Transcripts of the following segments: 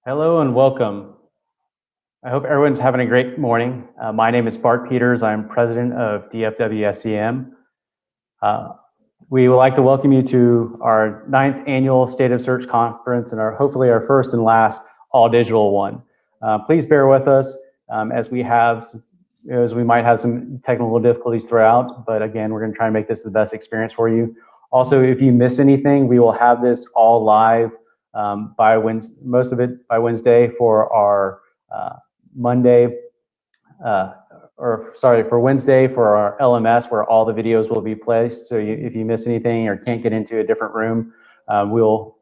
Hello and welcome. I hope everyone's having a great morning. My name is Bart Peters. I'm president of DFW SEM. We would like to welcome you to our 9th annual State of Search conference and hopefully our first and last all digital one. Please bear with us as we might have some technical difficulties throughout, but again, we're going to try and make this the best experience for you. Also, if you miss anything, we will have this all live by Wednesday, most of it by Wednesday for our Monday, for Wednesday for our LMS where all the videos will be placed. So if you miss anything or can't get into a different room, we will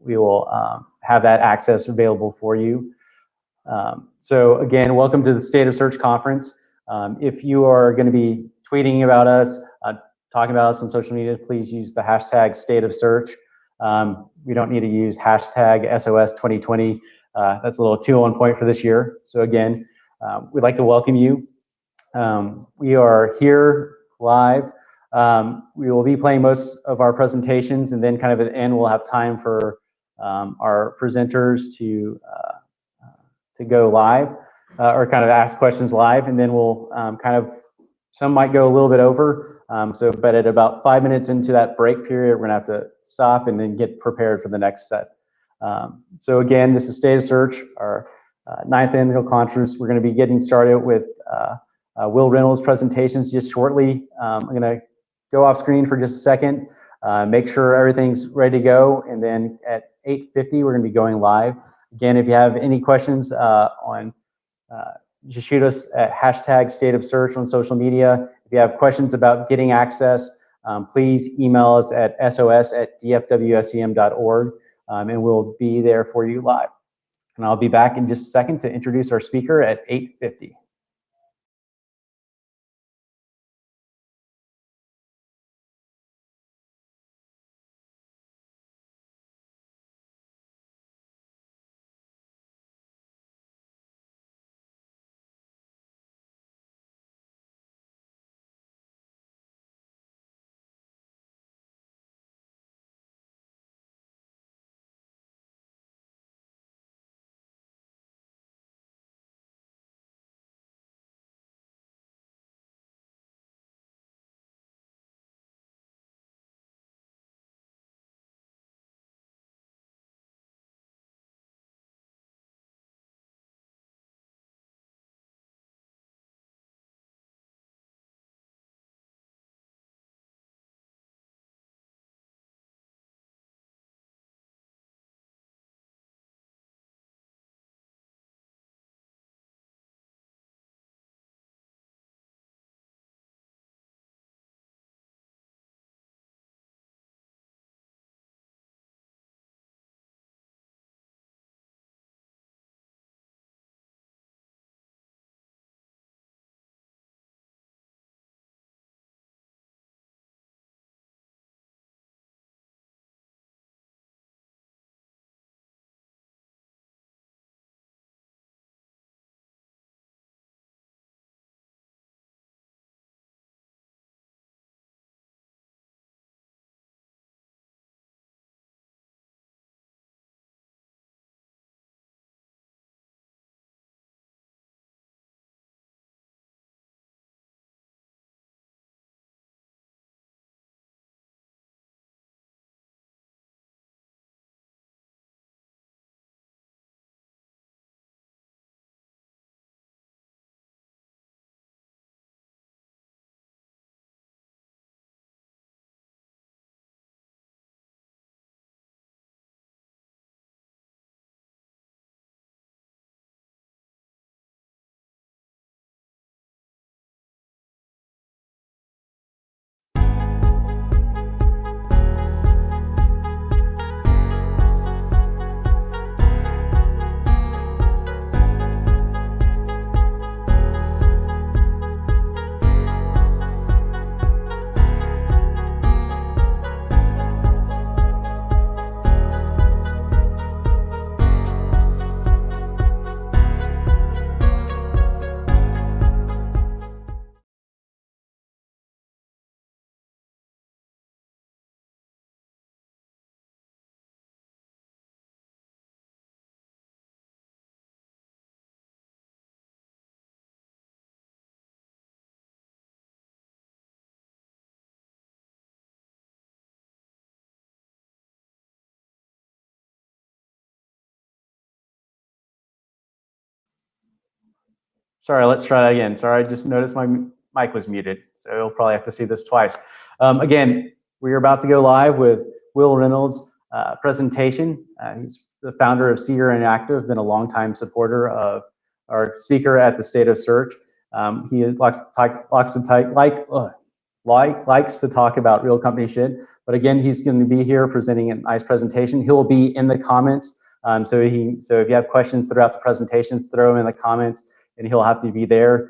have that access available for you. So again, welcome to the State of Search Conference. If you are going to be tweeting about us, talking about us on social media, please use the hashtag State of Search. We don't need to use hashtag SOS 2020. That's a little 2-on point for this year. So again, we'd like to welcome you. We are here live. We will be playing most of our presentations, and then kind of at the end we'll have time for our presenters to go live or kind of ask questions live, and then we'll some might go a little bit over. But at about 5 minutes into that break period, we're gonna have to stop and then get prepared for the next set. So again, this is State of Search, our 9th annual conference. We're gonna be getting started with Will Reynolds' presentations just shortly. I'm gonna go off screen for just a second, make sure everything's ready to go, and then at 8:50 we're gonna be going live. Again, if you have any questions just shoot us at hashtag State of Search on social media. If you have questions about getting access, please email us at sos@dfwsem.org, and we'll be there for you live. And I'll be back in just a second to introduce our speaker at 8:50. Sorry, let's try that again. Sorry, I just noticed my mic was muted, so you'll probably have to see this twice. Again, we are about to go live with Will Reynolds' presentation. He's the founder of Seeger Interactive, been a longtime supporter of our speaker at the State of Search. He likes to talk about real company shit. But again, he's going to be here presenting a nice presentation. He'll be in the comments. So if you have questions throughout the presentations, throw them in the comments, and he'll have to be there.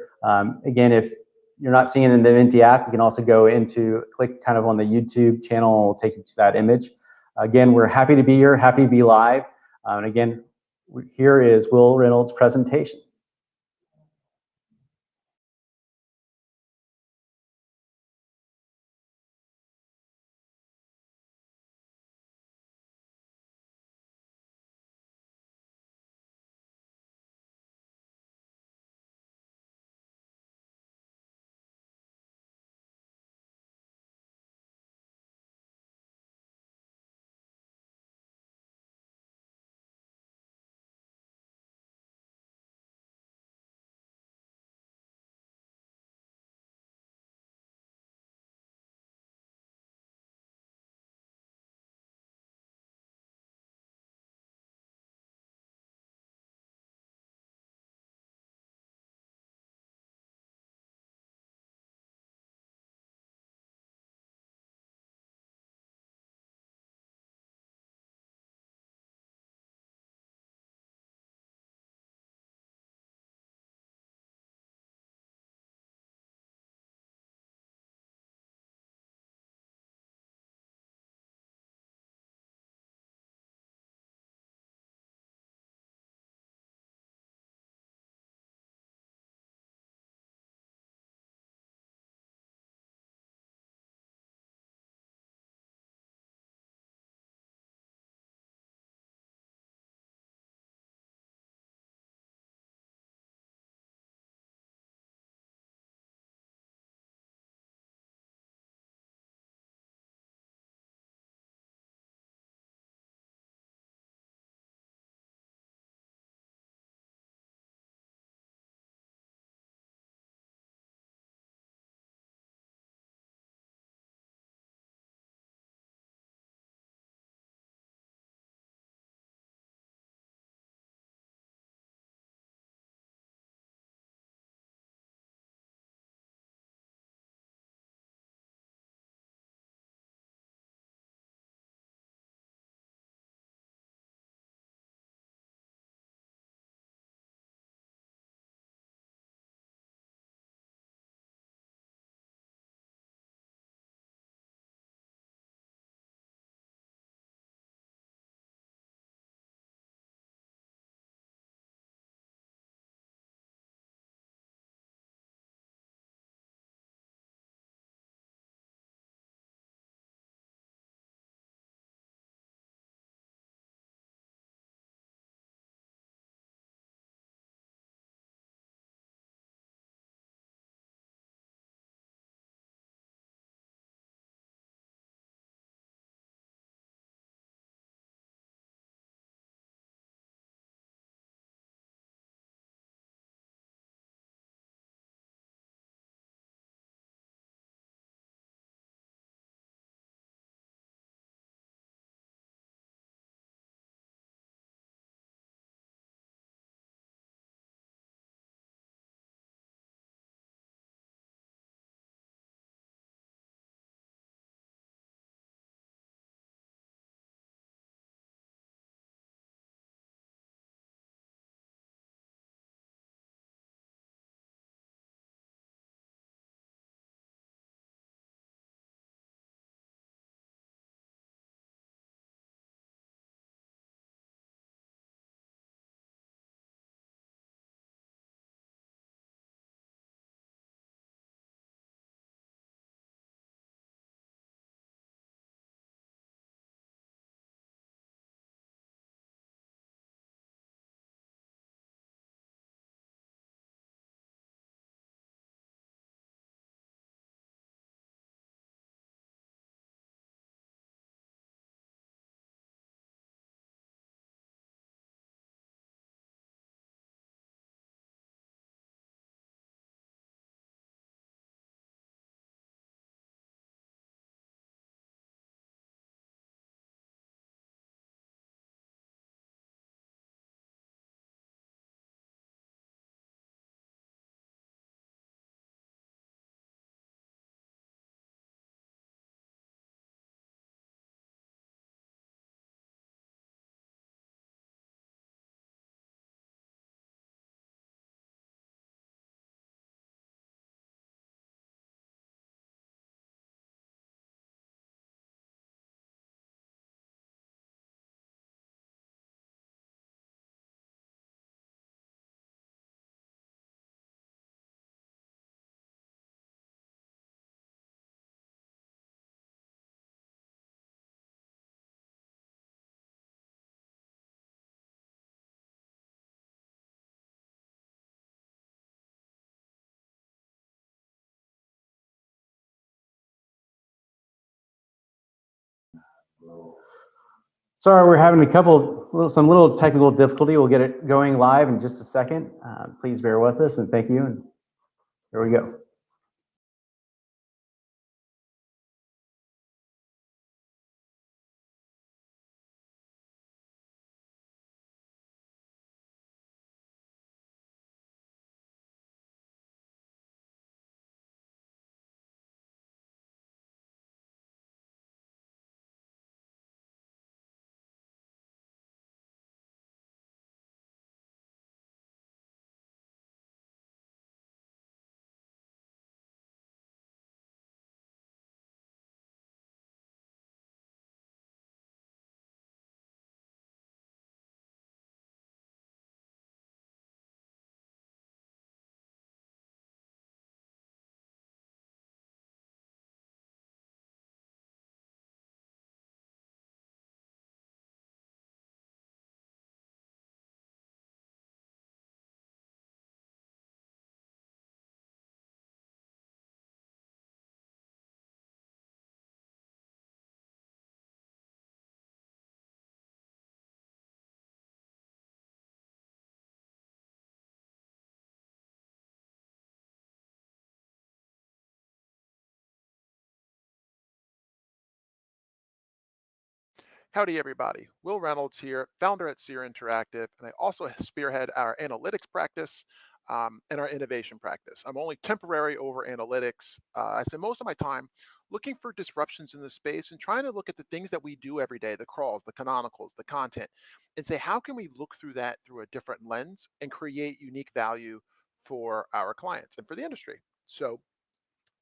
Again, if you're not seeing it in the Menti app, you can also go into, click kind of on the YouTube channel, and it'll take you to that image. Again, we're happy to be here, happy to be live. And again, here is Will Reynolds' presentation. Sorry, we're having some little technical difficulty. We'll get it going live in just a second. Please bear with us and thank you. And here we go. Howdy, everybody. Will Reynolds here, founder at Seer Interactive, and I also spearhead our analytics practice and our innovation practice. I'm only temporary over analytics. I spend most of my time looking for disruptions in the space and trying to look at the things that we do every day, the crawls, the canonicals, the content, and say, how can we look through that through a different lens and create unique value for our clients and for the industry? So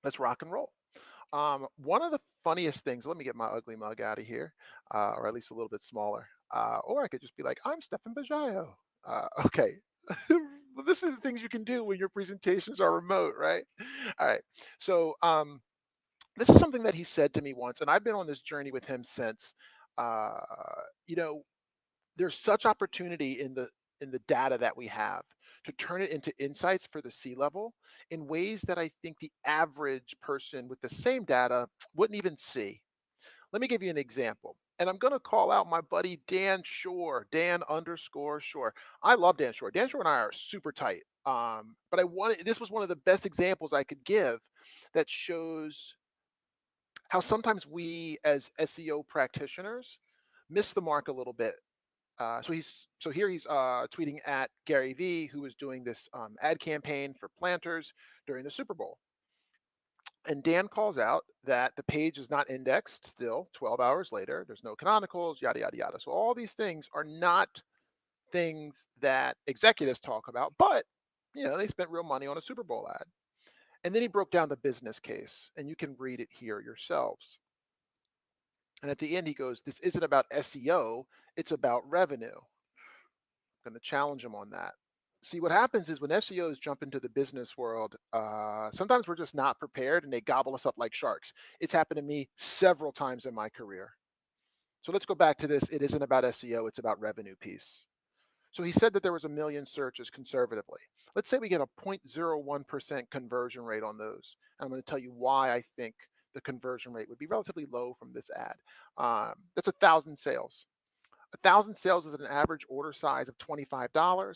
let's rock and roll. One of the funniest things, let me get my ugly mug out of here, or at least a little bit smaller. Or I could just be like, I'm Stefan Bajayo. Okay. This is the things you can do when your presentations are remote, right? All right. So this is something that he said to me once, and I've been on this journey with him since. Uh, you know, there's such opportunity in the data that we have to turn it into insights for the C level in ways that I think the average person with the same data wouldn't even see. Let me give you an example. And I'm going to call out my buddy Dan Shore, Dan underscore Shore. I love Dan Shore. Dan Shore and I are super tight. But I wanted this was one of the best examples I could give that shows how sometimes we as SEO practitioners miss the mark a little bit. So here he's tweeting at Gary Vee, who was doing this ad campaign for planters during the Super Bowl. And Dan calls out that the page is not indexed still 12 hours later. There's no canonicals, yada, yada, yada. So all these things are not things that executives talk about, but they spent real money on a Super Bowl ad. And then he broke down the business case, and you can read it here yourselves. And at the end, he goes, this isn't about SEO, it's about revenue. I'm going to challenge him on that. See, what happens is when SEOs jump into the business world, sometimes we're just not prepared and they gobble us up like sharks. It's happened to me several times in my career. So let's go back to this. It isn't about SEO, it's about revenue piece. So he said that there was a million searches conservatively. Let's say we get a 0.01% conversion rate on those. And I'm going to tell you why I think the conversion rate would be relatively low from this ad. That's 1,000 sales. 1,000 sales is an average order size of $25.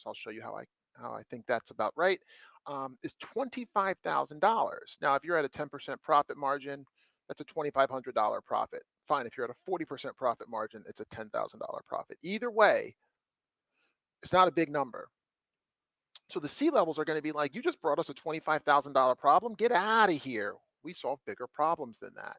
I'll show you how I think that's about right. Is $25,000. Now, if you're at a 10% profit margin, that's a $2,500 profit. Fine. If you're at a 40% profit margin, it's a $10,000 profit. Either way, it's not a big number. So the C levels are going to be like, you just brought us a $25,000 problem. Get out of here. We solve bigger problems than that.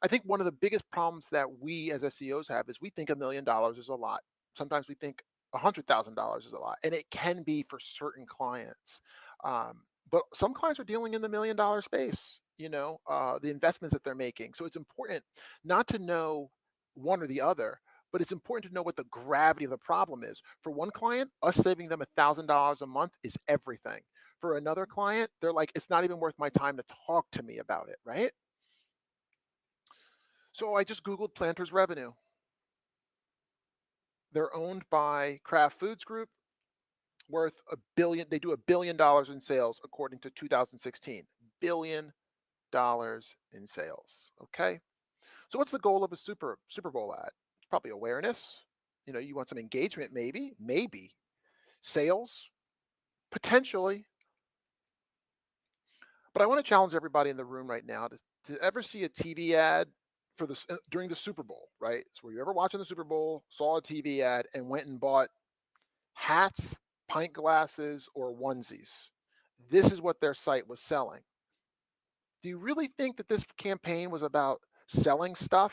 I think one of the biggest problems that we as SEOs have is we think $1 million is a lot. Sometimes we think $100,000 is a lot, and it can be for certain clients. But some clients are dealing in the $1 million space. The investments that they're making. So it's important not to know one or the other, but it's important to know what the gravity of the problem is. For one client, us saving them $1,000 a month is everything. For another client, they're like, it's not even worth my time to talk to me about it, right? So I just Googled Planters Revenue. They're owned by Kraft Foods Group, worth a billion. They do $1 billion in sales according to 2016. $1 billion in sales. Okay. So what's the goal of a Super Bowl ad? probably awareness. You want some engagement, maybe sales, potentially. But I want to challenge everybody in the room right now to ever see a TV ad for this during the Super Bowl, right? So were you ever watching the Super Bowl, saw a TV ad, and went and bought hats, pint glasses, or onesies? This is what their site was selling. Do you really think that this campaign was about selling stuff?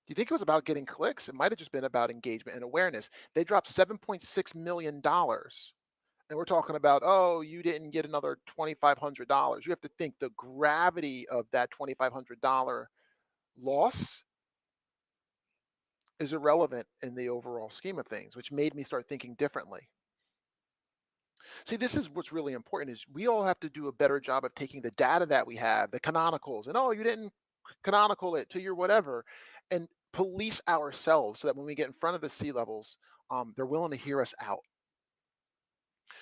Do you think it was about getting clicks? It might have just been about engagement and awareness. They dropped $7.6 million. And we're talking about, oh, you didn't get another $2,500. You have to think the gravity of that $2,500 loss is irrelevant in the overall scheme of things, which made me start thinking differently. See, this is what's really important is we all have to do a better job of taking the data that we have, the canonicals, and oh, you didn't canonical it to your whatever, and police ourselves so that when we get in front of the C levels, they're willing to hear us out.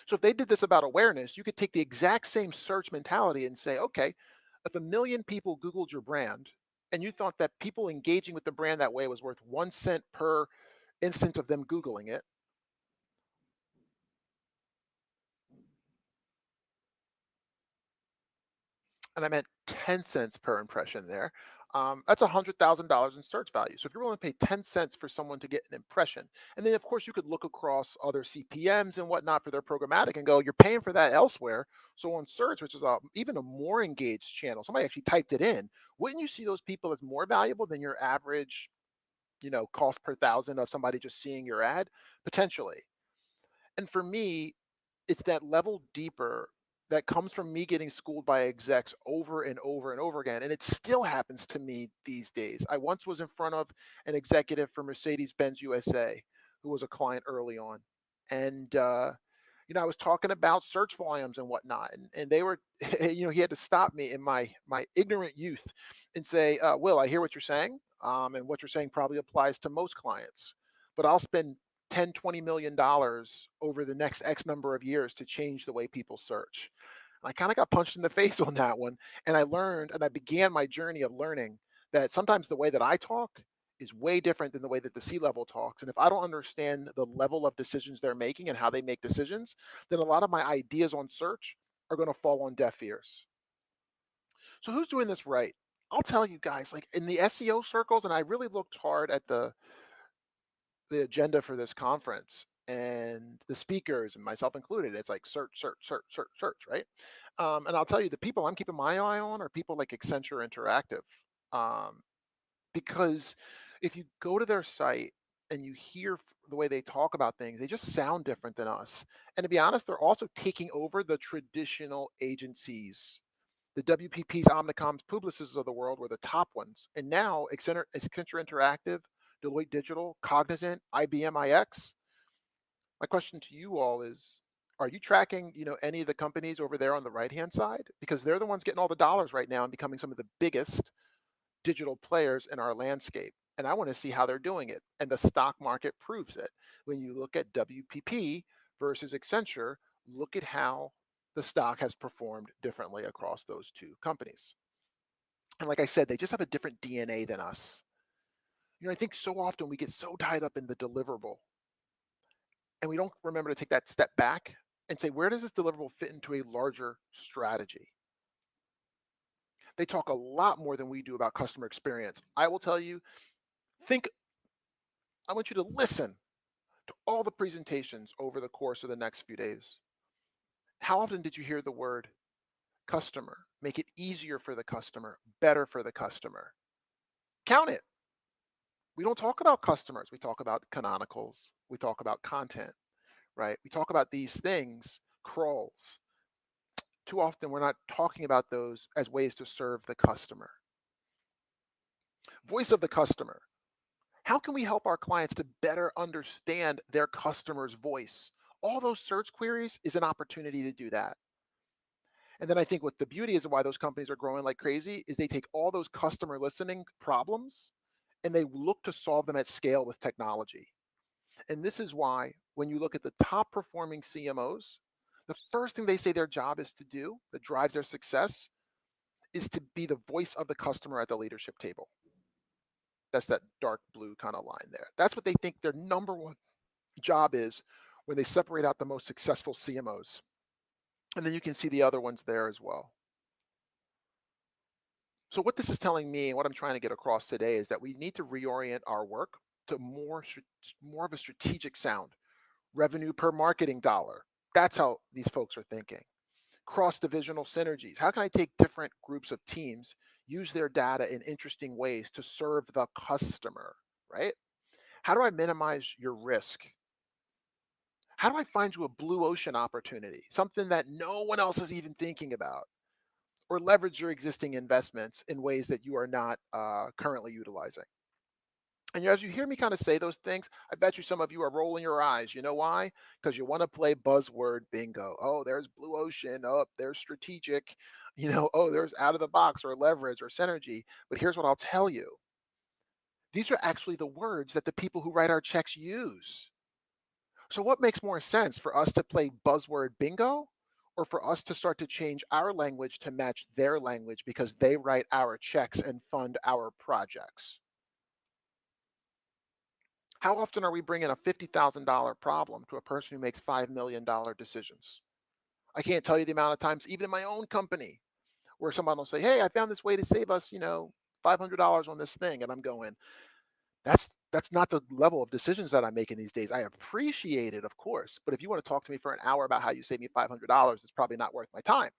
So if they did this about awareness, you could take the exact same search mentality and say, okay, if 1 million people Googled your brand and you thought that people engaging with the brand that way was worth 1 cent per instance of them Googling it, and I meant 10 cents per impression there, that's $100,000 in search value. So if you're willing to pay 10 cents for someone to get an impression, and then of course you could look across other CPMs and whatnot for their programmatic and go, you're paying for that elsewhere. So on search, which is even a more engaged channel, somebody actually typed it in. Wouldn't you see those people as more valuable than your average, cost per thousand of somebody just seeing your ad? Potentially. And for me, it's that level deeper that comes from me getting schooled by execs over and over and over again. And it still happens to me these days. I once was in front of an executive for Mercedes-Benz USA who was a client early on. And, I was talking about search volumes and whatnot. And they were, he had to stop me in my ignorant youth and say, Will, I hear what you're saying. And what you're saying probably applies to most clients. But I'll spend 10, $20 million over the next X number of years to change the way people search. And I kind of got punched in the face on that one. And I learned, and I began my journey of learning that sometimes the way that I talk is way different than the way that the C level talks. And if I don't understand the level of decisions they're making and how they make decisions, then a lot of my ideas on search are going to fall on deaf ears. So who's doing this right? I'll tell you guys, like in the SEO circles, and I really looked hard at the agenda for this conference and the speakers and myself included. It's like search, search, search, search, search, right? And I'll tell you, the people I'm keeping my eye on are people like Accenture Interactive, um, because if you go to their site and you hear the way they talk about things, they just sound different than us. And to be honest, they're also taking over the traditional agencies. The WPPs, Omnicoms, Publicis of the world were the top ones. And now Accenture Interactive, Deloitte Digital, Cognizant, IBM iX. My question to you all is, are you tracking, any of the companies over there on the right-hand side? Because they're the ones getting all the dollars right now and becoming some of the biggest digital players in our landscape. And I want to see how they're doing it. And the stock market proves it. When you look at WPP versus Accenture, look at how the stock has performed differently across those two companies. And like I said, they just have a different DNA than us. I think so often we get so tied up in the deliverable and we don't remember to take that step back and say, where does this deliverable fit into a larger strategy? They talk a lot more than we do about customer experience. I will tell you, think, I want you to listen to all the presentations over the course of the next few days. How often did you hear the word customer? Make it easier for the customer, better for the customer. Count it. We don't talk about customers. We talk about canonicals. We talk about content, right? We talk about these things, crawls. Too often we're not talking about those as ways to serve the customer. Voice of the customer. How can we help our clients to better understand their customer's voice? All those search queries is an opportunity to do that. And then I think what the beauty is and why those companies are growing like crazy is they take all those customer listening problems and they look to solve them at scale with technology. And this is why when you look at the top performing CMOs, the first thing they say their job is to do that drives their success is to be the voice of the customer at the leadership table. That's that dark blue kind of line there. That's what they think their number one job is when they separate out the most successful CMOs. And then you can see the other ones there as well. So what this is telling me and what I'm trying to get across today is that we need to reorient our work to more of a strategic sound, revenue per marketing dollar. That's how these folks are thinking. Cross-divisional synergies. How can I take different groups of teams, use their data in interesting ways to serve the customer, right? How do I minimize your risk? How do I find you a blue ocean opportunity, something that no one else is even thinking about? Or leverage your existing investments in ways that you are not currently utilizing. And as you hear me kind of say those things, I bet you some of you are rolling your eyes. You know why? Because you want to play buzzword bingo. Oh, there's blue ocean. Oh, there's strategic. Oh, there's out of the box or leverage or synergy. But here's what I'll tell you. These are actually the words that the people who write our checks use. So what makes more sense, for us to play buzzword bingo or for us to start to change our language to match their language because they write our checks and fund our projects? How often are we bringing a $50,000 problem to a person who makes $5 million decisions? I can't tell you the amount of times, even in my own company, where someone will say, "Hey, I found this way to save us, $500 on this thing," and I'm going, "That's not the level of decisions that I'm making these days. I appreciate it, of course, but if you want to talk to me for an hour about how you save me $500, it's probably not worth my time."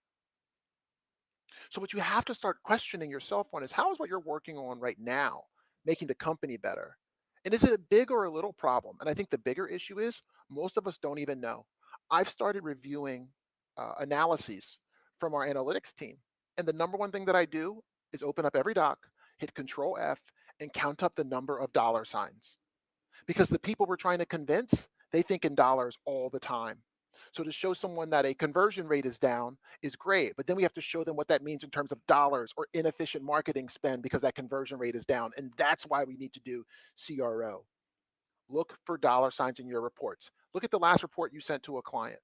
So what you have to start questioning yourself on is, how is what you're working on right now making the company better? And is it a big or a little problem? And I think the bigger issue is most of us don't even know. I've started reviewing analyses from our analytics team. And the number one thing that I do is open up every doc, hit Control F, and count up the number of dollar signs, because the people we're trying to convince, they think in dollars all the time. So to show someone that a conversion rate is down is great, but then we have to show them what that means in terms of dollars or inefficient marketing spend because that conversion rate is down. And that's why we need to do CRO. Look for dollar signs in your reports. Look at the last report you sent to a client.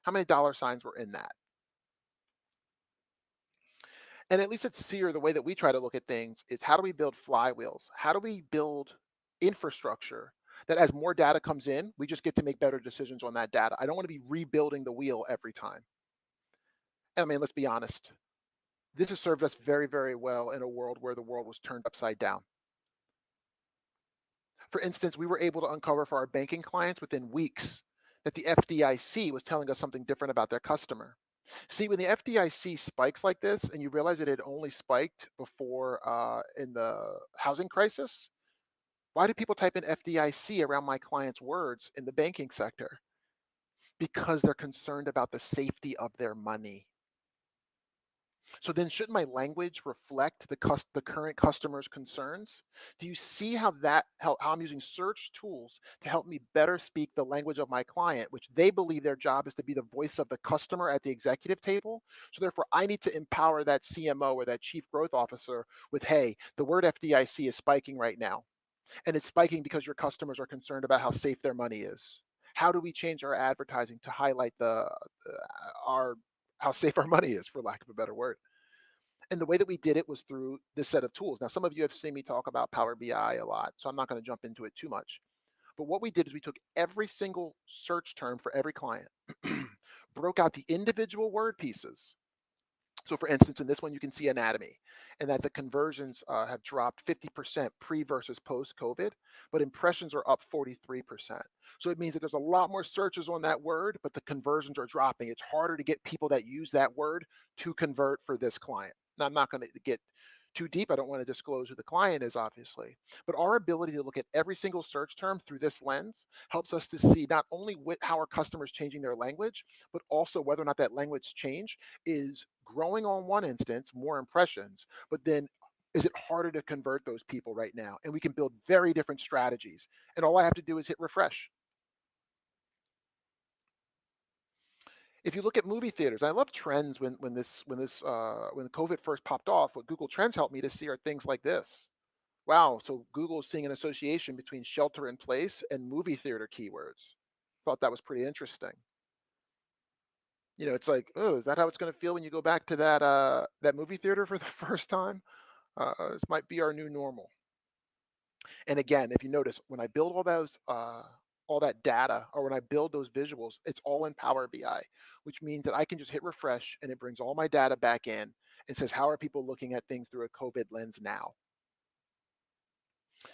How many dollar signs were in that? And at least it's here, the way that we try to look at things is, how do we build flywheels? How do we build infrastructure that as more data comes in, we just get to make better decisions on that data? I don't want to be rebuilding the wheel every time. I mean, let's be honest. This has served us very, very well in a world where the world was turned upside down. For instance, we were able to uncover for our banking clients within weeks that the FDIC was telling us something different about their customer. See, when the FDIC spikes like this, and you realize that it only spiked before in the housing crisis, why do people type in FDIC around my clients' words in the banking sector? Because they're concerned about the safety of their money. So then, shouldn't my language reflect the current customer's concerns? Do you see how I'm using search tools to help me better speak the language of my client, which they believe their job is to be the voice of the customer at the executive table? So therefore, I need to empower that CMO or that chief growth officer with, hey, the word FDIC is spiking right now, and it's spiking because your customers are concerned about how safe their money is. How do we change our advertising to highlight our how safe our money is, for lack of a better word? And the way that we did it was through this set of tools. Now, some of you have seen me talk about Power BI a lot, so I'm not going to jump into it too much. But what we did is we took every single search term for every client, broke out the individual word pieces. So for instance, in this one, you can see anatomy, and that the conversions have dropped 50% pre versus post COVID, but impressions are up 43%. So it means that there's a lot more searches on that word, but the conversions are dropping. It's harder to get people that use that word to convert for this client. Now, I'm not going to get too deep. I don't want to disclose who the client is, obviously, but our ability to look at every single search term through this lens helps us to see not only how our customers changing their language, but also whether or not that language change is growing on one instance, more impressions, but then is it harder to convert those people right now? And we can build very different strategies. And all I have to do is hit refresh. If you look at movie theaters, I love trends when COVID first popped off. What Google Trends helped me to see are things like this. Wow, so Google's seeing an association between shelter in place and movie theater keywords. Thought that was pretty interesting. It's like, oh, is that how it's going to feel when you go back to that movie theater for the first time? This might be our new normal. And again, if you notice, when I build all that data, or when I build those visuals, it's all in Power BI, which means that I can just hit refresh and it brings all my data back in and says, how are people looking at things through a COVID lens now?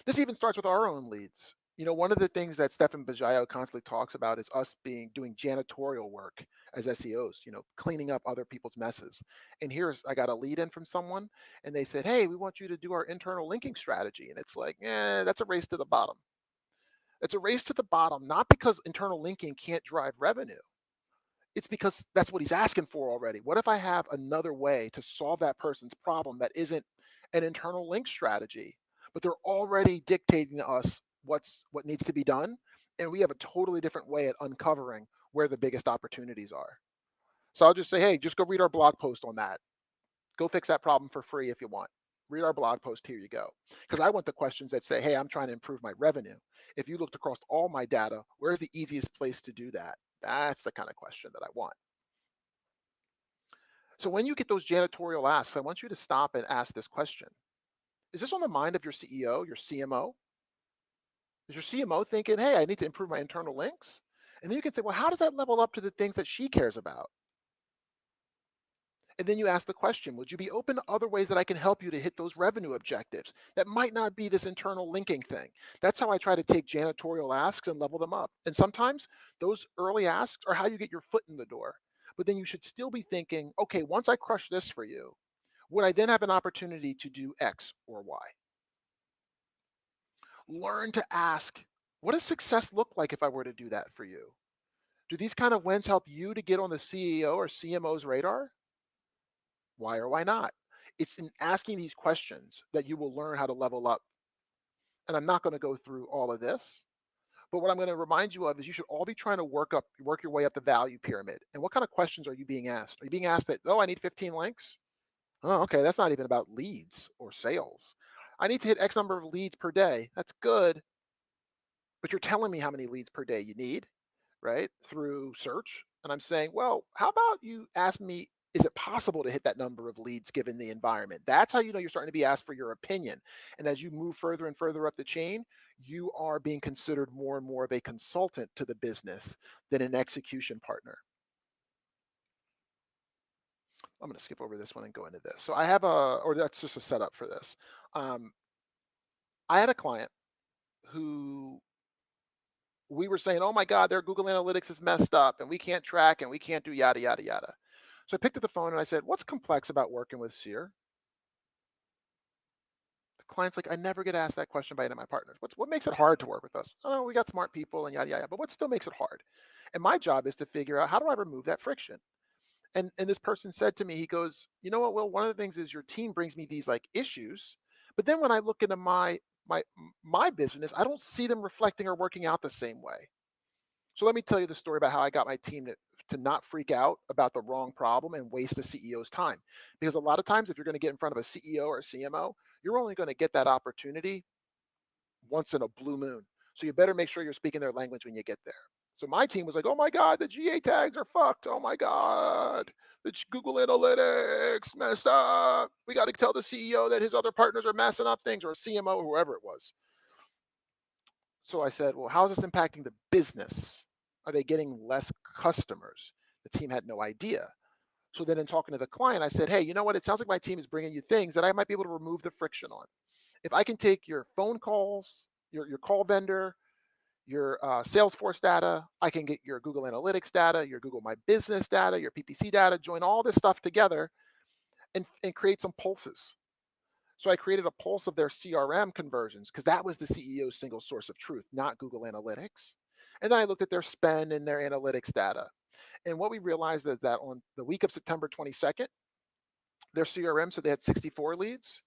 This even starts with our own leads. One of the things that Stefan Bajayo constantly talks about is us doing janitorial work as SEOs, cleaning up other people's messes. And I got a lead in from someone, and they said, "Hey, we want you to do our internal linking strategy." And it's like, that's a race to the bottom. It's a race to the bottom, not because internal linking can't drive revenue. It's because that's what he's asking for already. What if I have another way to solve that person's problem that isn't an internal link strategy, but they're already dictating to us what needs to be done, and we have a totally different way at uncovering where the biggest opportunities are. So I'll just say, hey, just go read our blog post on that. Go fix that problem for free if you want. Read our blog post. Here you go. Because I want the questions that say, hey, I'm trying to improve my revenue. If you looked across all my data, where's the easiest place to do that? That's the kind of question that I want. So when you get those janitorial asks, I want you to stop and ask this question. Is this on the mind of your CEO, your CMO? Is your CMO thinking, hey, I need to improve my internal links? And then you can say, well, how does that level up to the things that she cares about? And then you ask the question, would you be open to other ways that I can help you to hit those revenue objectives? That might not be this internal linking thing. That's how I try to take janitorial asks and level them up. And sometimes those early asks are how you get your foot in the door. But then you should still be thinking, okay, once I crush this for you, would I then have an opportunity to do X or Y? Learn to ask, what does success look like if I were to do that for you? Do these kind of wins help you to get on the CEO or CMO's radar? Why or why not? It's in asking these questions that you will learn how to level up. And I'm not going to go through all of this, but what I'm going to remind you of is you should all be trying to work your way up the value pyramid. And what kind of questions are you being asked? Are you being asked that, oh, I need 15 links? Oh, okay, that's not even about leads or sales. I need to hit X number of leads per day. That's good, but you're telling me how many leads per day you need, right? Through search. And I'm saying, well, how about you ask me, is it possible to hit that number of leads given the environment? That's how you know you're starting to be asked for your opinion. And as you move further and further up the chain, you are being considered more and more of a consultant to the business than an execution partner. I'm going to skip over this one and go into this. So or that's just a setup for this. Um, I had a client who we were saying, oh my God, their Google Analytics is messed up and we can't track and we can't do yada, yada, yada. So I picked up the phone and I said, what's complex about working with Seer? The client's like, I never get asked that question by any of my partners. What makes it hard to work with us? Oh, we got smart people and yada, yada, but what still makes it hard? And my job is to figure out, how do I remove that friction? And this person said to me, he goes, you know what, Will, one of the things is your team brings me these like issues, but then when I look into my my business, I don't see them reflecting or working out the same way. So let me tell you the story about how I got my team to not freak out about the wrong problem and waste the CEO's time. Because a lot of times, if you're going to get in front of a CEO or a CMO, you're only going to get that opportunity once in a blue moon. So you better make sure you're speaking their language when you get there. So my team was like, oh my God, the GA tags are fucked. Oh my God, the Google Analytics messed up. We got to tell the CEO that his other partners are messing up things, or a CMO, or whoever it was. So I said, well, how is this impacting the business? Are they getting less customers? The team had no idea. So then in talking to the client, I said, hey, you know what? It sounds like my team is bringing you things that I might be able to remove the friction on. If I can take your phone calls, your call vendor, your Salesforce data, I can get your Google Analytics data, your Google My Business data, your PPC data, join all this stuff together and create some pulses. So I created a pulse of their CRM conversions because that was the CEO's single source of truth, not Google Analytics. And then I looked at their spend and their analytics data. And what we realized is that on the week of September 22nd, their CRM said they had 64 leads.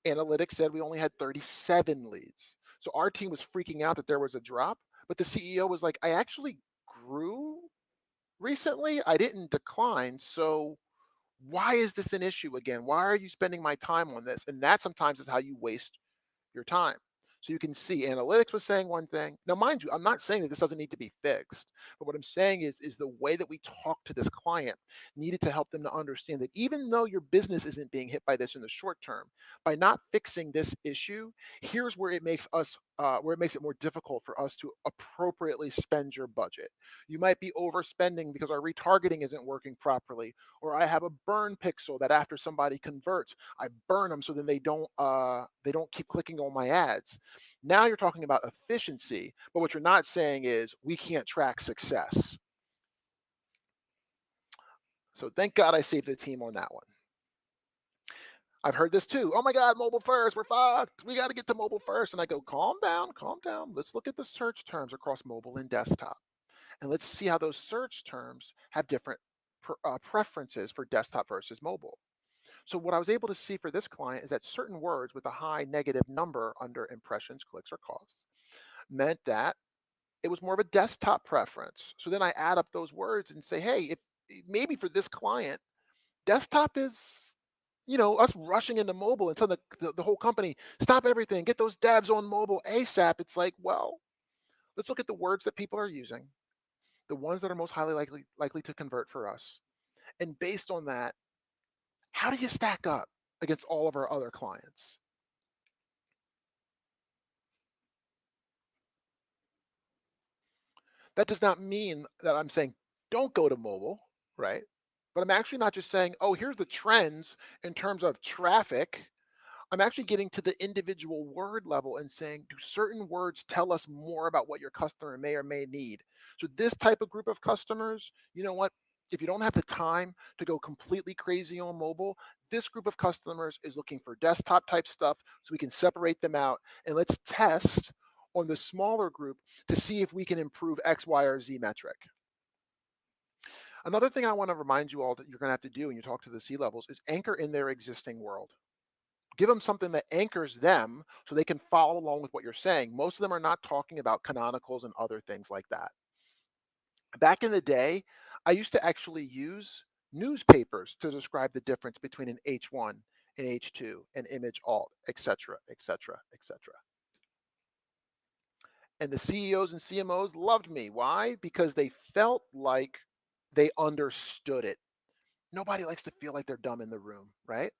Analytics said we only had 37 leads. So our team was freaking out that there was a drop, but the CEO was like, I actually grew recently. I didn't decline. So why is this an issue again? Why are you spending my time on this? And that sometimes is how you waste your time. So you can see analytics was saying one thing. Now, mind you, I'm not saying that this doesn't need to be fixed, but what I'm saying is the way that we talk to this client needed to help them to understand that even though your business isn't being hit by this in the short term, by not fixing this issue, here's where it makes it more difficult for us to appropriately spend your budget. You might be overspending because our retargeting isn't working properly, or I have a burn pixel that after somebody converts, I burn them so then they don't keep clicking on my ads. Now you're talking about efficiency, but what you're not saying is we can't track success. So thank God I saved the team on that one. I've heard this too. Oh my God, mobile first, we're fucked. We got to get to mobile first. And I go, calm down, calm down. Let's look at the search terms across mobile and desktop. And let's see how those search terms have different preferences for desktop versus mobile. So what I was able to see for this client is that certain words with a high negative number under impressions, clicks, or costs meant that it was more of a desktop preference. So then I add up those words and say, hey, if maybe for this client, desktop is, us rushing into mobile and telling the whole company, stop everything, get those devs on mobile ASAP. It's like, well, let's look at the words that people are using, the ones that are most highly likely to convert for us. And based on that, how do you stack up against all of our other clients? That does not mean that I'm saying don't go to mobile, right? But I'm actually not just saying, oh, here's the trends in terms of traffic. I'm actually getting to the individual word level and saying, do certain words tell us more about what your customer may or may need? So this type of group of customers, you know what? If you don't have the time to go completely crazy on mobile, this group of customers is looking for desktop type stuff so we can separate them out and let's test on the smaller group to see if we can improve X, Y, or Z metric. Another thing I want to remind you all that you're going to have to do when you talk to the C levels is anchor in their existing world. Give them something that anchors them so they can follow along with what you're saying. Most of them are not talking about canonicals and other things like that. Back in the day, I used to actually use newspapers to describe the difference between an H1 and H2, an image alt, etc., etc., etc. And the CEOs and CMOs loved me. Why? Because they felt like they understood it. Nobody likes to feel like they're dumb in the room, right?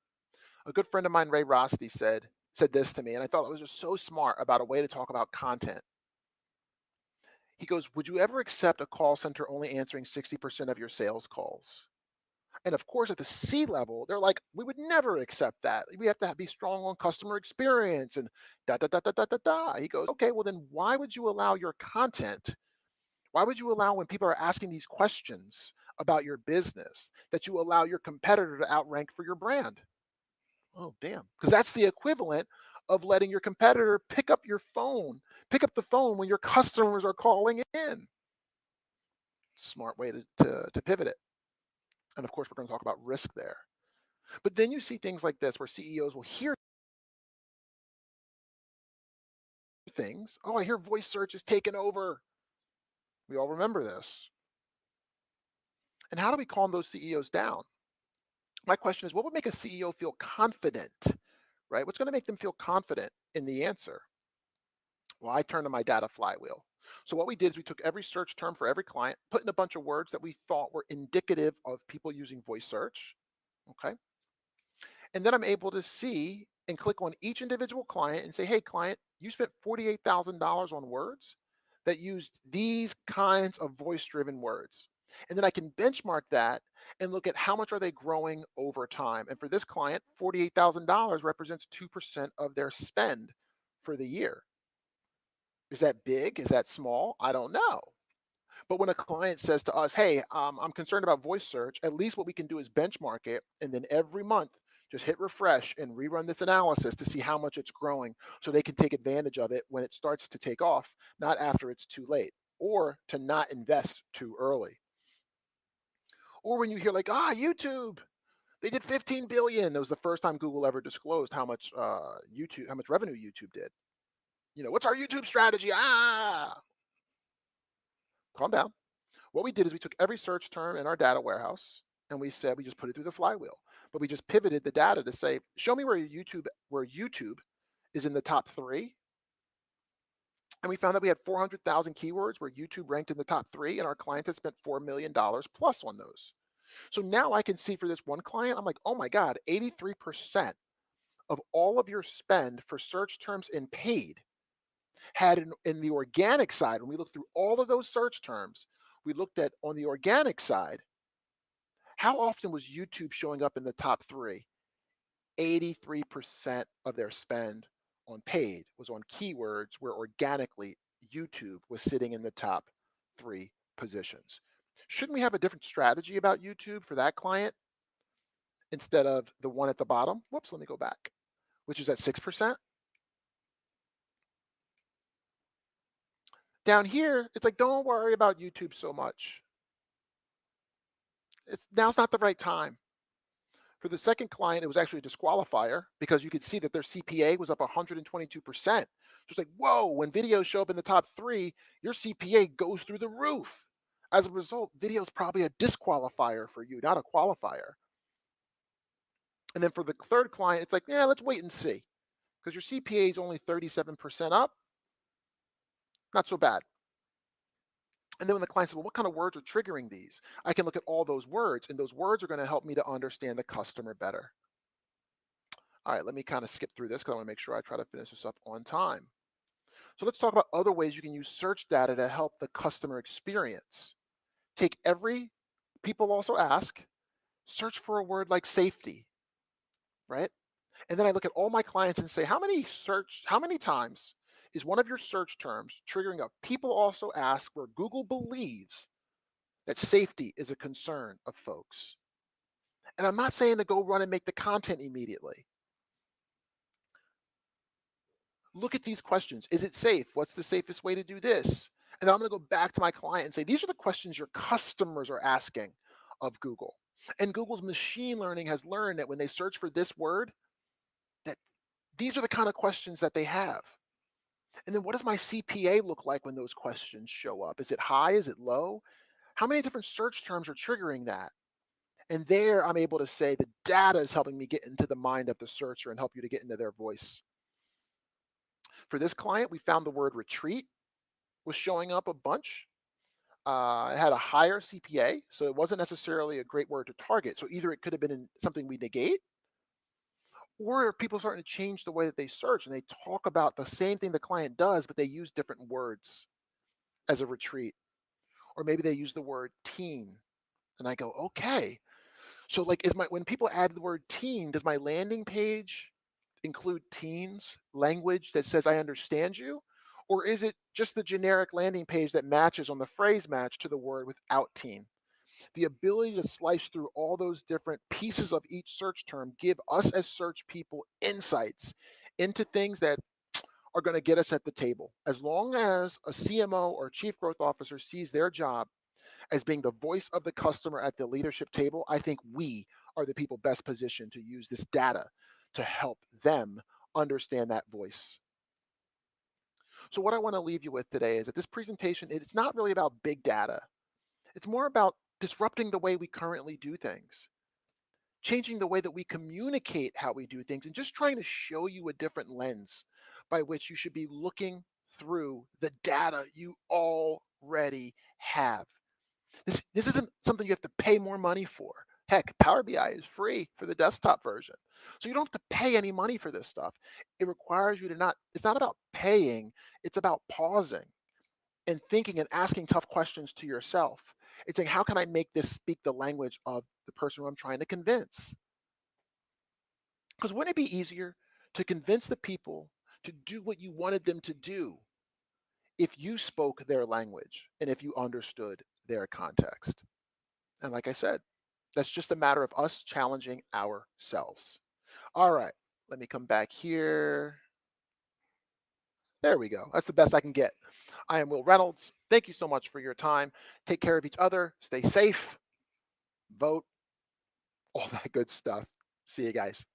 A good friend of mine, Ray Rosti, said this to me, and I thought it was just so smart about a way to talk about content. He goes, would you ever accept a call center only answering 60% of your sales calls? And of course, at the C level, they're like, we would never accept that. We have to be strong on customer experience and da da da da da da da. He goes, okay, well then why would you allow your content? Why would you allow when people are asking these questions about your business that you allow your competitor to outrank for your brand? Oh, damn. Because that's the equivalent of letting your competitor pick up the phone when your customers are calling in. Smart way to pivot it. And of course, we're going to talk about risk there. But then you see things like this where CEOs will hear things. Oh, I hear voice search is taken over. We all remember this. And how do we calm those CEOs down? My question is, what would make a CEO feel confident, right? What's going to make them feel confident in the answer? Well, I turned to my data flywheel. So what we did is we took every search term for every client, put in a bunch of words that we thought were indicative of people using voice search. Okay. And then I'm able to see and click on each individual client and say, hey, client, you spent $48,000 on words that used these kinds of voice driven words. And then I can benchmark that and look at how much are they growing over time. And for this client, $48,000 represents 2% of their spend for the year. Is that big? Is that small? I don't know. But when a client says to us, hey, I'm concerned about voice search, at least what we can do is benchmark it. And then every month, just hit refresh and rerun this analysis to see how much it's growing so they can take advantage of it when it starts to take off, not after it's too late, or to not invest too early. Or when you hear like, YouTube, they did 15 billion. That was the first time Google ever disclosed how much revenue YouTube did. What's our YouTube strategy? Calm down. What we did is we took every search term in our data warehouse and we said we just put it through the flywheel. But we just pivoted the data to say, show me where YouTube is in the top three And we found that we had 400,000 keywords where YouTube ranked in the top 3, and our clients had spent $4 million plus on those. So now I can see for this one client, I'm like, oh my God, 83% of all of your spend for search terms in paid had in the organic side, when we looked through all of those search terms, we looked at on the organic side, how often was YouTube showing up in the top 3? 83% of their spend on paid was on keywords where organically YouTube was sitting in the top 3 positions. Shouldn't we have a different strategy about YouTube for that client instead of the one at the bottom? Whoops, let me go back, which is at 6%. Down here, it's like, don't worry about YouTube so much. Now's not the right time. For the second client, it was actually a disqualifier because you could see that their CPA was up 122%. So it's like, whoa, when videos show up in the top 3, your CPA goes through the roof. As a result, video is probably a disqualifier for you, not a qualifier. And then for the third client, it's like, yeah, let's wait and see because your CPA is only 37% up. Not so bad. And then when the client says, well, what kind of words are triggering these? I can look at all those words, and those words are going to help me to understand the customer better. All right, let me kind of skip through this because I want to make sure I try to finish this up on time. So let's talk about other ways you can use search data to help the customer experience. People also ask, search for a word like safety, right? And then I look at all my clients and say, how many times is one of your search terms triggering up? People also ask where Google believes that safety is a concern of folks. And I'm not saying to go run and make the content immediately. Look at these questions. Is it safe? What's the safest way to do this? And then I'm going to go back to my client and say, these are the questions your customers are asking of Google. And Google's machine learning has learned that when they search for this word, that these are the kind of questions that they have. And then what does my CPA look like when those questions show up? Is it high? Is it low? How many different search terms are triggering that? And there I'm able to say the data is helping me get into the mind of the searcher and help you to get into their voice. For this client, we found the word retreat was showing up a bunch. It had a higher CPA, so it wasn't necessarily a great word to target. So either it could have been something we negate, or people starting to change the way that they search and they talk about the same thing the client does, but they use different words as a retreat. Or maybe they use the word teen. And I go, okay. So like when people add the word teen, does my landing page include teens language that says I understand you? Or is it just the generic landing page that matches on the phrase match to the word without teen? The ability to slice through all those different pieces of each search term give us as search people insights into things that are going to get us at the table. As long as a CMO or chief growth officer sees their job as being the voice of the customer at the leadership table, I think we are the people best positioned to use this data to help them understand that voice. So what I want to leave you with today is that this presentation, it's not really about big data. It's more about disrupting the way we currently do things, changing the way that we communicate how we do things, and just trying to show you a different lens by which you should be looking through the data you already have. This isn't something you have to pay more money for. Heck, Power BI is free for the desktop version. So you don't have to pay any money for this stuff. It requires you to it's not about paying, it's about pausing and thinking and asking tough questions to yourself. It's saying, how can I make this speak the language of the person who I'm trying to convince? Because wouldn't it be easier to convince the people to do what you wanted them to do if you spoke their language and if you understood their context? And like I said, that's just a matter of us challenging ourselves. All right, let me come back here. There we go. That's the best I can get. I am Will Reynolds. Thank you so much for your time. Take care of each other. Stay safe. Vote. All that good stuff. See you guys.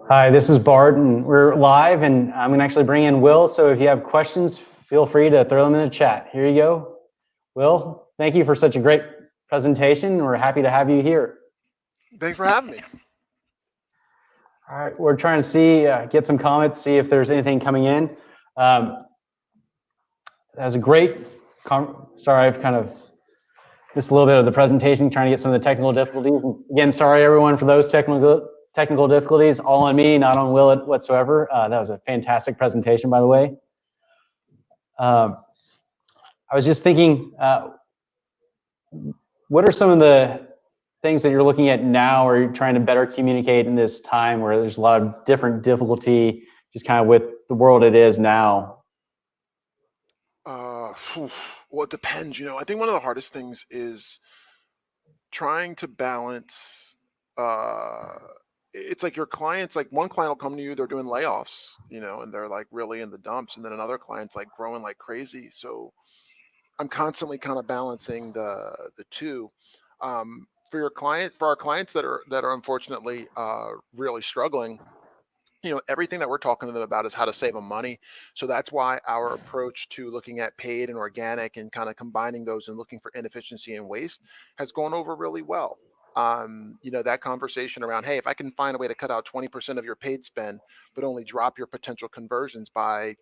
Hi, this is Bart, and we're live, and I'm going to actually bring in Will. So if you have questions, feel free to throw them in the chat. Here you go. Will, thank you for such a great presentation. We're happy to have you here. Thanks for having me. All right, we're trying to see, get some comments, see if there's anything coming in. That was a great, sorry, I've kind of missed a little bit of the presentation, trying to get some of the technical difficulties. Again, sorry everyone for those technical difficulties, all on me, not on Will whatsoever. That was a fantastic presentation, by the way. I was just thinking, what are some of the things that you're looking at now, or you're trying to better communicate in this time where there's a lot of different difficulty, just kind of with the world it is now? Well, it depends. I think one of the hardest things is trying to balance. Uh, it's like your clients, like one client will come to you, they're doing layoffs, and they're like really in the dumps, and then another client's like growing like crazy. So I'm constantly kind of balancing the two. For our clients that are unfortunately really struggling, everything that we're talking to them about is how to save them money. So that's why our approach to looking at paid and organic and kind of combining those and looking for inefficiency and waste has gone over really well. That conversation around, hey, if I can find a way to cut out 20% of your paid spend, but only drop your potential conversions by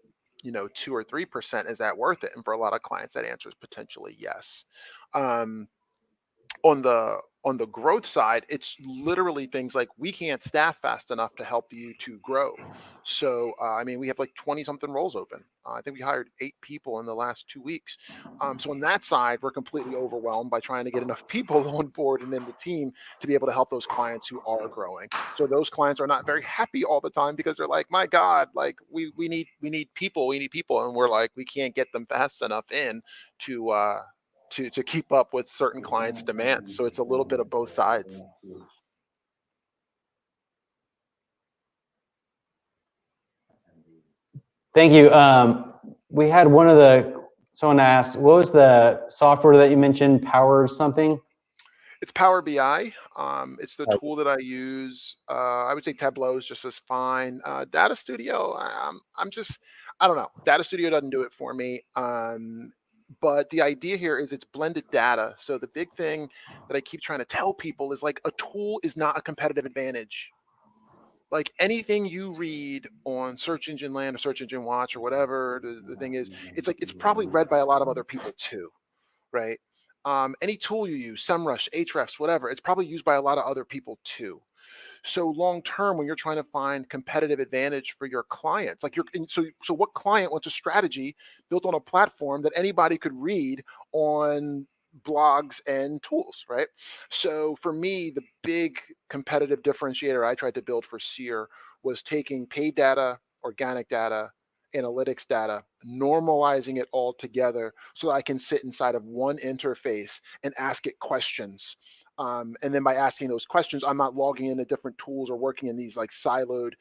2 or 3%, is that worth it? And for a lot of clients, that answer is potentially yes. Um, on the growth side, it's literally things like we can't staff fast enough to help you to grow. So I mean, we have like 20 something roles open. I think we hired 8 people in the last 2 weeks. So on that side, we're completely overwhelmed by trying to get enough people on board and in the team to be able to help those clients who are growing. So those clients are not very happy all the time because they're like, my God, like we need people, and we're like, we can't get them fast enough in to to keep up with certain clients' demands. So it's a little bit of both sides. Thank you. We had someone asked, what was the software that you mentioned, Power something? It's Power BI. It's the tool that I use. I would say Tableau is just as fine. Data Studio, I don't know. Data Studio doesn't do it for me. But the idea here is it's blended data. So the big thing that I keep trying to tell people is like a tool is not a competitive advantage. Like anything you read on Search Engine Land or Search Engine Watch or whatever the thing is, it's like it's probably read by a lot of other people too, right? Any tool you use, SEMrush, Ahrefs, whatever, it's probably used by a lot of other people too. So long term, when you're trying to find competitive advantage for your clients, like so what client wants a strategy built on a platform that anybody could read on blogs and tools, right? So for me, the big competitive differentiator I tried to build for Seer was taking paid data, organic data, analytics data, normalizing it all together so I can sit inside of one interface and ask it questions. And then by asking those questions, I'm not logging into different tools or working in these like siloed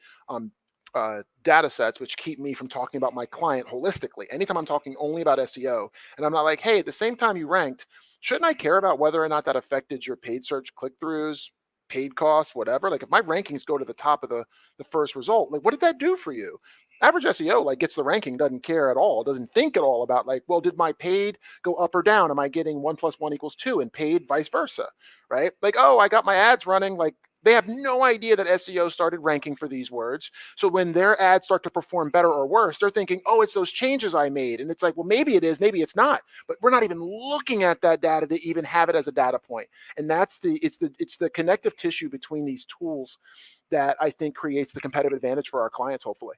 data sets, which keep me from talking about my client holistically. Anytime I'm talking only about SEO, and I'm not like, hey, at the same time you ranked, shouldn't I care about whether or not that affected your paid search click-throughs, paid costs, whatever? Like if my rankings go to the top of the first result, like what did that do for you? Average SEO like gets the ranking, doesn't care at all, doesn't think at all about like, well, did my paid go up or down? Am I getting 1+1=2 and paid vice versa? Right? Like, oh, I got my ads running. Like they have no idea that SEO started ranking for these words. So when their ads start to perform better or worse, they're thinking, oh, it's those changes I made. And it's like, well, maybe it is, maybe it's not. But we're not even looking at that data to even have it as a data point. And it's the connective tissue between these tools that I think creates the competitive advantage for our clients, hopefully.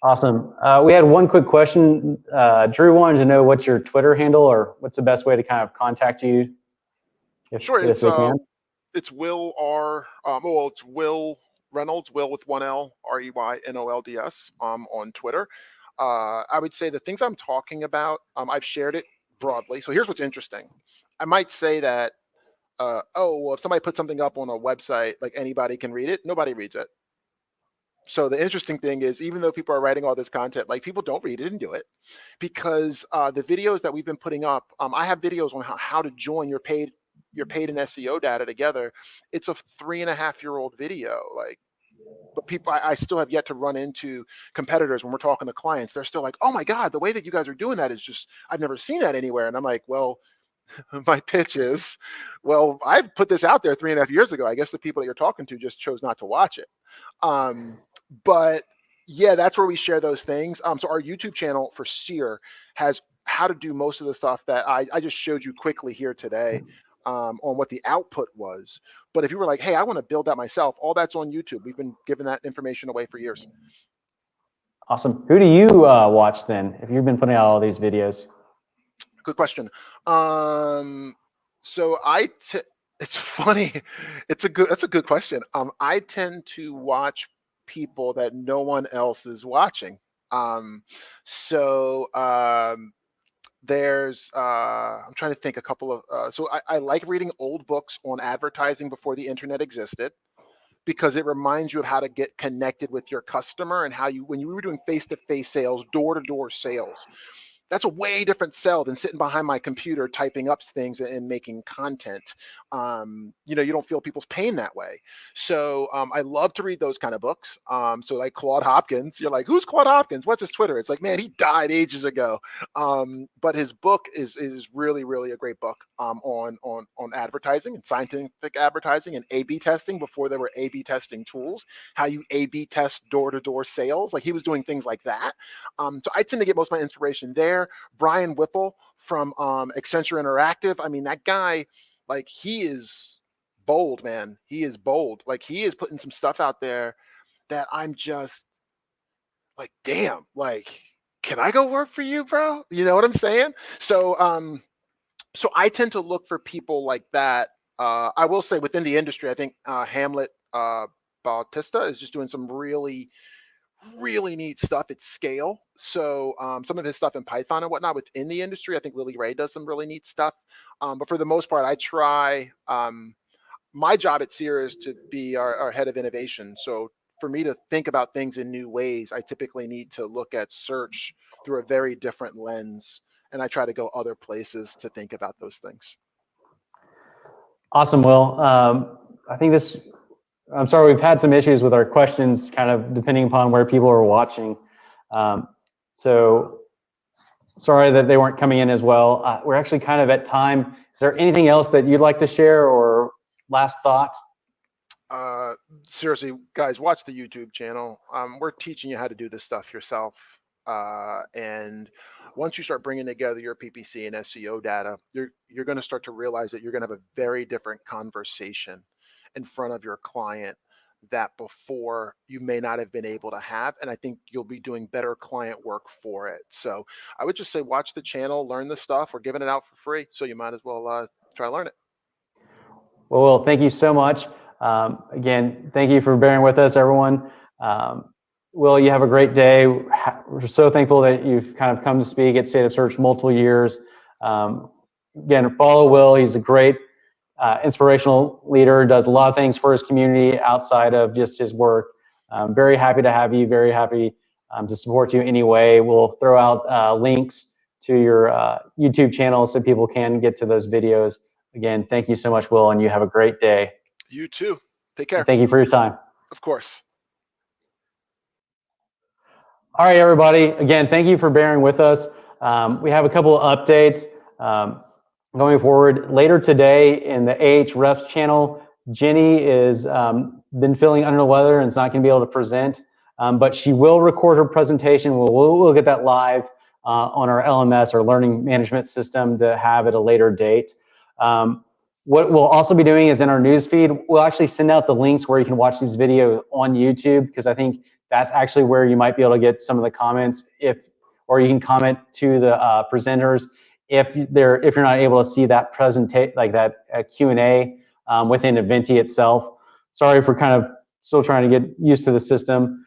Awesome. We had one quick question. Drew wanted to know what's your Twitter handle, or what's the best way to kind of contact you Sure, if they can? it's Will R. Well, it's Will Reynolds, Will with one L, REYNOLDS, on Twitter. I would say the things I'm talking about, I've shared it broadly. So here's what's interesting. I might say that, oh, well, if somebody puts something up on a website, like anybody can read it. Nobody reads it. So the interesting thing is, even though people are writing all this content, like people don't read it and do it because the videos that we've been putting up, I have videos on how to join your paid and SEO data together. It's a 3.5-year-old video. Like, but people, I still have yet to run into competitors when we're talking to clients. They're still like, oh my God, the way that you guys are doing that is just, I've never seen that anywhere. And I'm like, well, my pitch is, well, I put this out there 3.5 years ago. I guess the people that you're talking to just chose not to watch it. But yeah, that's where we share those things. So our YouTube channel for Seer has how to do most of the stuff that I just showed you quickly here today, on what the output was. But if you were like, hey, I want to build that myself, all that's on YouTube. We've been giving that information away for years. Awesome. Who do you watch then, if you've been putting out all these videos? Good question. So it's funny. That's a good question. I tend to watch people that no one else is watching. So there's I'm trying to think a couple of so I like reading old books on advertising before the internet existed, because it reminds you of how to get connected with your customer, and how you, when you were doing face-to-face sales, door-to-door sales, that's a way different sell than sitting behind my computer typing up things and making content. You don't feel people's pain that way. So I love to read those kind of books. So like Claude Hopkins, you're like, who's Claude Hopkins? What's his Twitter? It's like, man, he died ages ago. But his book is really, really a great book on advertising and scientific advertising and A/B testing before there were A/B testing tools. How you A/B test door-to-door sales. Like, he was doing things like that. So I tend to get most of my inspiration there. Brian Whipple from Accenture Interactive. I mean, that guy, like, he is bold, man. He is bold. Like, he is putting some stuff out there that I'm just like, damn, like, can I go work for you, bro? You know what I'm saying? So so I tend to look for people like that. I will say, within the industry, I think Hamlet Bautista is just doing some really neat stuff at scale. So some of his stuff in Python and whatnot within the industry, I think Lily Ray does some really neat stuff. But for the most part, I try. My job at Seer is to be our head of innovation. So for me to think about things in new ways, I typically need to look at search through a very different lens, and I try to go other places to think about those things. Awesome, Will. I think I'm sorry, we've had some issues with our questions, kind of depending upon where people are watching. So sorry that they weren't coming in as well. We're actually kind of at time. Is there anything else that you'd like to share, or last thoughts? Seriously, guys, watch the YouTube channel. We're teaching you how to do this stuff yourself. And once you start bringing together your PPC and SEO data, you're going to start to realize that you're going to have a very different conversation in front of your client that before you may not have been able to have. And I think you'll be doing better client work for it. So I would just say, watch the channel, learn the stuff. We're giving it out for free, so you might as well try to learn it. Well, Will, thank you so much. Again, thank you for bearing with us, everyone. Will, you have a great day. We're so thankful that you've kind of come to speak at State of Search multiple years. Again, follow Will. He's a great inspirational leader, does a lot of things for his community outside of just his work. Very happy to have you, very happy to support you anyway. We'll throw out links to your YouTube channel so people can get to those videos. Again, thank you so much, Will, and you have a great day. You too. Take care. And thank you for your time. Of course. All right, everybody. Again, thank you for bearing with us. We have a couple of updates going forward. Later today in the Ahrefs channel, Jenny is been feeling under the weather and is not going to be able to present, but she will record her presentation. We'll get that live on our LMS, or learning management system, to have at a later date. What we'll also be doing is, in our newsfeed, we'll actually send out the links where you can watch these videos on YouTube, because I think that's actually where you might be able to get some of the comments, or you can comment to the presenters if you're not able to see that presentation, like that Q&A within Eventi itself. Sorry for kind of still trying to get used to the system.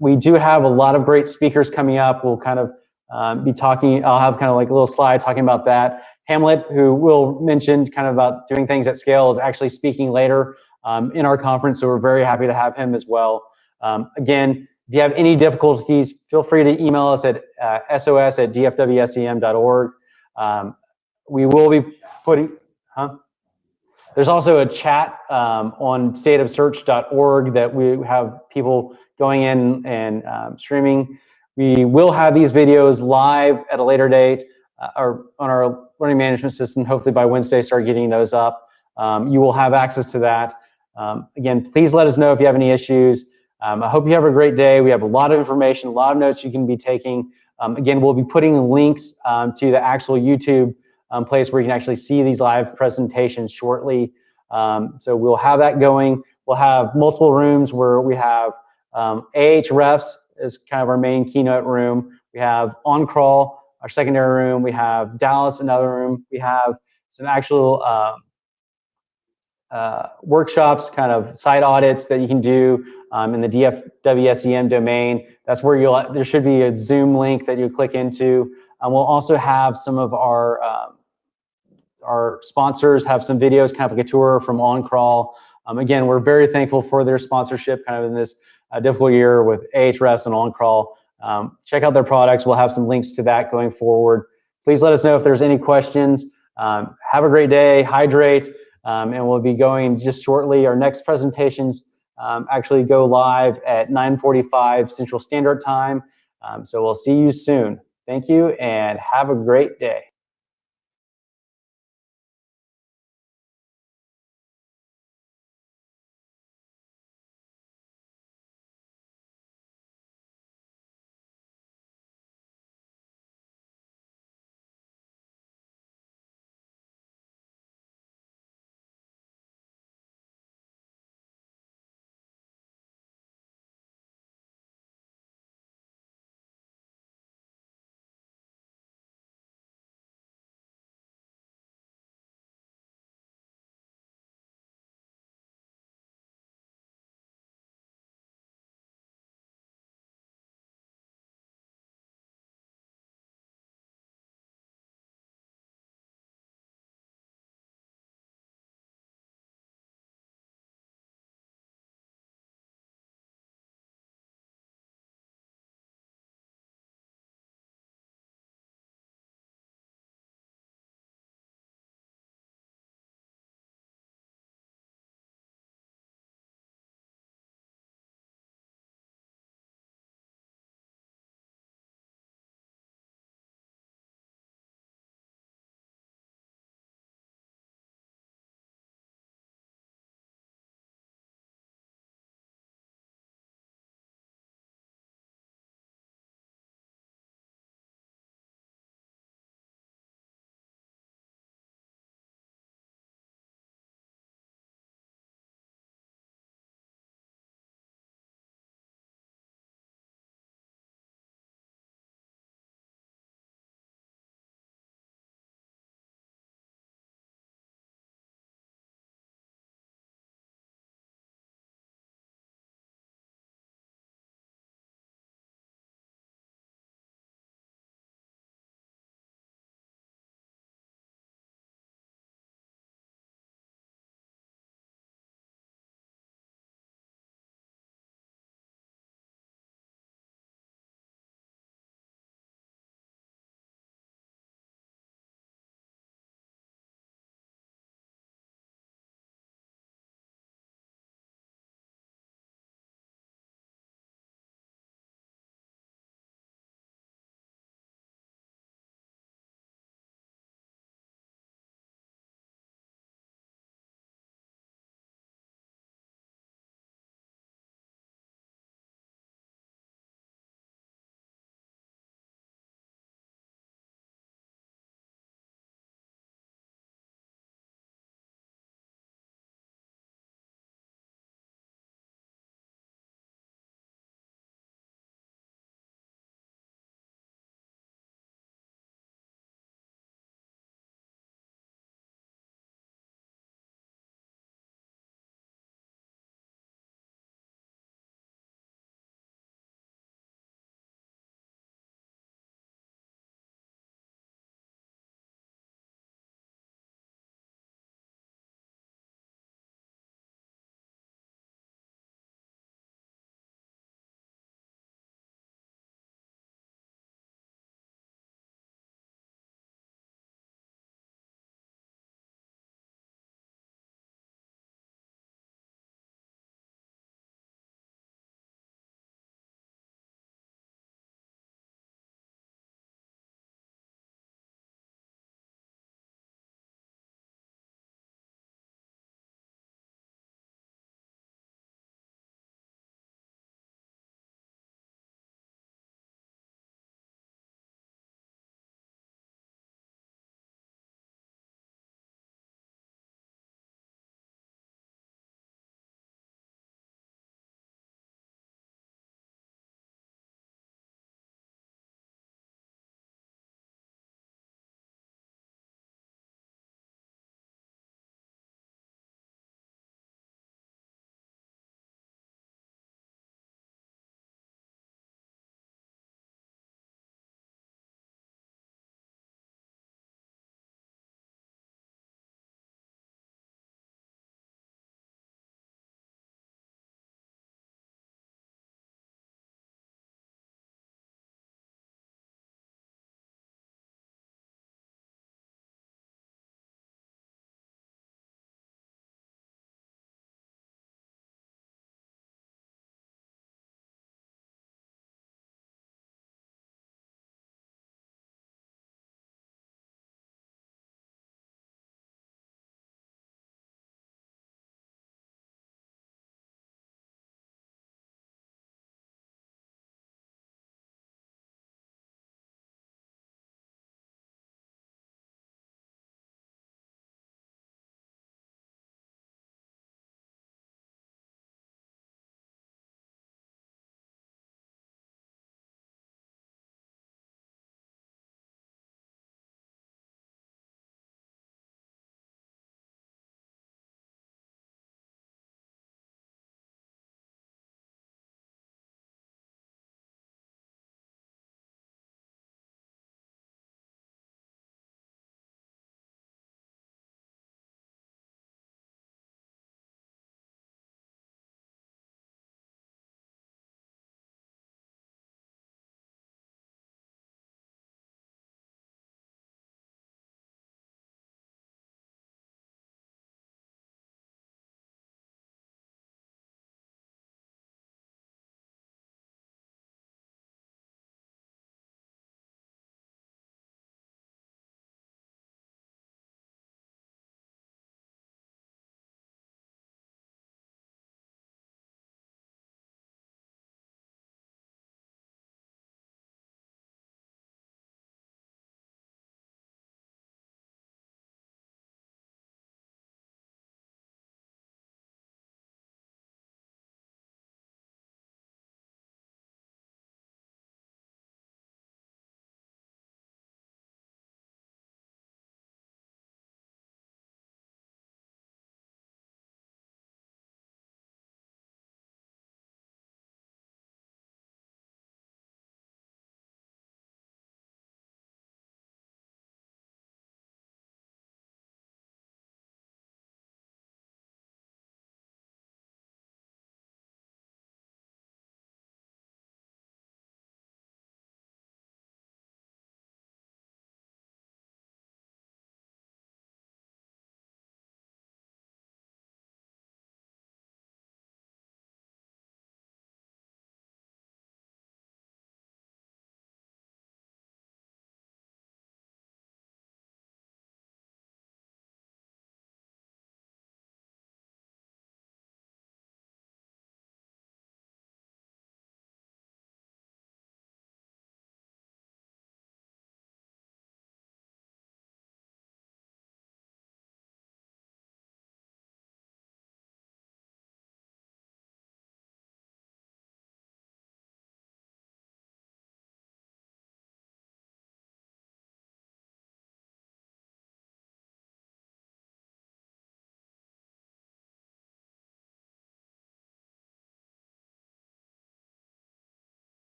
We do have a lot of great speakers coming up. We'll kind of be talking. I'll have kind of like a little slide talking about that. Hamlet, who Will mentioned kind of about doing things at scale, is actually speaking later in our conference, so we're very happy to have him as well. Again, if you have any difficulties, feel free to email us at sos@dfwsem.org. We will be putting, There's also a chat on stateofsearch.org that we have people going in and streaming. We will have these videos live at a later date. our learning management system. Hopefully by Wednesday, start getting those up. You will have access to that. Again, please let us know if you have any issues. I hope you have a great day. We have a lot of information, a lot of notes you can be taking. Again, we'll be putting links to the actual YouTube place where you can actually see these live presentations shortly. So we'll have that going. We'll have multiple rooms where we have Ahrefs is kind of our main keynote room. We have On Crawl, our secondary room. We have Dallas, another room. We have some actual workshops, kind of site audits that you can do in the DFWSEM domain. That's where there should be a Zoom link that you click into. We'll also have some of our sponsors have some videos, kind of like a tour from OnCrawl. Again, we're very thankful for their sponsorship kind of in this difficult year with Ahrefs and OnCrawl. Check out their products. We'll have some links to that going forward. Please let us know if there's any questions. Have a great day, hydrate, and we'll be going just shortly. Our next presentations actually go live at 9:45 Central Standard Time. So we'll see you soon. Thank you and have a great day.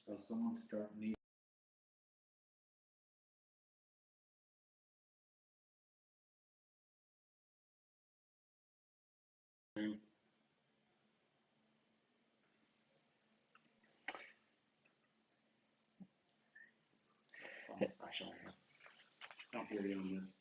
So someone start me. Don't worry on this.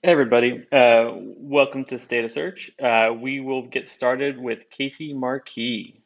Hey everybody, welcome to Stata Search. We will get started with Casey Marquis.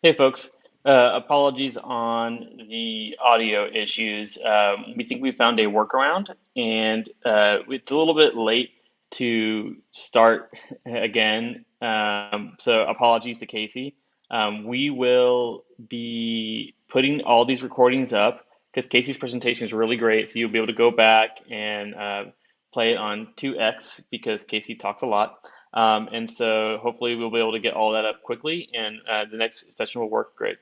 Hey folks, apologies on the audio issues. We think we found a workaround, and it's a little bit late to start again. So apologies to Casey. We will be putting all these recordings up because Casey's presentation is really great. So you'll be able to go back and play it on 2x because Casey talks a lot. And so hopefully we'll be able to get all that up quickly, and the next session will work great.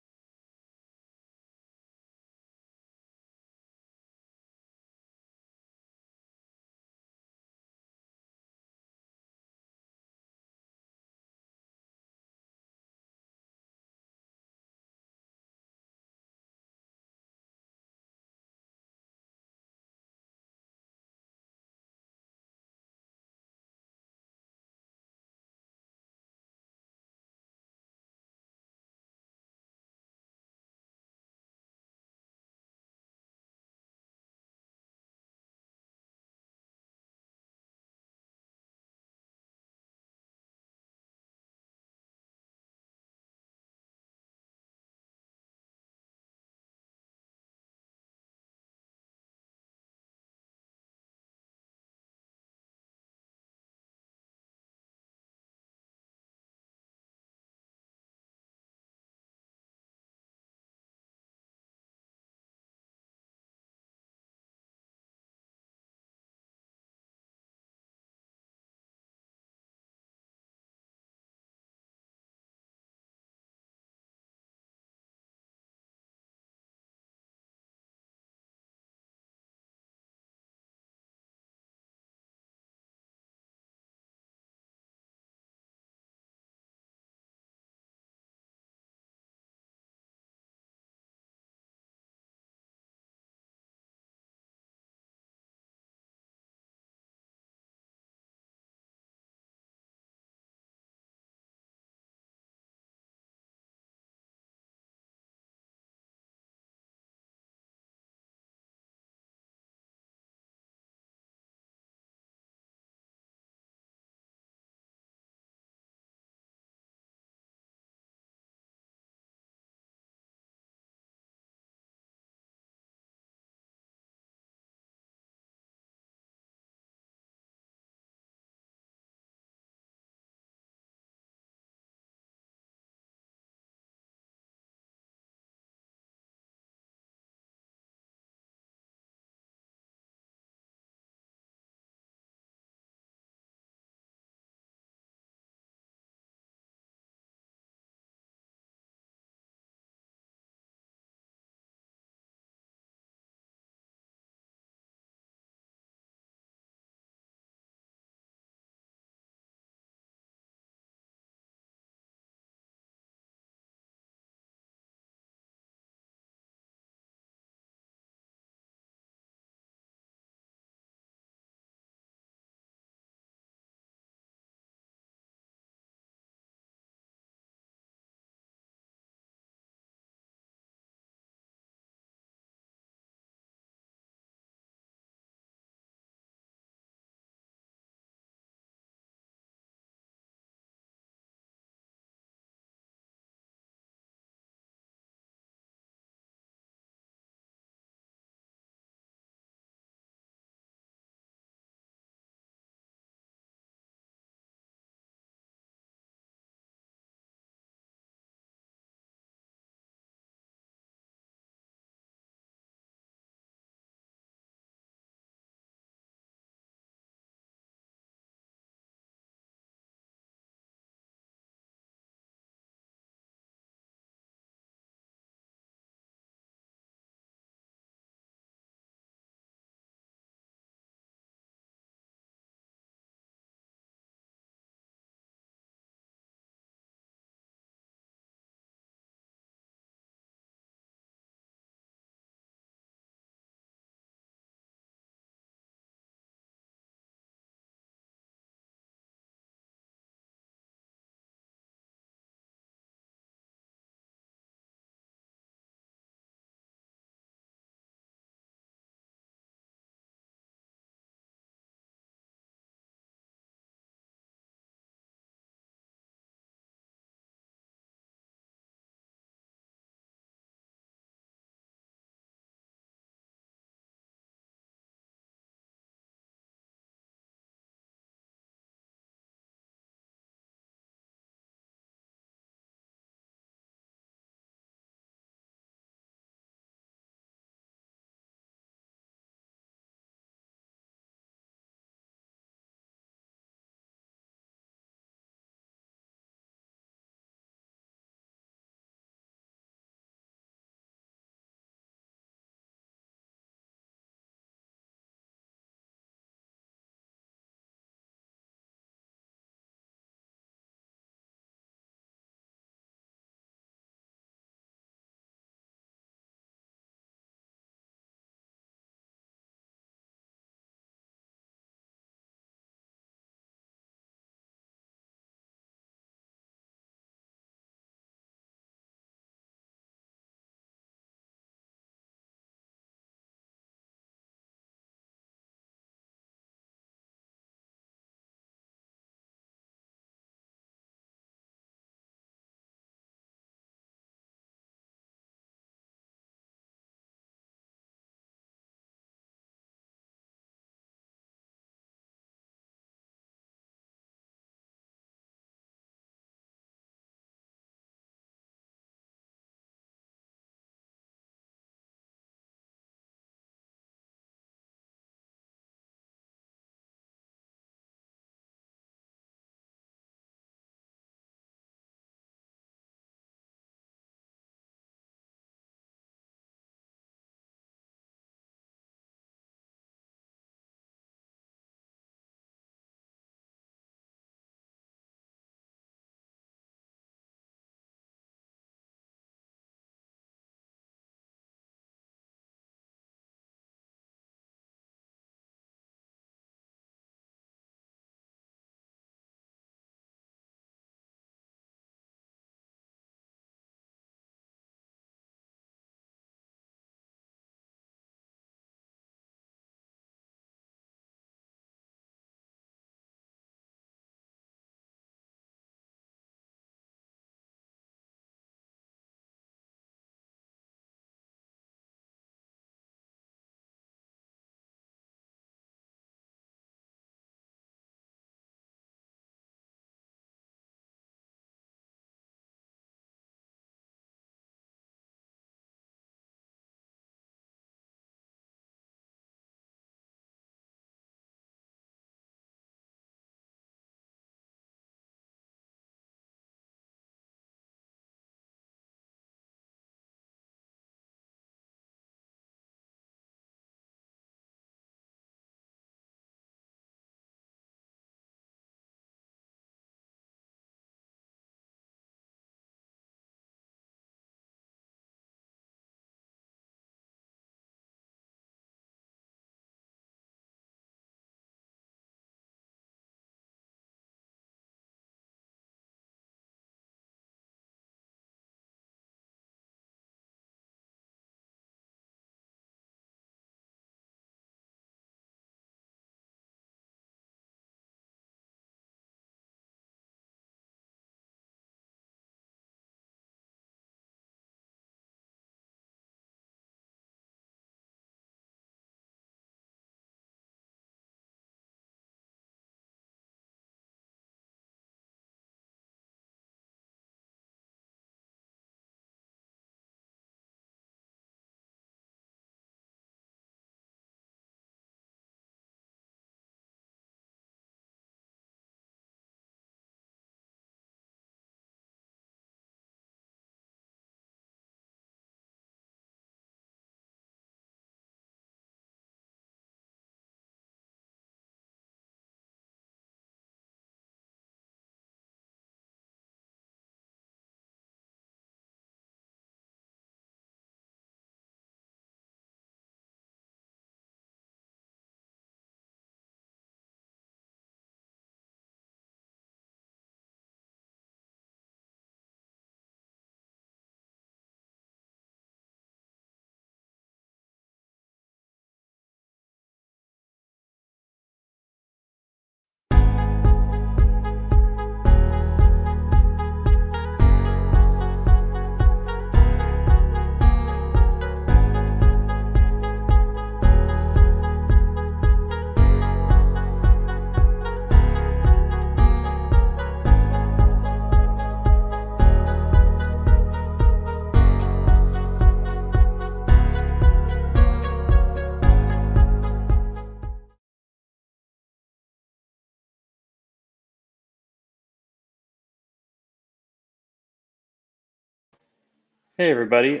Hey everybody.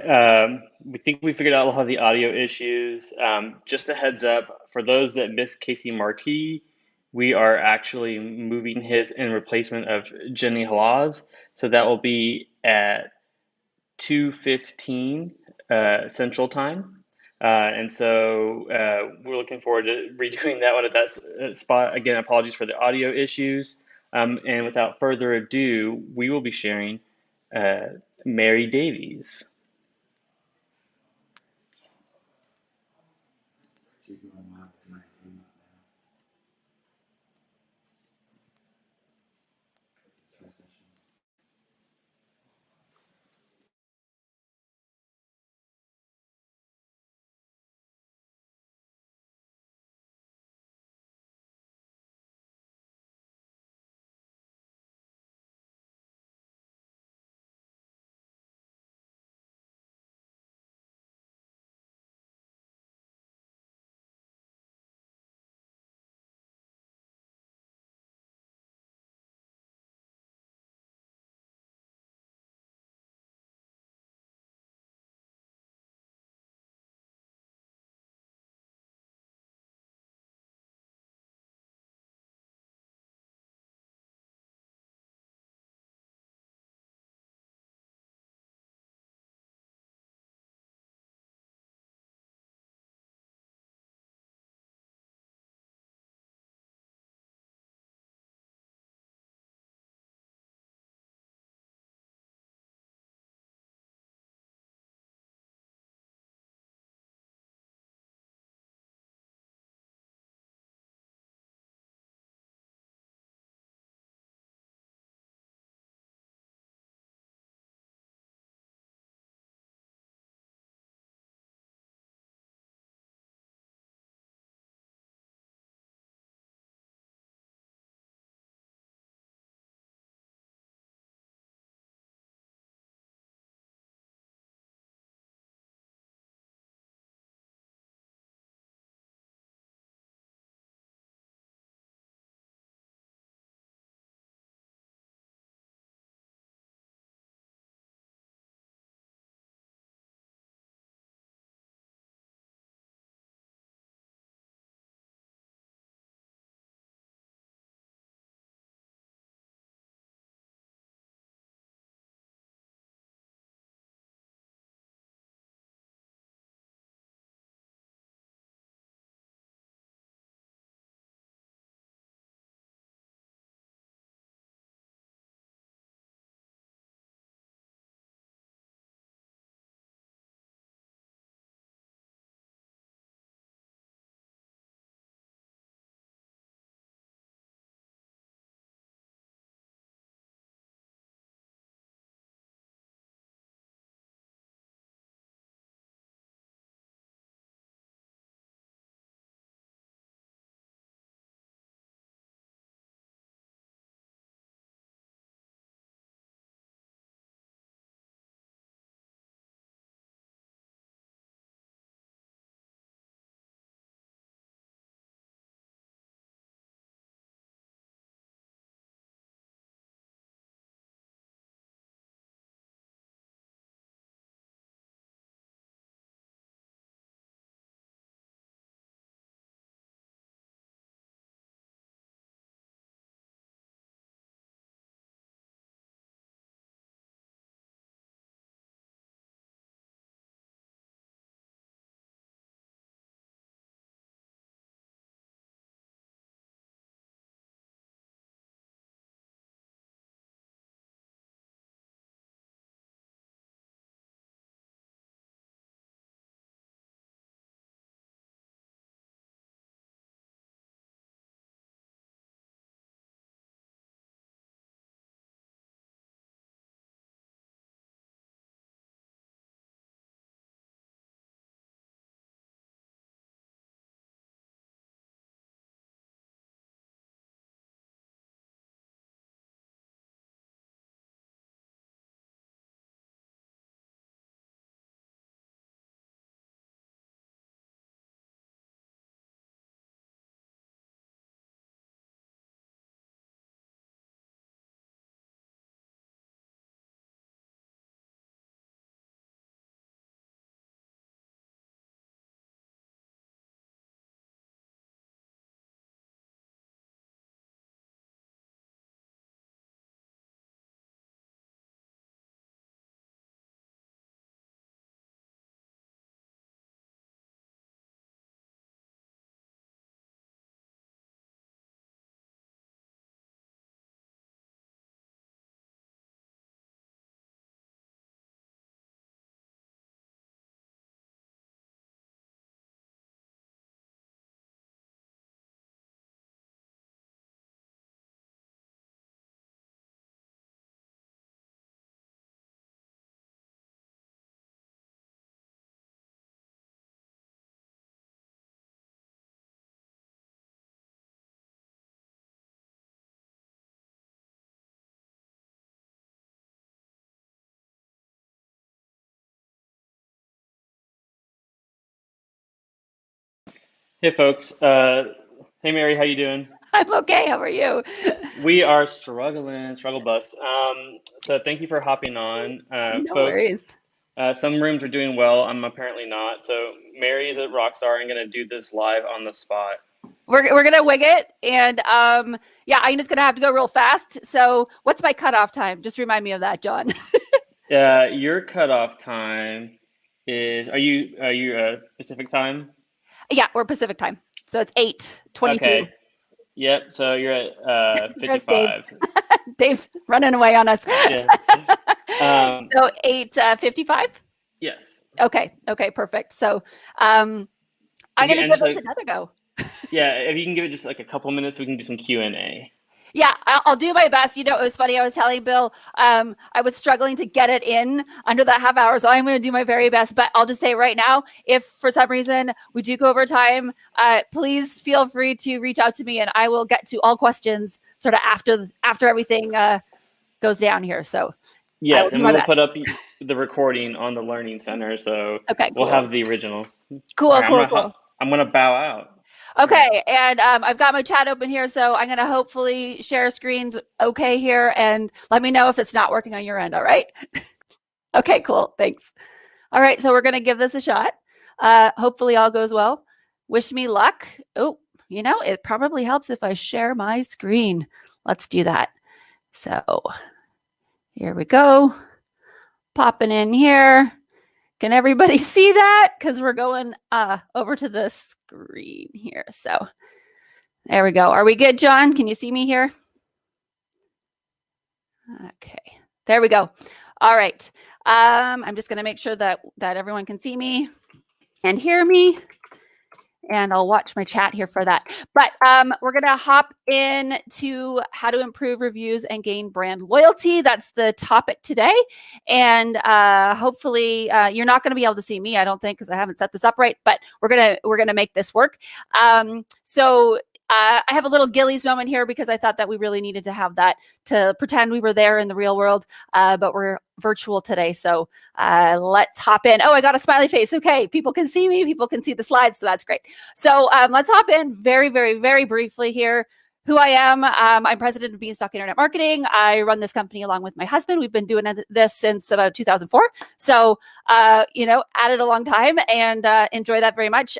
We think we figured out a lot of the audio issues. Just a heads up, for those that missed Casey Markey, we are actually moving his in replacement of Jenny Halaz. So that will be at 2:15 Central Time. And so we're looking forward to redoing that one at that spot. Again, apologies for the audio issues. And without further ado, we will be sharing uh, Mary Davies. Keep going live tonight. Hey folks. Hey Mary, how you doing? I'm okay. How are you? We are struggle bus. So thank you for hopping on, No folks. worries. Some rooms are doing well. I'm apparently not. So Mary is at Rockstar. I'm gonna do this live on the spot. We're gonna wing it, and yeah, I'm just gonna have to go real fast. So, what's my cutoff time? Just remind me of that, John. Your cutoff time is, are you Pacific time? Yeah, we're Pacific time, so it's 8:22. Okay. Yep. So you're at There's Dave. 55. Dave's running away on us. Yeah. So 8:55. Yes. Okay. Okay. Perfect. So, I'm If you, gonna and give just this like, another go. yeah, if you can give it just like a couple minutes, we can do some Q&A. Yeah, I'll do my best. You know, it was funny. I was telling Bill, I was struggling to get it in under that half hour. So I'm going to do my very best. But I'll just say right now, if for some reason we do go over time, please feel free to reach out to me and I will get to all questions sort of after everything goes down here. So I will Yes, do and my we will best. put up the recording on the Learning Center, so Okay, we'll cool. have the original. Cool, All right, cool. I'm gonna bow out. Okay, and I've got my chat open here, so I'm going to hopefully share screens okay here, and let me know if it's not working on your end, all right? Okay, cool, thanks. All right, so we're going to give this a shot. Hopefully all goes well. Wish me luck. Oh, you know, it probably helps if I share my screen. Let's do that. So here we go. Popping in here. Can everybody see that? Because we're going over to the screen here. So there we go. Are we good, John? Can you see me here? Okay, there we go. All right. I'm just going to make sure that everyone can see me and hear me. And I'll watch my chat here for that. But we're going to hop into how to improve reviews and gain brand loyalty. That's the topic today. And hopefully you're not going to be able to see me, I don't think, because I haven't set this up right. But we're gonna make this work. I have a little Gillies moment here because I thought that we really needed to have that to pretend we were there in the real world, but we're virtual today. So let's hop in. Oh, I got a smiley face. Okay, people can see me. People can see the slides. So that's great. So let's hop in very, very, very briefly here. Who I am. I'm president of Beanstalk Internet Marketing. I run this company along with my husband. We've been doing this since about 2004. So, you know, at it a long time and enjoy that very much.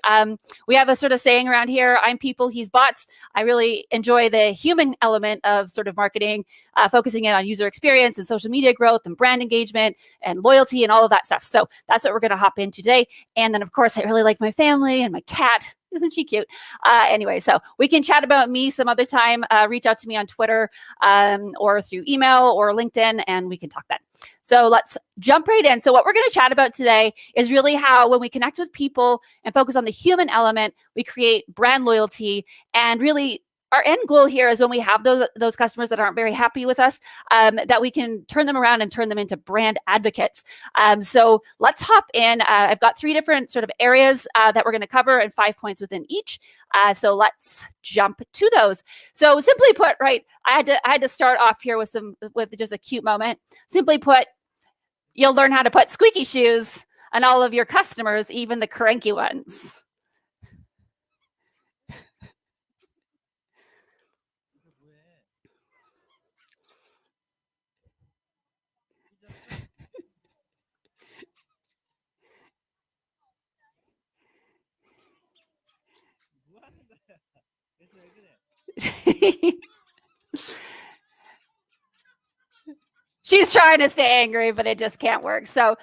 We have a sort of saying around here, I'm people, he's bots. I really enjoy the human element of sort of marketing, focusing in on user experience and social media growth and brand engagement and loyalty and all of that stuff. So that's what we're going to hop in today. And then, of course, I really like my family and my cat. Isn't she cute? Anyway, so we can chat about me some other time. Reach out to me on Twitter or through email or LinkedIn, and we can talk then. So let's jump right in. So what we're going to chat about today is really how when we connect with people and focus on the human element, we create brand loyalty. And really, our end goal here is when we have those customers that aren't very happy with us, that we can turn them around and turn them into brand advocates. So let's hop in. I've got 3 different sort of areas that we're going to cover and 5 points within each. So let's jump to those. So simply put, right, I had to start off here with just a cute moment. Simply put, you'll learn how to put squeaky shoes on all of your customers, even the cranky ones. She's trying to stay angry, but it just can't work. So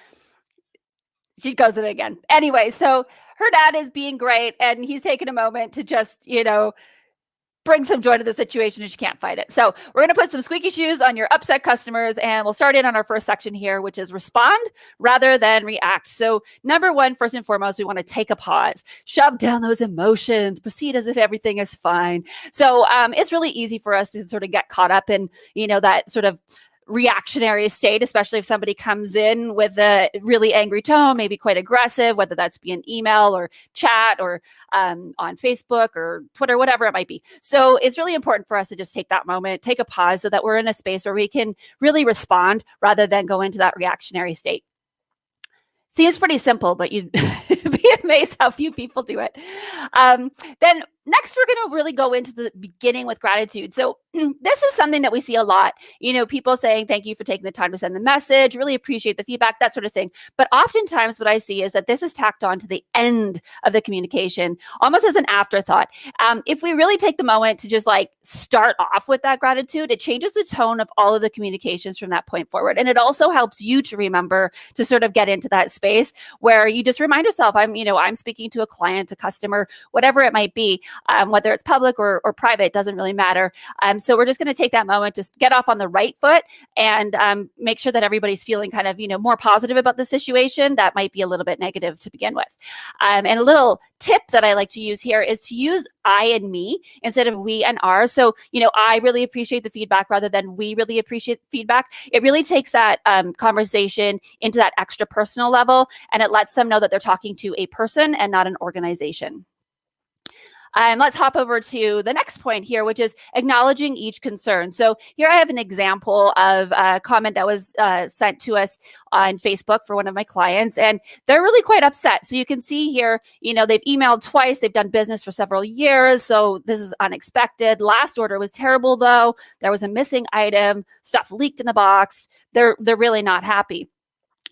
she goes it again. Anyway, so her dad is being great and he's taking a moment to just, you know, bring some joy to the situation and she can't fight it. So we're going to put some squeaky shoes on your upset customers and we'll start in on our first section here, which is respond rather than react. So number 1, first and foremost, we want to take a pause, shove down those emotions, proceed as if everything is fine. So it's really easy for us to sort of get caught up in, you know, that sort of reactionary state, especially if somebody comes in with a really angry tone, maybe quite aggressive, whether that's via email or chat or on Facebook or Twitter, whatever it might be. So it's really important for us to just take that moment, take a pause so that we're in a space where we can really respond rather than go into that reactionary state. Seems pretty simple, but you'd be amazed how few people do it. Then next, we're going to really go into the beginning with gratitude. So this is something that we see a lot. People saying, thank you for taking the time to send the message, really appreciate the feedback, that sort of thing. But oftentimes what I see is that this is tacked on to the end of the communication, almost as an afterthought. If we really take the moment to just like start off with that gratitude, it changes the tone of all of the communications from that point forward. And it also helps you to remember to sort of get into that space where you just remind yourself, I'm speaking to a client, a customer, whatever it might be, whether it's public or private, doesn't really matter. So we're just going to take that moment to get off on the right foot and make sure that everybody's feeling kind of, more positive about the situation that might be a little bit negative to begin with. And a little tip that I like to use here is to use I and me instead of we and our. So, I really appreciate the feedback rather than we really appreciate feedback. It really takes that conversation into that extra personal level, and it lets them know that they're talking to a person and not an organization. Let's hop over to the next point here, which is acknowledging each concern. So here I have an example of a comment that was sent to us on Facebook for one of my clients, and they're really quite upset. So you can see here, they've emailed twice. They've done business for several years. So this is unexpected. Last order was terrible, though. There was a missing item. Stuff leaked in the box. They're really not happy.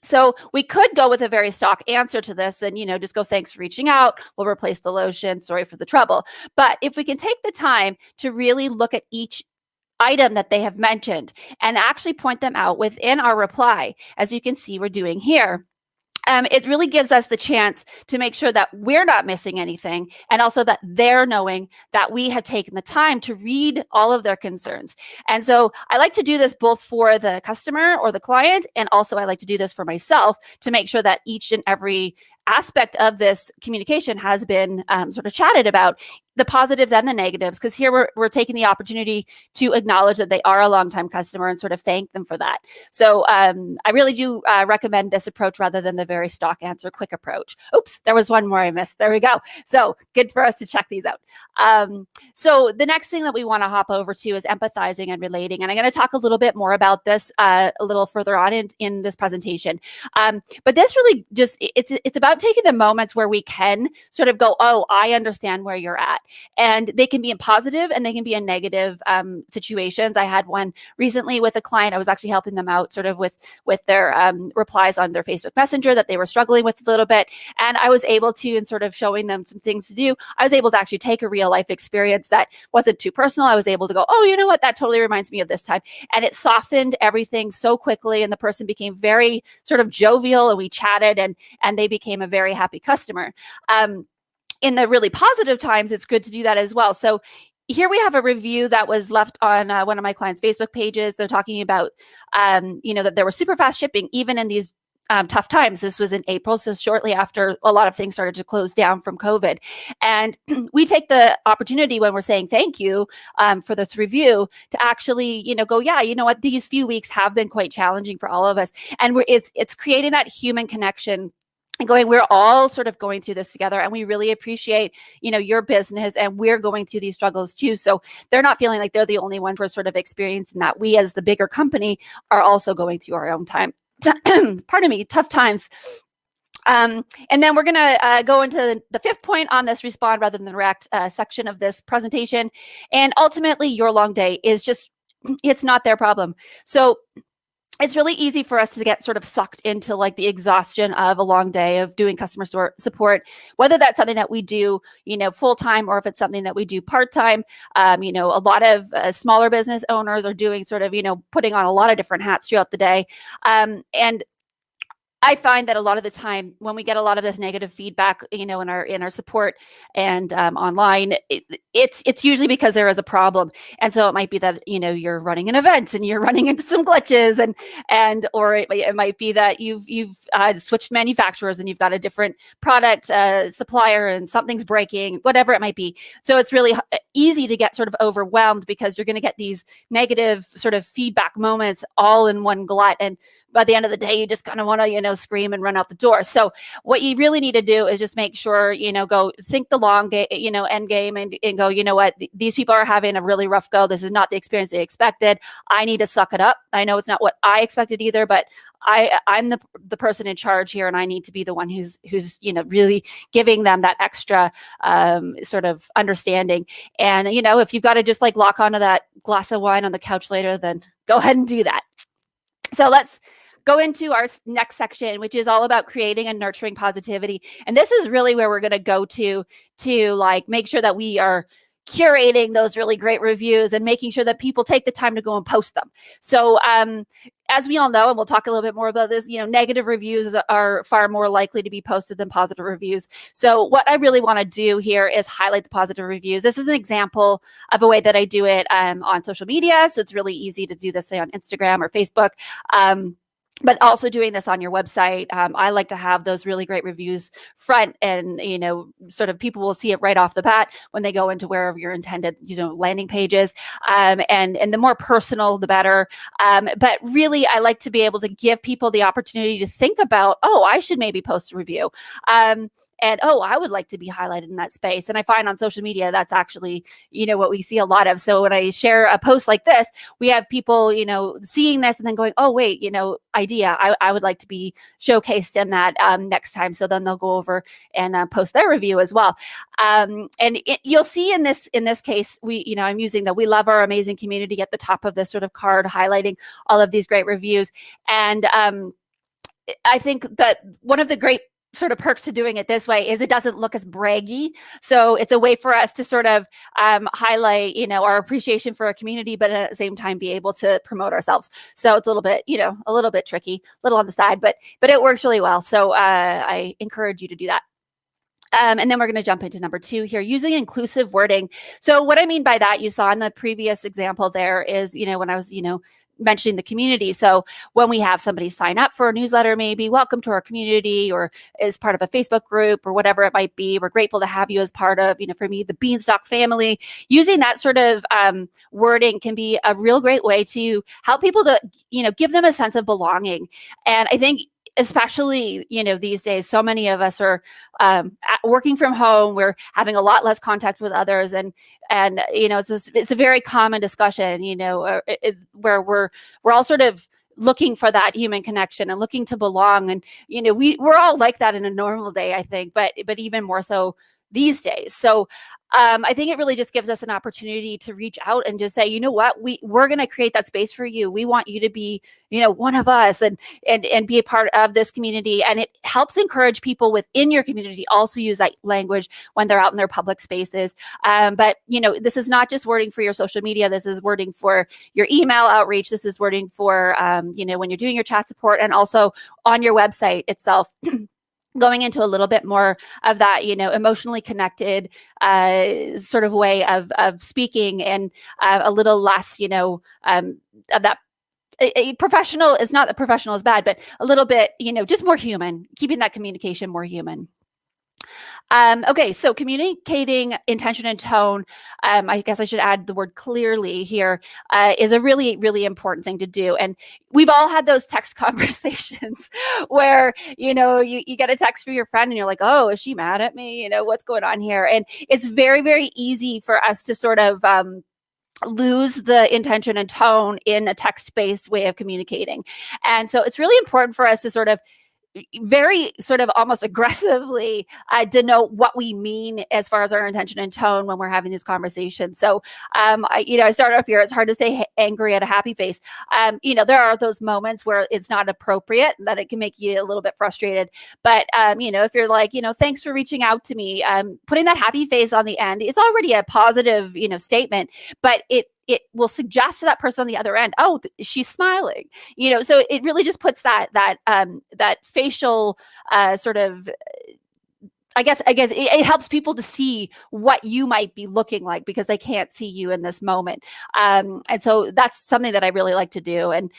So we could go with a very stock answer to this and, just go, thanks for reaching out. We'll replace the lotion. Sorry for the trouble. But if we can take the time to really look at each item that they have mentioned and actually point them out within our reply, as you can see we're doing here, it really gives us the chance to make sure that we're not missing anything, and also that they're knowing that we have taken the time to read all of their concerns. And so I like to do this both for the customer or the client, and also I like to do this for myself to make sure that each and every aspect of this communication has been sort of chatted about, the positives and the negatives, because here we're taking the opportunity to acknowledge that they are a longtime customer and sort of thank them for that. So I really do recommend this approach rather than the very stock answer quick approach. Oops, there was one more I missed. There we go. So good for us to check these out. So the next thing that we want to hop over to is empathizing and relating. And I'm going to talk a little bit more about this a little further on in this presentation. But this really just, it's about taking the moments where we can sort of go, oh, I understand where you're at. And they can be in positive and they can be in negative situations. I had one recently with a client. I was actually helping them out sort of with their replies on their Facebook Messenger that they were struggling with a little bit. And I was able to, and sort of showing them some things to do, I was able to actually take a real life experience that wasn't too personal. I was able to go, oh, you know what? That totally reminds me of this time. And it softened everything so quickly. And the person became very sort of jovial, and we chatted, and they became a very happy customer. In the really positive times, it's good to do that as well. So here we have a review that was left on one of my clients' Facebook pages. They're talking about, that there was super fast shipping, even in these tough times. This was in April, so shortly after a lot of things started to close down from COVID. And we take the opportunity when we're saying thank you for this review to actually, go, yeah, you know what, these few weeks have been quite challenging for all of us. And it's creating that human connection and going, we're all sort of going through this together, and we really appreciate, your business, and we're going through these struggles too. So they're not feeling like they're the only ones who are sort of experiencing that. We, as the bigger company, are also going through our own tough times. And then we're going to go into the fifth point on this respond rather than the react section of this presentation. And ultimately, your long day is just, it's not their problem. So it's really easy for us to get sort of sucked into like the exhaustion of a long day of doing customer support, whether that's something that we do, full time, or if it's something that we do part time. A lot of smaller business owners are doing sort of, putting on a lot of different hats throughout the day. And I find that a lot of the time when we get a lot of this negative feedback, in our support and online, it's usually because there is a problem. And so it might be that, you're running an event and you're running into some glitches or it might be that you've switched manufacturers and you've got a different product supplier and something's breaking, whatever it might be. So it's really easy to get sort of overwhelmed because you're going to get these negative sort of feedback moments all in one glut. And by the end of the day, you just kind of want to, scream and run out the door. So what you really need to do is just make sure, go think the long game, end game, and go, you know what, these people are having a really rough go. This is not the experience they expected. I need to suck it up. I know it's not what I expected either, but I'm the person in charge here, and I need to be the one who's really giving them that extra sort of understanding. And if you've got to just like lock onto that glass of wine on the couch later, then go ahead and do that. So let's go into our next section, which is all about creating and nurturing positivity. And this is really where we're going to go to like make sure that we are curating those really great reviews and making sure that people take the time to go and post them. So as we all know, and we'll talk a little bit more about this, negative reviews are far more likely to be posted than positive reviews. So what I really want to do here is highlight the positive reviews. This is an example of a way that I do it on social media. So it's really easy to do this, say, on Instagram or Facebook. But also doing this on your website. I like to have those really great reviews front, and sort of people will see it right off the bat when they go into wherever your intended landing pages. And the more personal, the better. But really, I like to be able to give people the opportunity to think about, oh, I should maybe post a review. And I would like to be highlighted in that space. And I find on social media, that's actually, what we see a lot of. So when I share a post like this, we have people, seeing this and then going, oh, wait, idea. I would like to be showcased in that next time. So then they'll go over and post their review as well. And you'll see in this case, I'm using the "We love our amazing community" at the top of this sort of card, highlighting all of these great reviews. And I think that one of the great sort of perks to doing it this way is it doesn't look as braggy. So it's a way for us to sort of highlight, our appreciation for our community, but at the same time be able to promote ourselves. So it's a little bit tricky, a little on the side, but it works really well. So I encourage you to do that. And then we're going to jump into number 2 here, using inclusive wording. So what I mean by that, you saw in the previous example there is, when I was, mentioning the community. So when we have somebody sign up for a newsletter, maybe welcome to our community, or as part of a Facebook group or whatever it might be, we're grateful to have you as part of, for me, the Beanstalk family. Using that sort of wording can be a real great way to help people to, give them a sense of belonging. And I think especially, these days, so many of us are working from home. We're having a lot less contact with others, and it's a very common discussion, where we're all sort of looking for that human connection and looking to belong. And we're all like that in a normal day, I think, but even more so these days. So I think it really just gives us an opportunity to reach out and just say, you know what, we're going to create that space for you. We want you to be, one of us and be a part of this community. And it helps encourage people within your community also use that language when they're out in their public spaces. But this is not just wording for your social media. This is wording for your email outreach. This is wording for, when you're doing your chat support, and also on your website itself. Going into a little bit more of that, emotionally connected sort of way of speaking, and a little less, of that. A professional is not that professional is bad, but a little bit, just more human, keeping that communication more human. Okay, so communicating intention and tone, I guess I should add the word clearly here, is a really, really important thing to do. And we've all had those text conversations where, you get a text from your friend and you're like, oh, is she mad at me? What's going on here? And it's very, very easy for us to sort of lose the intention and tone in a text-based way of communicating. And so it's really important for us to sort of very sort of almost aggressively denote what we mean as far as our intention and tone when we're having these conversations. So, I started off here, it's hard to say angry at a happy face. There are those moments where it's not appropriate, that it can make you a little bit frustrated. But, if you're like, thanks for reaching out to me, putting that happy face on the end, it's already a positive, statement, but it will suggest to that person on the other end, oh, she's smiling, so it really just puts that facial sort of, I guess it helps people to see what you might be looking like, because they can't see you in this moment. And so that's something that I really like to do. And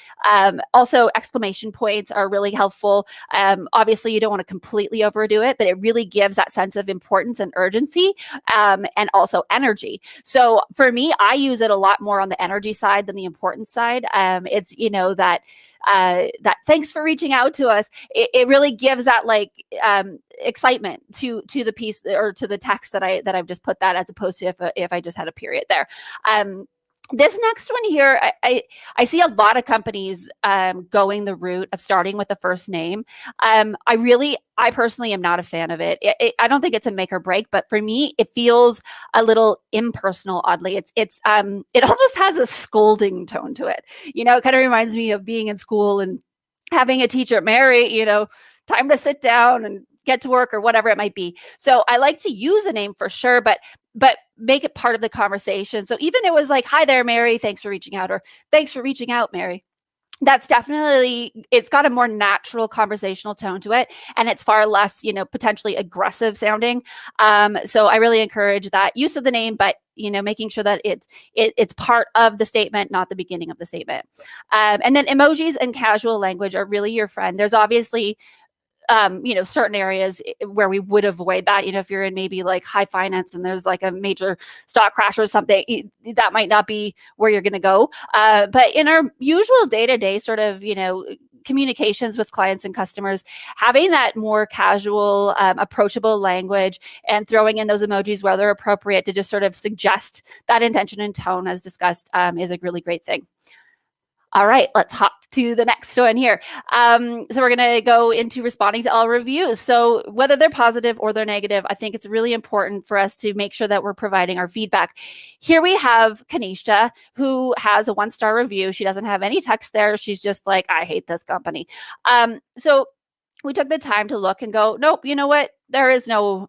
also exclamation points are really helpful. Obviously you don't want to completely overdo it, but it really gives that sense of importance and urgency, and also energy. So for me, I use it a lot more on the energy side than the importance side. It's, that thanks for reaching out to us. It really gives that excitement to the piece or to the text that I've just put that, as opposed to if I just had a period there. This next one here, I see a lot of companies going the route of starting with the first name. I personally am not a fan of it. I don't think it's a make or break, but for me, it feels a little impersonal. Oddly, it almost has a scolding tone to it. You know, it kind of reminds me of being in school and having a teacher, Mary, you know, time to sit down and get to work or whatever it might be. So I like to use a name for sure, but make it part of the conversation. So even it was like, hi there, Mary, thanks for reaching out, or thanks for reaching out, Mary. That's definitely, it's got a more natural conversational tone to it, and it's far less, you know, potentially aggressive sounding. So I really encourage that use of the name, but you know, making sure that it's part of the statement, not the beginning of the statement. And then emojis and casual language are really your friend. There's obviously you know, certain areas where we would avoid that. You know, if you're in maybe like high finance and there's like a major stock crash or something, that might not be where you're going to go. But in our usual day-to-day sort of, you know, communications with clients and customers, having that more casual, approachable language and throwing in those emojis where they're appropriate to just sort of suggest that intention and tone as discussed is a really great thing. All right, let's hop to the next one here. So we're going to go into responding to all reviews. So whether they're positive or they're negative, I think it's really important for us to make sure that we're providing our feedback. Here we have Kanisha, who has a 1-star review. She doesn't have any text there. She's just like, I hate this company. So we took the time to look and go, nope, you know what? There's no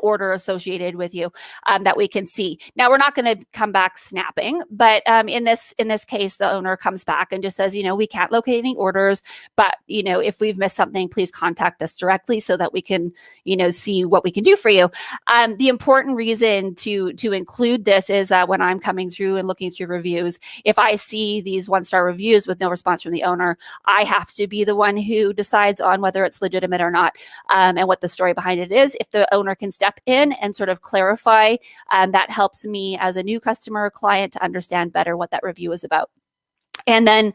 order associated with you that we can see. Now we're not going to come back snapping, but in this case, the owner comes back and just says, you know, we can't locate any orders, but you know, if we've missed something, please contact us directly so that we can, you know, see what we can do for you. The important reason to include this is that when I'm coming through and looking through reviews, if I see these 1-star reviews with no response from the owner, I have to be the one who decides on whether it's legitimate or not, and what the story behind it is. If the owner can step in and sort of clarify, that helps me as a new customer or client to understand better what that review is about. And then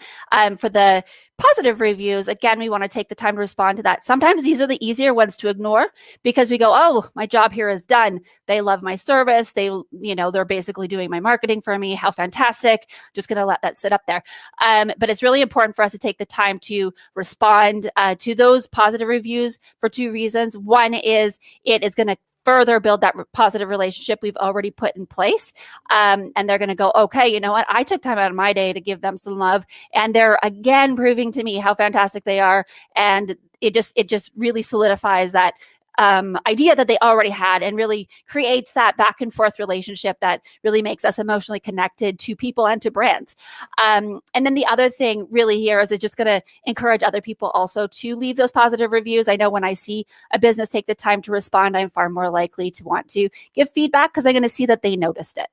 for the positive reviews, again, we want to take the time to respond to that. Sometimes these are the easier ones to ignore because we go, oh, my job here is done. They love my service. They, you know, they're basically doing my marketing for me. How fantastic. Just going to let that sit up there. But it's really important for us to take the time to respond to those positive reviews for 2 reasons. One is it is going to further build that positive relationship we've already put in place. And they're going to go, okay, you know what? I took time out of my day to give them some love. And they're again proving to me how fantastic they are. And it just really solidifies that idea that they already had and really creates that back and forth relationship that really makes us emotionally connected to people and to brands. And then the other thing really here is it's just going to encourage other people also to leave those positive reviews. I know when I see a business take the time to respond, I'm far more likely to want to give feedback because I'm going to see that they noticed it.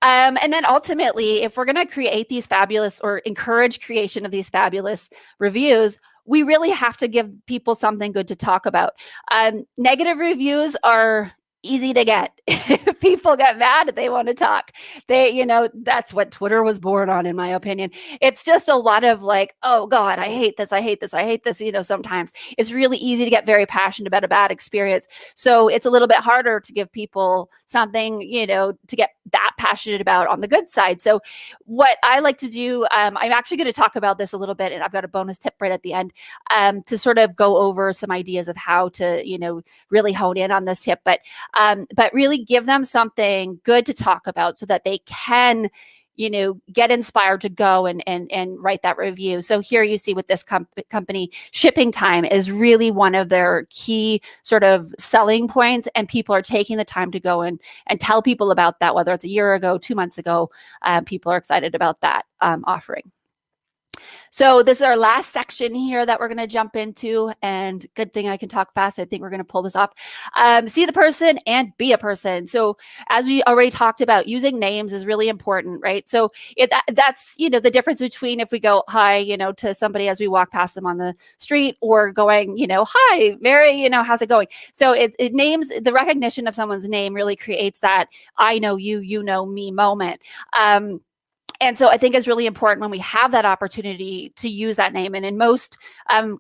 And then ultimately, if we're going to create these fabulous or encourage creation of these fabulous reviews, we really have to give people something good to talk about. Negative reviews are easy to get. If people get mad, they want to talk. You know, that's what Twitter was born on, in my opinion. It's just a lot of like, oh God, I hate this. I hate this. I hate this. You know, sometimes it's really easy to get very passionate about a bad experience. So it's a little bit harder to give people something, you know, to get that passionate about on the good side. So what I like to do, I'm actually going to talk about this a little bit, and I've got a bonus tip right at the end to sort of go over some ideas of how to, you know, really hone in on this tip. But really give them something good to talk about so that they can, you know, get inspired to go and write that review. So here you see with this company, shipping time is really one of their key sort of selling points, and people are taking the time to go and tell people about that, whether it's a year ago, 2 months ago, people are excited about that offering. So this is our last section here that we're going to jump into, and good thing I can talk fast. I think we're going to pull this off. See the person and be a person. So as we already talked about, using names is really important, right? So that's, you know, the difference between if we go hi, you know, to somebody as we walk past them on the street, or going, you know, hi, Mary, you know, how's it going? So it names, the recognition of someone's name really creates that I know you, you know me moment. And so I think it's really important when we have that opportunity to use that name. And in most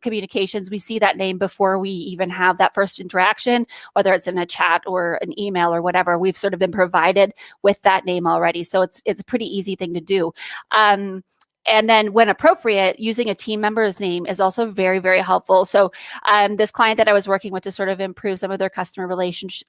communications, we see that name before we even have that first interaction, whether it's in a chat or an email or whatever. We've sort of been provided with that name already. So it's a pretty easy thing to do. And then when appropriate, using a team member's name is also very, very helpful. So this client that I was working with to sort of improve some of their customer relations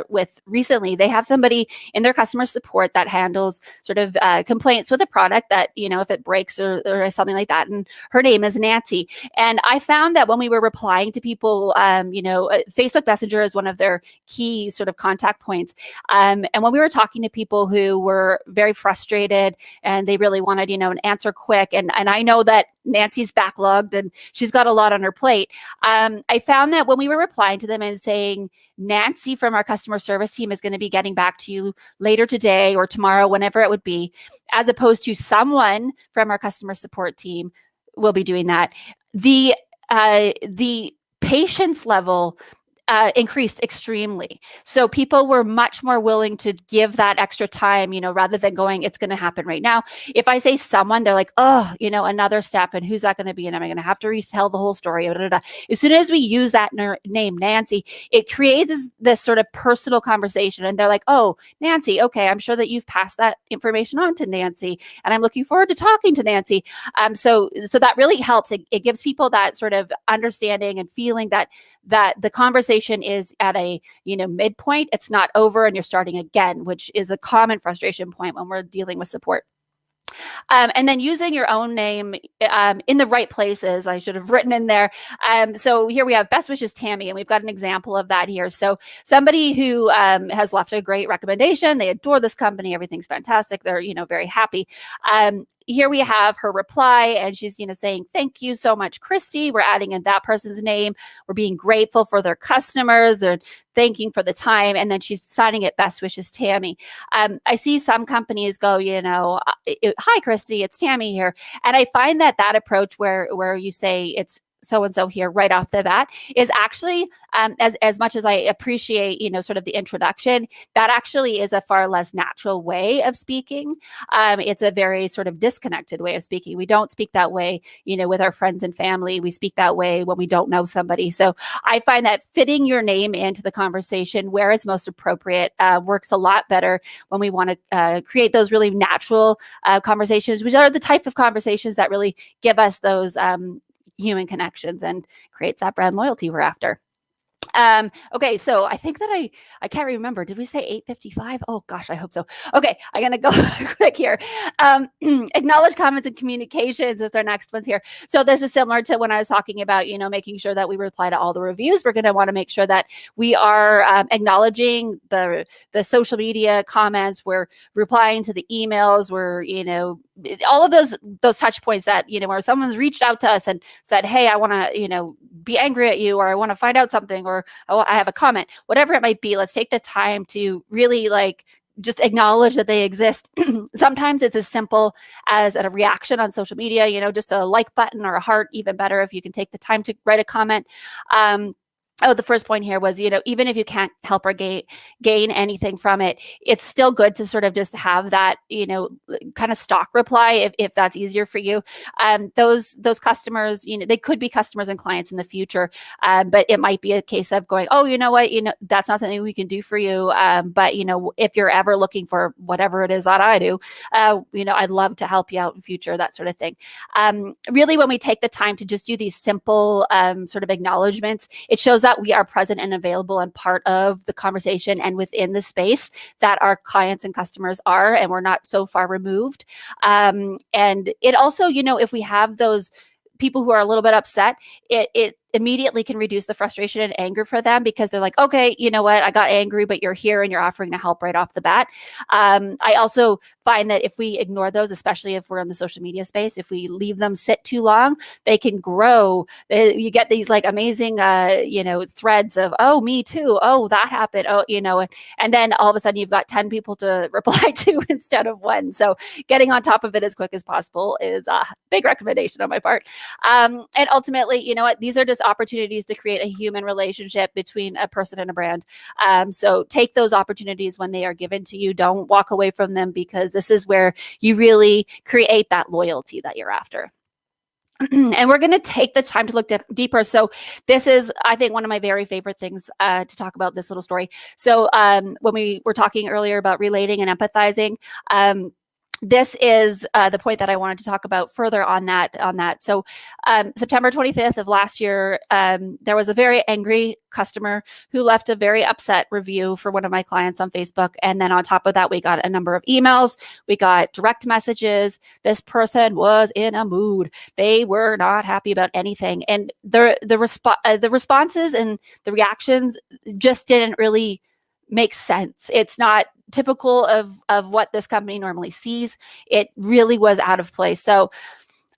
with recently, they have somebody in their customer support that handles sort of complaints with a product that, if it breaks or something like that. And her name is Nancy. And I found that when we were replying to people, Facebook Messenger is one of their key sort of contact points. And when we were talking to people who were very frustrated and they really wanted, an answer quick. And I know that Nancy's backlogged and she's got a lot on her plate. I found that when we were replying to them and saying, Nancy from our customer service team is going to be getting back to you later today or tomorrow, whenever it would be, as opposed to someone from our customer support team will be doing that, the patience level increased extremely. So people were much more willing to give that extra time, rather than going, it's going to happen right now. If I say someone, they're like, oh, another step, and who's that going to be? And am I going to have to retell the whole story? As soon as we use that name, Nancy, it creates this sort of personal conversation. And they're like, oh, Nancy, okay, I'm sure that you've passed that information on to Nancy, and I'm looking forward to talking to Nancy. So that really helps. It gives people that sort of understanding and feeling that the conversation is at a midpoint. It's not over and you're starting again, which is a common frustration point when we're dealing with support. And then using your own name in the right places, I should have written in there. So here we have Best Wishes Tammy, and we've got an example of that here. So somebody who has left a great recommendation, they adore this company, everything's fantastic, they're very happy. Here we have her reply, and she's saying, thank you so much, Christy. We're adding in that person's name. We're being grateful for their customers. They're thanking for the time, and then she's signing it Best Wishes Tammy. I see some companies go, hi, Christy, it's Tammy here. And I find that approach where you say it's so-and-so here right off the bat is actually, as much as I appreciate, sort of the introduction, that actually is a far less natural way of speaking. It's a very sort of disconnected way of speaking. We don't speak that way, with our friends and family. We speak that way when we don't know somebody. So I find that fitting your name into the conversation where it's most appropriate works a lot better when we want to create those really natural conversations, which are the type of conversations that really give us those human connections and creates that brand loyalty we're after. Okay, so I think that I can't remember. Did we say 8:55? Oh gosh, I hope so. Okay, I'm gonna go quick here. Acknowledge comments and communications is our next ones here. So this is similar to when I was talking about, making sure that we reply to all the reviews. We're gonna want to make sure that we are acknowledging the social media comments. We're replying to the emails. We're, all of those touch points that, where someone's reached out to us and said, hey, I want to, be angry at you, or I want to find out something, or I have a comment, whatever it might be. Let's take the time to really just acknowledge that they exist. Sometimes it's as simple as a reaction on social media, just a like button or a heart, even better if you can take the time to write a comment. The first point here was, even if you can't help or gain anything from it, it's still good to sort of just have that, kind of stock reply if that's easier for you. Those customers, they could be customers and clients in the future, but it might be a case of going, oh, you know what, that's not something we can do for you. But, if you're ever looking for whatever it is that I do, I'd love to help you out in future, that sort of thing. Really, when we take the time to just do these simple sort of acknowledgements, it shows that we are present and available and part of the conversation and within the space that our clients and customers are, and we're not so far removed. And it also, if we have those people who are a little bit upset, it immediately can reduce the frustration and anger for them, because they're like, okay, you know what, I got angry, but you're here and you're offering to help right off the bat. I also find that if we ignore those, especially if we're in the social media space, if we leave them sit too long, they can grow. You get these amazing, threads of, oh, me too. Oh, that happened. Oh, and then all of a sudden you've got 10 people to reply to instead of one. So getting on top of it as quick as possible is a big recommendation on my part. And ultimately, these are just opportunities to create a human relationship between a person and a brand. So take those opportunities when they are given to you. Don't walk away from them, because this is where you really create that loyalty that you're after. And we're going to take the time to look deeper. So this is, I think, one of my very favorite things to talk about this little story. So when we were talking earlier about relating and empathizing, this is the point that I wanted to talk about further on that. So September 25th of last year, there was a very angry customer who left a very upset review for one of my clients on Facebook. And then on top of that, we got a number of emails. We got direct messages. This person was in a mood. They were not happy about anything. And the responses and the reactions just didn't really make sense. It's not typical of what this company normally sees. It really was out of place. So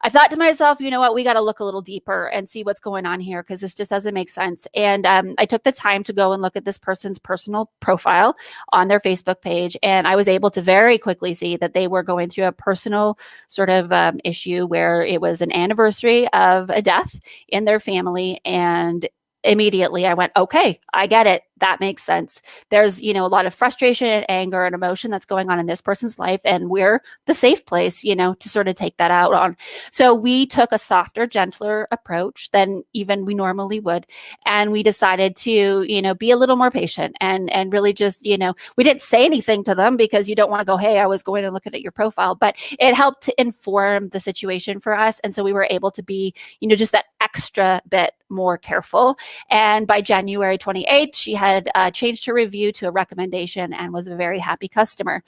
I thought to myself, you know what, we got to look a little deeper and see what's going on here, because this just doesn't make sense. And I took the time to go and look at this person's personal profile on their Facebook page. And I was able to very quickly see that they were going through a personal sort of issue where it was an anniversary of a death in their family. And immediately I went, okay, I get it. That makes sense. There's, a lot of frustration and anger and emotion that's going on in this person's life. And we're the safe place, to sort of take that out on. So we took a softer, gentler approach than even we normally would. And we decided to, be a little more patient and really just, we didn't say anything to them, because you don't want to go, hey, I was going to look at your profile, but it helped to inform the situation for us. And so we were able to be, just that extra bit more careful. And by January 28th, she had changed her review to a recommendation and was a very happy customer.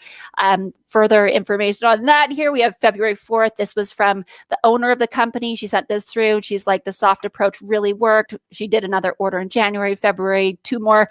Further information on that, here we have February 4th. This was from the owner of the company. She sent this through. She's like, the soft approach really worked. She did another order in January, February, 10 more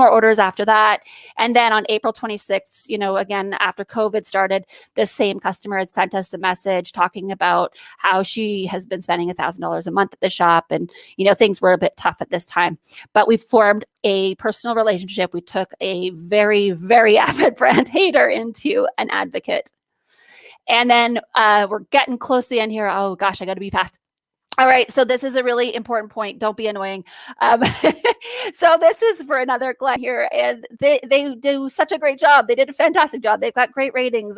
orders after that. And then on April 26th, again, after COVID started, this same customer had sent us a message talking about how she has been spending $1,000 a month at the shop. And, things were a bit tough at this time, but we formed a personal relationship. We took a very, very avid brand hater into an advocate. And then we're getting close to the end here. Oh gosh, I got to be fast. All right, so this is a really important point. Don't be annoying. So this is for another client here, and they do such a great job. They did a fantastic job. They've got great ratings.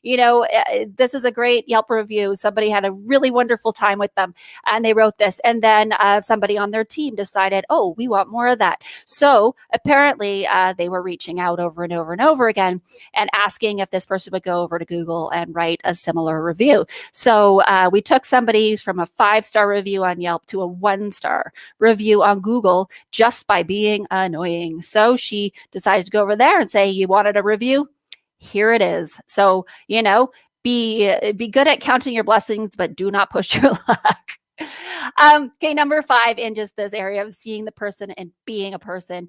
This is a great Yelp review. Somebody had a really wonderful time with them, and they wrote this. And then somebody on their team decided, oh, we want more of that. So apparently they were reaching out over and over and over again and asking if this person would go over to Google and write a similar review. So we took somebody from a 5-star review on Yelp to a 1-star review on Google just by being annoying. So she decided to go over there and say, you wanted a review? Here it is. So, be good at counting your blessings, but do not push your luck. Okay, number 5, in just this area of seeing the person and being a person,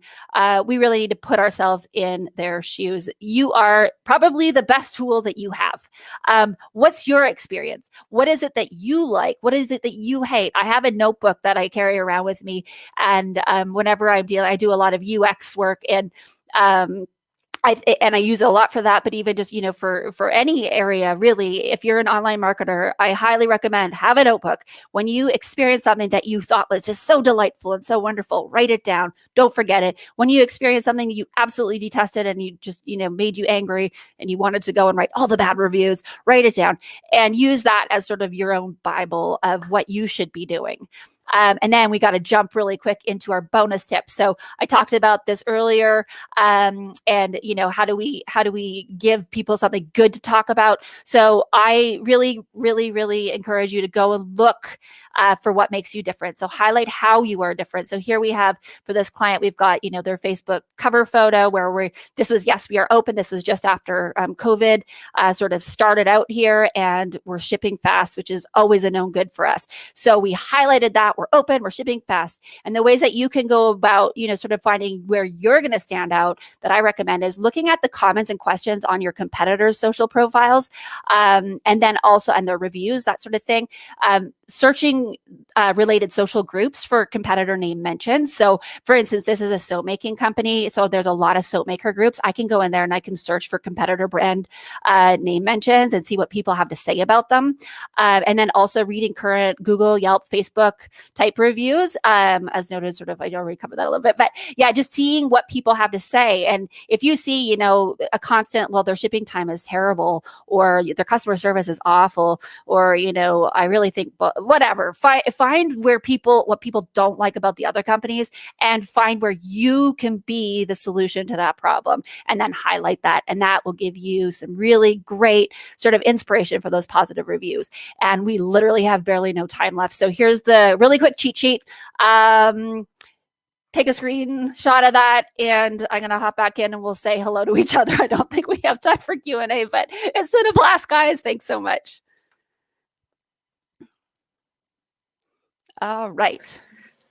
we really need to put ourselves in their shoes. You are probably the best tool that you have. What's your experience? What is it that you like? What is it that you hate? I have a notebook that I carry around with me, and whenever I do a lot of UX work, and I use it a lot for that, but even just, for any area, really, if you're an online marketer, I highly recommend have a notebook. When you experience something that you thought was just so delightful and so wonderful, write it down. Don't forget it. When you experience something that you absolutely detested and you just, made you angry and you wanted to go and write all the bad reviews, write it down and use that as sort of your own Bible of what you should be doing. And then we got to jump really quick into our bonus tips. So I talked about this earlier, and how do we give people something good to talk about? So I really, really, really encourage you to go and look for what makes you different. So highlight how you are different. So here we have, for this client, we've got their Facebook cover photo where we are open. This was just after COVID sort of started out here, and we're shipping fast, which is always a known good for us. So we highlighted that. We're open, we're shipping fast. And the ways that you can go about, sort of finding where you're going to stand out that I recommend is looking at the comments and questions on your competitors' social profiles, and then also, and their reviews, that sort of thing. Searching related social groups for competitor name mentions. So for instance, this is a soap making company. So there's a lot of soap maker groups. I can go in there and I can search for competitor brand name mentions and see what people have to say about them. And then also reading current Google, Yelp, Facebook type reviews, as noted, sort of, I already covered that a little bit, but yeah, just seeing what people have to say. And if you see, a constant, well, their shipping time is terrible, or their customer service is awful, or, I really think, whatever, find what people don't like about the other companies, and find where you can be the solution to that problem, and then highlight that. And that will give you some really great sort of inspiration for those positive reviews. And we literally have barely no time left. So here's the really quick cheat sheet. Take a screenshot of that, and I'm going to hop back in and we'll say hello to each other. I don't think we have time for Q&A, but it's been a blast, guys. Thanks so much. All right.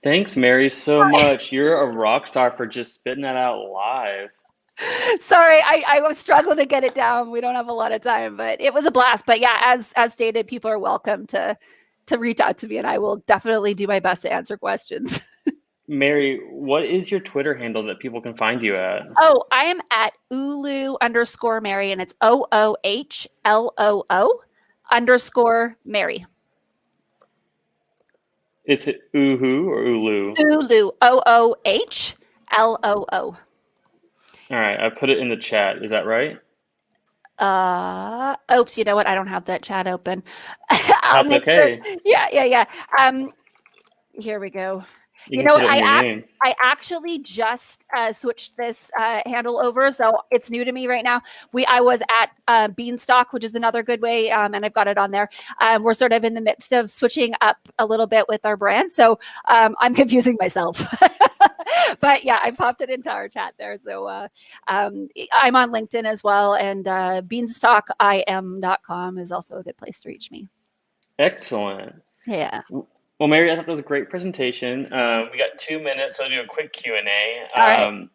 Thanks, Mary, so much. You're a rock star for just spitting that out live. Sorry, I was struggling to get it down. We don't have a lot of time, but it was a blast. But yeah, as stated, people are welcome to reach out to me, and I will definitely do my best to answer questions. Mary, what is your Twitter handle that people can find you at? Oh, I am at Ohloo_Mary, and it's OOHLOO_Mary. Is it Uhu or Ulu? Ohloo, OOHLOO. All right, I put it in the chat. Is that right? Oops, you know what? I don't have that chat open. That's okay. Sure. Yeah. Here we go. You know what? I actually just switched this handle over, so it's new to me right now. I was at Beanstalk, which is another good way, and I've got it on there. We're sort of in the midst of switching up a little bit with our brand, so I'm confusing myself. But yeah, I popped it into our chat there. So I'm on LinkedIn as well, and beanstalkim.com is also a good place to reach me. Excellent. Yeah. Well, Mary, I thought that was a great presentation. We got 2 minutes, so I'll do a quick Q&A. All right.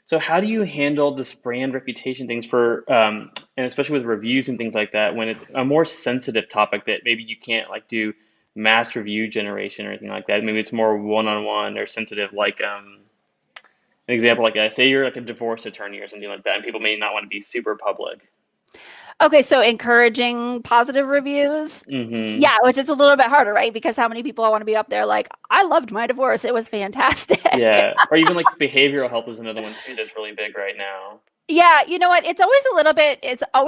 So how do you handle this brand reputation things for, and especially with reviews and things like that, when it's a more sensitive topic that maybe you can't like do mass review generation or anything like that? Maybe it's more one-on-one or sensitive, like an example, like say you're like a divorce attorney or something like that, and people may not want to be super public. Okay, so encouraging positive reviews. Mm-hmm. Yeah, which is a little bit harder, right? Because how many people want to be up there like, I loved my divorce. It was fantastic. Yeah, or even like behavioral health is another one too that's really big right now. Yeah, you know what? It's always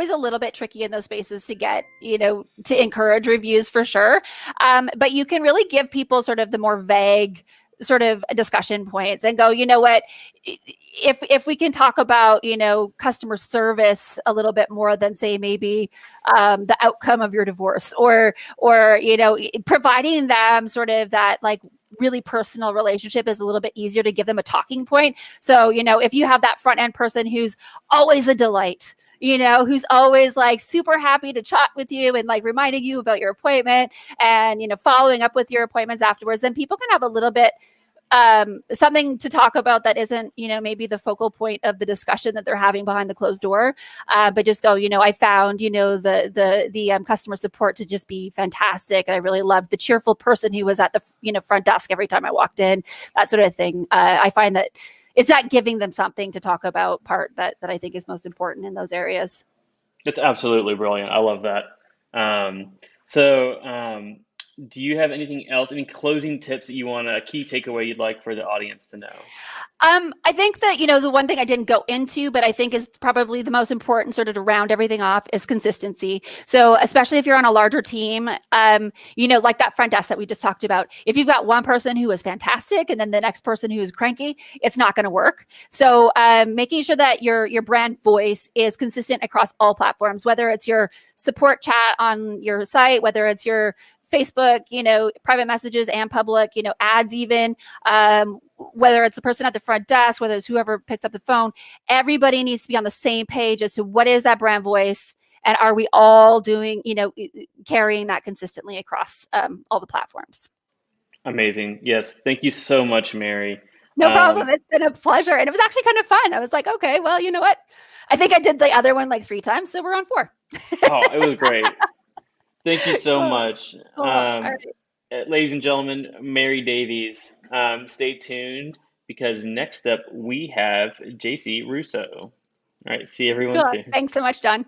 a little bit tricky in those spaces to get, to encourage reviews for sure. But you can really give people sort of the more vague sort of discussion points and go, you know what, if we can talk about, customer service a little bit more than say maybe the outcome of your divorce, or providing them sort of that like really personal relationship is a little bit easier to give them a talking point. So, if you have that front end person who's always a delight, who's always like super happy to chat with you and like reminding you about your appointment and, following up with your appointments afterwards, then people can have a little bit something to talk about that isn't, maybe the focal point of the discussion that they're having behind the closed door, but just go, I found, the customer support to just be fantastic. And I really loved the cheerful person who was at the, front desk every time I walked in, that sort of thing. I find that it's that giving them something to talk about part that I think is most important in those areas. It's absolutely brilliant. I love that. Do you have anything else, any closing tips that a key takeaway you'd like for the audience to know? I think that, the one thing I didn't go into, but I think is probably the most important sort of to round everything off is consistency. So especially if you're on a larger team, like that front desk that we just talked about, if you've got one person who is fantastic and then the next person who is cranky, it's not going to work. So making sure that your brand voice is consistent across all platforms, whether it's your support chat on your site, whether it's your Facebook, private messages and public, ads even, whether it's the person at the front desk, whether it's whoever picks up the phone, everybody needs to be on the same page as to what is that brand voice, and are we all doing, carrying that consistently across all the platforms. Amazing. Yes. Thank you so much, Mary. No problem. It's been a pleasure. And it was actually kind of fun. I was like, okay, well, you know what? I think I did the other one like 3 times, so we're on 4. Oh, it was great. Thank you so much. Right. Ladies and gentlemen, Mary Davies, stay tuned because next up we have JC Russo. All right, see everyone soon. Thanks so much, John.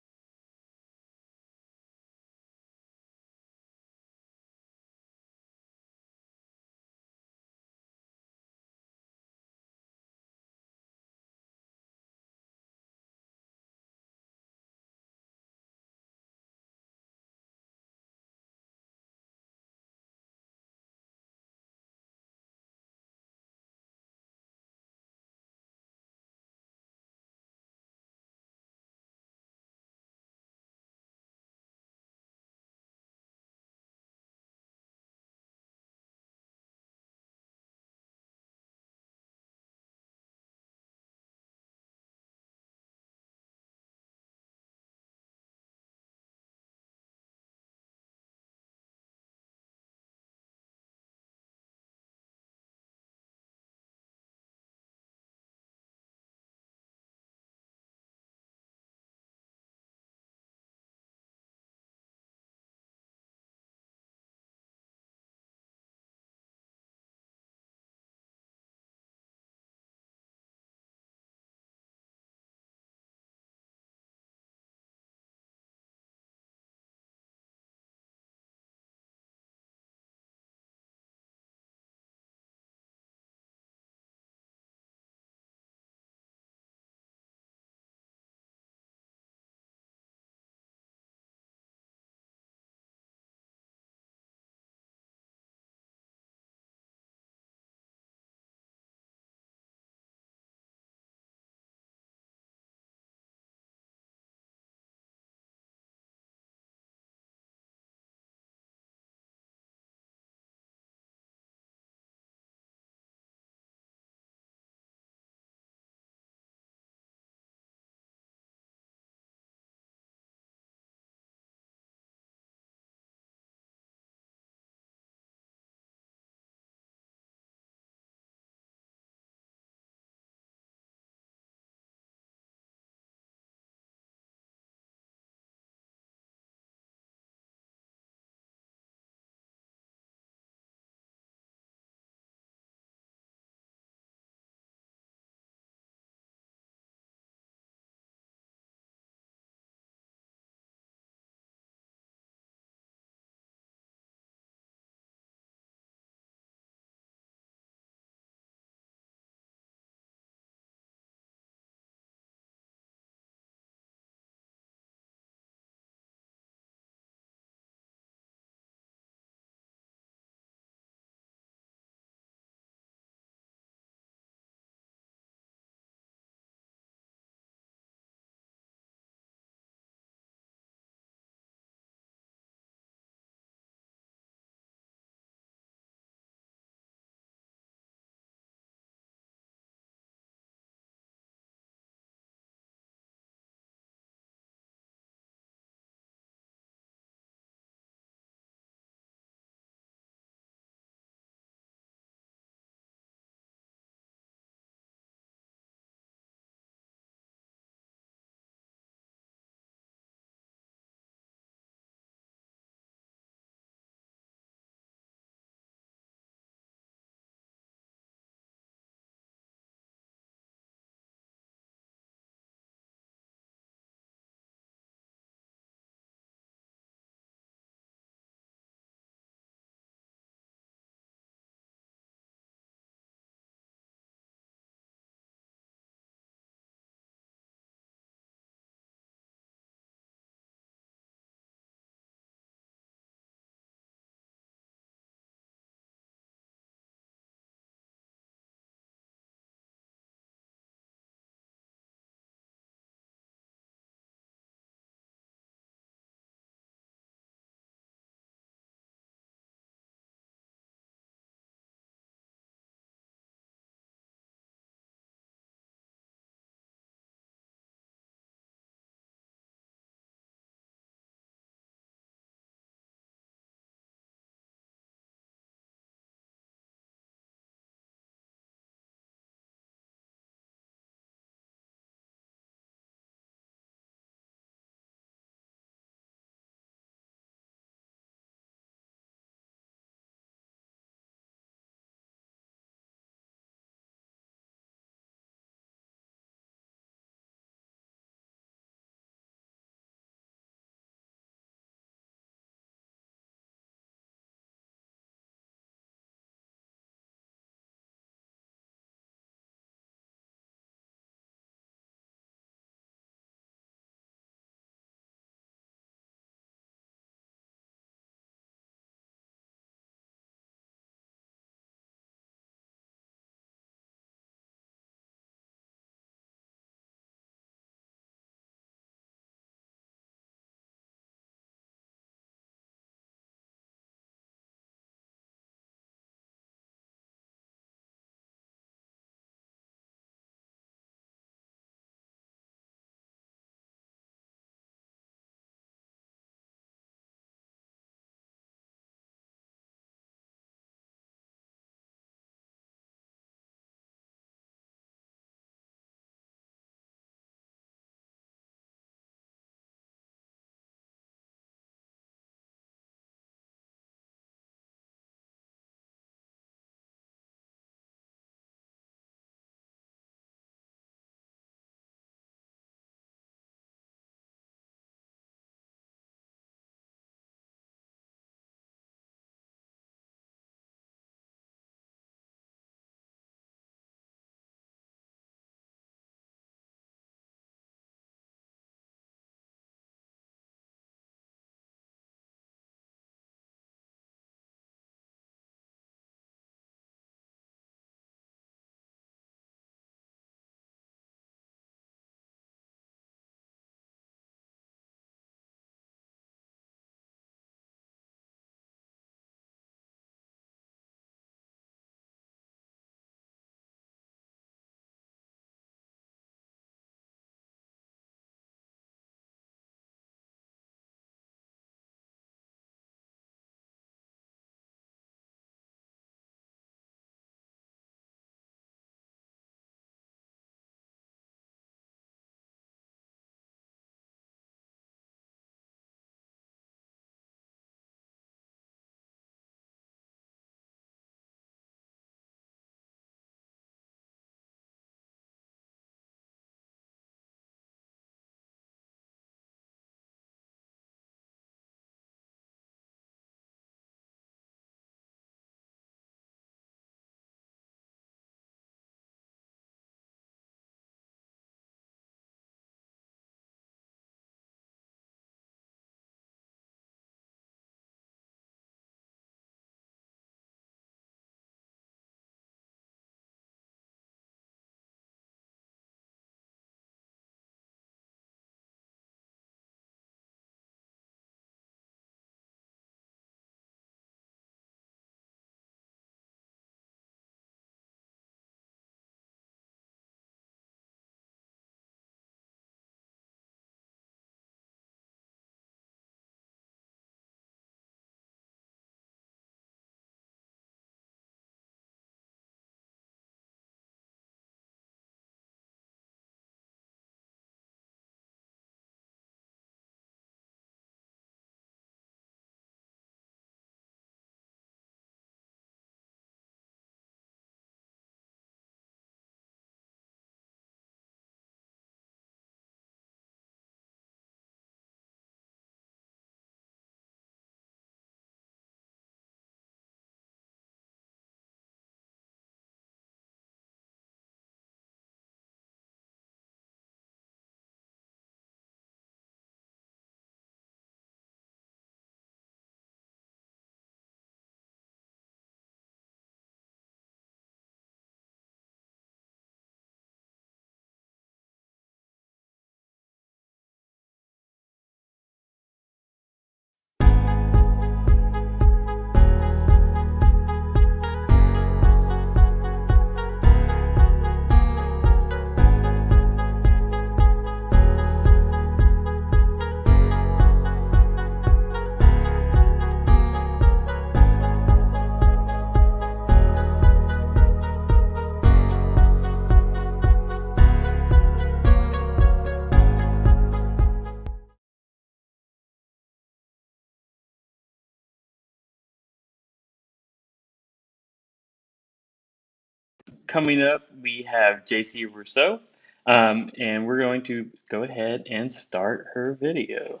coming up, we have JC Rousseau, and we're going to go ahead and start her video.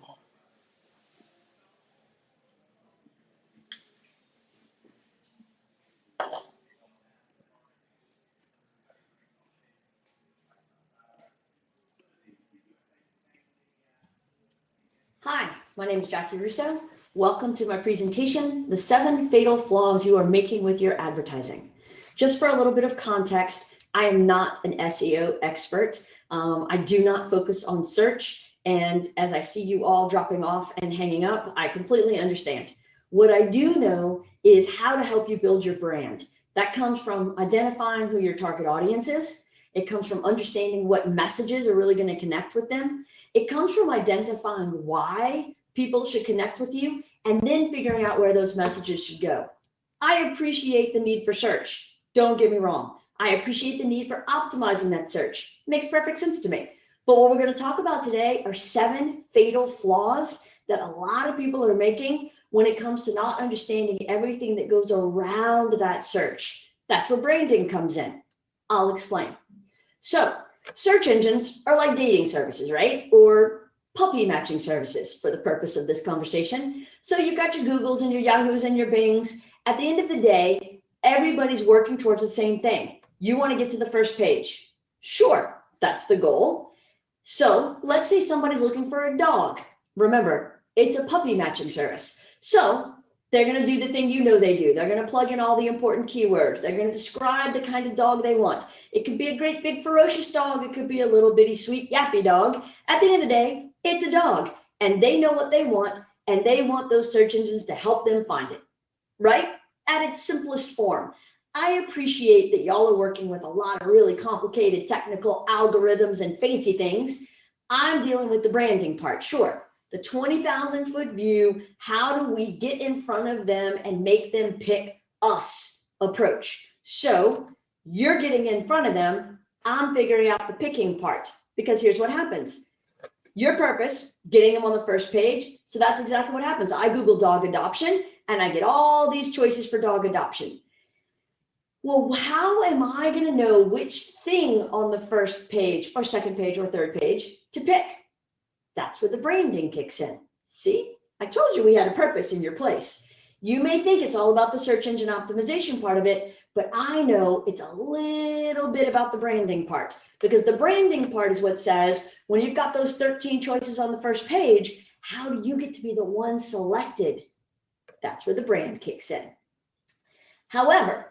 Hi, my name is Jackie Russo. Welcome to my presentation, The 7 Fatal Flaws You Are Making with Your Advertising. Just for a little bit of context, I am not an SEO expert. I do not focus on search. And as I see you all dropping off and hanging up, I completely understand. What I do know is how to help you build your brand. That comes from identifying who your target audience is. It comes from understanding what messages are really going to connect with them. It comes from identifying why people should connect with you and then figuring out where those messages should go. I appreciate the need for search. Don't get me wrong. I appreciate the need for optimizing that search. Makes perfect sense to me. But what we're going to talk about today are 7 fatal flaws that a lot of people are making when it comes to not understanding everything that goes around that search. That's where branding comes in. I'll explain. So, search engines are like dating services, right? Or puppy matching services for the purpose of this conversation. So you've got your Googles and your Yahoos and your Bings. At the end of the day, everybody's working towards the same thing. You want to get to the first page. Sure, that's the goal. So let's say somebody's looking for a dog. Remember, it's a puppy matching service. So they're going to do the thing you know they do. They're going to plug in all the important keywords. They're going to describe the kind of dog they want. It could be a great big ferocious dog. It could be a little bitty sweet yappy dog. At the end of the day, it's a dog and they know what they want and they want those search engines to help them find it, right? At its simplest form. I appreciate that y'all are working with a lot of really complicated technical algorithms and fancy things. I'm dealing with the branding part, sure. The 20,000 foot view, how do we get in front of them and make them pick us approach? So you're getting in front of them, I'm figuring out the picking part, because here's what happens. Your purpose, getting them on the first page. So that's exactly what happens. I Google dog adoption and I get all these choices for dog adoption. Well, how am I going to know which thing on the first page or second page or third page to pick? That's where the branding kicks in. See, I told you we had a purpose in your place. You may think it's all about the search engine optimization part of it, but I know it's a little bit about the branding part, because the branding part is what says, when you've got those 13 choices on the first page, how do you get to be the one selected? That's where the brand kicks in. However,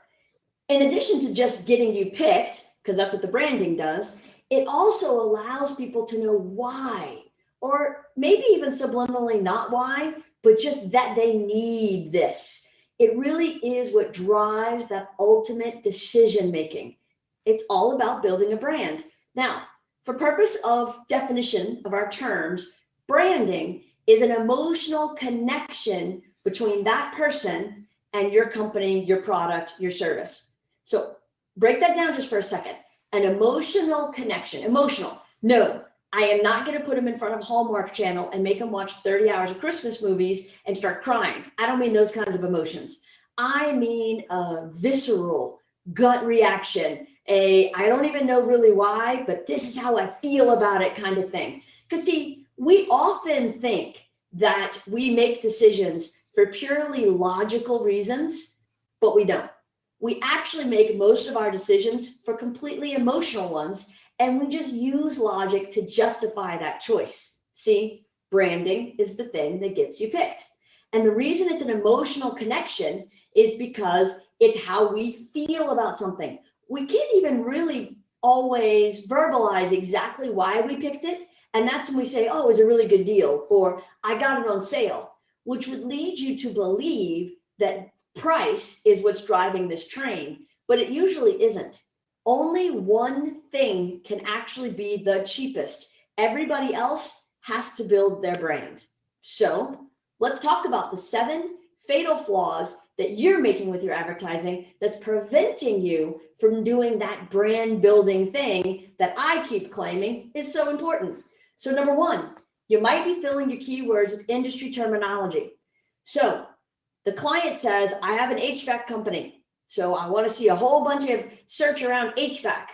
in addition to just getting you picked, because that's what the branding does, it also allows people to know why. Or maybe even subliminally not why, but just that they need this. It really is what drives that ultimate decision making. It's all about building a brand. Now, for purpose of definition of our terms, branding is an emotional connection between that person and your company, your product, your service. So break that down just for a second. An emotional connection. Emotional. No. I am not going to put them in front of Hallmark Channel and make them watch 30 hours of Christmas movies and start crying. I don't mean those kinds of emotions. I mean a visceral gut reaction, I don't even know really why, but this is how I feel about it kind of thing. Because see, we often think that we make decisions for purely logical reasons, but we don't. We actually make most of our decisions for completely emotional ones. And we just use logic to justify that choice. See, branding is the thing that gets you picked. And the reason it's an emotional connection is because it's how we feel about something. We can't even really always verbalize exactly why we picked it. And that's when we say, oh, it was a really good deal, or I got it on sale, which would lead you to believe that price is what's driving this train, but it usually isn't. Only one thing can actually be the cheapest. Everybody else has to build their brand. So let's talk about the 7 fatal flaws that you're making with your advertising that's preventing you from doing that brand building thing that I keep claiming is so important. So number 1, you might be filling your keywords with industry terminology. So the client says, I have an HVAC company. So I want to see a whole bunch of search around HVAC,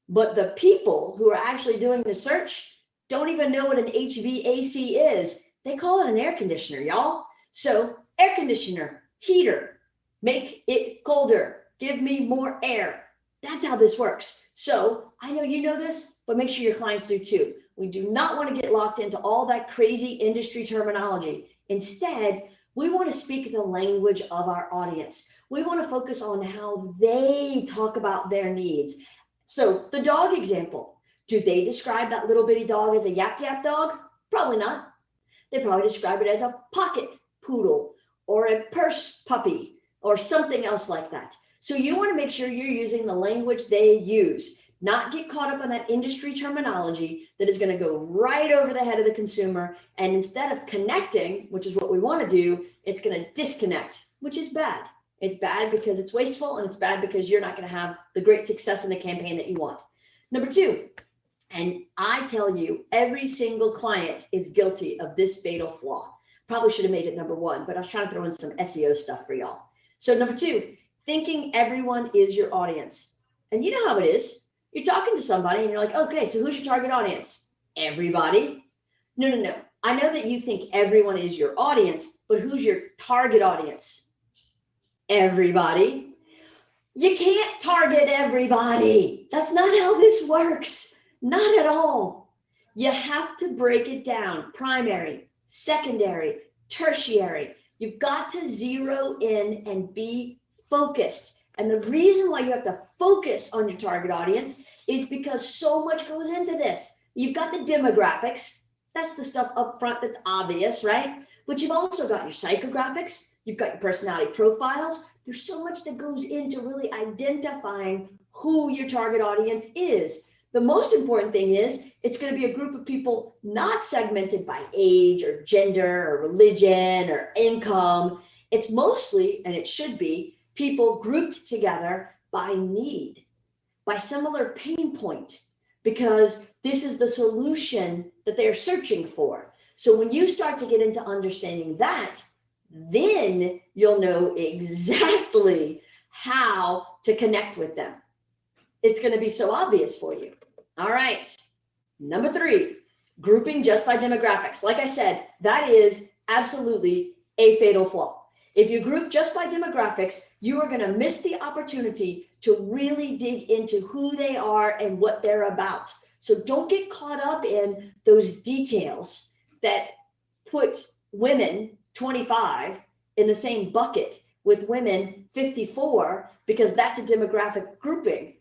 but the people who are actually doing the search don't even know what an HVAC is. They call it an air conditioner, y'all. So air conditioner, heater, make it colder, give me more air. That's how this works. So I know you know this, but make sure your clients do too. We do not want to get locked into all that crazy industry terminology. Instead, we want to speak the language of our audience. We want to focus on how they talk about their needs. So the dog example, do they describe that little bitty dog as a yap yap dog? Probably not. They probably describe it as a pocket poodle or a purse puppy or something else like that. So you want to make sure you're using the language they use, not get caught up on that industry terminology that is going to go right over the head of the consumer. And instead of connecting, which is what we want to do, it's going to disconnect, which is bad. It's bad because it's wasteful, and it's bad because you're not going to have the great success in the campaign that you want. Number two, and I tell you, every single client is guilty of this fatal flaw. Probably should have made it number one, but I was trying to throw in some SEO stuff for y'all. So number two, thinking everyone is your audience. And you know how it is. You're talking to somebody and you're like, okay, so who's your target audience? Everybody. No. I know that you think everyone is your audience, but who's your target audience? Everybody. You can't target everybody. That's not how this works. Not at all. You have to break it down. Primary, secondary, tertiary. You've got to zero in and be focused. And the reason why you have to focus on your target audience is because so much goes into this. You've got the demographics. That's the stuff up front that's obvious, right? But you've also got your psychographics. You've got your personality profiles. There's so much that goes into really identifying who your target audience is. The most important thing is it's going to be a group of people not segmented by age or gender or religion or income. It's mostly, and it should be, people grouped together by need, by similar pain point, because this is the solution that they're searching for. So when you start to get into understanding that, then you'll know exactly how to connect with them. It's going to be so obvious for you. All right. Number three, grouping just by demographics. Like I said, that is absolutely a fatal flaw. If you group just by demographics, you are going to miss the opportunity to really dig into who they are and what they're about. So don't get caught up in those details that put women 25 in the same bucket with women 54 because that's a demographic grouping.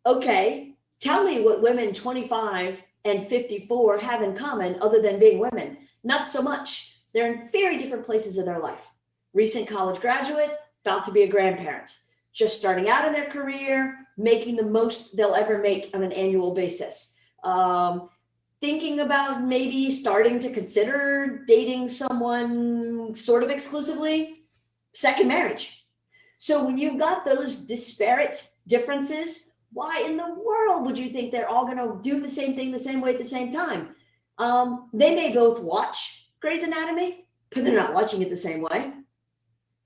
Okay, tell me what women 25 and 54 have in common other than being women. Not so much. They're in very different places of their life. Recent college graduate, about to be a grandparent, just starting out in their career, making the most they'll ever make on an annual basis. Thinking about maybe starting to consider dating someone sort of exclusively, second marriage. So when you've got those disparate differences, why in the world would you think they're all going to do the same thing the same way at the same time? They may both watch Grey's Anatomy, but they're not watching it the same way.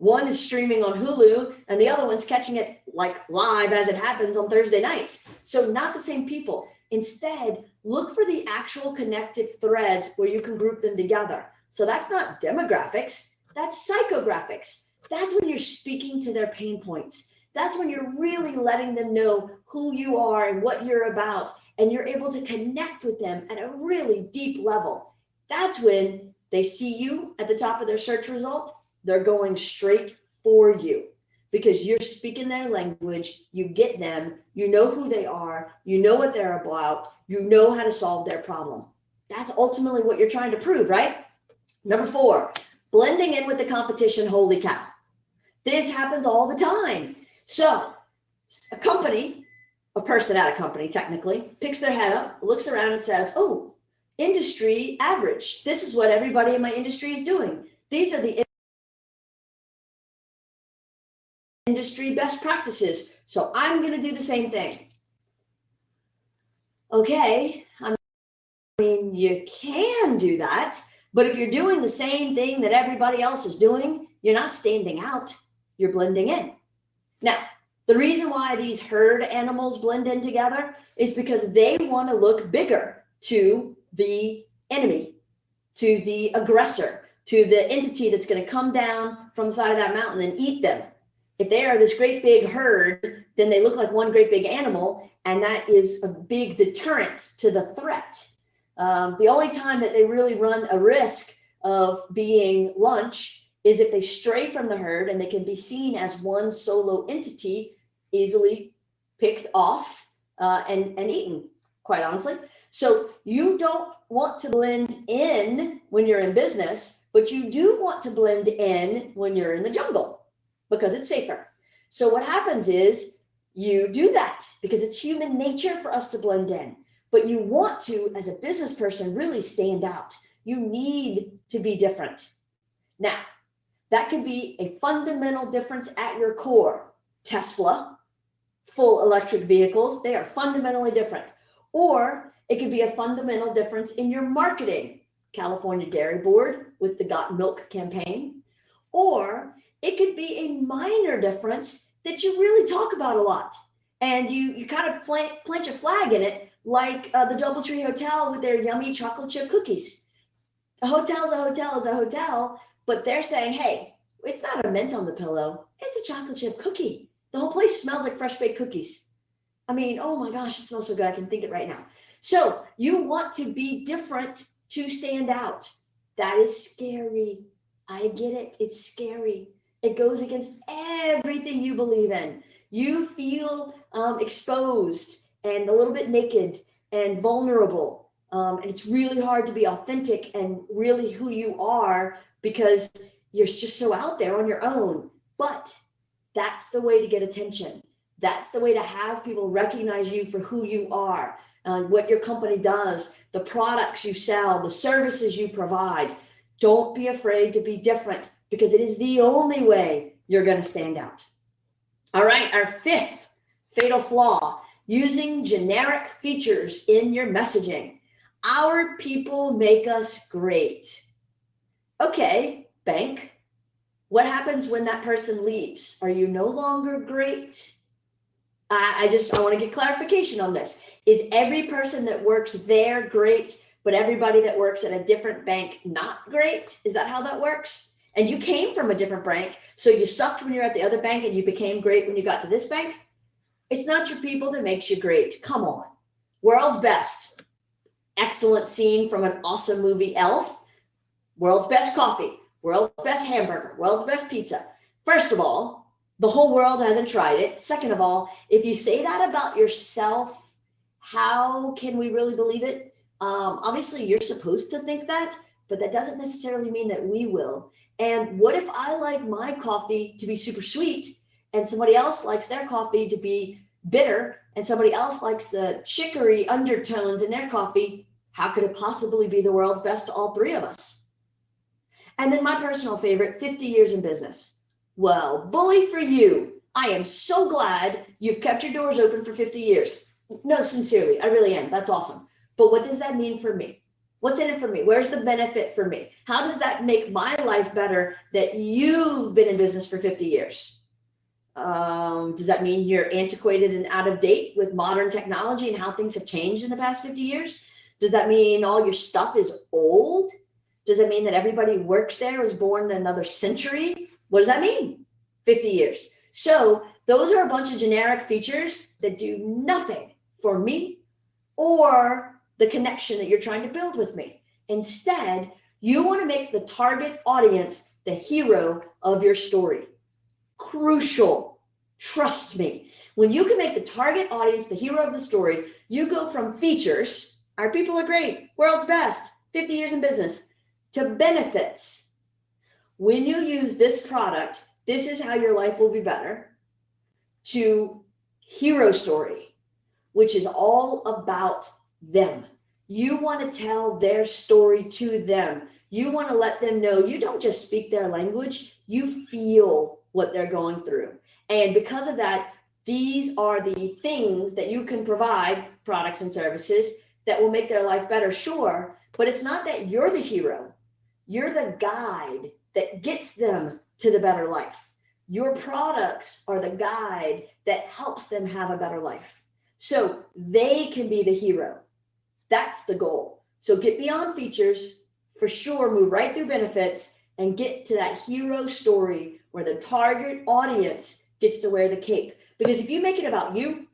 One is streaming on Hulu and the other one's catching it like live as it happens on Thursday nights. So not the same people. Instead, look for the actual connective threads where you can group them together. So that's not demographics, that's psychographics. That's when you're speaking to their pain points. That's when you're really letting them know who you are and what you're about, and you're able to connect with them at a really deep level. That's when they see you at the top of their search result. They're going straight for you because you're speaking their language. You get them, you know who they are, you know what they're about, you know how to solve their problem. That's ultimately what you're trying to prove, right? Number four, blending in with the competition. Holy cow. This happens all the time. So a company, a person at a company technically, picks their head up, looks around and says, oh, industry average. This is what everybody in my industry is doing. These are the industry best practices. So I'm going to do the same thing. Okay. I mean, you can do that, but if you're doing the same thing that everybody else is doing, you're not standing out, you're blending in. Now, the reason why these herd animals blend in together is because they want to look bigger to the enemy, to the aggressor, to the entity that's going to come down from the side of that mountain and eat them. If they are this great big herd, then they look like one great big animal, and that is a big deterrent to the threat. The only time that they really run a risk of being lunch is if they stray from the herd and they can be seen as one solo entity, easily picked off and eaten, quite honestly. So you don't want to blend in when you're in business, but you do want to blend in when you're in the jungle because it's safer. So what happens is you do that because it's human nature for us to blend in, but you want to, as a business person, really stand out. You need to be different. Now, that could be a fundamental difference at your core. Tesla, full electric vehicles, they are fundamentally different. Or it could be a fundamental difference in your marketing. California Dairy Board with the Got Milk campaign. Or it could be a minor difference that you really talk about a lot. And you kind of plant a flag in it, like the DoubleTree Hotel with their yummy chocolate chip cookies. A hotel is a hotel is a hotel, but they're saying, hey, it's not a mint on the pillow. It's a chocolate chip cookie. The whole place smells like fresh baked cookies. I mean, oh my gosh, it smells so good. I can think it right now. So you want to be different to stand out. That is scary. I get it. It's scary. It goes against everything you believe in. You feel exposed and a little bit naked and vulnerable. And it's really hard to be authentic and really who you are because you're just so out there on your own. But that's the way to get attention. That's the way to have people recognize you for who you are, what your company does, the products you sell, the services you provide. Don't be afraid to be different because it is the only way you're going to stand out. All right, our fifth fatal flaw, using generic features in your messaging. Our people make us great. Okay, bank, what happens when that person leaves? Are you no longer great? I want to get clarification on this. Is every person that works there great, but everybody that works at a different bank not great? Is that how that works? And you came from a different bank, so you sucked when you're at the other bank and you became great when you got to this bank? It's not your people that makes you great. Come on. World's best. Excellent scene from an awesome movie, Elf. World's best coffee. World's best hamburger. World's best pizza. First of all, the whole world hasn't tried it. Second of all, if you say that about yourself, how can we really believe it? Obviously, you're supposed to think that, but that doesn't necessarily mean that we will. And what if I like my coffee to be super sweet and somebody else likes their coffee to be bitter and somebody else likes the chicory undertones in their coffee? How could it possibly be the world's best to all three of us? And then my personal favorite, 50 years in business. Well, bully for you. I am so glad you've kept your doors open for 50 years. No, sincerely, I really am. That's awesome. But what does that mean for me? What's in it for me? Where's the benefit for me? How does that make my life better that you've been in business for 50 years? Does that mean you're antiquated and out of date with modern technology and how things have changed in the past 50 years? Does that mean all your stuff is old? Does it mean that everybody who works there was born in another century? What does that mean? 50 years. So those are a bunch of generic features that do nothing for me or the connection that you're trying to build with me. Instead, you want to make the target audience the hero of your story. Crucial. Trust me. When you can make the target audience the hero of the story, you go from features, our people are great, world's best, 50 years in business, to benefits. When you use this product, this is how your life will be better, to hero story, which is all about them. You want to tell their story to them. You want to let them know you don't just speak their language, you feel what they're going through. And because of that, these are the things that you can provide, products and services, that will make their life better, sure. But it's not that you're the hero. You're the guide that gets them to the better life. Your products are the guide that helps them have a better life. So they can be the hero. That's the goal. So get beyond features, for sure, move right through benefits and get to that hero story where the target audience gets to wear the cape. Because if you make it about you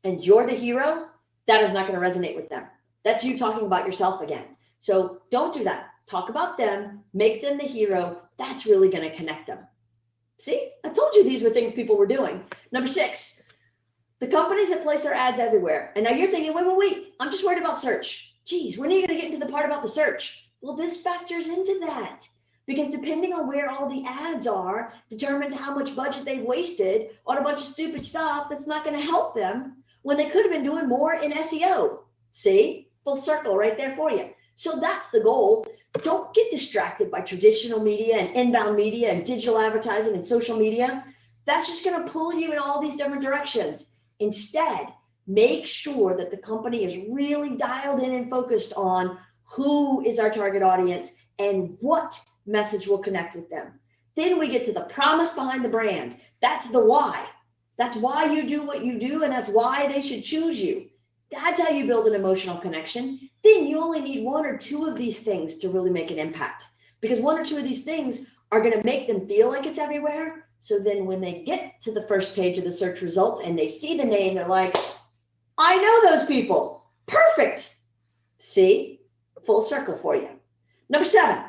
and you're the hero, that is not going to resonate with them. That's you talking about yourself again. So don't do that. Talk about them, make them the hero. That's really going to connect them. See, I told you these were things people were doing. Number 6, the companies that place their ads everywhere. And now you're thinking, wait, I'm just worried about search. Geez, when are you going to get into the part about the search? Well, this factors into that. Because depending on where all the ads are determines how much budget they've wasted on a bunch of stupid stuff that's not going to help them when they could have been doing more in SEO. See, full circle right there for you. So that's the goal. Don't get distracted by traditional media and inbound media and digital advertising and social media. That's just going to pull you in all these different directions. Instead, make sure that the company is really dialed in and focused on who is our target audience and what message will connect with them. Then we get to the promise behind the brand. That's the why. That's why you do what you do, and that's why they should choose you. That's how you build an emotional connection. Then you only need 1 or 2 of these things to really make an impact, because 1 or 2 of these things are going to make them feel like it's everywhere. So then when they get to the first page of the search results and they see the name, they're like, I know those people. Perfect. See, full circle for you. Number 7.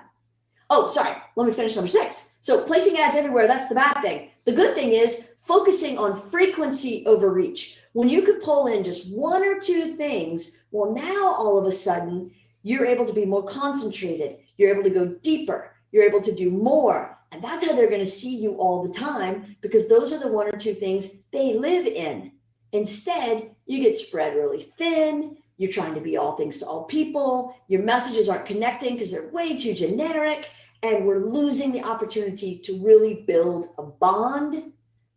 Oh, sorry. Let me finish number 6. So placing ads everywhere, that's the bad thing. The good thing is focusing on frequency over reach. When you could pull in just 1 or 2 things, well, now all of a sudden you're able to be more concentrated. You're able to go deeper. You're able to do more. And that's how they're going to see you all the time, because those are the 1 or 2 things they live in. Instead, you get spread really thin. You're trying to be all things to all people. Your messages aren't connecting because they're way too generic. And we're losing the opportunity to really build a bond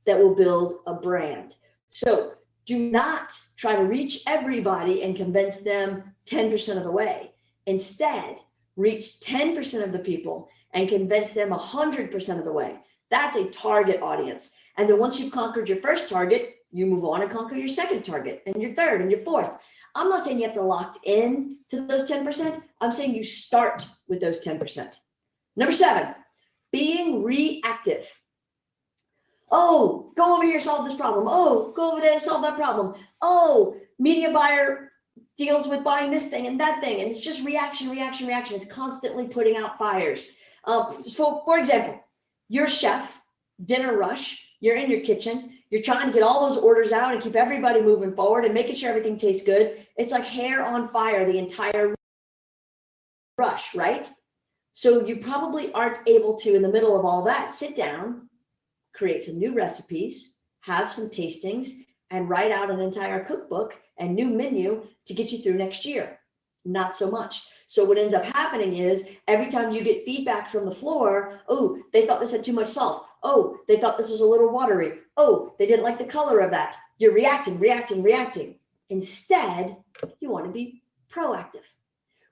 that will build a brand. So do not try to reach everybody and convince them 10% of the way. Instead, reach 10% of the people and convince them 100% of the way. That's a target audience. And then once you've conquered your first target, you move on and conquer your second target and your third and your fourth. I'm not saying you have to lock in to those 10%. I'm saying you start with those 10%. Number 7, being reactive. Oh, go over here, solve this problem. Oh, go over there, solve that problem. Oh, media buyer deals with buying this thing and that thing. And it's just reaction. It's constantly putting out fires. So for example, you're a chef, dinner rush, you're in your kitchen, you're trying to get all those orders out and keep everybody moving forward and making sure everything tastes good. It's like hair on fire, the entire rush, right? So you probably aren't able to, in the middle of all that, sit down, create some new recipes, have some tastings, and write out an entire cookbook and new menu to get you through next year. Not so much. So what ends up happening is every time you get feedback from the floor, oh, they thought this had too much salt. Oh, they thought this was a little watery. Oh, they didn't like the color of that. You're reacting. Instead, you want to be proactive.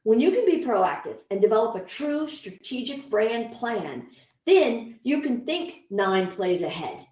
When you can be proactive and develop a true strategic brand plan, then you can think 9 plays ahead.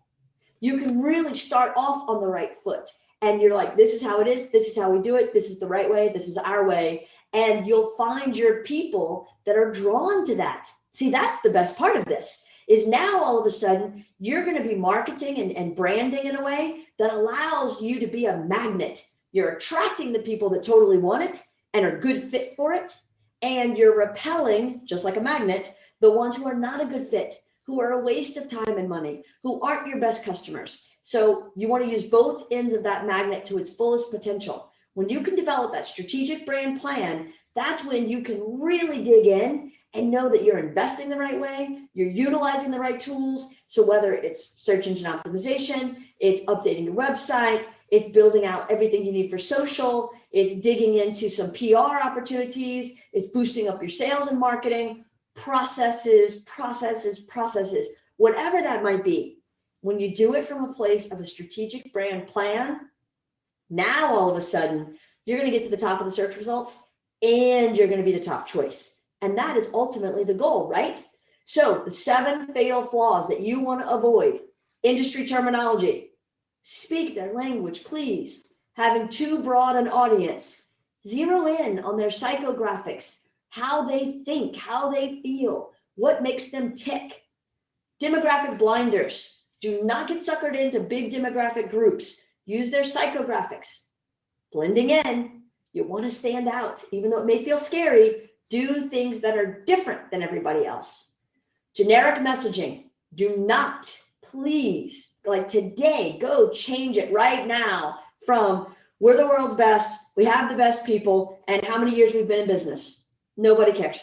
You can really start off on the right foot. And you're like, this is how it is. This is how we do it. This is the right way. This is our way. And you'll find your people that are drawn to that. See, that's the best part of this, is now all of a sudden, you're going to be marketing and branding in a way that allows you to be a magnet. You're attracting the people that totally want it and are good fit for it. And you're repelling, just like a magnet, the ones who are not a good fit, who are a waste of time and money, who aren't your best customers. So you want to use both ends of that magnet to its fullest potential. When you can develop that strategic brand plan, that's when you can really dig in and know that you're investing the right way, you're utilizing the right tools. So whether it's search engine optimization, it's updating your website, it's building out everything you need for social, it's digging into some PR opportunities, it's boosting up your sales and marketing, processes, whatever that might be. When you do it from a place of a strategic brand plan, now all of a sudden, you're going to get to the top of the search results and you're going to be the top choice. And that is ultimately the goal, right? So the 7 fatal flaws that you want to avoid. Industry terminology. Speak their language, please. Having too broad an audience. Zero in on their psychographics, how they think, how they feel, what makes them tick. Demographic blinders. Do not get suckered into big demographic groups. Use their psychographics. Blending in. You want to stand out, even though it may feel scary. Do things that are different than everybody else. Generic messaging. Do not, please, like today, go change it right now from we're the world's best, we have the best people, and how many years we've been in business. Nobody cares.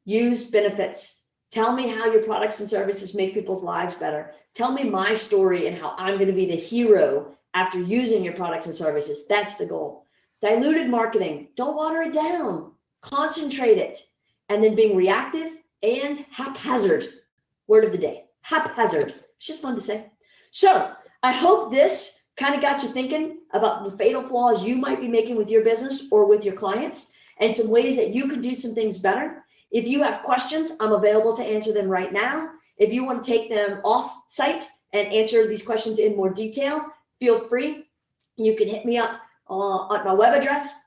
Use benefits. Tell me how your products and services make people's lives better. Tell me my story and how I'm going to be the hero after using your products and services. That's the goal. Diluted marketing. Don't water it down. Concentrate it. And then being reactive and haphazard. Word of the day. Haphazard. It's just fun to say. So I hope this kind of got you thinking about the fatal flaws you might be making with your business or with your clients and some ways that you can do some things better. If you have questions, I'm available to answer them right now. If you want to take them off site and answer these questions in more detail, feel free. You can hit me up on my web address,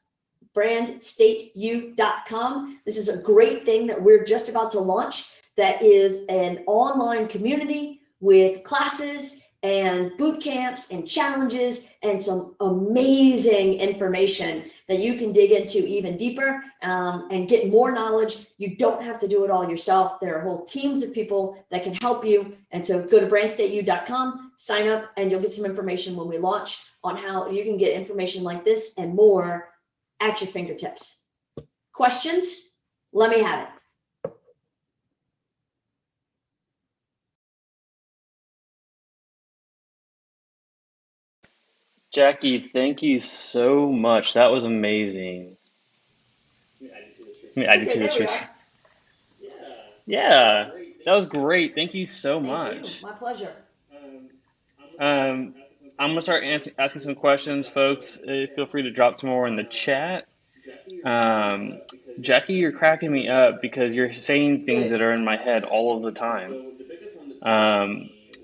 brandstateu.com. This is a great thing that we're just about to launch that is an online community with classes and boot camps and challenges and some amazing information that you can dig into even deeper and get more knowledge. You don't have to do it all yourself. There are whole teams of people that can help you. And so go to brandstateu.com, sign up, and you'll get some information when we launch on how you can get information like this and more at your fingertips. Questions? Let me have it. Jackie, thank you so much. That was amazing. I did Okay, too. there we are. Yeah, that was great. Thank you so Thank much. you. My pleasure. I'm gonna start asking some questions, folks. Feel free to drop some more in the chat. Jackie, you're cracking me up because you're saying things that are in my head all of the time.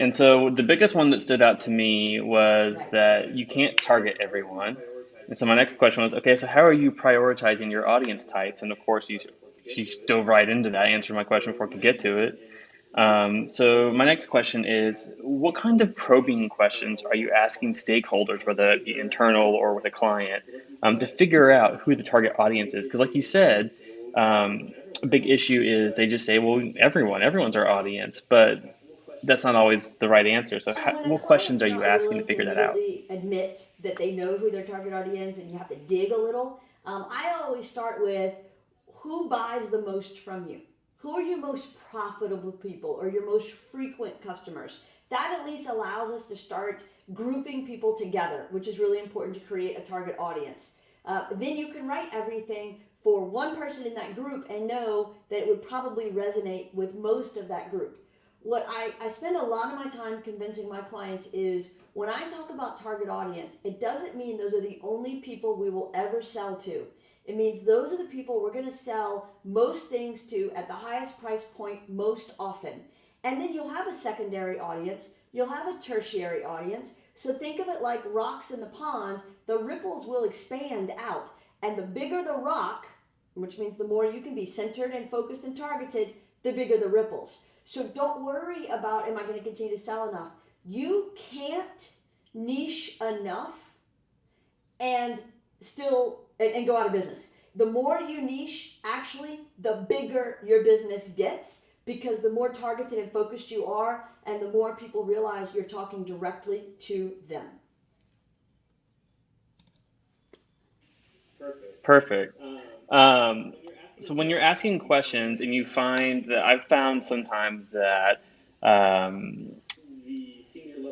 And so the biggest one that stood out to me was that you can't target everyone. And so my next question was, okay, so how are you prioritizing your audience types? And of course, she dove right into that, answered my question before I could get to it. So my next question is, what kind of probing questions are you asking stakeholders, whether it be internal or with a client, to figure out who the target audience is? Because like you said, a big issue is they just say, well, everyone's our audience, but that's not always the right answer. So what questions are you asking to figure that out? Admit that they know who their target audience is and you have to dig a little. I always start with who buys the most from you? Who are your most profitable people or your most frequent customers? That at least allows us to start grouping people together, which is really important to create a target audience. Then you can write everything for one person in that group and know that it would probably resonate with most of that group. What I spend a lot of my time convincing my clients is when I talk about target audience, it doesn't mean those are the only people we will ever sell to. It means those are the people we're going to sell most things to at the highest price point most often. And then you'll have a secondary audience, you'll have a tertiary audience. So think of it like rocks in the pond. The ripples will expand out. And the bigger the rock, which means the more you can be centered and focused and targeted, the bigger the ripples. So don't worry about, am I going to continue to sell enough? You can't niche enough and still and go out of business. The more you niche, actually, the bigger your business gets because the more targeted and focused you are and the more people realize you're talking directly to them. Perfect. So when you're asking questions and you find that I've found sometimes that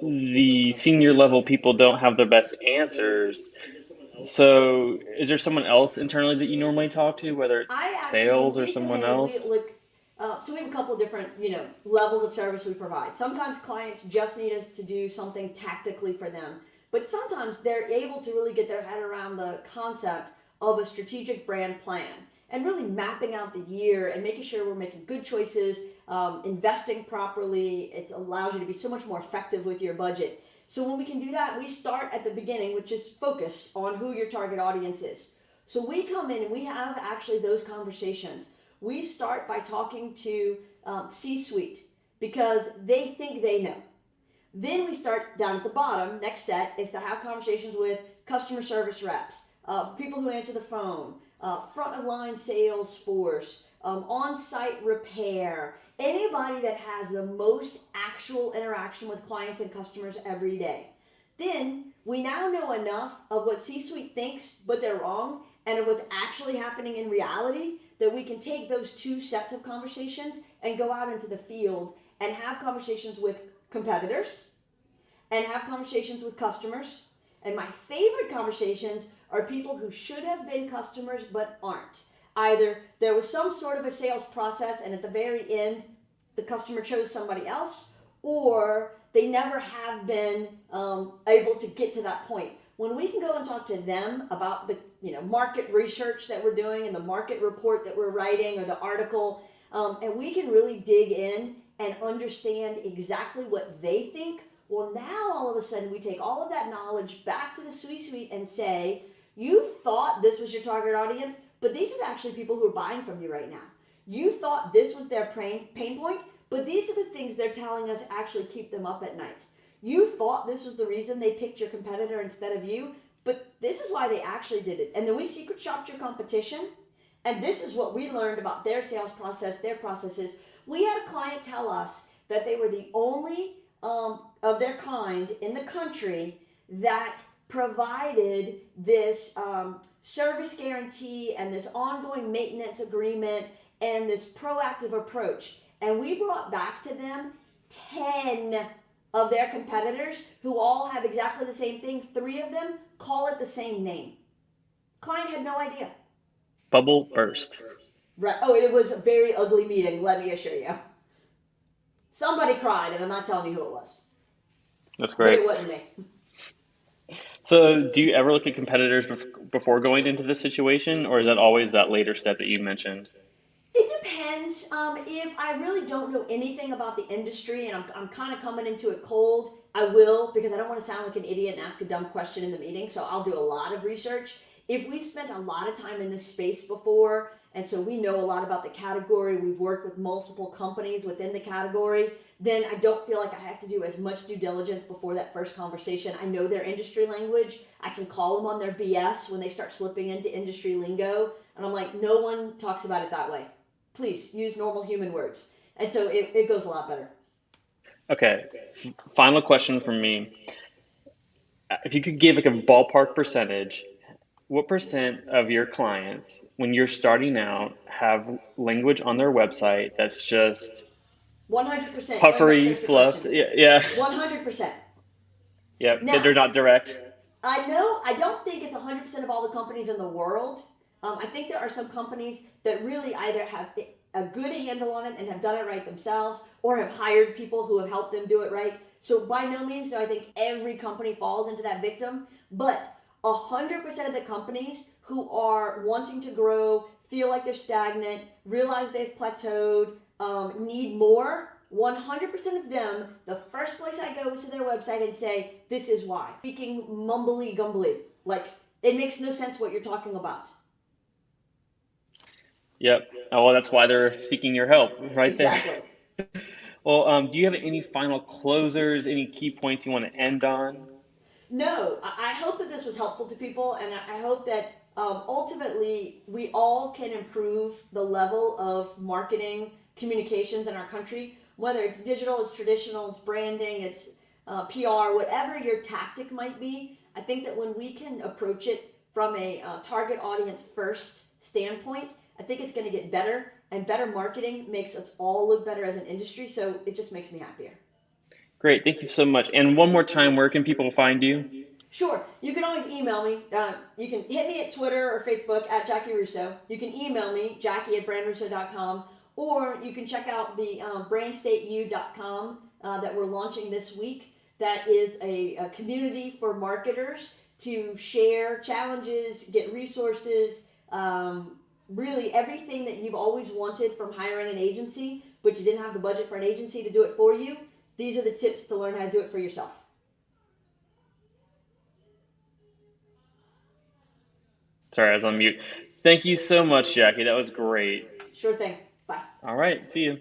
the senior level people don't have the best answers. So is there someone else internally that you normally talk to, whether it's sales or someone else? So we have a couple of different, levels of service we provide. Sometimes clients just need us to do something tactically for them, but sometimes they're able to really get their head around the concept of a strategic brand plan. and really mapping out the year and making sure we're making good choices, investing properly. It allows you to be so much more effective with your budget. So when we can do that, we start at the beginning, which is focus on who your target audience is. So we come in and we have actually those conversations. We start by talking to C-suite because they think they know. Then we start down at the bottom. Next set is to have conversations with customer service reps, people who answer the phone, front of line sales force, on-site repair, anybody that has the most actual interaction with clients and customers every day. Then we now know enough of what C-suite thinks, but they're wrong, and of what's actually happening in reality that we can take those two sets of conversations and go out into the field and have conversations with competitors and have conversations with customers. And my favorite conversations are people who should have been customers but aren't. Either there was some sort of a sales process and at the very end the customer chose somebody else, or they never have been able to get to that point. When we can go and talk to them about the market research that we're doing and the market report that we're writing or the article, and we can really dig in and understand exactly what they think, well, now all of a sudden we take all of that knowledge back to the C-suite and say, you thought this was your target audience, but these are actually people who are buying from you right now. You thought this was their pain point, but these are the things they're telling us actually keep them up at night. You thought this was the reason they picked your competitor instead of you, but this is why they actually did it. And then we secret shopped your competition, and this is what we learned about their sales process, their processes. We had a client tell us that they were the only of their kind in the country that provided this service guarantee and this ongoing maintenance agreement and this proactive approach. And we brought back to them 10 of their competitors who all have exactly the same thing. 3 of them call it the same name. Client had no idea. Bubble burst. Right. Oh, it was a very ugly meeting, let me assure you. Somebody cried, and I'm not telling you who it was. That's But great. it wasn't me. So do you ever look at competitors before going into this situation, or is that always that later step that you mentioned? It depends. If I really don't know anything about the industry and I'm kind of coming into it cold, I will, because I don't want to sound like an idiot and ask a dumb question in the meeting. So I'll do a lot of research. If we've spent a lot of time in this space before, and so we know a lot about the category, we've worked with multiple companies within the category, then I don't feel like I have to do as much due diligence before that first conversation. I know their industry language. I can call them on their BS when they start slipping into industry lingo. And I'm like, no one talks about it that way. Please use normal human words. And so it goes a lot better. Okay, final question from me. If you could give like a ballpark percentage, what % of your clients, when you're starting out, have language on their website that's just 100%. puffery, fluff? Yeah. 100%. Yeah, Now, they're not direct. I don't think it's 100% of all the companies in the world. I think there are some companies that really either have a good handle on it and have done it right themselves, or have hired people who have helped them do it right. So by no means do I think every company falls into that victim, but 100% of the companies who are wanting to grow, feel like they're stagnant, realize they've plateaued, need more, 100% of them, the first place I go is to their website and say, this is why. Speaking mumbly gumbly, like it makes no sense what you're talking about. Yep. Oh, well, that's why they're seeking your help right there. Exactly. Well, do you have any final closers, any key points you want to end on? No, I hope that this was helpful to people, and I hope that ultimately we all can improve the level of marketing communications in our country, whether it's digital, it's traditional, it's branding, it's PR, whatever your tactic might be. I think that when we can approach it from a target audience first standpoint, I think it's going to get better, and better marketing makes us all look better as an industry, so it just makes me happier. Great, thank you so much. And one more time, where can people find you? Sure, you can always email me. You can hit me at Twitter or Facebook at Jackie Russo. You can email me, jackie@brandrusso.com, or you can check out the brandstateu.com that we're launching this week. That is a community for marketers to share challenges, get resources, really everything that you've always wanted from hiring an agency, but you didn't have the budget for an agency to do it for you. These are the tips to learn how to do it for yourself. Sorry, I was on mute. Thank you so much, Jackie. That was great. Sure thing. Bye. All right, see you.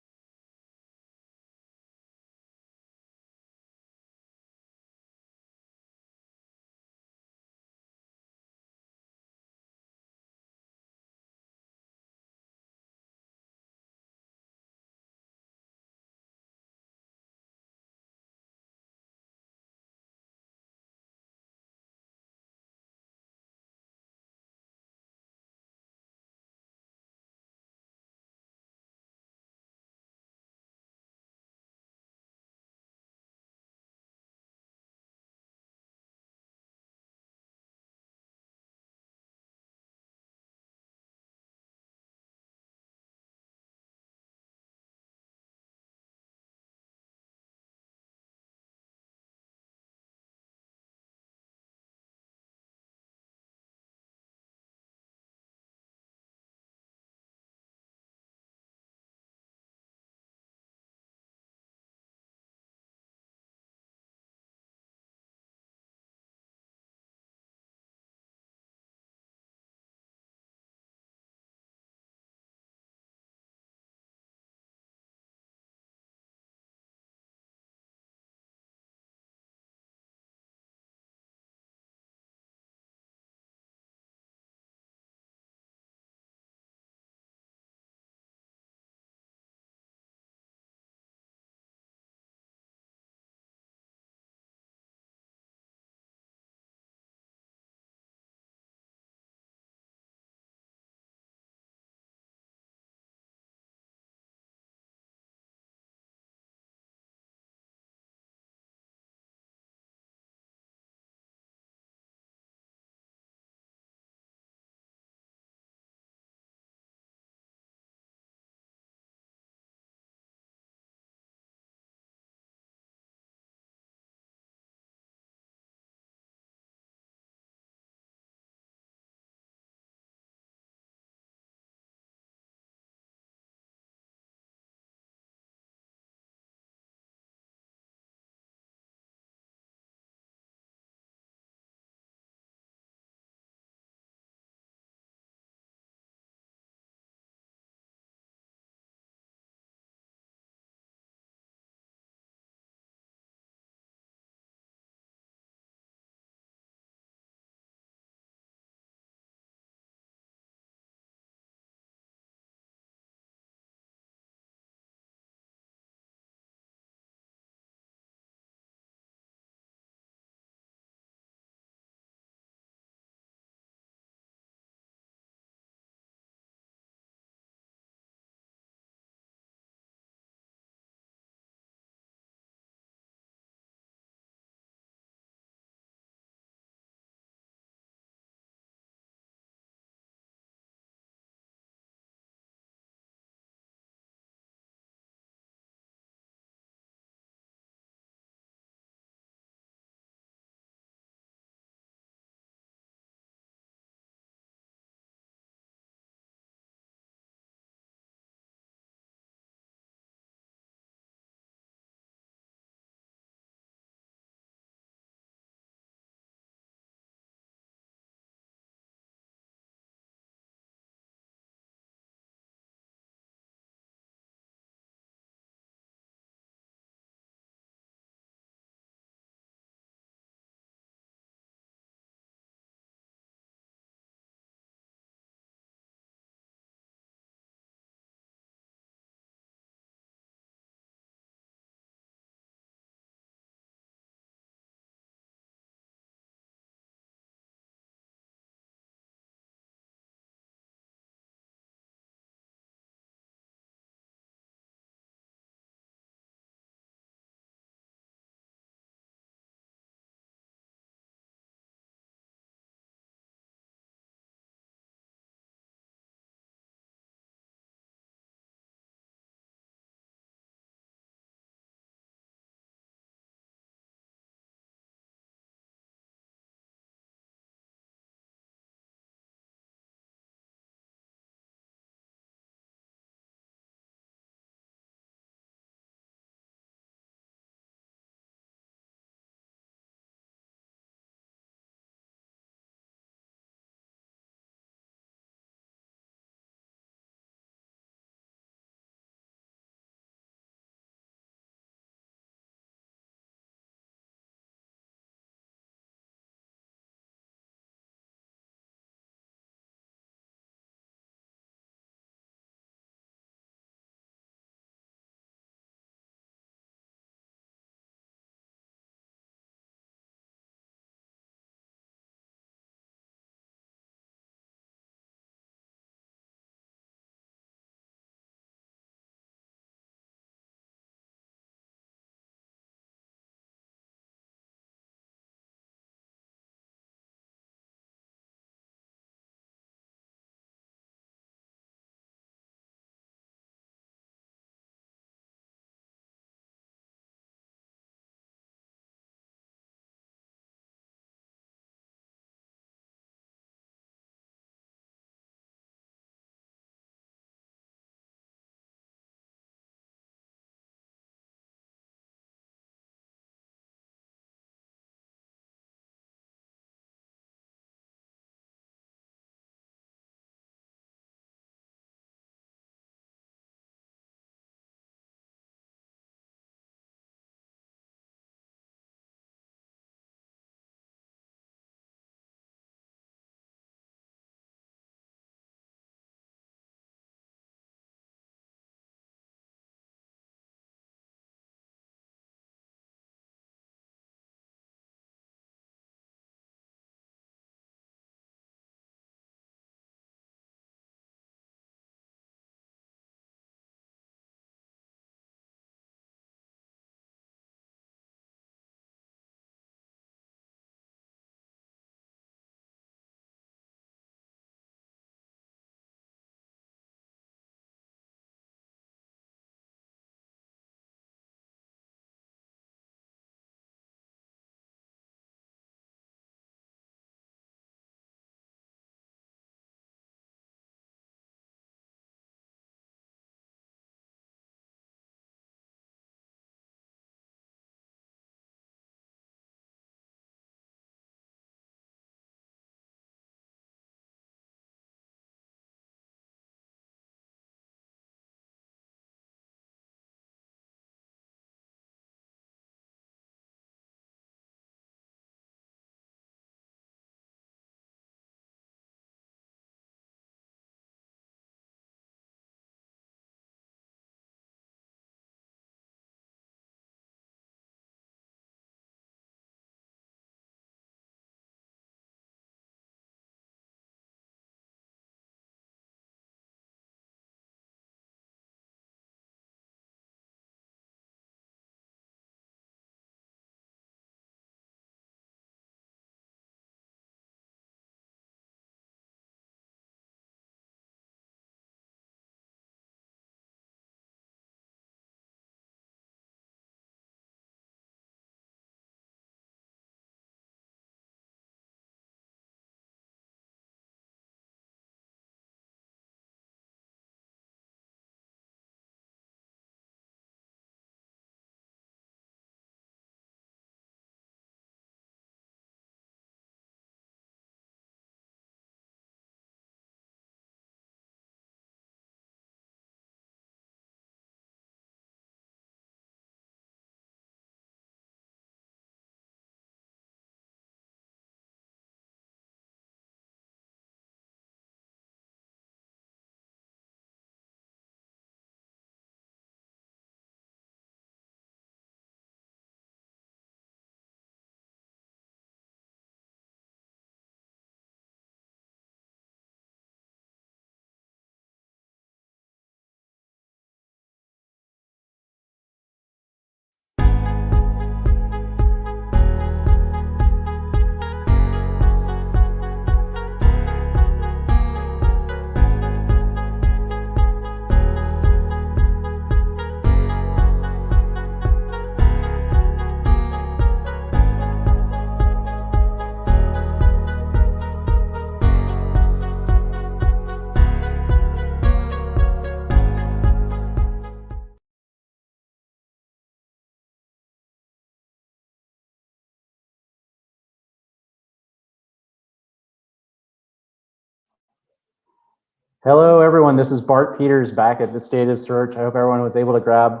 Hello, everyone. This is Bart Peters back at the State of Search. I hope everyone was able to grab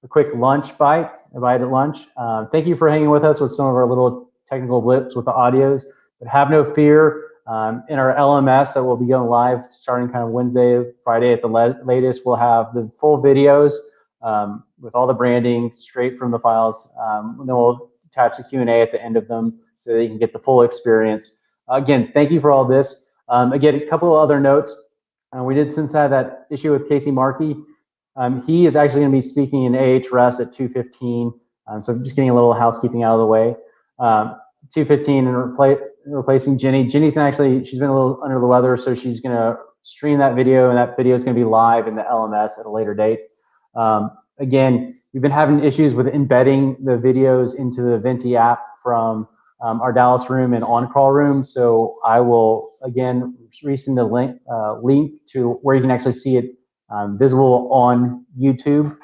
a quick lunch bite at lunch. Thank you for hanging with us with some of our little technical blips with the audios. But have no fear. In our LMS that will be going live starting kind of Wednesday, Friday at the latest, we'll have the full videos with all the branding straight from the files. And then we'll attach the Q&A at the end of them so that you can get the full experience. Again, thank you for all this. Again, a couple of other notes. We did since have that issue with Casey Markey. He is actually going to be speaking in Ahrefs at 2:15. So just getting a little housekeeping out of the way. 2:15 and replacing Jenny. Jenny's actually, she's been a little under the weather, so she's going to stream that video, and that video is going to be live in the LMS at a later date. Again, we've been having issues with embedding the videos into the Venti app from our Dallas room and on-call room. So I will, again, resend the link to where you can actually see it visible on YouTube.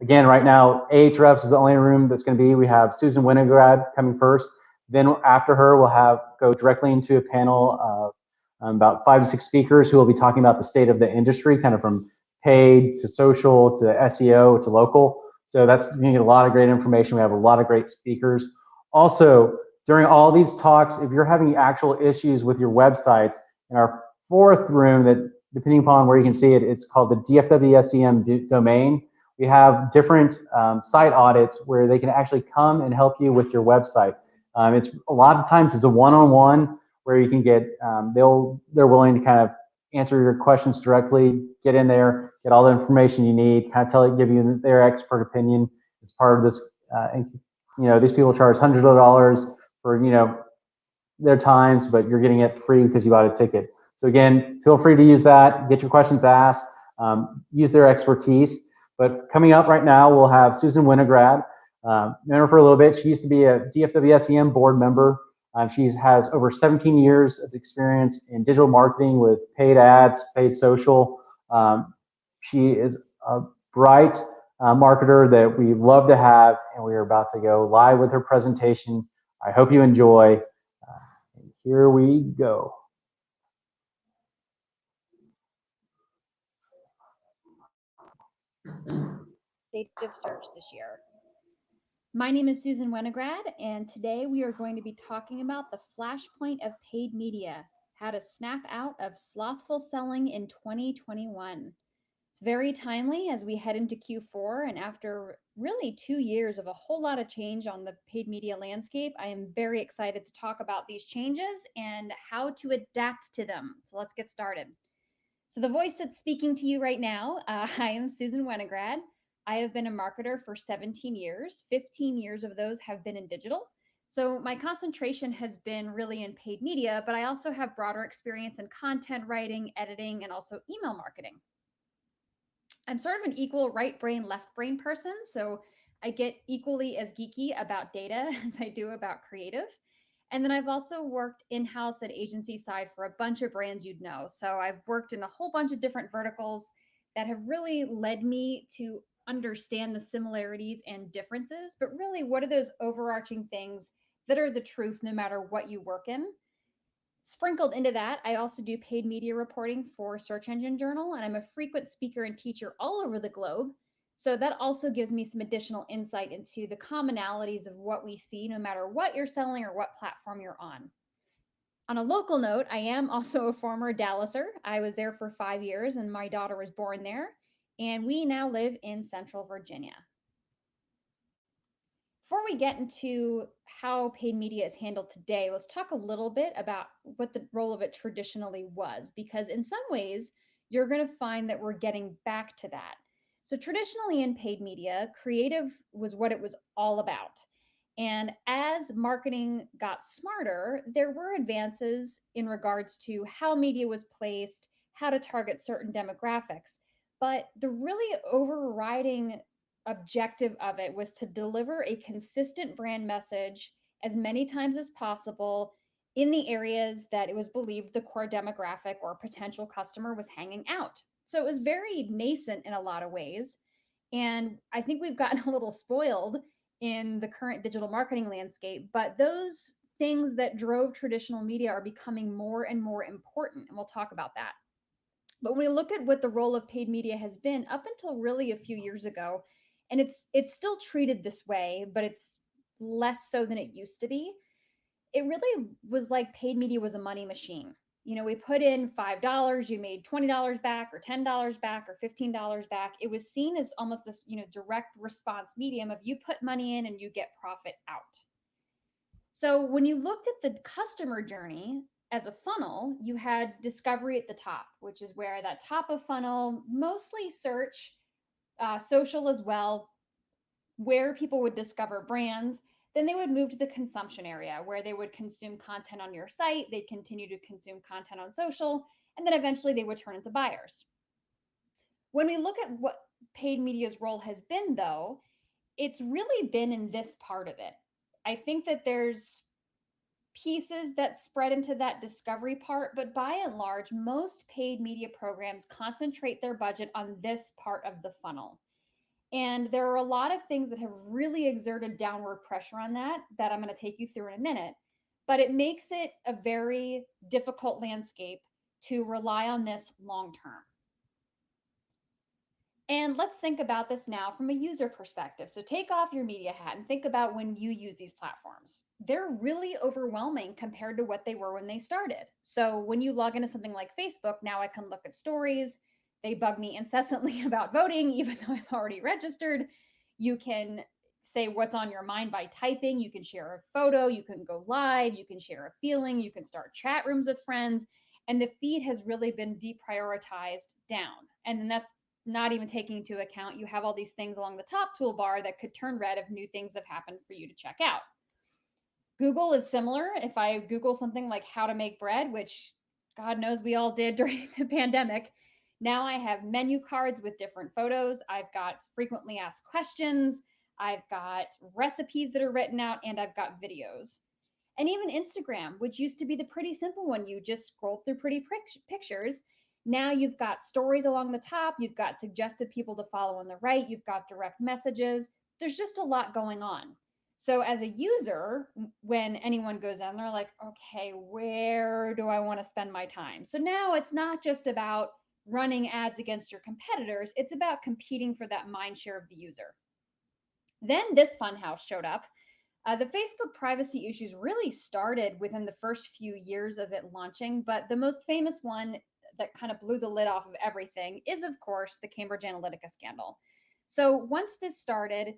Again, right now, Ahrefs is the only room that's going to be. We have Susan Winograd coming first. Then after her, we'll go directly into a panel of about 5 to 6 speakers who will be talking about the state of the industry, kind of from paid to social to SEO to local. So that's going to get a lot of great information. We have a lot of great speakers. Also, during all these talks, if you're having actual issues with your websites, in our 4th room, that depending upon where you can see it, it's called the DFW domain. We have different site audits where they can actually come and help you with your website. It's a lot of times it's a one-on-one where you can get they're willing to kind of answer your questions directly, get in there, get all the information you need, kind of give you their expert opinion as part of this. And these people charge hundreds of dollars for their times, but you're getting it free because you bought a ticket. So again, feel free to use that, get your questions asked, use their expertise. But coming up right now, we'll have Susan Winograd. Known her for a little bit. She used to be a DFW SEM board member. She has over 17 years of experience in digital marketing with paid ads, paid social. She is a bright marketer that we love to have, and we are about to go live with her presentation. I hope you enjoy. Here we go. State of Search this year. My name is Susan Winograd, and today we are going to be talking about the flashpoint of paid media, how to snap out of slothful selling in 2021. It's very timely as we head into Q4, and after really 2 years of a whole lot of change on the paid media landscape, I am very excited to talk about these changes and how to adapt to them. So let's get started. So the voice that's speaking to you right now, I am Susan Winograd. I have been a marketer for 17 years. 15 years of those have been in digital. So my concentration has been really in paid media, but I also have broader experience in content writing, editing, and also email marketing. I'm sort of an equal right brain, left brain person. So I get equally as geeky about data as I do about creative. And then I've also worked in-house at agency side for a bunch of brands you'd know. So I've worked in a whole bunch of different verticals that have really led me to understand the similarities and differences, but really what are those overarching things that are the truth no matter what you work in. Sprinkled into that, I also do paid media reporting for Search Engine Journal, and I'm a frequent speaker and teacher all over the globe. So that also gives me some additional insight into the commonalities of what we see no matter what you're selling or what platform you're on. On a local note, I am also a former Dallaser. I was there for 5 years and my daughter was born there. And we now live in Central Virginia. Before we get into how paid media is handled today, let's talk a little bit about what the role of it traditionally was, because in some ways, you're going to find that we're getting back to that. So traditionally in paid media, creative was what it was all about. And as marketing got smarter, there were advances in regards to how media was placed, how to target certain demographics. But the really overriding objective of it was to deliver a consistent brand message as many times as possible in the areas that it was believed the core demographic or potential customer was hanging out. So it was very nascent in a lot of ways. And I think we've gotten a little spoiled in the current digital marketing landscape, but those things that drove traditional media are becoming more and more important. And we'll talk about that. But when we look at what the role of paid media has been up until really a few years ago, and it's still treated this way, but it's less so than it used to be. It really was like paid media was a money machine. We put in $5, you made $20 back or $10 back or $15 back. It was seen as almost this, direct response medium of you put money in and you get profit out. So when you looked at the customer journey as a funnel, you had discovery at the top, which is where that top of funnel, mostly search, social as well, where people would discover brands. Then they would move to the consumption area where they would consume content on your site. They'd continue to consume content on social, and then eventually they would turn into buyers. When we look at what paid media's role has been, though, it's really been in this part of it. I think that there's pieces that spread into that discovery part, but by and large, most paid media programs concentrate their budget on this part of the funnel. And there are a lot of things that have really exerted downward pressure on that I'm going to take you through in a minute. But it makes it a very difficult landscape to rely on this long term. And let's think about this now from a user perspective. So take off your media hat and think about when you use these platforms. They're really overwhelming compared to what they were when they started. So when you log into something like Facebook, now I can look at stories. They bug me incessantly about voting, even though I've already registered. You can say what's on your mind by typing. You can share a photo. You can go live. You can share a feeling. You can start chat rooms with friends. And the feed has really been deprioritized down. And then that's not even taking into account you have all these things along the top toolbar that could turn red if new things have happened for you to check out. Google is similar. If I Google something like how to make bread, which God knows we all did during the pandemic, now I have menu cards with different photos. I've got frequently asked questions. I've got recipes that are written out, and I've got videos. And even Instagram, which used to be the pretty simple one, you just scroll through pretty pictures. Now you've got stories along the top, you've got suggested people to follow on the right, you've got direct messages. There's just a lot going on. So as a user, when anyone goes in, they're like, okay, where do I want to spend my time? So now it's not just about running ads against your competitors, it's about competing for that mind share of the user. Then this funhouse showed up. The Facebook privacy issues really started within the first few years of it launching, but the most famous one that kind of blew the lid off of everything is, of course, the Cambridge Analytica scandal. So once this started,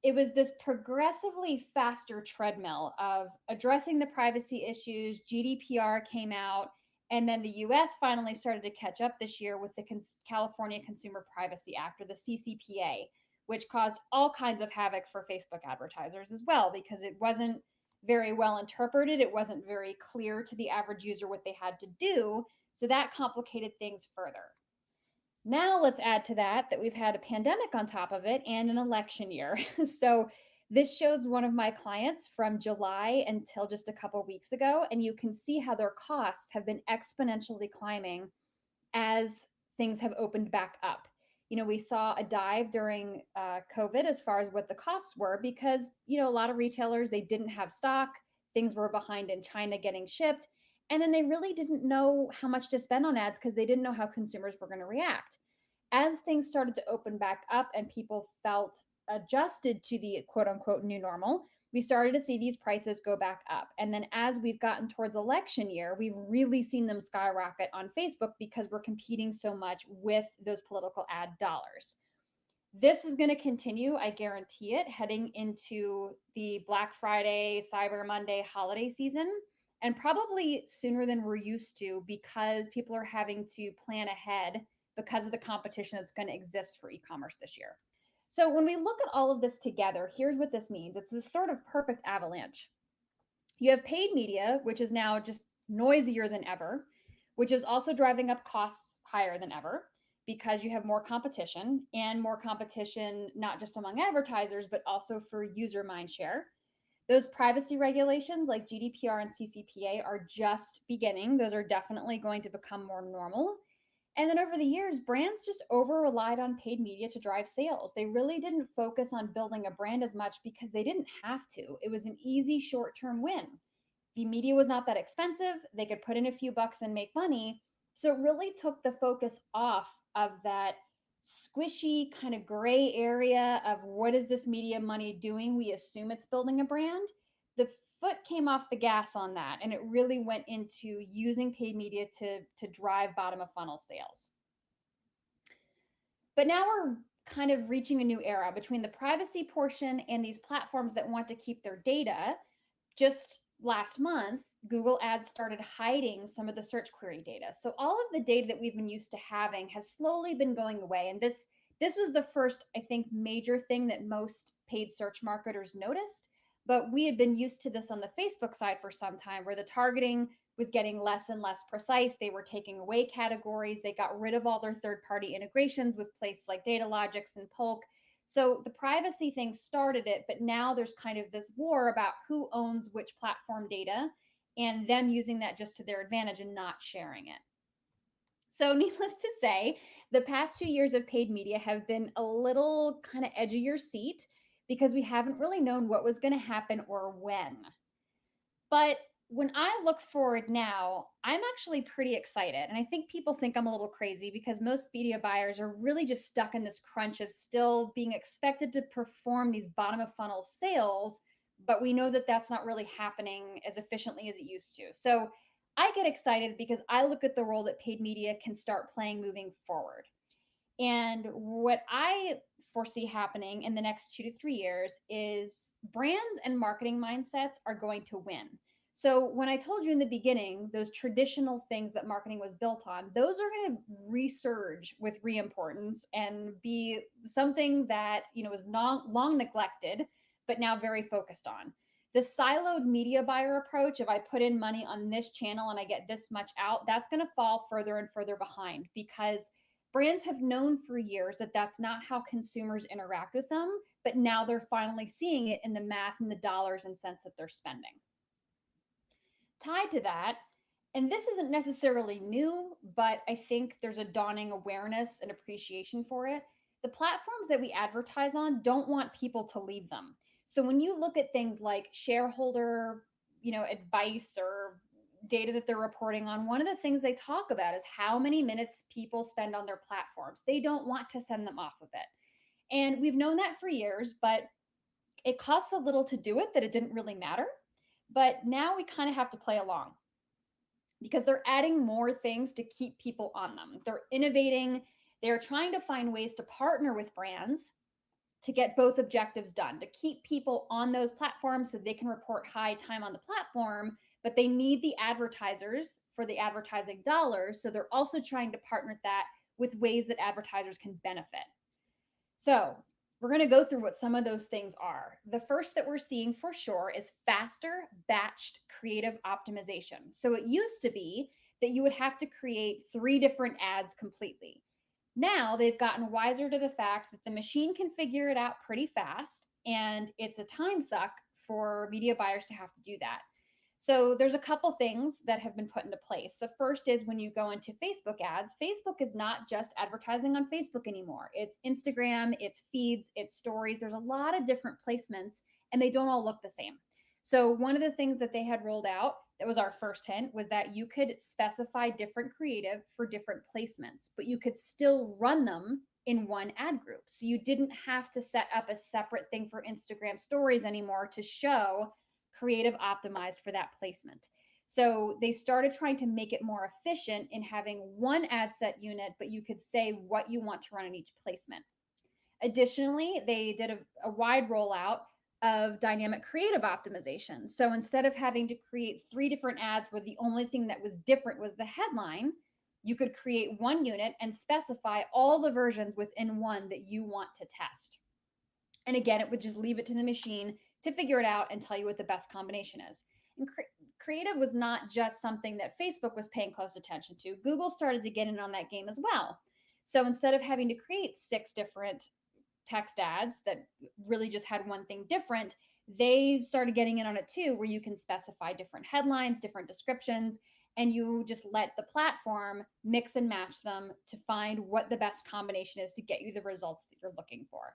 it was this progressively faster treadmill of addressing the privacy issues. GDPR came out, and then the US finally started to catch up this year with the California Consumer Privacy Act, or the CCPA, which caused all kinds of havoc for Facebook advertisers as well, because it wasn't very well interpreted. It wasn't very clear to the average user what they had to do. So that complicated things further. Now let's add to that we've had a pandemic on top of it and an election year. So this shows one of my clients from July until just a couple of weeks ago, and you can see how their costs have been exponentially climbing as things have opened back up. We saw a dive during COVID as far as what the costs were, because, a lot of retailers, they didn't have stock. Things were behind in China getting shipped. And then they really didn't know how much to spend on ads because they didn't know how consumers were going to react. As things started to open back up and people felt adjusted to the quote unquote new normal, we started to see these prices go back up. And then as we've gotten towards election year, we've really seen them skyrocket on Facebook because we're competing so much with those political ad dollars. This is going to continue, I guarantee it, heading into the Black Friday, Cyber Monday holiday season, and probably sooner than we're used to, because people are having to plan ahead because of the competition that's going to exist for e-commerce this year. So when we look at all of this together, here's what this means. It's this sort of perfect avalanche. You have paid media, which is now just noisier than ever, which is also driving up costs higher than ever because you have more competition, and more competition, not just among advertisers, but also for user mindshare. Those privacy regulations like GDPR and CCPA are just beginning. Those are definitely going to become more normal. And then over the years, brands just over relied on paid media to drive sales. They really didn't focus on building a brand as much because they didn't have to. It was an easy short-term win. The media was not that expensive. They could put in a few bucks and make money. So it really took the focus off of that squishy kind of gray area of what is this media money doing? We assume it's building a brand. The foot came off the gas on that, and it really went into using paid media to drive bottom of funnel sales. But now we're kind of reaching a new era between the privacy portion and these platforms that want to keep their data. Just last month, Google Ads started hiding some of the search query data. So all of the data that we've been used to having has slowly been going away. And this was the first, I think, major thing that most paid search marketers noticed. But we had been used to this on the Facebook side for some time, where the targeting was getting less and less precise. They were taking away categories. They got rid of all their third-party integrations with places like Datalogix and Polk. So the privacy thing started it, but now there's kind of this war about who owns which platform data and them using that just to their advantage and not sharing it. So needless to say, the past 2 years of paid media have been a little kind of edge of your seat because we haven't really known what was going to happen or when. But when I look forward now, I'm actually pretty excited. And I think people think I'm a little crazy because most media buyers are really just stuck in this crunch of still being expected to perform these bottom of funnel sales. But we know that that's not really happening as efficiently as it used to. So I get excited because I look at the role that paid media can start playing moving forward. And what I foresee happening in the next 2 to 3 years is brands and marketing mindsets are going to win. So when I told you in the beginning, those traditional things that marketing was built on, those are going to resurge with reimportance and be something that, was long neglected, but now very focused on. The siloed media buyer approach, if I put in money on this channel and I get this much out, that's going to fall further and further behind because brands have known for years that that's not how consumers interact with them, but now they're finally seeing it in the math and the dollars and cents that they're spending. Tied to that, and this isn't necessarily new, but I think there's a dawning awareness and appreciation for it. The platforms that we advertise on don't want people to leave them. So when you look at things like shareholder, advice or data that they're reporting on, one of the things they talk about is how many minutes people spend on their platforms. They don't want to send them off of it. And we've known that for years, but it costs so little to do it that it didn't really matter. But now we kind of have to play along because they're adding more things to keep people on them. They're innovating. They're trying to find ways to partner with brands to get both objectives done, to keep people on those platforms so they can report high time on the platform, but they need the advertisers for the advertising dollars. So they're also trying to partner that with ways that advertisers can benefit. So we're going to go through what some of those things are. The first that we're seeing for sure is faster batched creative optimization. So it used to be that you would have to create 3 different ads completely. Now they've gotten wiser to the fact that the machine can figure it out pretty fast, and it's a time suck for media buyers to have to do that. So there's a couple things that have been put into place. The first is when you go into Facebook ads, Facebook is not just advertising on Facebook anymore. It's Instagram, it's feeds, it's stories. There's a lot of different placements, and they don't all look the same. So one of the things that they had rolled out that was our first hint was that you could specify different creative for different placements, but you could still run them in one ad group. So you didn't have to set up a separate thing for Instagram stories anymore to show creative optimized for that placement. So they started trying to make it more efficient in having one ad set unit, but you could say what you want to run in each placement. Additionally, they did a wide rollout of dynamic creative optimization. So instead of having to create 3 different ads where the only thing that was different was the headline, you could create one unit and specify all the versions within one that you want to test. And again, it would just leave it to the machine to figure it out and tell you what the best combination is. And creative was not just something that Facebook was paying close attention to. Google started to get in on that game as well. So instead of having to create 6 different text ads that really just had one thing different, they started getting in on it too, where you can specify different headlines, different descriptions, and you just let the platform mix and match them to find what the best combination is to get you the results that you're looking for.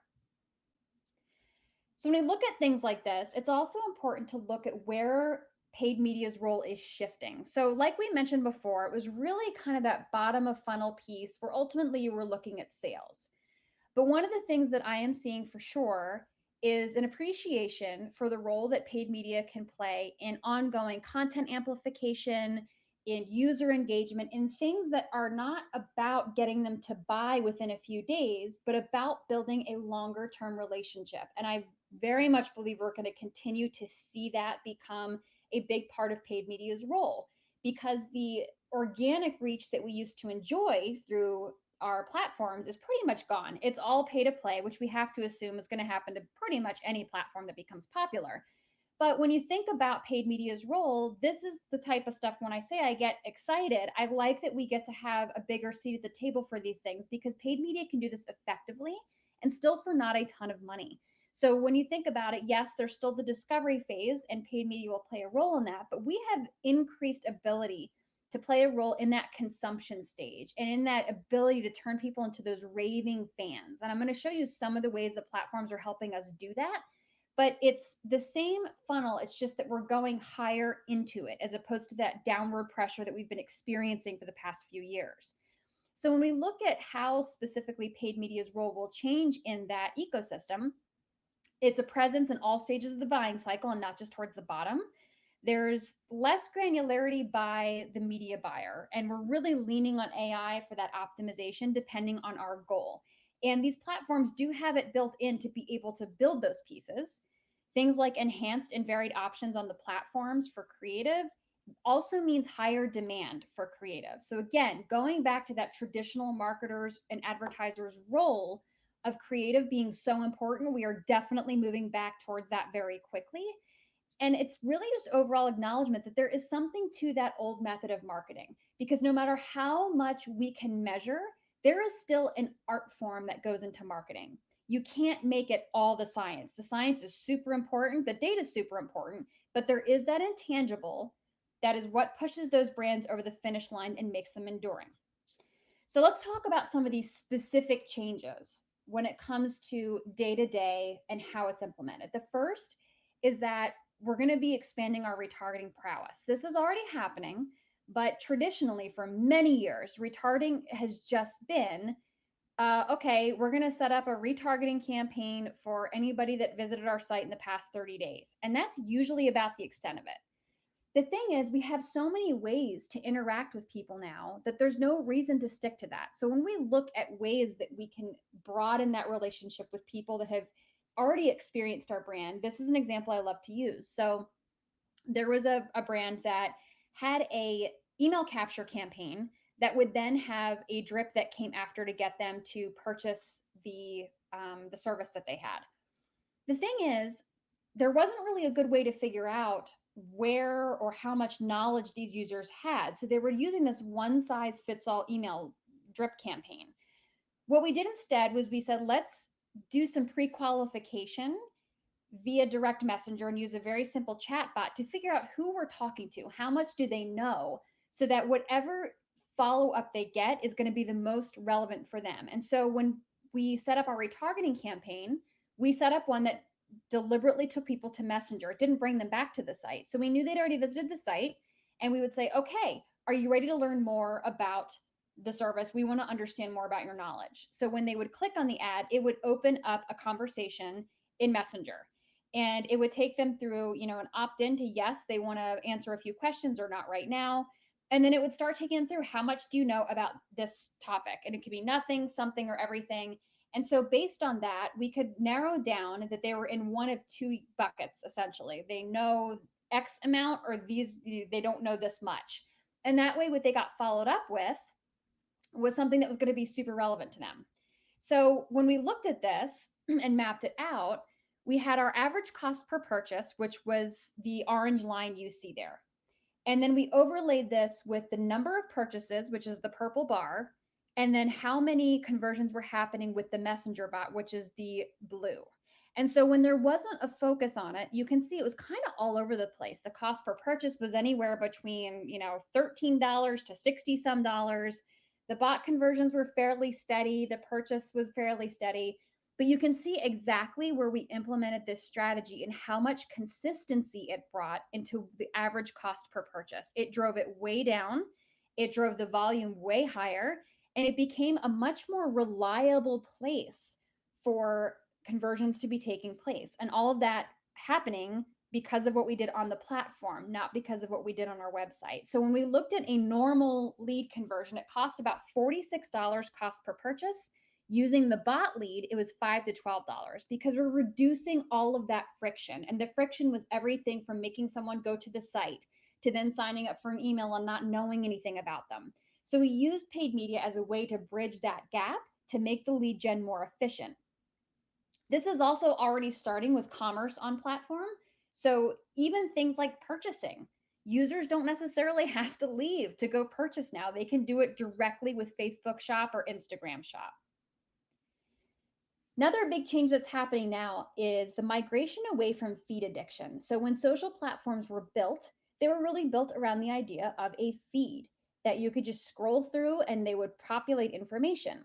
So when we look at things like this, it's also important to look at where paid media's role is shifting. So like we mentioned before, it was really kind of that bottom of funnel piece where ultimately you were looking at sales. But one of the things that I am seeing for sure is an appreciation for the role that paid media can play in ongoing content amplification, in user engagement, in things that are not about getting them to buy within a few days, but about building a longer term relationship. And I very much believe we're going to continue to see that become a big part of paid media's role, because the organic reach that we used to enjoy through our platforms is pretty much gone. It's all pay to play, which we have to assume is going to happen to pretty much any platform that becomes popular. But when you think about paid media's role, this is the type of stuff when I say I get excited, I like that we get to have a bigger seat at the table for these things, because paid media can do this effectively and still for not a ton of money. So when you think about it, yes, there's still the discovery phase and paid media will play a role in that, but we have increased ability to play a role in that consumption stage and in that ability to turn people into those raving fans. And I'm going to show you some of the ways that platforms are helping us do that. But it's the same funnel. It's just that we're going higher into it as opposed to that downward pressure that we've been experiencing for the past few years. So when we look at how specifically paid media's role will change in that ecosystem, it's a presence in all stages of the buying cycle and not just towards the bottom. There's less granularity by the media buyer, and we're really leaning on AI for that optimization depending on our goal. And these platforms do have it built in to be able to build those pieces. Things like enhanced and varied options on the platforms for creative also means higher demand for creative. So again, going back to that traditional marketers and advertisers role of creative being so important, we are definitely moving back towards that very quickly. And it's really just overall acknowledgement that there is something to that old method of marketing, because no matter how much we can measure, there is still an art form that goes into marketing. You can't make it all the science. The science is super important, the data is super important, but there is that intangible that is what pushes those brands over the finish line and makes them enduring. So let's talk about some of these specific changes when it comes to day to day and how it's implemented. The first is that we're going to be expanding our retargeting prowess. This is already happening, but traditionally for many years, retargeting has just been okay, we're going to set up a retargeting campaign for anybody that visited our site in the past 30 days. And that's usually about the extent of it. The thing is, we have so many ways to interact with people now that there's no reason to stick to that. So when we look at ways that we can broaden that relationship with people that have already experienced our brand, this is an example I love to use. So there was a brand that had a email capture campaign that would then have a drip that came after to get them to purchase the service that they had. The thing is, there wasn't really a good way to figure out where or how much knowledge these users had. So they were using this one size fits all email drip campaign. What we did instead was we said, let's do some pre-qualification via direct messenger and use a very simple chat bot to figure out who we're talking to, how much do they know, so that whatever follow up they get is going to be the most relevant for them. And so when we set up our retargeting campaign, we set up one that deliberately took people to messenger. It didn't bring them back to the site. So we knew they'd already visited the site, and we would say, okay, are you ready to learn more about the service? We want to understand more about your knowledge. So when they would click on the ad, it would open up a conversation in messenger, and it would take them through, an opt-in to yes, they want to answer a few questions or not right now. And then it would start taking them through, how much do you know about this topic? And it could be nothing, something, or everything. And so based on that, we could narrow down that they were in one of two buckets, essentially. They know X amount, or they don't know this much. And that way, what they got followed up with was something that was going to be super relevant to them. So when we looked at this and mapped it out, we had our average cost per purchase, which was the orange line you see there. And then we overlaid this with the number of purchases, which is the purple bar, and then how many conversions were happening with the messenger bot, which is the blue. And so when there wasn't a focus on it, you can see it was kind of all over the place. The cost per purchase was anywhere between, $13 to 60 some dollars. The bot conversions were fairly steady. The purchase was fairly steady. But you can see exactly where we implemented this strategy and how much consistency it brought into the average cost per purchase. It drove it way down, it drove the volume way higher, and it became a much more reliable place for conversions to be taking place. And all of that happening because of what we did on the platform, not because of what we did on our website. So when we looked at a normal lead conversion, it cost about $46 cost per purchase. Using the bot lead, it was $5 to $12 because we're reducing all of that friction. And the friction was everything from making someone go to the site to then signing up for an email and not knowing anything about them. So we used paid media as a way to bridge that gap to make the lead gen more efficient. This is also already starting with commerce on platform. So even things like purchasing, users don't necessarily have to leave to go purchase now. They can do it directly with Facebook Shop or Instagram Shop. Another big change that's happening now is the migration away from feed addiction. So when social platforms were built, they were really built around the idea of a feed that you could just scroll through and they would populate information.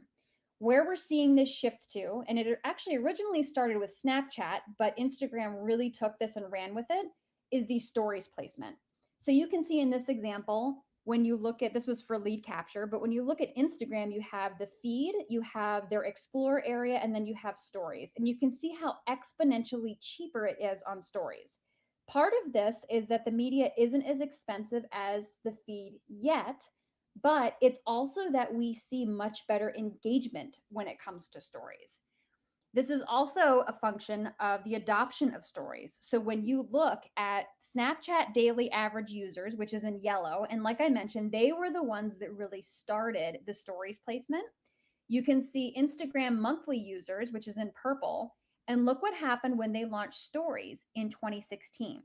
Where we're seeing this shift to, and it actually originally started with Snapchat, but Instagram really took this and ran with it, is the stories placement. So you can see in this example, when you look at, this was for lead capture, but when you look at Instagram, you have the feed, you have their explore area, and then you have stories. And you can see how exponentially cheaper it is on stories. Part of this is that the media isn't as expensive as the feed yet, but it's also that we see much better engagement when it comes to stories. This is also a function of the adoption of stories. So when you look at Snapchat daily average users, which is in yellow, and like I mentioned, they were the ones that really started the stories placement. You can see Instagram monthly users, which is in purple, and look what happened when they launched stories in 2016.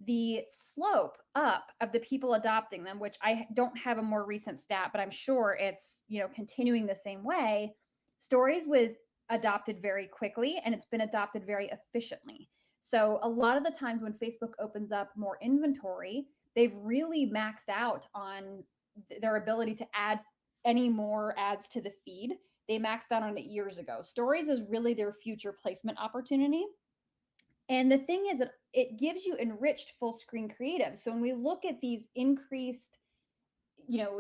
The slope up of the people adopting them, which I don't have a more recent stat, but I'm sure it's, continuing the same way. Stories was adopted very quickly and it's been adopted very efficiently. So a lot of the times when Facebook opens up more inventory, they've really maxed out on their ability to add any more ads to the feed. They maxed out on it years ago. Stories is really their future placement opportunity. And the thing is that it gives you enriched full screen creative. So when we look at these increased,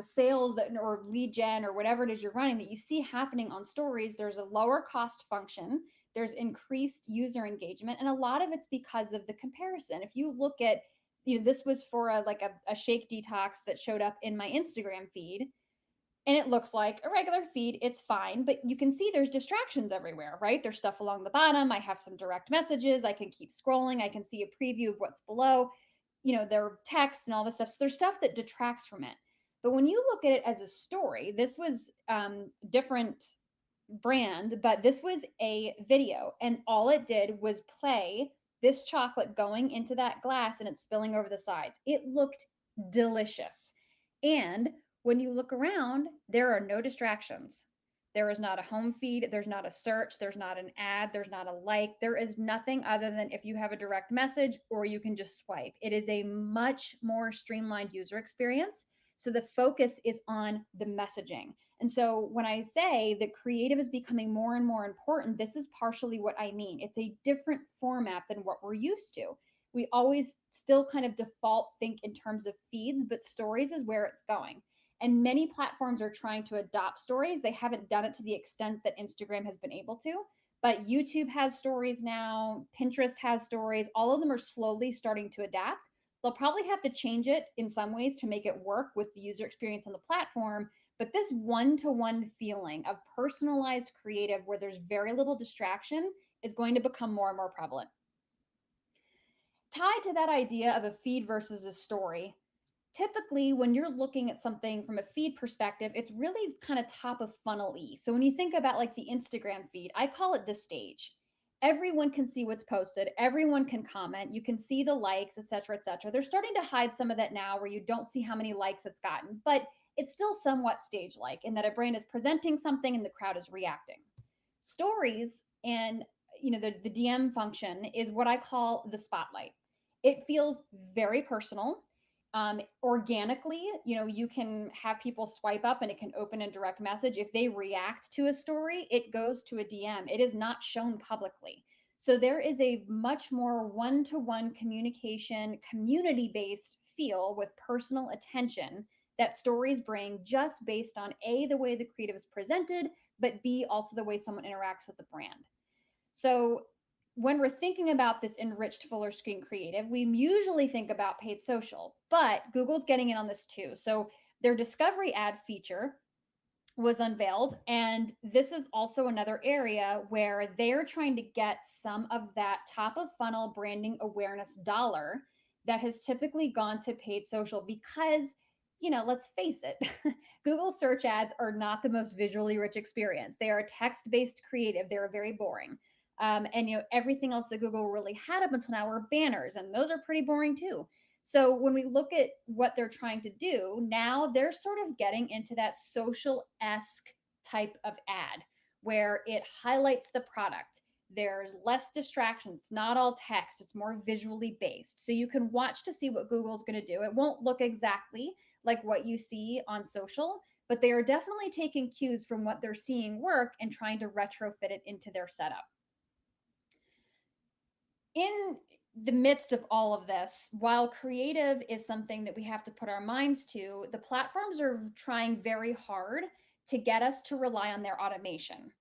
sales that or lead gen or whatever it is you're running that you see happening on stories, there's a lower cost function, there's increased user engagement, and a lot of it's because of the comparison. If you look at, this was for a shake detox that showed up in my Instagram feed, and it looks like a regular feed, it's fine, but you can see there's distractions everywhere, right? There's stuff along the bottom. I have some direct messages. I can keep scrolling. I can see a preview of what's below, there are text and all this stuff. So there's stuff that detracts from it. But when you look at it as a story, this was different brand, but this was a video, and all it did was play this chocolate going into that glass and it's spilling over the sides. It looked delicious. And when you look around, there are no distractions. There is not a home feed, there's not a search, there's not an ad, there's not a like, there is nothing other than if you have a direct message or you can just swipe. It is a much more streamlined user experience. So the focus is on the messaging. And so when I say that creative is becoming more and more important, this is partially what I mean. It's a different format than what we're used to. We always still kind of default think in terms of feeds, but stories is where it's going. And many platforms are trying to adopt stories. They haven't done it to the extent that Instagram has been able to, but YouTube has stories now, Pinterest has stories. All of them are slowly starting to adapt. They'll probably have to change it in some ways to make it work with the user experience on the platform. But this one-to-one feeling of personalized creative where there's very little distraction is going to become more and more prevalent. Tied to that idea of a feed versus a story, typically when you're looking at something from a feed perspective, it's really kind of top of funnel-y. So when you think about like the Instagram feed, I call it the stage. Everyone can see what's posted, everyone can comment, you can see the likes, etc., etc. They're starting to hide some of that now where you don't see how many likes it's gotten, but it's still somewhat stage-like in that a brand is presenting something and the crowd is reacting. Stories and the DM function is what I call the spotlight. It feels very personal. Organically, you can have people swipe up and it can open a direct message. If they react to a story, it goes to a DM. It is not shown publicly. So there is a much more one-to-one communication, community-based feel with personal attention that stories bring, just based on A, the way the creative is presented, but B, also the way someone interacts with the brand. So when we're thinking about this enriched fuller screen creative, we usually think about paid social, but Google's getting in on this too. So their discovery ad feature was unveiled, and this is also another area where they're trying to get some of that top of funnel branding awareness dollar that has typically gone to paid social, because let's face it, Google search ads are not the most visually rich experience. They are text-based creative. They're very boring. And everything else that Google really had up until now were banners, and those are pretty boring too. So when we look at what they're trying to do, now they're sort of getting into that social-esque type of ad where it highlights the product. There's less distractions. It's not all text. It's more visually based. So you can watch to see what Google's going to do. It won't look exactly like what you see on social, but they are definitely taking cues from what they're seeing work and trying to retrofit it into their setup. In the midst of all of this, while creative is something that we have to put our minds to, the platforms are trying very hard to get us to rely on their automation.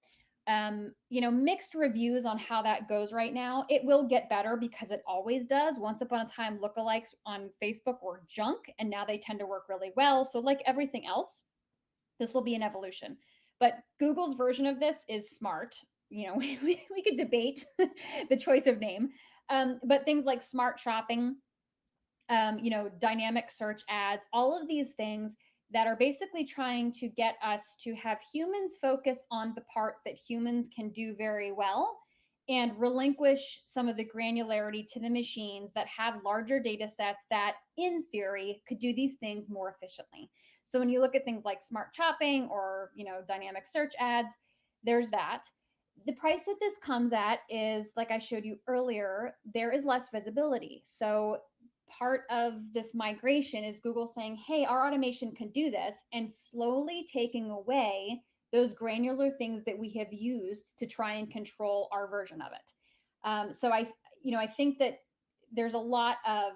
Mixed reviews on how that goes right now. It will get better because it always does. Once upon a time, lookalikes on Facebook were junk, and now they tend to work really well. So like everything else, this will be an evolution. But Google's version of this is smart. We could debate the choice of name, but things like smart shopping, dynamic search ads, all of these things that are basically trying to get us to have humans focus on the part that humans can do very well and relinquish some of the granularity to the machines that have larger data sets that, in theory, could do these things more efficiently. So when you look at things like smart shopping or, dynamic search ads, there's that. The price that this comes at is, like I showed you earlier, there is less visibility. So part of this migration is Google saying, hey, our automation can do this, and slowly taking away those granular things that we have used to try and control our version of it. So I think that there's a lot of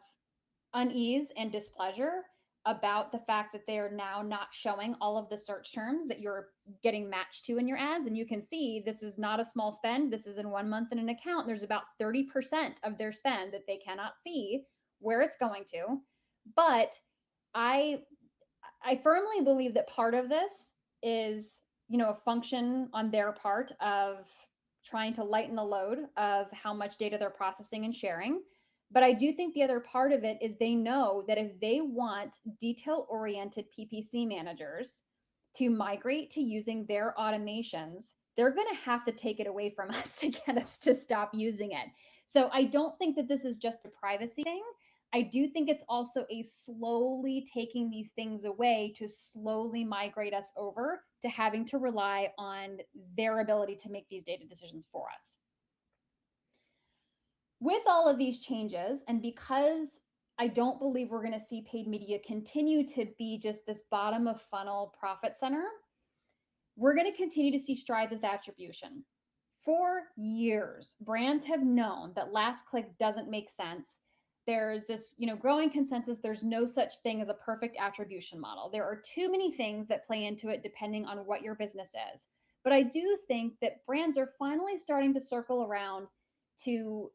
unease and displeasure about the fact that they are now not showing all of the search terms that you're getting matched to in your ads. And you can see this is not a small spend. This is in 1 month in an account. There's about 30% of their spend that they cannot see where it's going to. But I firmly believe that part of this is, a function on their part of trying to lighten the load of how much data they're processing and sharing. But I do think the other part of it is they know that if they want detail-oriented PPC managers to migrate to using their automations, they're going to have to take it away from us to get us to stop using it. So I don't think that this is just a privacy thing. I do think it's also a slowly taking these things away to slowly migrate us over to having to rely on their ability to make these data decisions for us. With all of these changes, and because I don't believe we're going to see paid media continue to be just this bottom of funnel profit center, we're going to continue to see strides with attribution. For years, brands have known that last click doesn't make sense. There's this, growing consensus, there's no such thing as a perfect attribution model. There are too many things that play into it depending on what your business is. But I do think that brands are finally starting to circle around to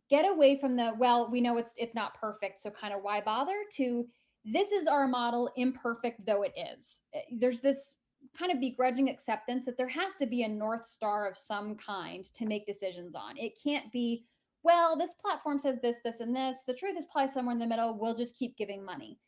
get away from the, well, we know it's not perfect, so kind of why bother, to this is our model, imperfect though it is. There's this kind of begrudging acceptance that there has to be a North Star of some kind to make decisions on. It can't be, well, this platform says this, this, and this. The truth is probably somewhere in the middle. We'll just keep giving money.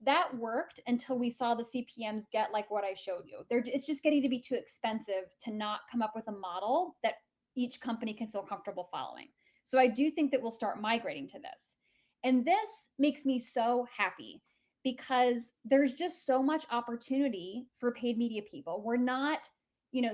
That worked until we saw the CPMs get like what I showed you. It's just getting to be too expensive to not come up with a model that each company can feel comfortable following. So I do think that we'll start migrating to this. And this makes me so happy because there's just so much opportunity for paid media people. We're not,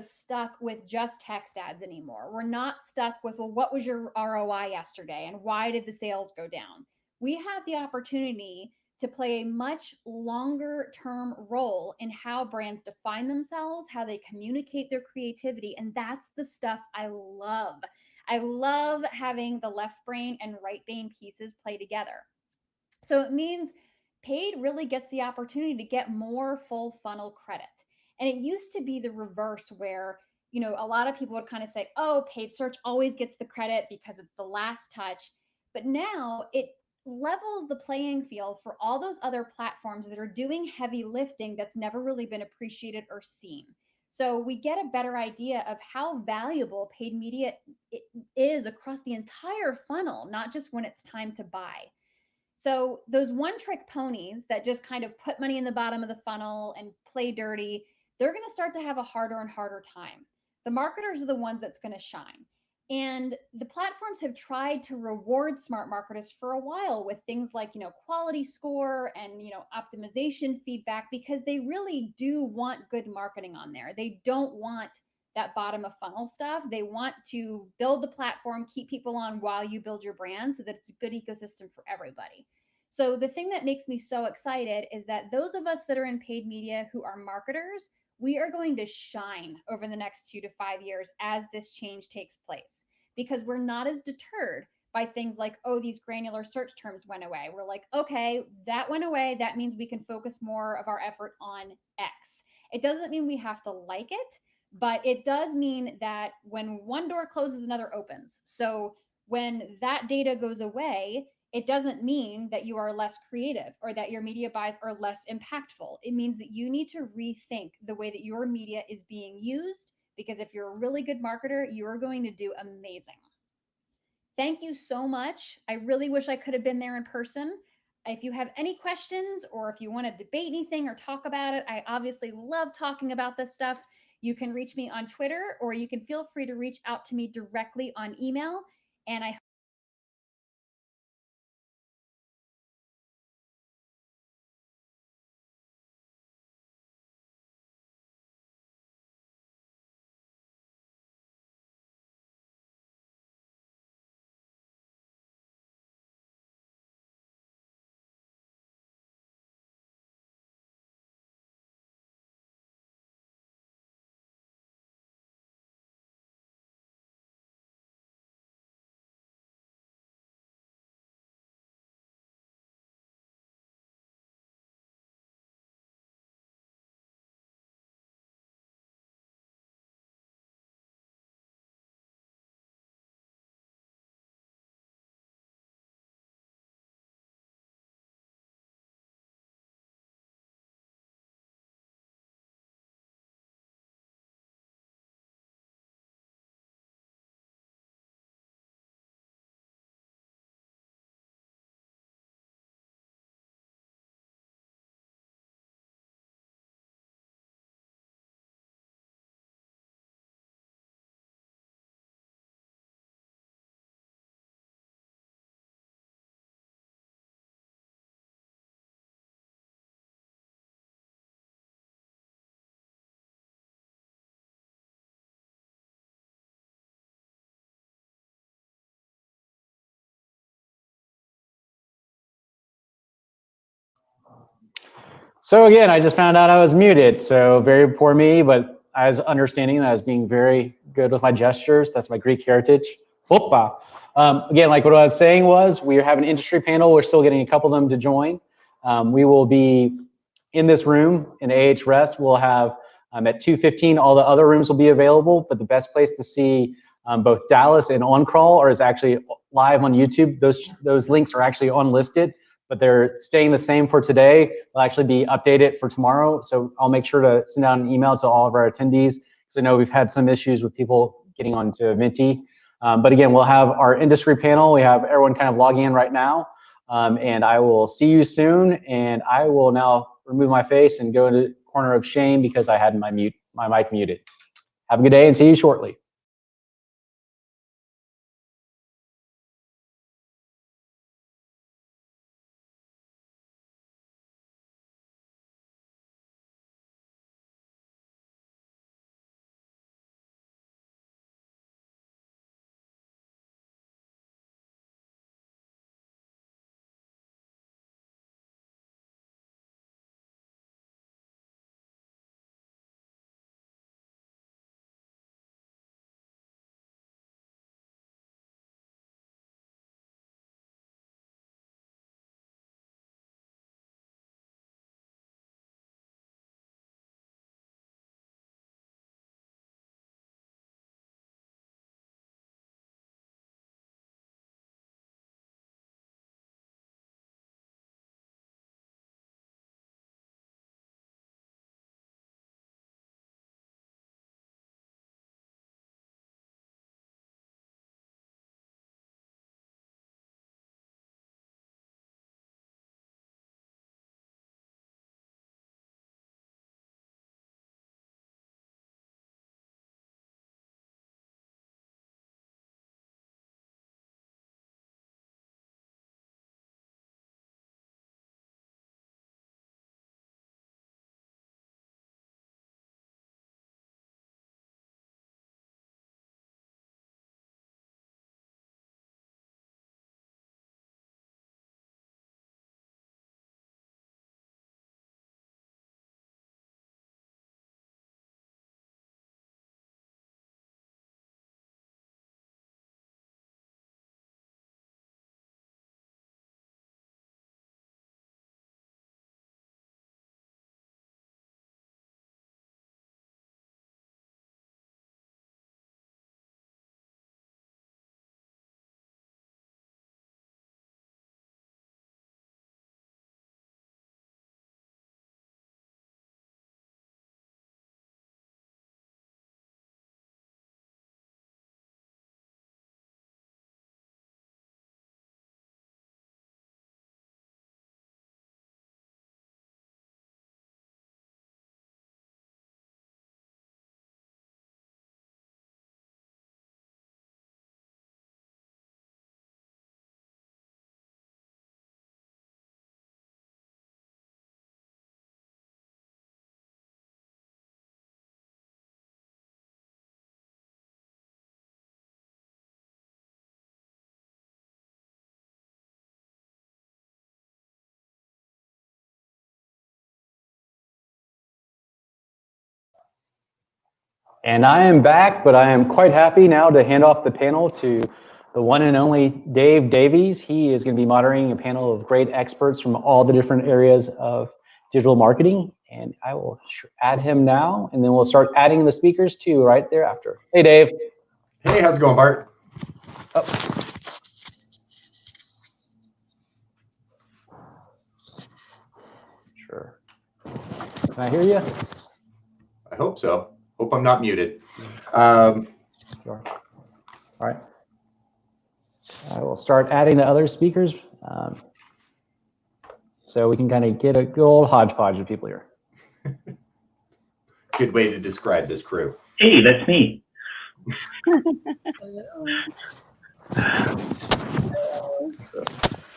stuck with just text ads anymore. We're not stuck with, well, what was your ROI yesterday and why did the sales go down? We have the opportunity to play a much longer term role in how brands define themselves, how they communicate their creativity. And that's the stuff I love. I love having the left brain and right brain pieces play together. So it means paid really gets the opportunity to get more full funnel credit. And it used to be the reverse where, a lot of people would kind of say, oh, paid search always gets the credit because it's the last touch. But now it levels the playing field for all those other platforms that are doing heavy lifting that's never really been appreciated or seen. So we get a better idea of how valuable paid media is across the entire funnel, not just when it's time to buy. So those one trick ponies that just kind of put money in the bottom of the funnel and play dirty, they're going to start to have a harder and harder time. The marketers are the ones that's going to shine. And the platforms have tried to reward smart marketers for a while with things like, quality score and, optimization feedback, because they really do want good marketing on there. They don't want that bottom of funnel stuff. They want to build the platform, keep people on while you build your brand so that it's a good ecosystem for everybody. So the thing that makes me so excited is that those of us that are in paid media who are marketers, we are going to shine over the next 2 to 5 years as this change takes place, because we're not as deterred by things like, oh, these granular search terms went away. We're like, okay, that went away. That means we can focus more of our effort on X. It doesn't mean we have to like it, but it does mean that when one door closes, another opens. So when that data goes away, it doesn't mean that you are less creative or that your media buys are less impactful. It means that you need to rethink the way that your media is being used, because if you're a really good marketer, you are going to do amazing. Thank you so much. I really wish I could have been there in person. If you have any questions or if you want to debate anything or talk about it, I obviously love talking about this stuff. You can reach me on Twitter, or you can feel free to reach out to me directly on email. And I So again, I just found out I was muted, so very poor me, but I was understanding that I was being very good with my gestures. That's my Greek heritage. Hoppa. Again, like what I was saying was, we have an industry panel. We're still getting a couple of them to join. We will be in this room in Ahrefs. We'll have at 2:15, all the other rooms will be available, but the best place to see both Dallas and OnCrawl is actually live on YouTube. Those links are actually unlisted, but they're staying the same for today. They'll actually be updated for tomorrow. So I'll make sure to send out an email to all of our attendees, because I know we've had some issues with people getting onto Menti. But again, we'll have our industry panel. We have everyone kind of logging in right now. And I will see you soon. And I will now remove my face and go into the corner of shame because I had my mic muted. Have a good day and see you shortly. And I am back, but I am quite happy now to hand off the panel to the one and only Dave Davies. He is going to be moderating a panel of great experts from all the different areas of digital marketing. And I will add him now, and then we'll start adding the speakers too right thereafter. Hey, Dave. Hey, how's it going, Bart? Oh. Sure. Can I hear you? I hope so. Hope I'm not muted. Sure. All right. I will start adding the other speakers so we can kind of get a good old hodgepodge of people here. Good way to describe this crew. Hey, that's me.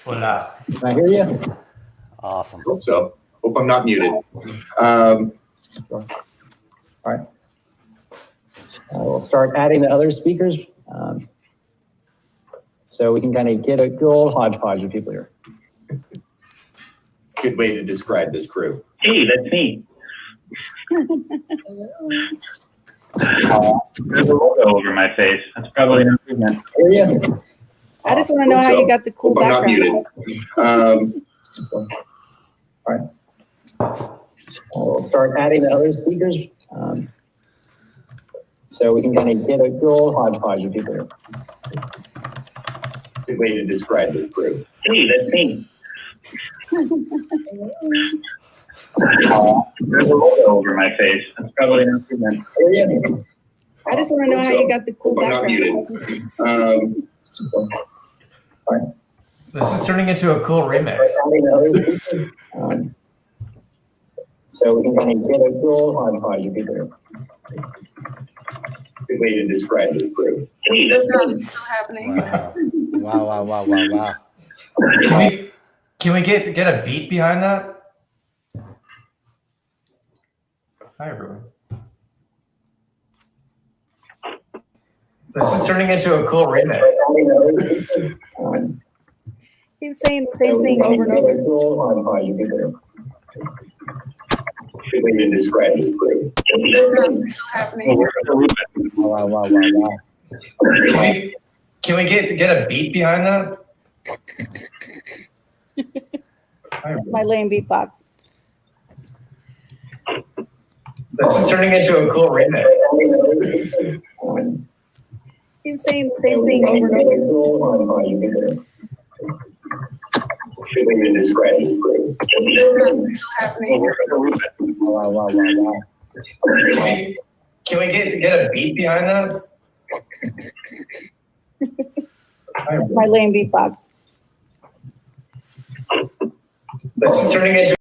Hola. Can I hear you? Awesome. Hope so. Hope I'm not muted. Sure. All right. I will start adding the other speakers so we can kind of get a good old hodgepodge of people here. Good way to describe this crew. Hey, that's me. There's a logo over my face. That's probably an improvement. I just want to know how you got the cool Hope I'm not background. muted. All right. We'll start adding the other speakers so we can kind of get a good old hodgepodge of people here. Good way to describe this crew. Hey, that's me. There's a logo over my face. That's probably an improvement. I just want to know how you got the cool Hope I'm not background. muted. All right. This is turning into a cool remix. Adding the other speakers so we can kind of get a good old hodgepodge of people here. Good way to describe this crew. Hey, that's me. It's still happening. Wow. Can we get a beat behind that? Hi, everyone. This is turning into a cool remix. Adding the other speakers Keep saying the same thing over and over. good old hodgepodge of people here. Good way to describe this crew. It's still happening. Wow. Can we get a beat behind that? Hi, everyone. My lame beatbox. This is turning into a cool remix. Keep saying the same thing over and over. Good way to describe this crew. It's still happening. Wow. Can we get a beat behind that? Hi, everyone. My lame beatbox. This is turning into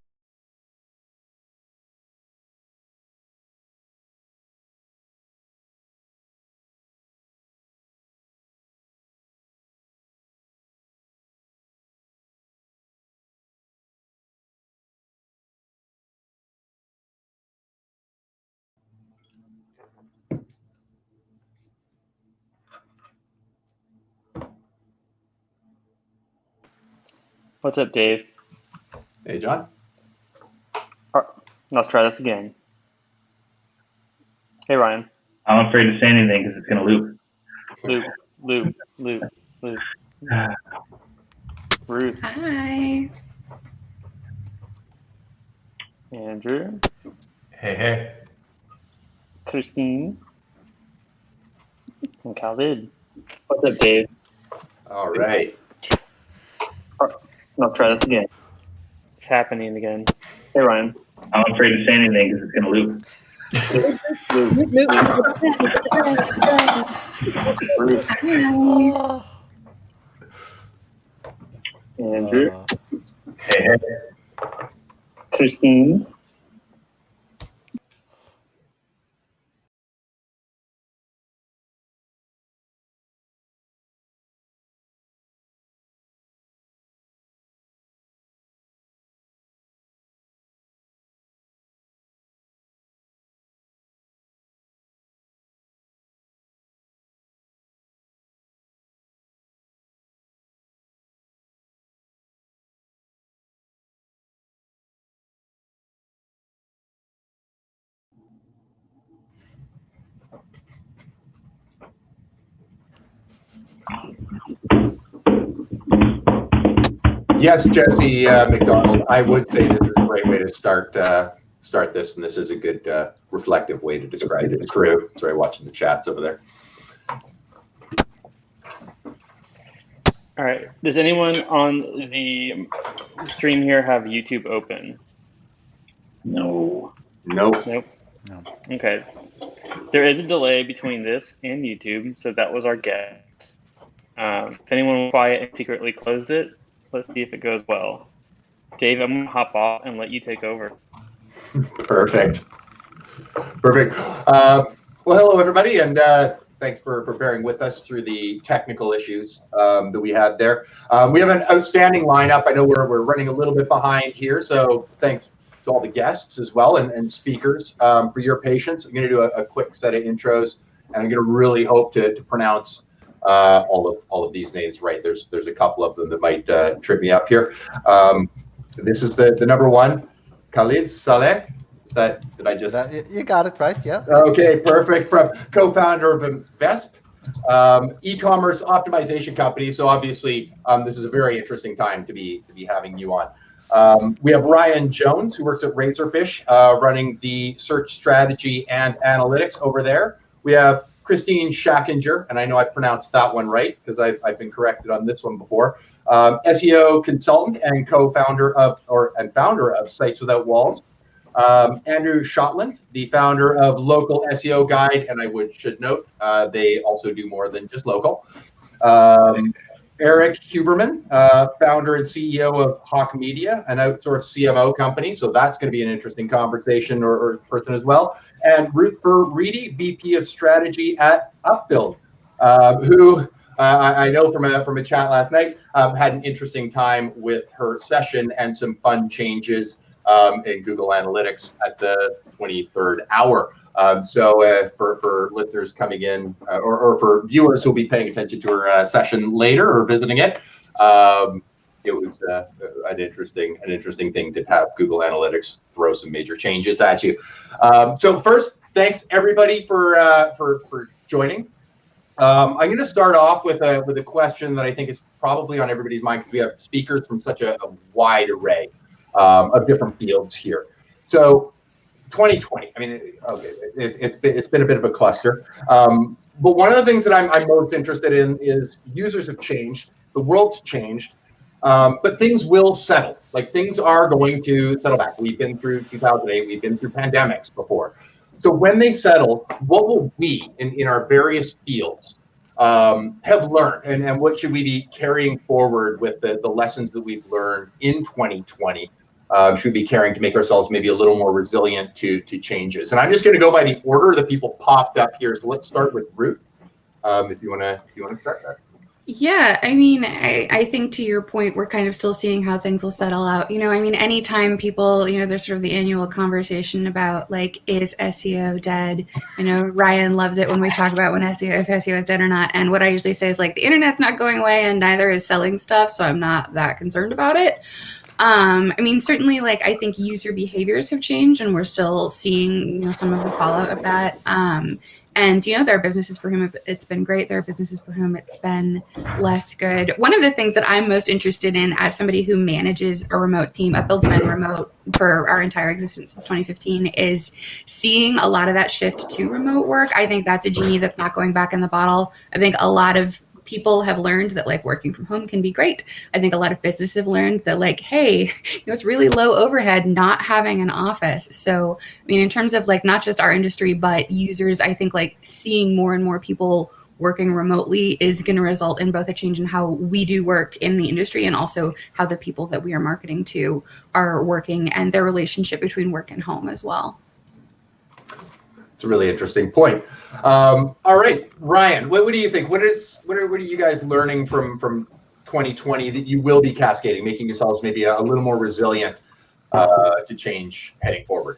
What's up, Dave? Hey, John. Let's try this again. Hey, Ryan. I'm afraid to say anything because it's going to loop. Loop. Ruth. Hi. Andrew. hey. Christine. And Khalid. What's up, Dave? All right. Let's try this again. It's happening again. Hey, Ryan. I'm afraid to say anything because it's going to loop. Ruth. Andrew. Hey. Christine. Yes, Jesse McDonald. I would say this is a great way to start this, and this is a good reflective way to describe the crew. Sorry, watching the chats over there. All right. Does anyone on the stream here have YouTube open? No. Nope. Nope. No. Okay. There is a delay between this and YouTube, so that was our guess. If anyone was quiet and secretly closed it, let's see if it goes well. Dave, I'm going to hop off and let you take over. Perfect. Well, hello, everybody, and thanks for bearing with us through the technical issues that we had there. We have an outstanding lineup. I know we're running a little bit behind here, so thanks to all the guests as well and speakers for your patience. I'm going to do a quick set of intros, and I'm going to really hope to pronounce all of these names right. There's a couple of them that might trip me up here. This is the number one, Khalid Saleh. Did I just? You got it right, yeah. Okay, perfect. From co-founder of Vesp, e-commerce optimization company. So obviously, this is a very interesting time to be having you on. We have Ryan Jones, who works at Razorfish, running the search strategy and analytics over there. We have Christine Schackinger, and I know I pronounced that one right because I've been corrected on this one before. SEO consultant and co-founder and founder of Sites Without Walls. Andrew Shotland, the founder of Local SEO Guide, and should note they also do more than just local. Eric Huberman, founder and CEO of Hawk Media, an outsourced CMO company. So that's going to be an interesting conversation or person as well. And Ruth Reedy, VP of Strategy at Upbuild, who I know from a chat last night had an interesting time with her session and some fun changes in Google Analytics at the 23rd hour. So for listeners coming in or for viewers who'll be paying attention to her session later or visiting it, it was an interesting thing to have Google Analytics throw some major changes at you. So first, thanks everybody for joining. I'm going to start off with a question that I think is probably on everybody's mind because we have speakers from such a wide array of different fields here. So 2020, I mean, okay, it's been a bit of a cluster. But one of the things that I'm most interested in is users have changed, the world's changed, but things will settle. Like things are going to settle back. We've been through 2008, we've been through pandemics before. So when they settle, what will we in our various fields have learned, and what should we be carrying forward with the lessons that we've learned in 2020? Should we be carrying to make ourselves maybe a little more resilient to changes? And I'm just going to go by the order that people popped up here. So let's start with Ruth, if you want to start that. Yeah, I mean, I think to your point, we're kind of still seeing how things will settle out. You know, I mean, anytime people, you know, there's sort of the annual conversation about like, is SEO dead? You know, Ryan loves it when we talk about if SEO is dead or not. And what I usually say is like, the internet's not going away and neither is selling stuff. So I'm not that concerned about it. I mean, certainly, like, I think user behaviors have changed and we're still seeing, you know, some of the fallout of that. And, you know, there are businesses for whom it's been great. There are businesses for whom it's been less good. One of the things that I'm most interested in as somebody who manages a remote team, Upbuild's been remote for our entire existence since 2015, is seeing a lot of that shift to remote work. I think that's a genie that's not going back in the bottle. I think a lot of people have learned that like working from home can be great. I think a lot of businesses have learned that like, hey, you know, it's really low overhead not having an office. So, I mean, in terms of like not just our industry, but users, I think like seeing more and more people working remotely is going to result in both a change in how we do work in the industry and also how the people that we are marketing to are working and their relationship between work and home as well. It's a really interesting point. All right, Ryan, what do you think? What are you guys learning from 2020 that you will be cascading, making yourselves maybe a little more resilient to change heading forward?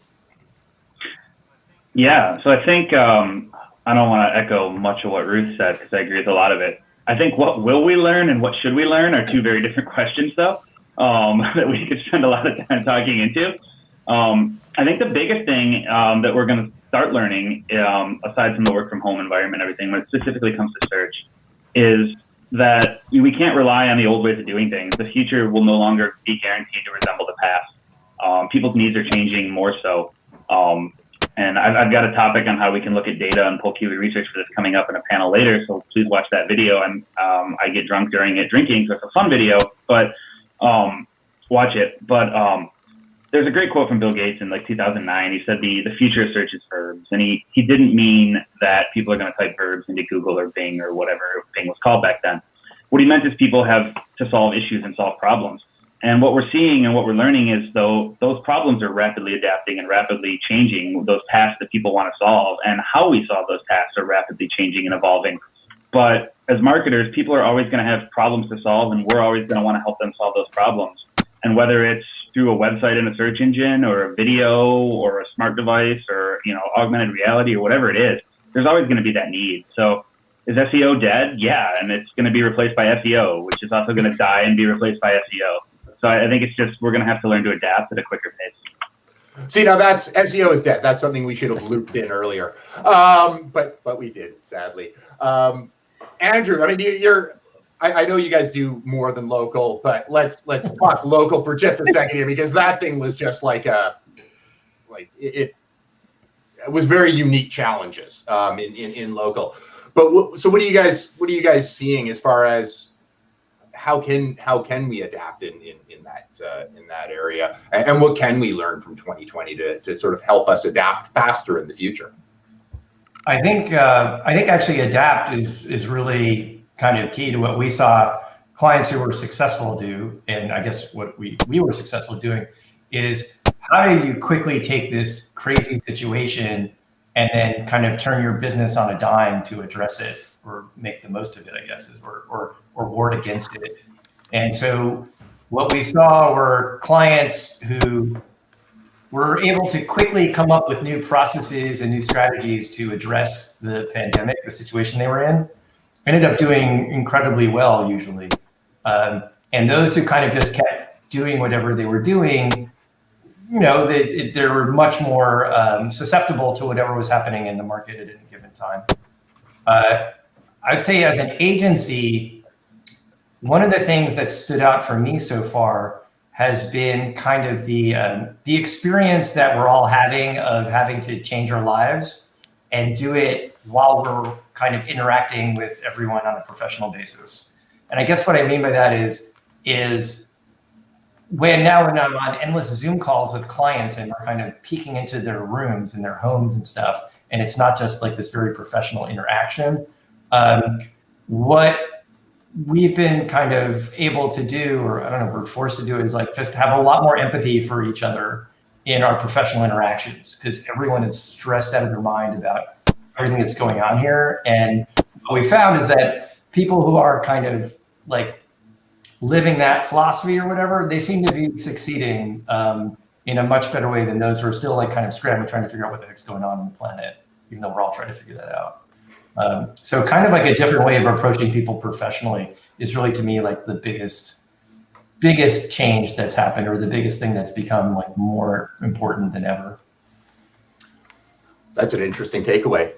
Yeah, so I think I don't want to echo much of what Ruth said because I agree with a lot of it. I think what will we learn and what should we learn are two very different questions, though, that we could spend a lot of time talking into. I think the biggest thing that we're going to start learning, aside from the work from home environment and everything, when it specifically comes to search, is that we can't rely on the old ways of doing things. The future will no longer be guaranteed to resemble the past. People's needs are changing more so. And I've got a topic on how we can look at data and pull Kiwi research for this coming up in a panel later, so please watch that video. And I get drunk during it drinking, so it's a fun video, but watch it. But there's a great quote from Bill Gates in like 2009. He said the future of search is verbs, and he didn't mean that people are going to type verbs into Google or Bing or whatever Bing was called back then. What he meant is people have to solve issues and solve problems. And what we're seeing and what we're learning is, though, those problems are rapidly adapting and rapidly changing, those tasks that people want to solve, and how we solve those tasks are rapidly changing and evolving. But as marketers, people are always going to have problems to solve, and we're always going to want to help them solve those problems. And whether it's through a website in a search engine or a video or a smart device or, you know, augmented reality or whatever it is, there's always going to be that need. So is SEO dead? Yeah, and it's going to be replaced by SEO, which is also going to die and be replaced by SEO. So I think it's just, we're going to have to learn to adapt at a quicker pace. See, now that's SEO is dead. That's something we should have looped in earlier, but we did, sadly. Andrew, I mean, I know you guys do more than local, but let's talk local for just a second here, because that thing was just it was very unique challenges in local. But so what are you guys seeing as far as how can we adapt in that area, and what can we learn from 2020 to sort of help us adapt faster in the future? I think actually adapt is really kind of key to what we saw clients who were successful do, and I guess what we were successful doing is, how do you quickly take this crazy situation and then kind of turn your business on a dime to address it or make the most of it, I guess, or ward against it. And so what we saw were clients who were able to quickly come up with new processes and new strategies to address the pandemic, the situation they were in, ended up doing incredibly well usually. And those who kind of just kept doing whatever they were doing, you know, they were much more susceptible to whatever was happening in the market at any given time. I'd say as an agency, one of the things that stood out for me so far has been kind of the experience that we're all having of having to change our lives and do it while we're kind of interacting with everyone on a professional basis. And I guess what I mean by that is when I'm on endless Zoom calls with clients and we're kind of peeking into their rooms and their homes and stuff, and it's not just like this very professional interaction. What we've been kind of able to do, or I don't know, we're forced to do, is like just have a lot more empathy for each other in our professional interactions, because everyone is stressed out of their mind about everything that's going on here. And what we found is that people who are kind of like living that philosophy or whatever, they seem to be succeeding in a much better way than those who are still like kind of scrambling, trying to figure out what the heck's going on the planet, even though we're all trying to figure that out. So kind of like a different way of approaching people professionally is really, to me, like the biggest change that's happened, or the biggest thing that's become like more important than ever. That's an interesting takeaway.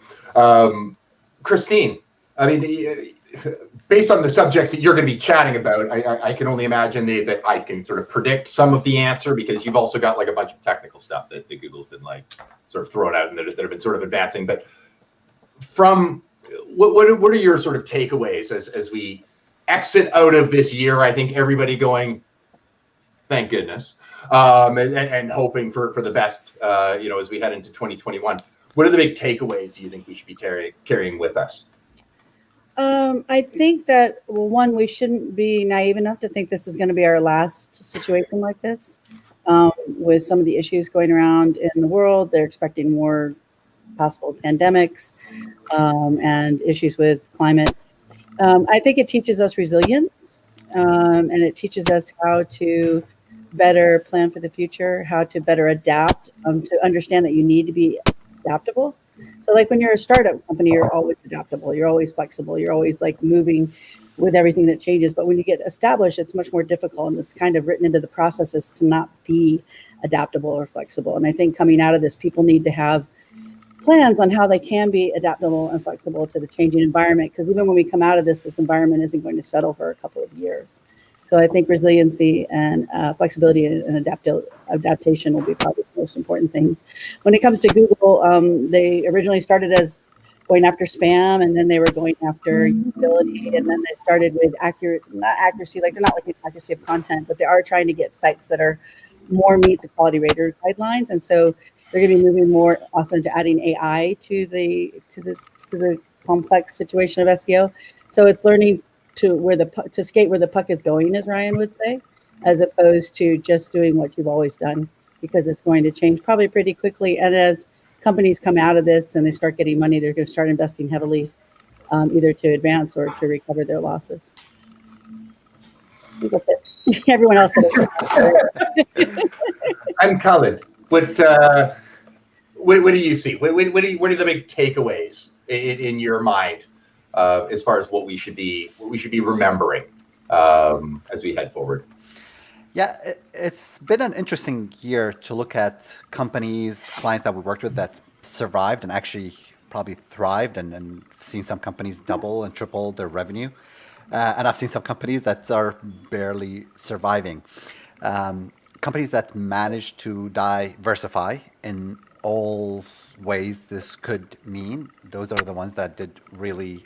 Christine, I mean, based on the subjects that you're going to be chatting about, I can only imagine that I can sort of predict some of the answer, because you've also got like a bunch of technical stuff that Google's been like sort of throwing out and that have been sort of advancing. But from what are your sort of takeaways as we exit out of this year? I think everybody going, thank goodness, and hoping for the best, you know, as we head into 2021. What are the big takeaways you think we should be carrying with us? I think that, well, one, we shouldn't be naive enough to think this is going to be our last situation like this. With some of the issues going around in the world, they're expecting more possible pandemics and issues with climate. I think it teaches us resilience, and it teaches us how to better plan for the future, how to better adapt, to understand that you need to be adaptable. So like when you're a startup company, you're always adaptable, you're always flexible, you're always like moving with everything that changes. But when you get established, it's much more difficult, and it's kind of written into the processes to not be adaptable or flexible. And I think coming out of this, people need to have plans on how they can be adaptable and flexible to the changing environment. Because even when we come out of this environment isn't going to settle for a couple of years. So I think resiliency and flexibility and adaptation will be probably the most important things. When it comes to Google, they originally started as going after spam, and then they were going after usability, and then they started with not accuracy, like they're not looking at accuracy of content, but they are trying to get sites that are more meet the quality rater guidelines. And so they're going to be moving more also into adding AI to the complex situation of SEO. So it's learning to skate where the puck is going, as Ryan would say, as opposed to just doing what you've always done, because it's going to change probably pretty quickly. And as companies come out of this and they start getting money, they're going to start investing heavily, either to advance or to recover their losses. Everyone else said it. I'm Khalid. What do you see? What are the big takeaways in your mind as far as what we should be remembering as we head forward? Yeah, it's been an interesting year to look at companies, clients that we worked with that survived and actually probably thrived, and seen some companies double and triple their revenue. And I've seen some companies that are barely surviving. Companies that managed to diversify in all ways this could mean, those are the ones that did really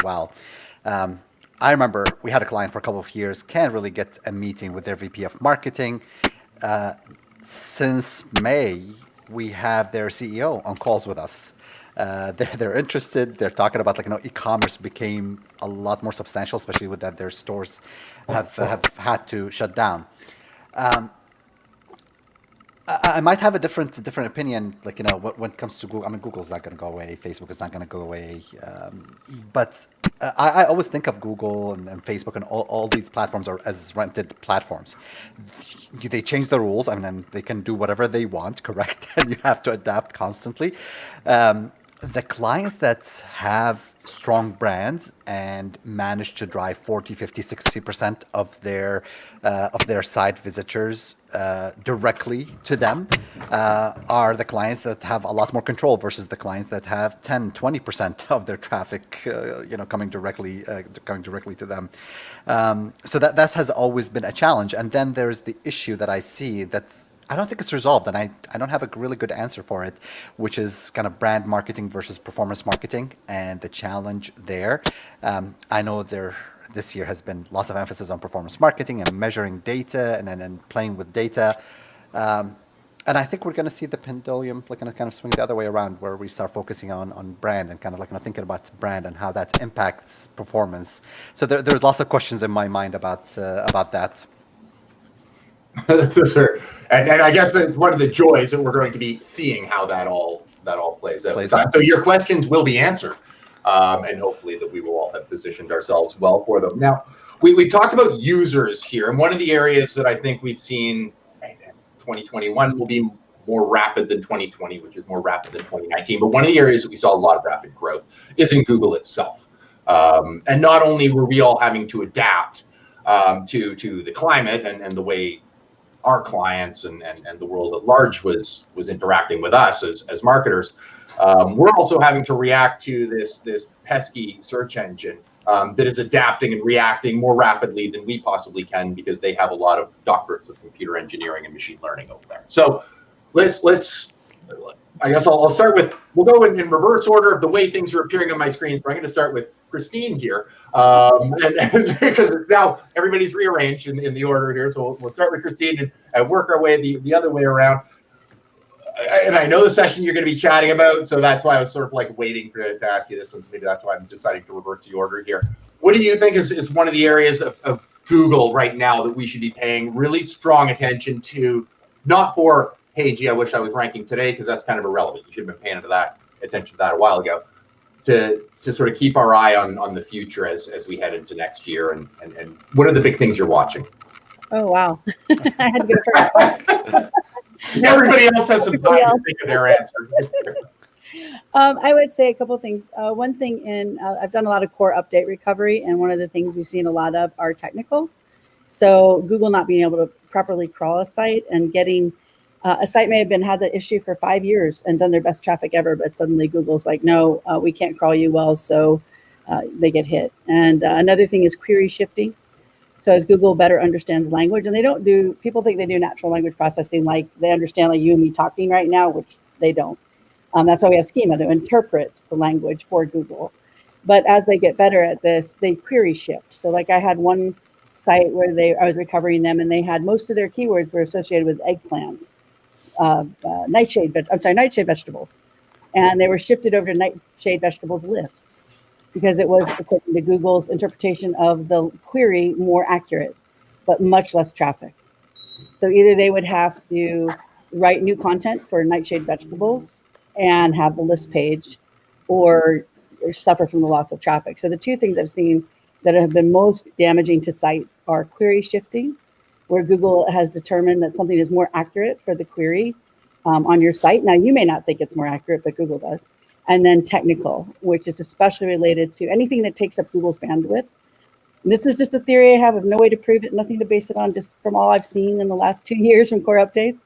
well. I remember we had a client for a couple of years, can't really get a meeting with their VP of marketing. Since May, we have their CEO on calls with us. They're interested. They're talking about e-commerce became a lot more substantial, especially with that their stores have had to shut down. I might have a different opinion, when it comes to Google. I mean, Google's not going to go away. Facebook is not going to go away. But I always think of Google and Facebook and all these platforms as rented platforms. They change the rules. I mean, and they can do whatever they want, correct? And you have to adapt constantly. The clients that have strong brands and manage to drive 40, 50, 60% of their site visitors directly to them are the clients that have a lot more control versus the clients that have 10, 20% of their traffic coming directly to them. So that has always been a challenge. And then there's the issue that I see I don't think it's resolved, and I don't have a really good answer for it, which is kind of brand marketing versus performance marketing and the challenge there. I know this year has been lots of emphasis on performance marketing and measuring data and playing with data. And I think we're going to see the pendulum kind of swing the other way around, where we start focusing on brand and kind of thinking about brand and how that impacts performance. So there's lots of questions in my mind about that. That's sure. And I guess it's one of the joys that we're going to be seeing how that all plays out. So your questions will be answered, and hopefully that we will all have positioned ourselves well for them. Now, we talked about users here, and one of the areas that I think we've seen 2021 will be more rapid than 2020, which is more rapid than 2019. But one of the areas that we saw a lot of rapid growth is in Google itself. And not only were we all having to adapt to the climate and the way our clients and the world at large was interacting with us as marketers, we're also having to react to this pesky search engine that is adapting and reacting more rapidly than we possibly can, because they have a lot of doctorates of computer engineering and machine learning over there. So let's I guess I'll start with, we'll go in reverse order of the way things are appearing on my screen. So I'm going to start with Christine here, and because it's now everybody's rearranged in the order here. So we'll start with Christine and work our way the other way around. And I know the session you're going to be chatting about, so that's why I was sort of waiting to ask you this one. So maybe that's why I'm deciding to reverse the order here. What do you think is one of the areas of Google right now that we should be paying really strong attention to? Not for, hey, gee, I wish I was ranking today, because that's kind of irrelevant. You should have been paying attention to that a while ago. To sort of keep our eye on the future as we head into next year, and what are the big things you're watching? Oh, wow. I had to go first. Everybody else has some time to think of their answer. I would say a couple of things. One thing, I've done a lot of core update recovery, and one of the things we've seen a lot of are technical. So Google not being able to properly crawl a site and getting A site may have had that issue for 5 years and done their best traffic ever, but suddenly Google's like, no, we can't crawl you well, so they get hit. And another thing is query shifting. So as Google better understands language, and people think they do natural language processing, like they understand like you and me talking right now, which they don't. That's why we have schema to interpret the language for Google. But as they get better at this, they query shift. So like I had one site where I was recovering them, and they had most of their keywords were associated with eggplants, nightshade vegetables, and they were shifted over to nightshade vegetables list because it was, according to Google's interpretation of the query, more accurate, but much less traffic. So either they would have to write new content for nightshade vegetables and have the list page, or suffer from the loss of traffic. So the two things I've seen that have been most damaging to sites are query shifting, where Google has determined that something is more accurate for the query on your site. Now, you may not think it's more accurate, but Google does. And then technical, which is especially related to anything that takes up Google's bandwidth. And this is just a theory I have no way to prove it, nothing to base it on, just from all I've seen in the last 2 years from core updates.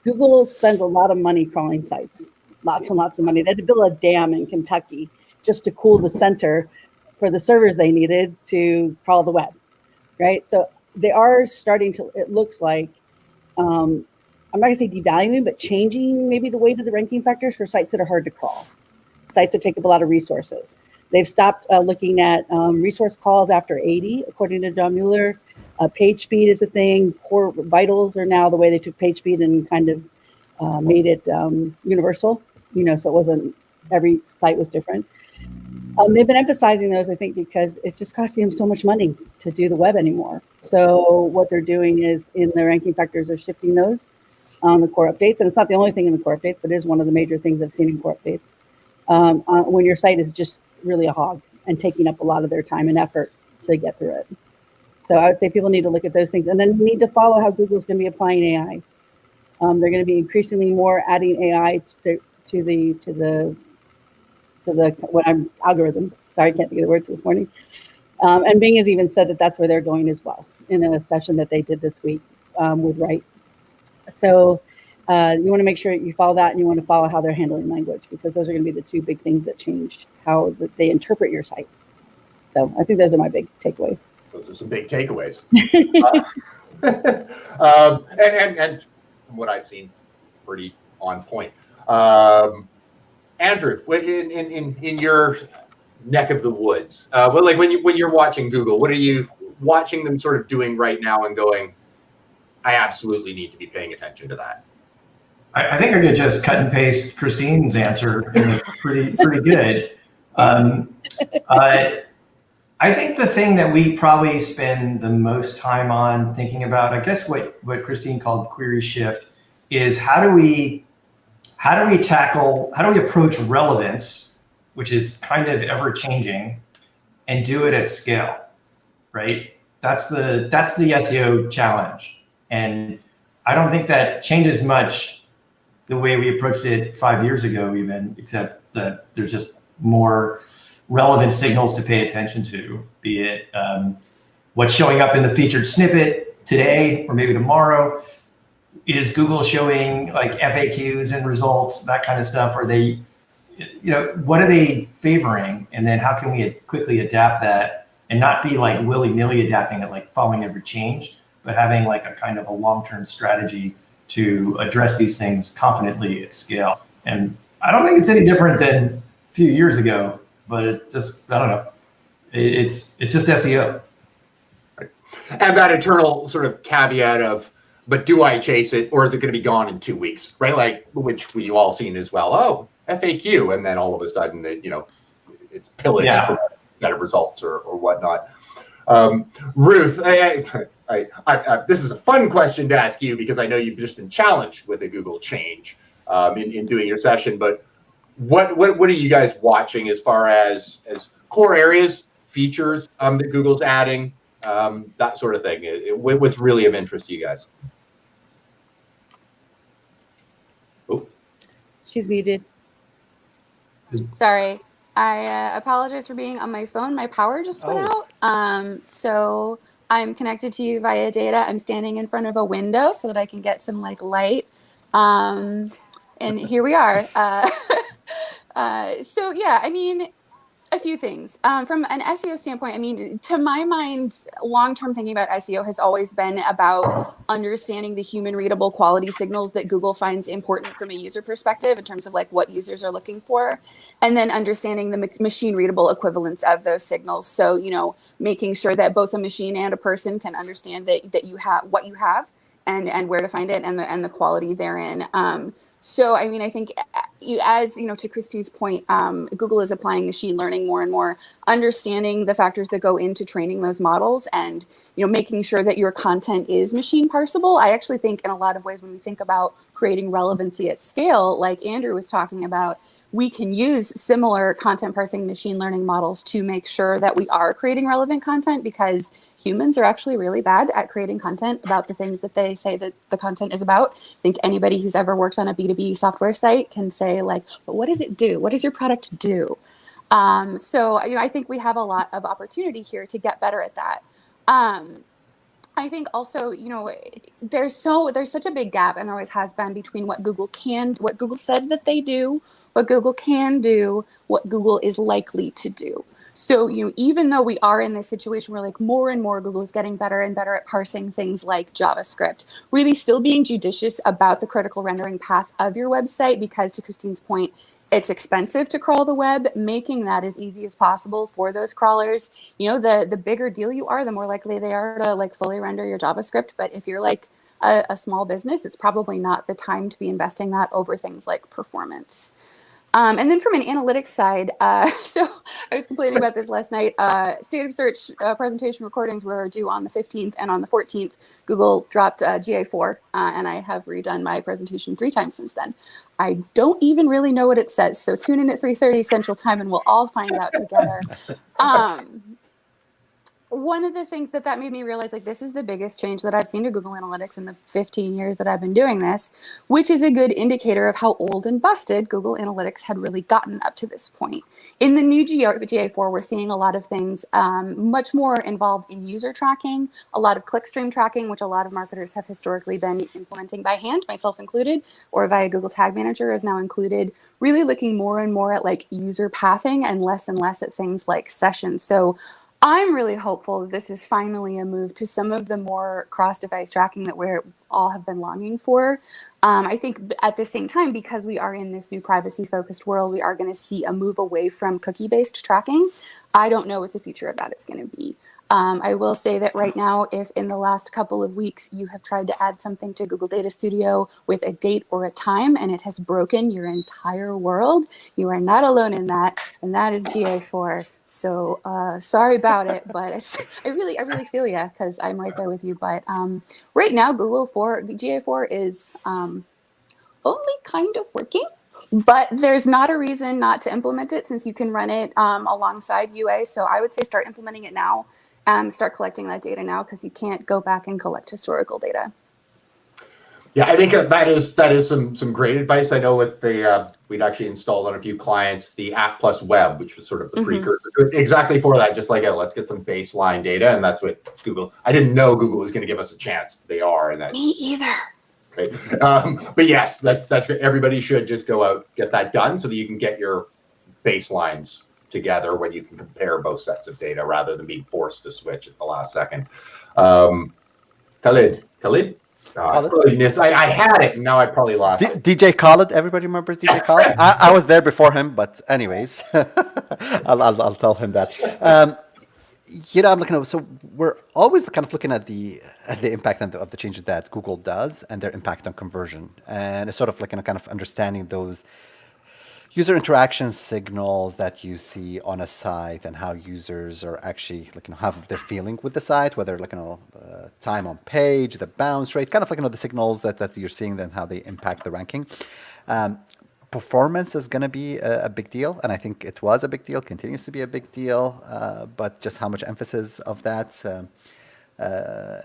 Google spends a lot of money crawling sites, lots and lots of money. They had to build a dam in Kentucky just to cool the center for the servers they needed to crawl the web, right? So they are starting to, it looks like, I'm not gonna say devaluing, but changing maybe the weight of the ranking factors for sites that are hard to crawl, sites that take up a lot of resources. They've stopped looking at resource calls after 80, according to John Mueller. Page speed is a thing. Core vitals are now the way they took page speed and kind of made it universal, so it wasn't, every site was different. They've been emphasizing those, I think, because it's just costing them so much money to do the web anymore. So what they're doing is in the ranking factors, they're shifting those on the core updates. And it's not the only thing in the core updates, but it is one of the major things I've seen in core updates. When your site is just really a hog and taking up a lot of their time and effort to get through it. So I would say people need to look at those things, and then need to follow how Google's going to be applying AI. They're going to be increasingly more adding AI to the algorithms. Sorry, I can't think of the words this morning. And Bing has even said that that's where they're going as well in a session that they did this week with Wright. So you want to make sure you follow that, and you want to follow how they're handling language, because those are going to be the two big things that change how they interpret your site. So I think those are my big takeaways. Those are some big takeaways. And from what I've seen, pretty on point. Andrew, in your neck of the woods, like when you're watching Google, what are you watching them sort of doing right now and going, I absolutely need to be paying attention to that? I think I could just cut and paste Christine's answer, and it's pretty good. I think the thing that we probably spend the most time on thinking about, I guess what Christine called query shift, is how do we approach relevance, which is kind of ever changing, and do it at scale, right? That's the SEO challenge. And I don't think that changes much the way we approached it 5 years ago, even, except that there's just more relevant signals to pay attention to, be it what's showing up in the featured snippet today or maybe tomorrow. Is Google showing like FAQs and results, that kind of stuff? Are they, what are they favoring? And then how can we quickly adapt that and not be like willy-nilly adapting it, like following every change, but having like a kind of a long-term strategy to address these things confidently at scale. And I don't think it's any different than a few years ago, but it's just, I don't know. It's just SEO. Right. And that eternal sort of caveat of, but do I chase it, or is it going to be gone in 2 weeks, right? Like, which we've all seen as well. Oh, FAQ, and then all of a sudden, it's pillaged from a set of results or whatnot. Ruth, this is a fun question to ask you, because I know you've just been challenged with a Google change in doing your session. But what are you guys watching as far as core areas, features that Google's adding, that sort of thing? What's really of interest to you guys? Oh. She's muted. Sorry. I apologize for being on my phone. My power just went out. So I'm connected to you via data. I'm standing in front of a window so that I can get some like light And here we are. So yeah, I mean, a few things. From an SEO standpoint, I mean, to my mind, long-term thinking about SEO has always been about understanding the human readable quality signals that Google finds important from a user perspective in terms of like what users are looking for, and then understanding the machine readable equivalents of those signals. So, you know, making sure that both a machine and a person can understand that you have what you have and where to find it and the quality therein. So, I mean, I think as you know, to Christine's point, Google is applying machine learning more and more, understanding the factors that go into training those models, and you know, making sure that your content is machine parsable. I actually think in a lot of ways, when we think about creating relevancy at scale, like Andrew was talking about, we can use similar content parsing machine learning models to make sure that we are creating relevant content, because humans are actually really bad at creating content about the things that they say that the content is about. I think anybody who's ever worked on a B2B software site can say like, but what does it do? What does your product do? So, you know, I think we have a lot of opportunity here to get better at that. I think also, you know, there's such a big gap, and there always has been, between what Google says that they do, what Google can do, what Google is likely to do. So, you know, even though we are in this situation where like more and more Google is getting better and better at parsing things like JavaScript, really still being judicious about the critical rendering path of your website, because to Christine's point, it's expensive to crawl the web, making that as easy as possible for those crawlers. You know, the bigger deal you are, the more likely they are to like fully render your JavaScript. But if you're like a small business, it's probably not the time to be investing that over things like performance. And then from an analytics side, so I was complaining about this last night. State of Search presentation recordings were due on the 15th, and on the 14th, Google dropped GA4, and I have redone my presentation 3 times since then. I don't even really know what it says, so tune in at 3:30 Central Time, and we'll all find out together. One of the things that made me realize, like, this is the biggest change that I've seen to Google Analytics in the 15 years that I've been doing this, which is a good indicator of how old and busted Google Analytics had really gotten up to this point. In the new GA4, we're seeing a lot of things much more involved in user tracking, a lot of clickstream tracking, which a lot of marketers have historically been implementing by hand, myself included, or via Google Tag Manager is now included, really looking more and more at like user pathing and less at things like sessions. So I'm really hopeful that this is finally a move to some of the more cross-device tracking that we all have been longing for. I think at the same time, because we are in this new privacy-focused world, we are going to see a move away from cookie-based tracking. I don't know what the future of that is going to be. I will say that right now, if in the last couple of weeks you have tried to add something to Google Data Studio with a date or a time and it has broken your entire world, you are not alone in that, and that is GA4. So sorry about it, but I really feel you, because I'm right there with you. But right now, GA4 is only kind of working. But there's not a reason not to implement it, since you can run it alongside UA. So I would say start implementing it now. Start collecting that data now, because you can't go back and collect historical data. Yeah, I think that is some great advice. I know with the we'd actually installed on a few clients the App Plus Web, which was sort of the precursor exactly for that. Just like, let's get some baseline data, and that's what Google. I didn't know Google was going to give us a chance. They are, and that's me either. Right. But yes, that's great. Everybody should just go out, get that done, so that you can get your baselines together when you can compare both sets of data, rather than being forced to switch at the last second. Khalid. I had it, and now I probably lost it. DJ Khalid, everybody remembers DJ Khalid? I was there before him, but anyways, I'll tell him that. You know, I'm looking at, so we're always kind of looking at the impact of the changes that Google does and their impact on conversion, and it's sort of like kind of understanding those user interaction signals that you see on a site and how users are actually how they're feeling with the site, whether time on page, the bounce rate, kind of the signals that you're seeing, then how they impact the ranking. Performance is going to be a big deal, and I think it was a big deal, continues to be a big deal, but just how much emphasis of that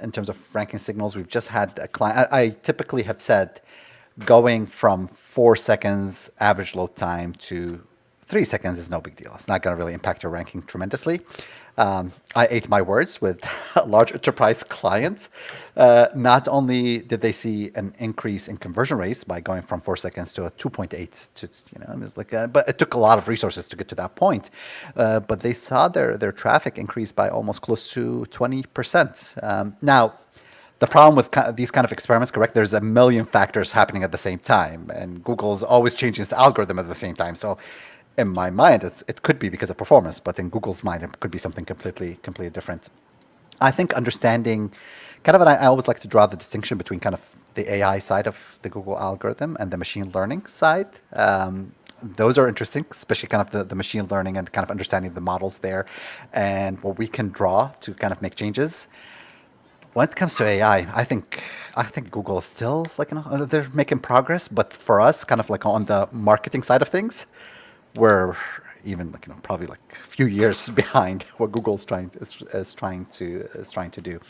in terms of ranking signals. We've just had a client, I typically have said, going from 4 seconds average load time to 3 seconds is no big deal. It's not going to really impact your ranking tremendously. I ate my words with large enterprise clients. Not only did they see an increase in conversion rates by going from 4 seconds to a 2.8, to, it was like, but it took a lot of resources to get to that point. But they saw their traffic increase by almost close to 20%. Now, the problem with these kind of experiments, correct? There's a million factors happening at the same time, and Google's always changing its algorithm at the same time. So, in my mind, it could be because of performance, but in Google's mind, it could be something completely different. I think understanding, kind of, and I always like to draw the distinction between kind of the AI side of the Google algorithm and the machine learning side. Those are interesting, especially kind of the machine learning and kind of understanding the models there and what we can draw to kind of make changes. When it comes to AI, I think Google is still they're making progress, but for us, kind of like on the marketing side of things, we're even probably like a few years behind what Google's trying to do.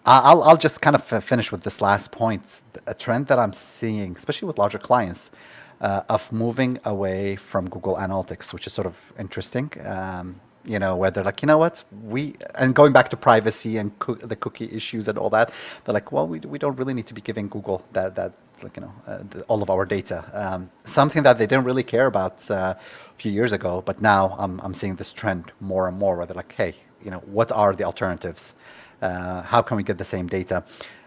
I'll just kind of finish with this last point. A trend that I'm seeing, especially with larger clients, of moving away from Google Analytics, which is sort of interesting. Where they're like, what, and going back to privacy and the cookie issues and all that, they're like, well, we don't really need to be giving Google that all of our data. Something that they didn't really care about a few years ago, but now I'm seeing this trend more and more where they're like, hey, what are the alternatives? How can we get the same data?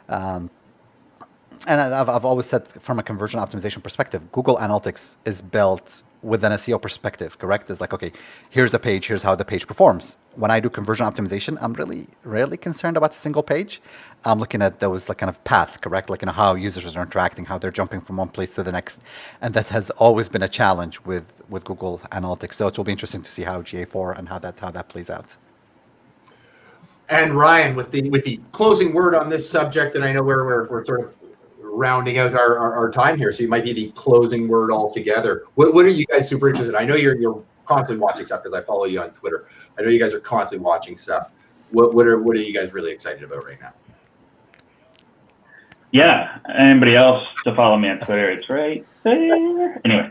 And I've always said, from a conversion optimization perspective, Google Analytics is built with an SEO perspective, correct? It's like, okay, here's the page, here's how the page performs. When I do conversion optimization, I'm really rarely concerned about a single page. I'm looking at those kind of path, correct? How users are interacting, how they're jumping from one place to the next. And that has always been a challenge with Google Analytics. So it will be interesting to see how GA4 and how that plays out. And Ryan, with the closing word on this subject, and I know we're sort of rounding out our time here, so you might be the closing word altogether. What are you guys super interested in? I know you're constantly watching stuff because I follow you on Twitter. I know you guys are constantly watching stuff. What are you guys really excited about right now? Yeah, anybody else to follow me on Twitter? It's right there. Anyway,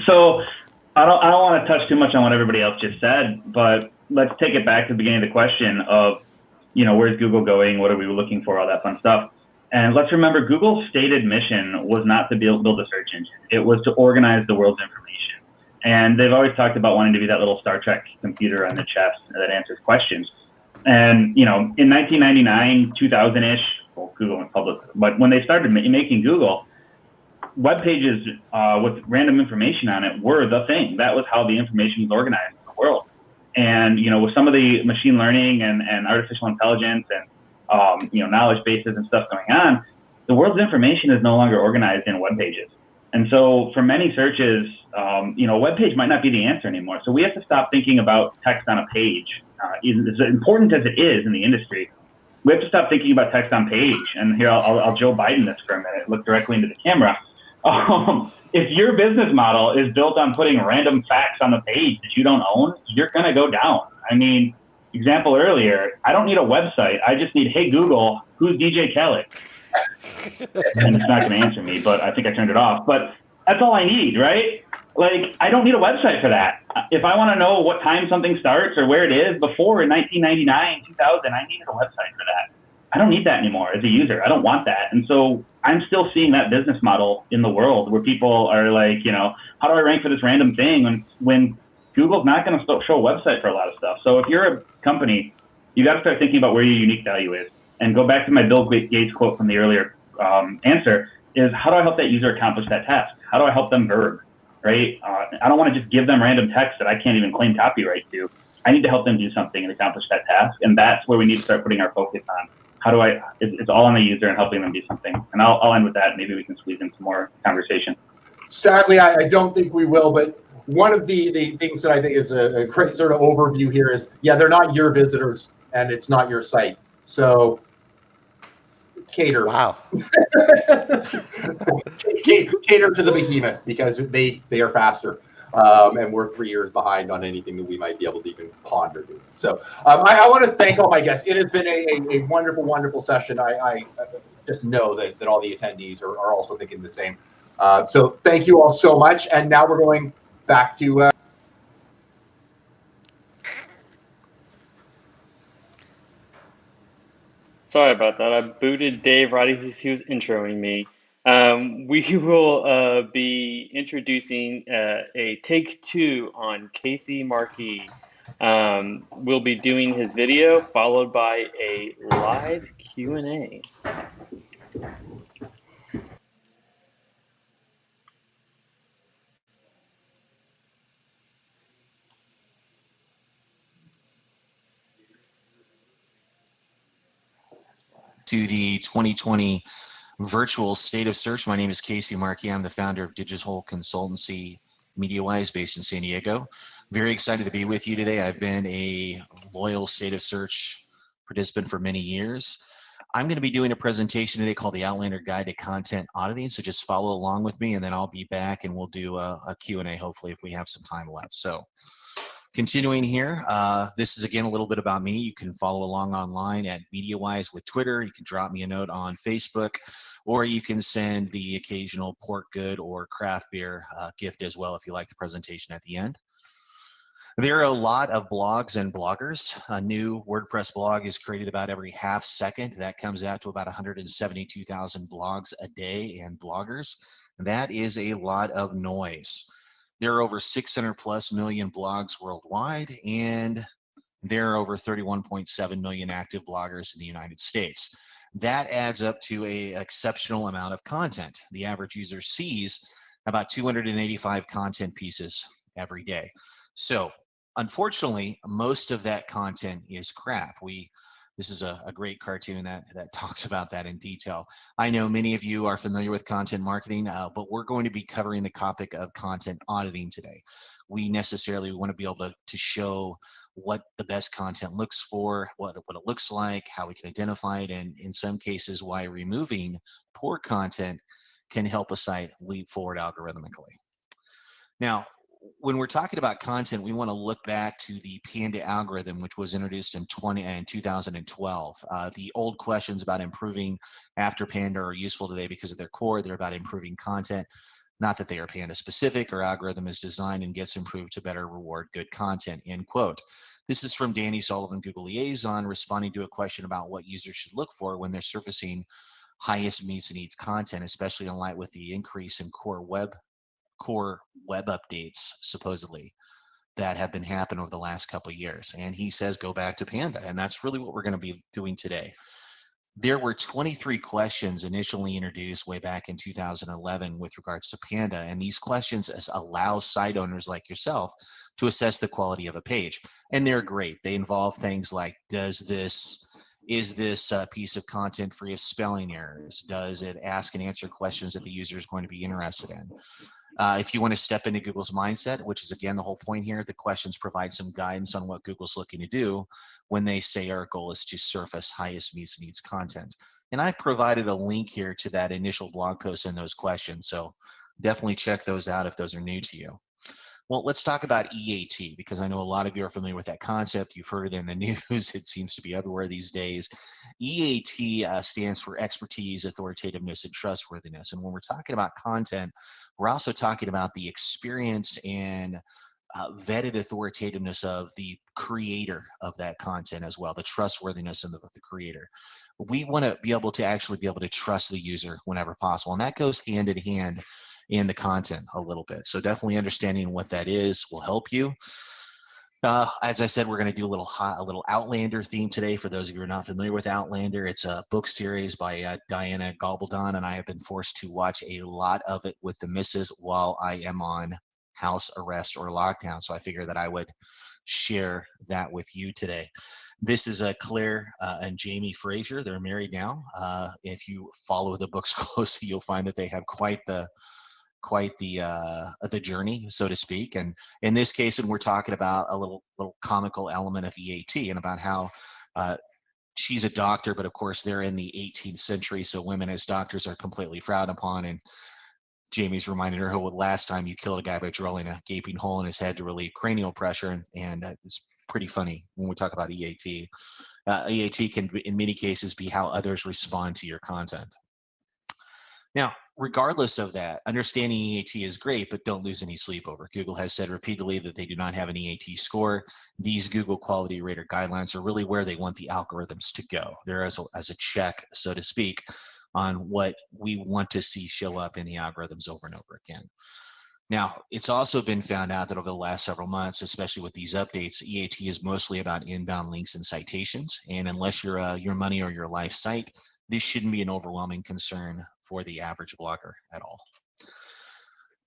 so I don't want to touch too much on what everybody else just said, but let's take it back to the beginning of the question of, where's Google going? What are we looking for? All that fun stuff. And let's remember, Google's stated mission was not to build a search engine. It was to organize the world's information. And they've always talked about wanting to be that little Star Trek computer on the chest that answers questions. And, in 1999, 2000-ish, well, Google went public, but when they started making Google, web pages with random information on it were the thing. That was how the information was organized in the world. And, with some of the machine learning and artificial intelligence and knowledge bases and stuff going on, the world's information is no longer organized in web pages. And so for many searches, a web page might not be the answer anymore. So we have to stop thinking about text on a page. As important as it is in the industry, we have to stop thinking about text on page. And here, I'll Joe Biden this for a minute, look directly into the camera. If your business model is built on putting random facts on the page that you don't own, you're going to go down. I mean, example earlier, I don't need a website. I just need, hey, Google, who's DJ Khaled? And it's not going to answer me, but I think I turned it off. But that's all I need, right? I don't need a website for that. If I want to know what time something starts or where it is, before in 1999, 2000, I needed a website for that. I don't need that anymore as a user. I don't want that. And so I'm still seeing that business model in the world where people are like, how do I rank for this random thing when Google's not going to show a website for a lot of stuff. So if you're a company, you got to start thinking about where your unique value is. And go back to my Bill Gates quote from the earlier answer is, how do I help that user accomplish that task? How do I help them verb, right? I don't want to just give them random text that I can't even claim copyright to. I need to help them do something and accomplish that task. And that's where we need to start putting our focus on. It's all on the user and helping them do something. And I'll end with that. Maybe we can squeeze in some more conversation. Sadly, I don't think we will, but one of the things that I think is a great sort of overview here is, they're not your visitors and it's not your site. So cater. Wow. Cater to the behemoth because they are faster. And we're 3 years behind on anything that we might be able to even ponder doing. So I want to thank all my guests. It has been a wonderful, wonderful session. I just know that all the attendees are also thinking the same. So thank you all so much. And now we're going back to Sorry about that. I booted Dave right as he was introing me. We will be introducing a take two on Casey Markey. We'll be doing his video followed by a live Q&A. To the 2020 virtual State of Search. My name is Casey Markey. I'm the founder of digital consultancy MediaWise based in San Diego. Very excited to be with you today. I've been a loyal State of Search participant for many years. I'm going to be doing a presentation today called the Outlander Guide to Content Auditing, so just follow along with me and then I'll be back and we'll do a Q&A hopefully if we have some time left. So continuing here, this is again a little bit about me. You can follow along online at MediaWise with Twitter. You can drop me a note on Facebook, or you can send the occasional pork good or craft beer gift as well if you like the presentation at the end. There are a lot of blogs and bloggers. A new WordPress blog is created about every half second. That comes out to about 172,000 blogs a day and bloggers. That is a lot of noise. There are over 600 plus million blogs worldwide, and there are over 31.7 million active bloggers in the United States. That adds up to an exceptional amount of content. The average user sees about 285 content pieces every day. So unfortunately, most of that content is crap. This is a great cartoon that talks about that in detail. I know many of you are familiar with content marketing, but we're going to be covering the topic of content auditing today. We necessarily want to be able to show what the best content looks for, what it looks like, how we can identify it, and in some cases, why removing poor content can help a site leap forward algorithmically. Now, when we're talking about content, we want to look back to the Panda algorithm, which was introduced in 2012. The old questions about improving after Panda are useful today because of their core. They're about improving content, not that they are Panda specific. Our algorithm is designed and gets improved to better reward good content, end quote. This is from Danny Sullivan, Google Liaison, responding to a question about what users should look for when they're surfacing highest meets needs content, especially in light with the increase in core web updates supposedly that have been happening over the last couple of years. And he says go back to Panda, and that's really what we're going to be doing today. There were 23 questions initially introduced way back in 2011 with regards to Panda, and these questions allow site owners like yourself to assess the quality of a page, and they're great. They involve things like, is this piece of content free of spelling errors? Does it ask and answer questions that the user is going to be interested in? If you want to step into Google's mindset, which is again the whole point here, the questions provide some guidance on what Google's looking to do when they say our goal is to surface highest meets needs content. And I provided a link here to that initial blog post and those questions, so definitely check those out if those are new to you. Well, let's talk about EAT, because I know a lot of you are familiar with that concept. You've heard it in the news. It seems to be everywhere these days. EAT stands for expertise, authoritativeness, and trustworthiness. And when we're talking about content, we're also talking about the experience and vetted authoritativeness of the creator of that content as well, the trustworthiness of the creator. We want to be able to trust the user whenever possible, and that goes hand in hand in the content a little bit. So definitely understanding what that is will help you. As I said, we're going to do a little Outlander theme today. For those of you who are not familiar with Outlander, it's a book series by Diana Gabaldon, and I have been forced to watch a lot of it with the missus while I am on house arrest or lockdown. So I figured that I would share that with you today. This is Claire and Jamie Fraser. They're married now. If you follow the books closely, you'll find that they have quite the journey, so to speak. And in this case, and we're talking about a little comical element of EAT and about how she's a doctor, but of course they're in the 18th century, so women as doctors are completely frowned upon. And Jamie's reminded her, last time you killed a guy by drilling a gaping hole in his head to relieve cranial pressure, and it's pretty funny when we talk about EAT. EAT can, in many cases, be how others respond to your content. Now, regardless of that, understanding EAT is great, but don't lose any sleep over it. Google has said repeatedly that they do not have an EAT score. These Google Quality Rater guidelines are really where they want the algorithms to go. They're as a check, so to speak, on what we want to see show up in the algorithms over and over again. Now, it's also been found out that over the last several months, especially with these updates, EAT is mostly about inbound links and citations. And unless you're a your money or your life site, this shouldn't be an overwhelming concern for the average blogger at all.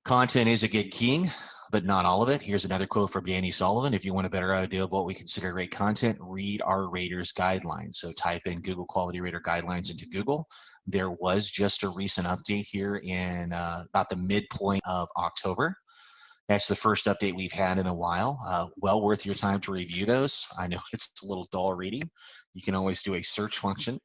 Content is a good king, but not all of it. Here's another quote from Danny Sullivan. If you want a better idea of what we consider great content, read our raters guidelines. So type in Google Quality Rater guidelines into Google. There was just a recent update here in about the midpoint of October. That's the first update we've had in a while. Well worth your time to review those. I know it's a little dull reading. You can always do a search function.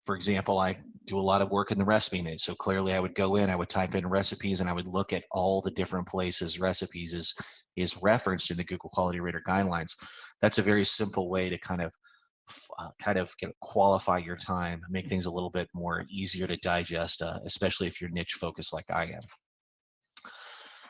For example, I do a lot of work in the recipe niche. So clearly I would go in, I would type in recipes, and I would look at all the different places recipes is referenced in the Google Quality Rater guidelines. That's a very simple way to kind of qualify your time, make things a little bit more easier to digest, especially if you're niche focused like I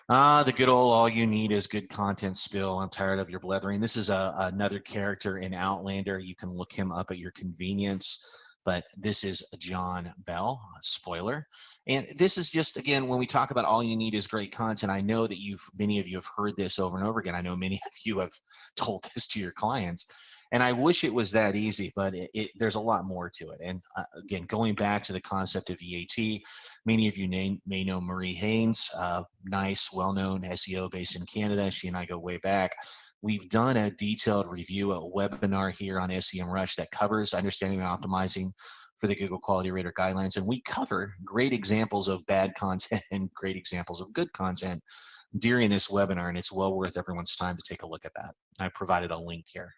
am. The good old all you need is good content spill. I'm tired of your blethering. This is another character in Outlander. You can look him up at your convenience. But this is John Bell, spoiler. And this is just, again, when we talk about all you need is great content, I know that many of you have heard this over and over again. I know many of you have told this to your clients. And I wish it was that easy, but there's a lot more to it. And again, going back to the concept of EAT, many of you may know Marie Haynes, nice, well-known SEO based in Canada. She and I go way back. We've done a detailed review, a webinar here on SEMrush that covers understanding and optimizing for the Google Quality Rater guidelines. And we cover great examples of bad content and great examples of good content during this webinar, and it's well worth everyone's time to take a look at that. I provided a link here.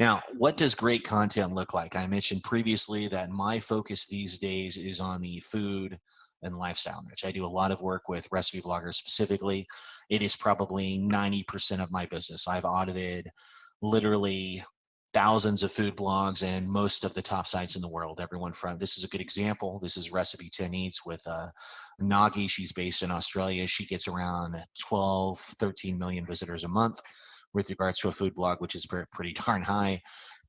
Now, what does great content look like? I mentioned previously that my focus these days is on the food and lifestyle niche. I do a lot of work with recipe bloggers specifically. It is probably 90% of my business. I've audited literally thousands of food blogs and most of the top sites in the world. Everyone from, this is a good example. This is Recipe 10 Eats with Nagi. She's based in Australia. She gets around 12, 13 million visitors a month with regards to a food blog, which is pretty darn high.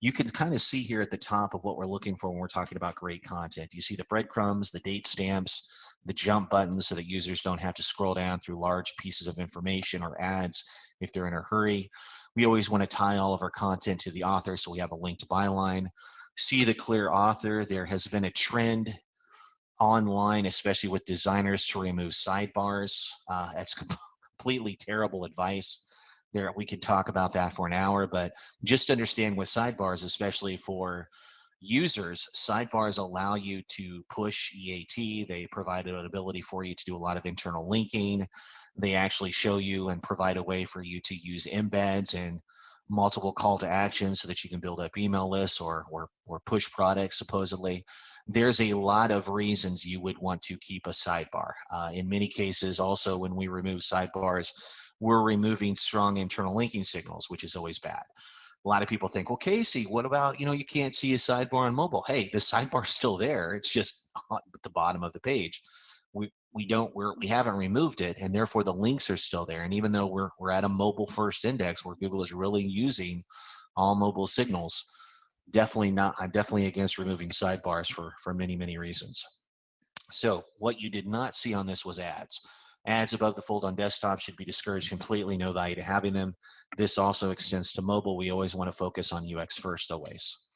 You can kind of see here at the top of what we're looking for when we're talking about great content. You see the breadcrumbs, the date stamps, the jump buttons so that users don't have to scroll down through large pieces of information or ads if they're in a hurry. We always want to tie all of our content to the author, so we have a linked byline. See the clear author. There has been a trend online, especially with designers, to remove sidebars. That's completely terrible advice. We could talk about that for an hour, but just understand with sidebars, especially for users, sidebars allow you to push EAT. They provide an ability for you to do a lot of internal linking. They actually show you and provide a way for you to use embeds and multiple call to actions so that you can build up email lists or push products, supposedly. There's a lot of reasons you would want to keep a sidebar. In many cases, also, when we remove sidebars, we're removing strong internal linking signals, which is always bad. A lot of people think, well, Casey, what about, you can't see a sidebar on mobile. Hey, the sidebar's still there. It's just at the bottom of the page. We haven't removed it, and therefore the links are still there. And even though we're at a mobile first index where Google is really using all mobile signals, I'm definitely against removing sidebars for many, many reasons. So what you did not see on this was ads. Ads above the fold on desktop should be discouraged completely, no value to having them. This also extends to mobile. We always want to focus on UX first always.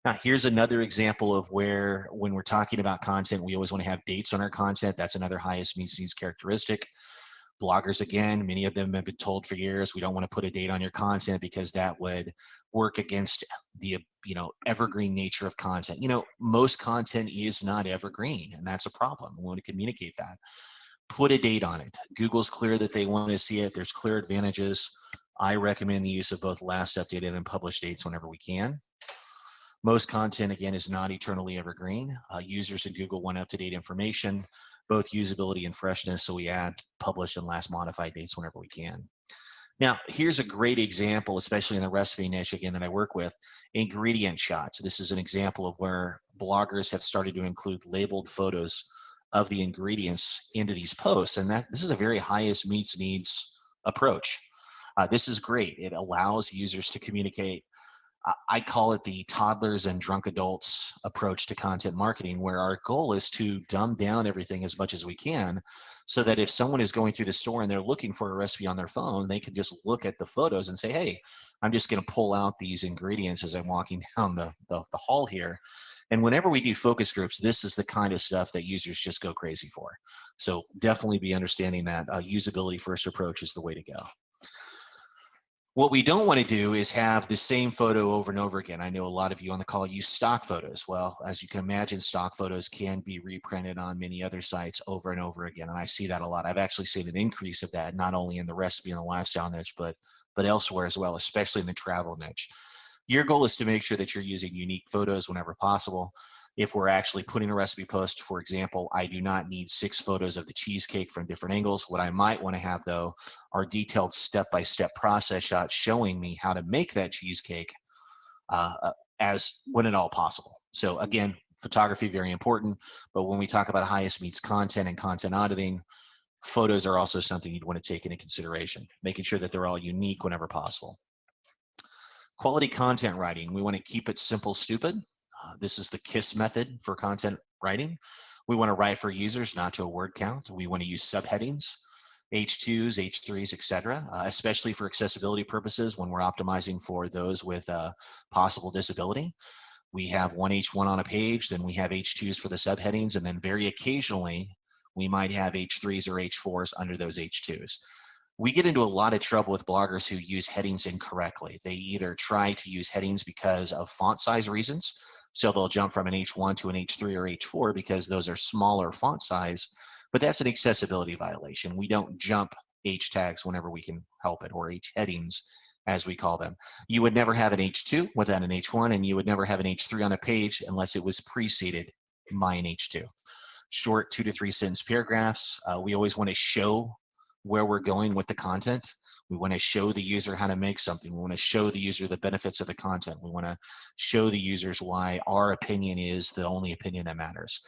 Now, here's another example of where, when we're talking about content, we always want to have dates on our content. That's another highest means needs characteristic. Bloggers, again, many of them have been told for years, we don't want to put a date on your content because that would work against the evergreen nature of content. Most content is not evergreen, and that's a problem. We want to communicate that. Put a date on it. Google's clear that they want to see it. There's clear advantages. I recommend the use of both last updated and published dates whenever we can. Most content, again, is not eternally evergreen. Users in Google want up-to-date information, both usability and freshness, so we add published and last modified dates whenever we can. Now, here's a great example, especially in the recipe niche, again, that I work with, ingredient shots. This is an example of where bloggers have started to include labeled photos of the ingredients into these posts, and this is a very highest meets needs approach. This is great. It allows users to communicate. I call it the toddlers and drunk adults approach to content marketing, where our goal is to dumb down everything as much as we can, so that if someone is going through the store and they're looking for a recipe on their phone, they can just look at the photos and say, hey, I'm just going to pull out these ingredients as I'm walking down the hall here. And whenever we do focus groups, this is the kind of stuff that users just go crazy for. So definitely be understanding that usability first approach is the way to go. What we don't want to do is have the same photo over and over again. I know a lot of you on the call use stock photos. Well, as you can imagine, stock photos can be reprinted on many other sites over and over again, and I see that a lot. I've actually seen an increase of that, not only in the recipe and the lifestyle niche, but elsewhere as well, especially in the travel niche. Your goal is to make sure that you're using unique photos whenever possible. If we're actually putting a recipe post, for example, I do not need 6 photos of the cheesecake from different angles. What I might want to have, though, are detailed step-by-step process shots showing me how to make that cheesecake as when at all possible. So again, photography, very important, but when we talk about highest meets content and content auditing, photos are also something you'd want to take into consideration, making sure that they're all unique whenever possible. Quality content writing, we want to keep it simple, stupid. This is the KISS method for content writing. We want to write for users, not to a word count. We want to use subheadings, H2s, H3s, etc., especially for accessibility purposes when we're optimizing for those with possible disability. We have one H1 on a page, then we have H2s for the subheadings, and then very occasionally we might have H3s or H4s under those H2s. We get into a lot of trouble with bloggers who use headings incorrectly. They either try to use headings because of font size reasons, so they'll jump from an H1 to an H3 or H4 because those are smaller font size, but that's an accessibility violation. We don't jump H tags whenever we can help it, or H headings as we call them. You would never have an H2 without an H1, and you would never have an H3 on a page unless it was preceded by an H2. Short 2 to 3 sentence paragraphs. We always want to show where we're going with the content. We want to show the user how to make something. We want to show the user the benefits of the content. We want to show the users why our opinion is the only opinion that matters.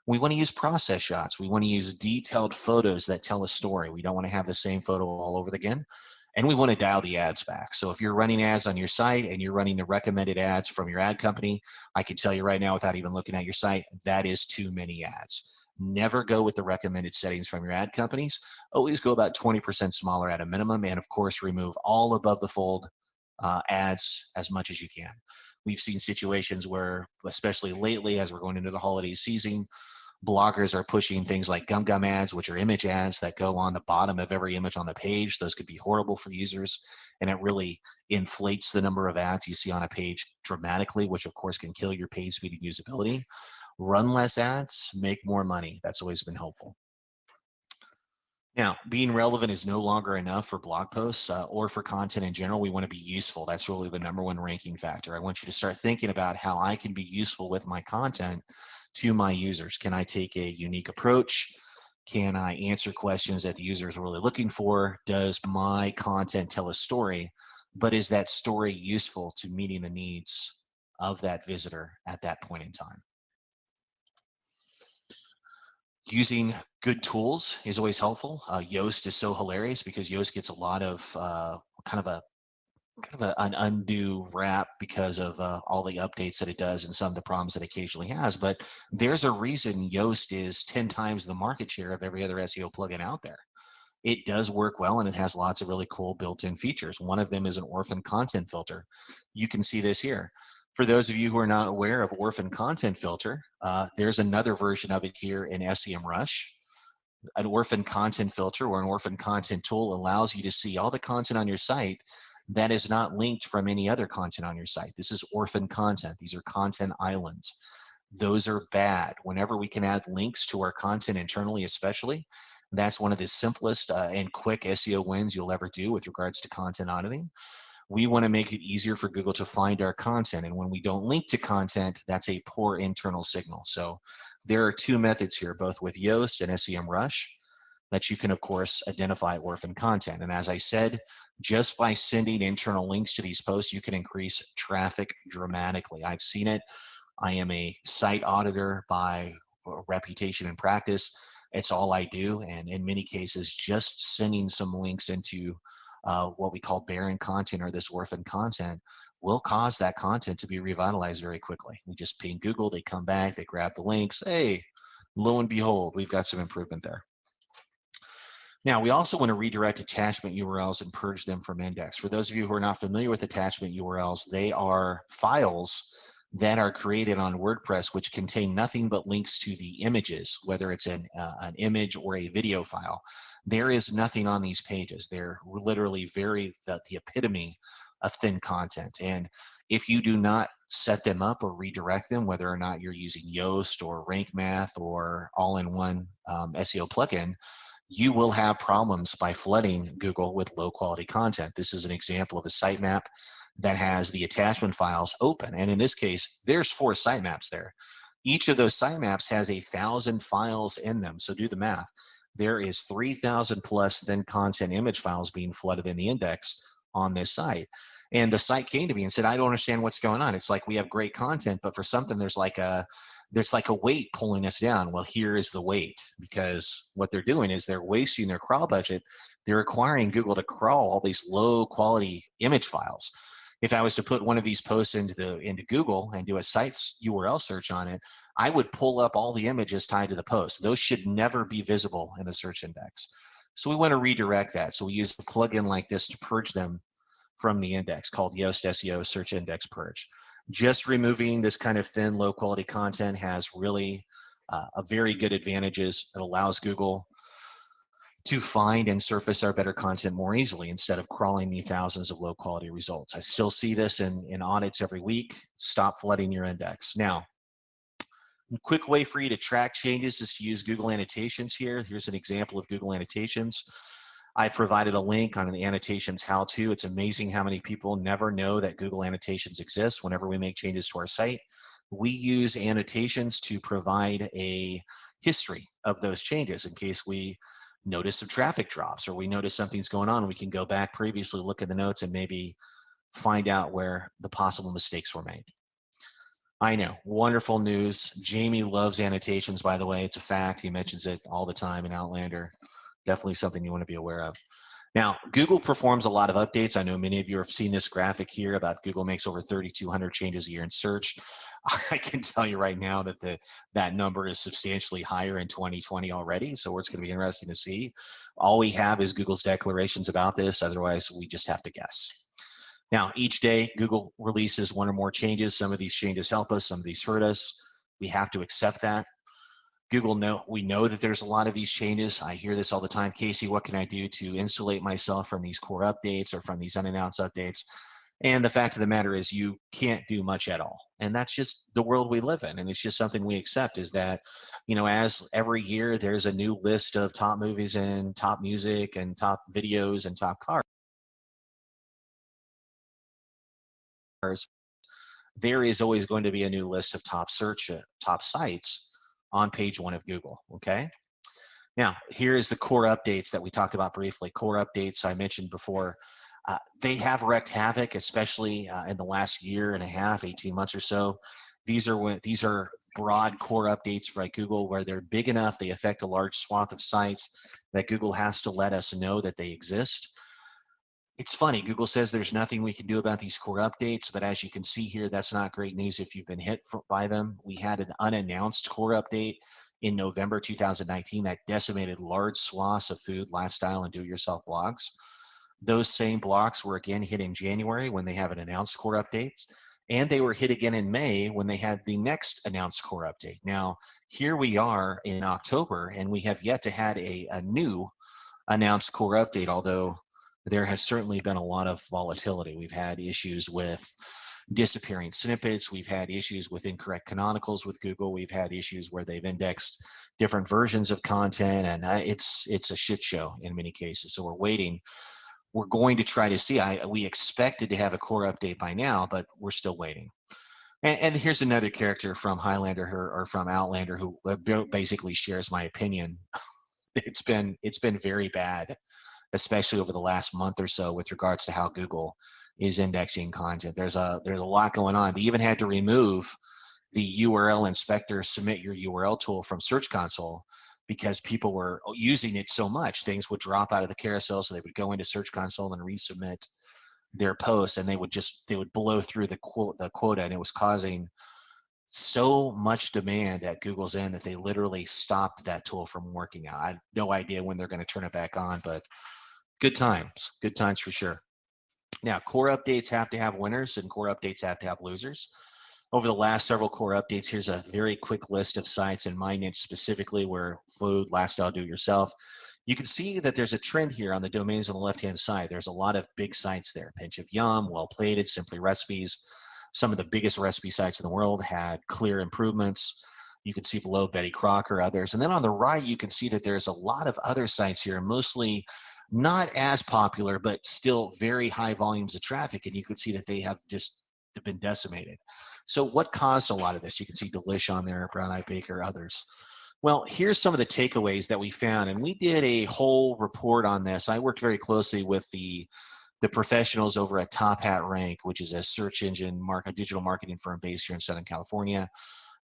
We want to use process shots. We want to use detailed photos that tell a story. We don't want to have the same photo all over again. And we want to dial the ads back. So if you're running ads on your site and you're running the recommended ads from your ad company, I can tell you right now without even looking at your site, that is too many ads. Never go with the recommended settings from your ad companies. Always go about 20% smaller at a minimum, and of course remove all above the fold ads as much as you can. We've seen situations where, especially lately as we're going into the holiday season, bloggers are pushing things like gum ads, which are image ads that go on the bottom of every image on the page. Those could be horrible for users, and it really inflates the number of ads you see on a page dramatically, which of course can kill your page speed and usability. Run less ads, make more money. That's always been helpful. Now, being relevant is no longer enough for blog posts or for content in general. We want to be useful. That's really the #1 ranking factor. I want you to start thinking about how I can be useful with my content to my users. Can I take a unique approach? Can I answer questions that the users are really looking for? Does my content tell a story? But is that story useful to meeting the needs of that visitor at that point in time? Using good tools is always helpful. Yoast is so hilarious because Yoast gets a lot of kind of an undue rap because of all the updates that it does and some of the problems it occasionally has. But there's a reason Yoast is 10 times the market share of every other SEO plugin out there. It does work well, and it has lots of really cool built-in features. One of them is an orphan content filter. You can see this here. For those of you who are not aware of orphan content filter, there's another version of it here in SEMrush. An orphan content filter or an orphan content tool allows you to see all the content on your site that is not linked from any other content on your site. This is orphan content. These are content islands. Those are bad. Whenever we can add links to our content internally, especially, that's one of the simplest and quick SEO wins you'll ever do with regards to content auditing. We want to make it easier for Google to find our content. And when we don't link to content, that's a poor internal signal. So there are 2 methods here, both with Yoast and SEMrush, that you can, of course, identify orphan content. And as I said, just by sending internal links to these posts, you can increase traffic dramatically. I've seen it. I am a site auditor by reputation and practice. It's all I do, and in many cases, just sending some links into what we call barren content or this orphan content will cause that content to be revitalized very quickly. We just ping Google, they come back, they grab the links. Hey, lo and behold, we've got some improvement there. Now, we also want to redirect attachment URLs and purge them from index. For those of you who are not familiar with attachment URLs, they are files that are created on WordPress which contain nothing but links to the images, whether it's an image or a video file. There is nothing on these pages. They're literally the epitome of thin content. And if you do not set them up or redirect them, whether or not you're using Yoast or Rank Math or all-in-one SEO plugin, you will have problems by flooding Google with low quality content. This is an example of a sitemap that has the attachment files open. And in this case, there's 4 sitemaps there. Each of those sitemaps has 1,000 files in them. So do the math. There is 3,000 plus thin content image files being flooded in the index on this site. And the site came to me and said, I don't understand what's going on. It's like we have great content, but for something there's like a weight pulling us down. Well, here is the weight, because what they're doing is they're wasting their crawl budget. They're requiring Google to crawl all these low quality image files. If I was to put one of these posts into Google and do a site URL search on it, I would pull up all the images tied to the post. Those should never be visible in the search index. So we want to redirect that. So we use a plugin like this to purge them from the index called Yoast SEO Search Index Purge. Just removing this kind of thin, low quality content has really a very good advantages. It allows Google to find and surface our better content more easily instead of crawling the thousands of low quality results. I still see this in audits every week. Stop flooding your index. Now, a quick way for you to track changes is to use Google Annotations here. Here's an example of Google Annotations. I provided a link on the annotations how-to. It's amazing how many people never know that Google Annotations exists. Whenever we make changes to our site, we use annotations to provide a history of those changes in case we notice some traffic drops or we notice something's going on. We can go back previously, look at the notes, and maybe find out where the possible mistakes were made. I know, wonderful news. Jamie loves annotations, by the way. It's a fact. He mentions it all the time in Outlander. Definitely something you want to be aware of. Now, Google performs a lot of updates. I know many of you have seen this graphic here about Google makes over 3,200 changes a year in search. I can tell you right now that that number is substantially higher in 2020 already, so it's going to be interesting to see. All we have is Google's declarations about this. Otherwise, we just have to guess. Now, each day, Google releases one or more changes. Some of these changes help us, some of these hurt us. We have to accept that. We know that there's a lot of these changes. I hear this all the time. Casey, what can I do to insulate myself from these core updates or from these unannounced updates? And the fact of the matter is you can't do much at all. And that's just the world we live in. And it's just something we accept is that, as every year there's a new list of top movies and top music and top videos and top cars, there is always going to be a new list of top sites on page 1 of Google, okay? Now, here's the core updates that we talked about briefly. Core updates I mentioned before, they have wreaked havoc, especially in the last year and a half, 18 months or so. These are broad core updates by Google where they're big enough, they affect a large swath of sites that Google has to let us know that they exist. It's funny, Google says there's nothing we can do about these core updates, but as you can see here, that's not great news if you've been hit by them. We had an unannounced core update in November 2019 that decimated large swaths of food, lifestyle, and do-it-yourself blogs. Those same blogs were again hit in January when they have an announced core update, and they were hit again in May when they had the next announced core update. Now, here we are in October, and we have yet to have a new announced core update, although there has certainly been a lot of volatility. We've had issues with disappearing snippets. We've had issues with incorrect canonicals with Google. We've had issues where they've indexed different versions of content, and it's a shit show in many cases. So we're waiting. We're going to try to see. We expected to have a core update by now, but we're still waiting. And here's another character from Highlander or from Outlander who basically shares my opinion. It's been very bad, especially over the last month or so with regards to how Google is indexing content. There's a lot going on. They even had to remove the URL inspector submit your URL tool from Search Console, because people were using it so much. Things would drop out of the carousel, so they would go into Search Console and resubmit their posts, and they would blow through the quota, and it was causing so much demand at Google's end that they literally stopped that tool from working out. I have no idea when they're going to turn it back on, but good times for sure. Now, core updates have to have winners and core updates have to have losers. Over the last several core updates, here's a very quick list of sites in my niche specifically, where food, lifestyle, do-it-yourself. You can see that there's a trend here on the domains on the left-hand side. There's a lot of big sites there. Pinch of Yum, Well Plated, Simply Recipes. Some of the biggest recipe sites in the world had clear improvements. You can see below Betty Crocker, others. And then on the right, you can see that there's a lot of other sites here, mostly not as popular, but still very high volumes of traffic. And you can see that they have just been decimated. So what caused a lot of this? You can see Delish on there, Brown Eye Baker, others. Well, here's some of the takeaways that we found, and we did a whole report on this. I worked very closely with the professionals over at Top Hat Rank, which is a search engine digital marketing firm based here in Southern California.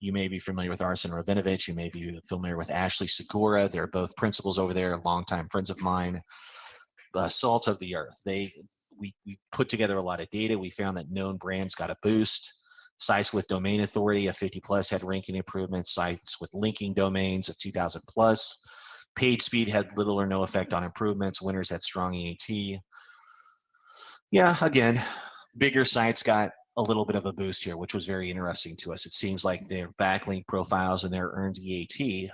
You may be familiar with Arsen Rabinovich. You may be familiar with Ashley Segura. They're both principals over there, longtime friends of mine. Salt of the earth. We put together a lot of data. We found that known brands got a boost. Sites with domain authority of 50 plus had ranking improvements. Sites with linking domains of 2,000 plus. Page speed had little or no effect on improvements. Winners had strong EAT. Yeah, again, bigger sites got a little bit of a boost here, which was very interesting to us. It seems like their backlink profiles and their earned EAT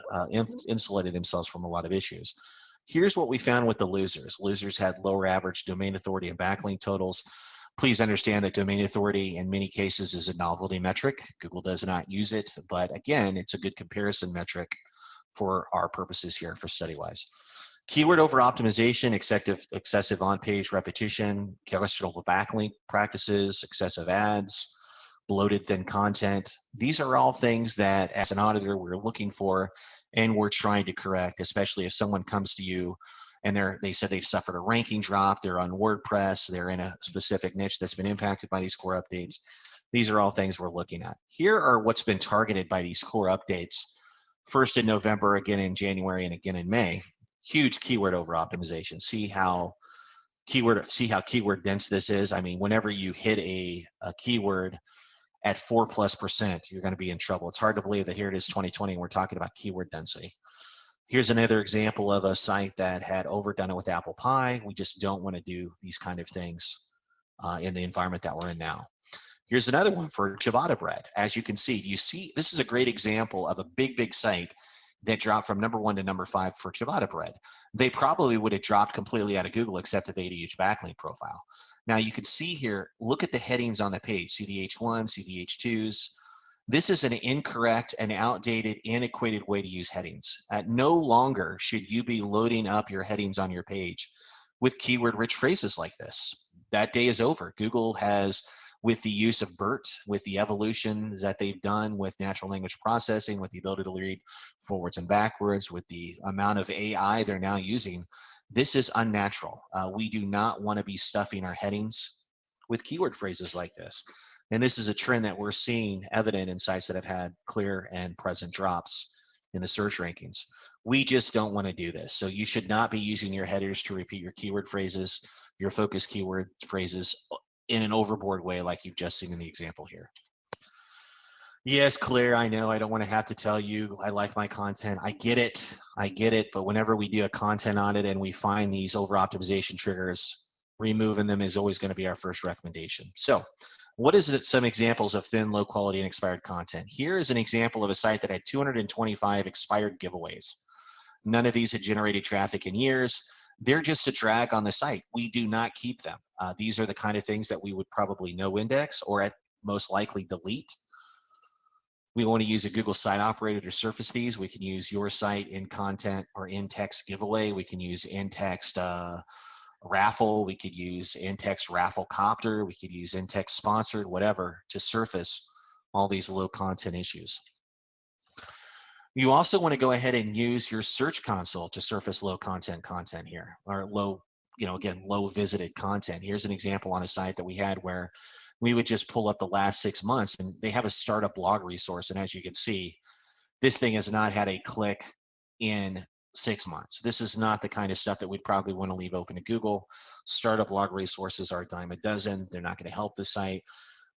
insulated themselves from a lot of issues. Here's what we found with the losers. Losers had lower average domain authority and backlink totals. Please understand that domain authority in many cases is a novelty metric. Google does not use it, but again, it's a good comparison metric for our purposes here for StudyWise. Keyword over optimization, excessive on-page repetition, questionable backlink practices, excessive ads, bloated thin content. These are all things that as an auditor we're looking for and we're trying to correct, especially if someone comes to you and they said they've suffered a ranking drop, they're on WordPress, they're in a specific niche that's been impacted by these core updates. These are all things we're looking at. Here are what's been targeted by these core updates. First in November, again in January, and again in May. Huge keyword over optimization. See how keyword dense this is. I mean, whenever you hit a keyword at 4+%, you're going to be in trouble. It's hard to believe that here it is 2020 and we're talking about keyword density. Here's another example of a site that had overdone it with apple pie. We just don't want to do these kind of things in the environment that we're in now. Here's another one for ciabatta bread. As you can see, this is a great example of a big site that dropped from #1 to #5 for ciabatta bread. They probably would have dropped completely out of Google, except that they had a huge backlink profile. Now you can see here, look at the headings on the page, CDH1, CDH2s. This is an incorrect and outdated, antiquated way to use headings. No longer should you be loading up your headings on your page with keyword-rich phrases like this. That day is over. Google has, with the use of BERT, with the evolutions that they've done with natural language processing, with the ability to read forwards and backwards, with the amount of AI they're now using, this is unnatural. We do not want to be stuffing our headings with keyword phrases like this. And this is a trend that we're seeing evident in sites that have had clear and present drops in the search rankings. We just don't want to do this. So you should not be using your headers to repeat your keyword phrases, your focus keyword phrases in an overboard way like you've just seen in the example here. Yes, Claire, I know I don't want to have to tell you I like my content. I get it, but whenever we do a content audit and we find these over optimization triggers, removing them is always going to be our first recommendation. So what is it, some examples of thin, low quality and expired content? Here is an example of a site that had 225 expired giveaways. None of these had generated traffic in years. They're just a drag on the site. We do not keep them. These are the kind of things that we would probably no index or at most likely delete. We want to use a Google Site Operator to surface these. We can use your site in content or in text giveaway. We can use in text raffle. We could use in text raffle copter. We could use in text sponsored, whatever, to surface all these low content issues. You also want to go ahead and use your Search Console to surface low content here, or low again, low visited content. Here's an example on a site that we had where we would just pull up the last 6 months, and they have a startup blog resource. And as you can see, this thing has not had a click in 6 months. This is not the kind of stuff that we'd probably want to leave open to Google. Startup log resources are a dime a dozen. They're not going to help the site.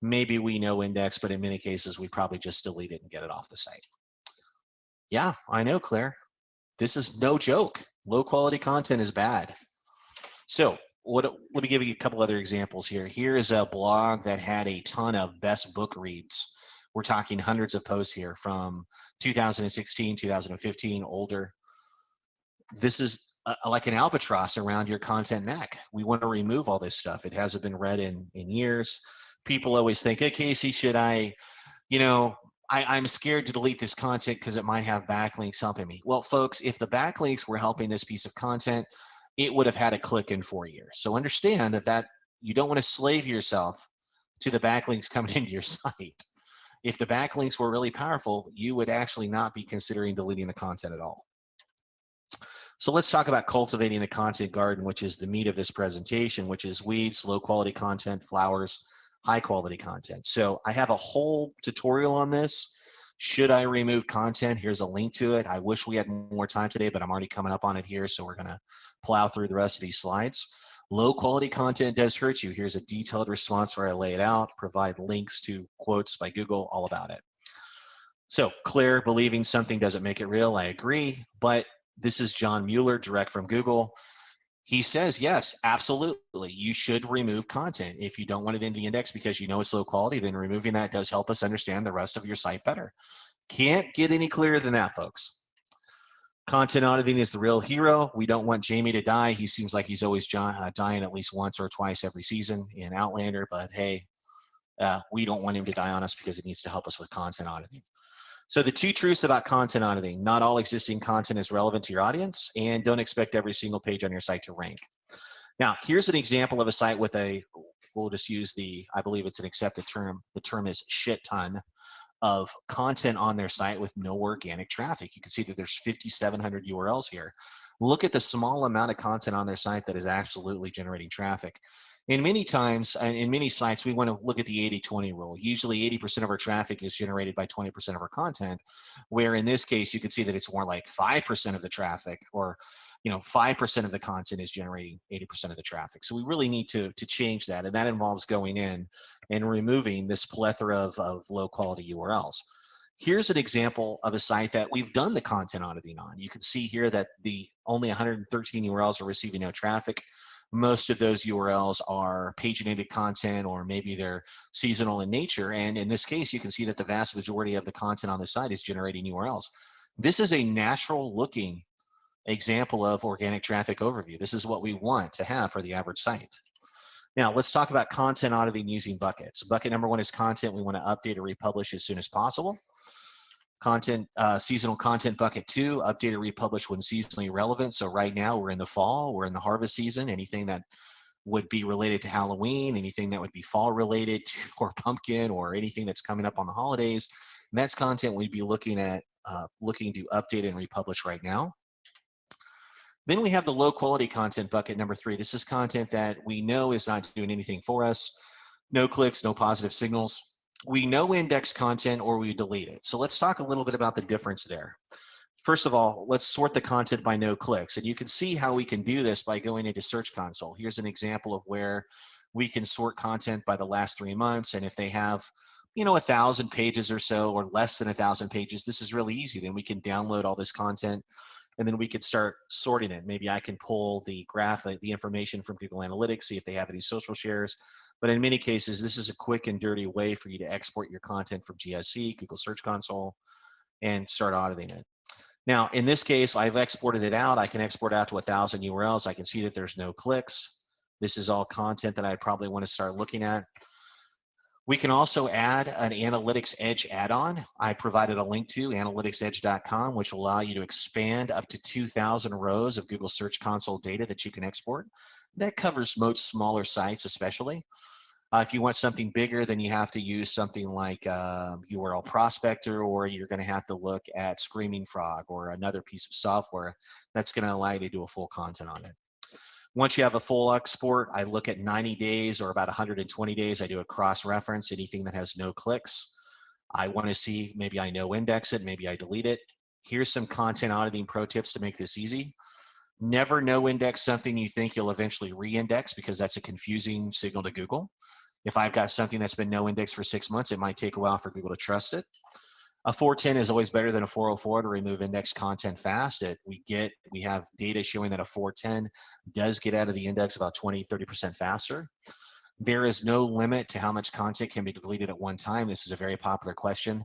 Maybe we no index, but in many cases, we probably just delete it and get it off the site. Yeah, I know, Claire. This is no joke. Low quality content is bad. So let me give you a couple other examples here. Here is a blog that had a ton of best book reads. We're talking hundreds of posts here from 2016, 2015, older. This is like an albatross around your content neck. We want to remove all this stuff. It hasn't been read in years. People always think, hey, Casey, should I, I'm scared to delete this content because it might have backlinks helping me. Well, folks, if the backlinks were helping this piece of content, it would have had a click in 4 years. So understand that you don't want to slave yourself to the backlinks coming into your site. If the backlinks were really powerful, you would actually not be considering deleting the content at all. So let's talk about cultivating the content garden, which is the meat of this presentation, which is weeds, low quality content, flowers, high quality content. So I have a whole tutorial on this. Should I remove content? Here's a link to it. I wish we had more time today, but I'm already coming up on it here. So we're gonna plow through the rest of these slides. Low quality content does hurt you. Here's a detailed response where I lay it out, provide links to quotes by Google, all about it. So Claire, believing something doesn't make it real, I agree, but this is John Mueller, direct from Google. He says, yes, absolutely, you should remove content. If you don't want it in the index because you know it's low quality, then removing that does help us understand the rest of your site better. Can't get any clearer than that, folks. Content auditing is the real hero. We don't want Jamie to die. He seems like he's always dying at least once or twice every season in Outlander, but hey, we don't want him to die on us because it needs to help us with content auditing. So the two truths about content auditing: not all existing content is relevant to your audience, and don't expect every single page on your site to rank. Now, here's an example of a site with we'll just use I believe it's an accepted term. The term is shit ton of content on their site with no organic traffic. You can see that there's 5,700 URLs here. Look at the small amount of content on their site that is absolutely generating traffic. And many times, in many sites, we want to look at the 80-20 rule. Usually 80% of our traffic is generated by 20% of our content, where in this case, you can see that it's more like 5% of the traffic, or 5% of the content is generating 80% of the traffic. So we really need to change that, and that involves going in and removing this plethora of low quality URLs. Here's an example of a site that we've done the content auditing on. You can see here that only 113 URLs are receiving no traffic. Most of those URLs are paginated content, or maybe they're seasonal in nature. And in this case, you can see that the vast majority of the content on the site is generating URLs. This is a natural looking example of organic traffic overview. This is what we want to have for the average site. Now, let's talk about content auditing using buckets. Bucket number 1 is content we want to update or republish as soon as possible. Seasonal content bucket 2, update or republish when seasonally relevant. So right now we're in the fall, we're in the harvest season. Anything that would be related to Halloween, anything that would be fall related to, or pumpkin, or anything that's coming up on the holidays, that's content we'd be looking to update and republish right now. Then we have the low quality content bucket number 3. This is content that we know is not doing anything for us. No clicks, no positive signals. We no index content, or we delete it. So let's talk a little bit about the difference there. First of all, let's sort the content by no clicks. And you can see how we can do this by going into Search Console. Here's an example of where we can sort content by the last 3 months. And if they have 1,000 pages or so, or less than 1,000 pages, this is really easy. Then we can download all this content, and then we could start sorting it. Maybe I can pull the the information from Google Analytics, see if they have any social shares. But in many cases, this is a quick and dirty way for you to export your content from GSC, Google Search Console, and start auditing it. Now, in this case, I've exported it out. I can export out to 1,000 URLs. I can see that there's no clicks. This is all content that I probably want to start looking at. We can also add an Analytics Edge add-on. I provided a link to analyticsedge.com, which will allow you to expand up to 2,000 rows of Google Search Console data that you can export. That covers most smaller sites especially. If you want something bigger, then you have to use something like URL Prospector, or you're going to have to look at Screaming Frog or another piece of software that's going to allow you to do a full content on it. Once you have a full export, I look at 90 days or about 120 days. I do a cross-reference, anything that has no clicks. I want to see, maybe I no index it, maybe I delete it. Here's some content auditing pro tips to make this easy. Never no index something you think you'll eventually re-index, because that's a confusing signal to Google. If I've got something that's been no indexed for 6 months, it might take a while for Google to trust it. A 410 is always better than a 404 to remove indexed content fast. We have data showing that a 410 does get out of the index about 20-30% faster. There is no limit to how much content can be deleted at one time. This is a very popular question.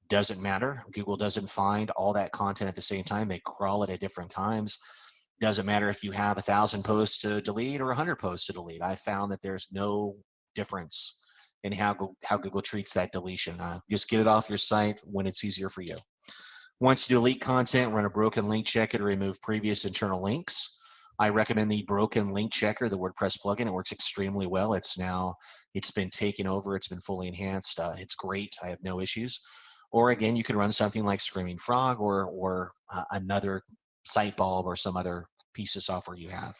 Doesn't matter. Google doesn't find all that content at the same time. They crawl it at different times. Doesn't matter if you have 1,000 posts to delete or 100 posts to delete. I found that there's no difference in how Google treats that deletion. Just get it off your site when it's easier for you. Once you delete content, run a broken link checker to remove previous internal links. I recommend the broken link checker, the WordPress plugin. It works extremely well. It's been taken over. It's been fully enhanced. It's great. I have no issues. Or again, you could run something like Screaming Frog or another Sitebulb or some other piece of software you have.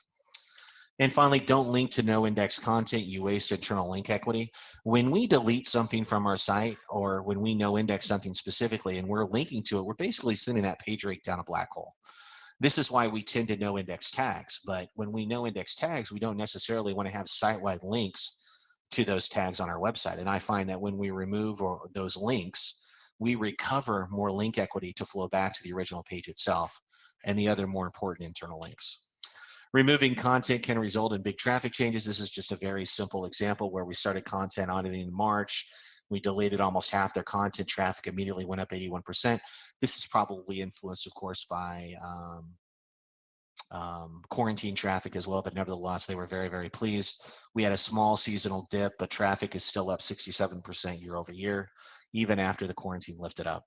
And finally, don't link to no index content. You waste internal link equity. When we delete something from our site, or when we no index something specifically and we're linking to it, we're basically sending that page rate down a black hole. This is why we tend to no index tags. But when we no index tags, we don't necessarily want to have site-wide links to those tags on our website. And I find that when we remove those links, we recover more link equity to flow back to the original page itself and the other more important internal links. Removing content can result in big traffic changes. This is just a very simple example where we started content auditing in March. We deleted almost half their content. Traffic immediately went up 81%. This is probably influenced, of course, by quarantine traffic as well, but nevertheless, they were very, very pleased. We had a small seasonal dip, but traffic is still up 67% year over year, even after the quarantine lifted up.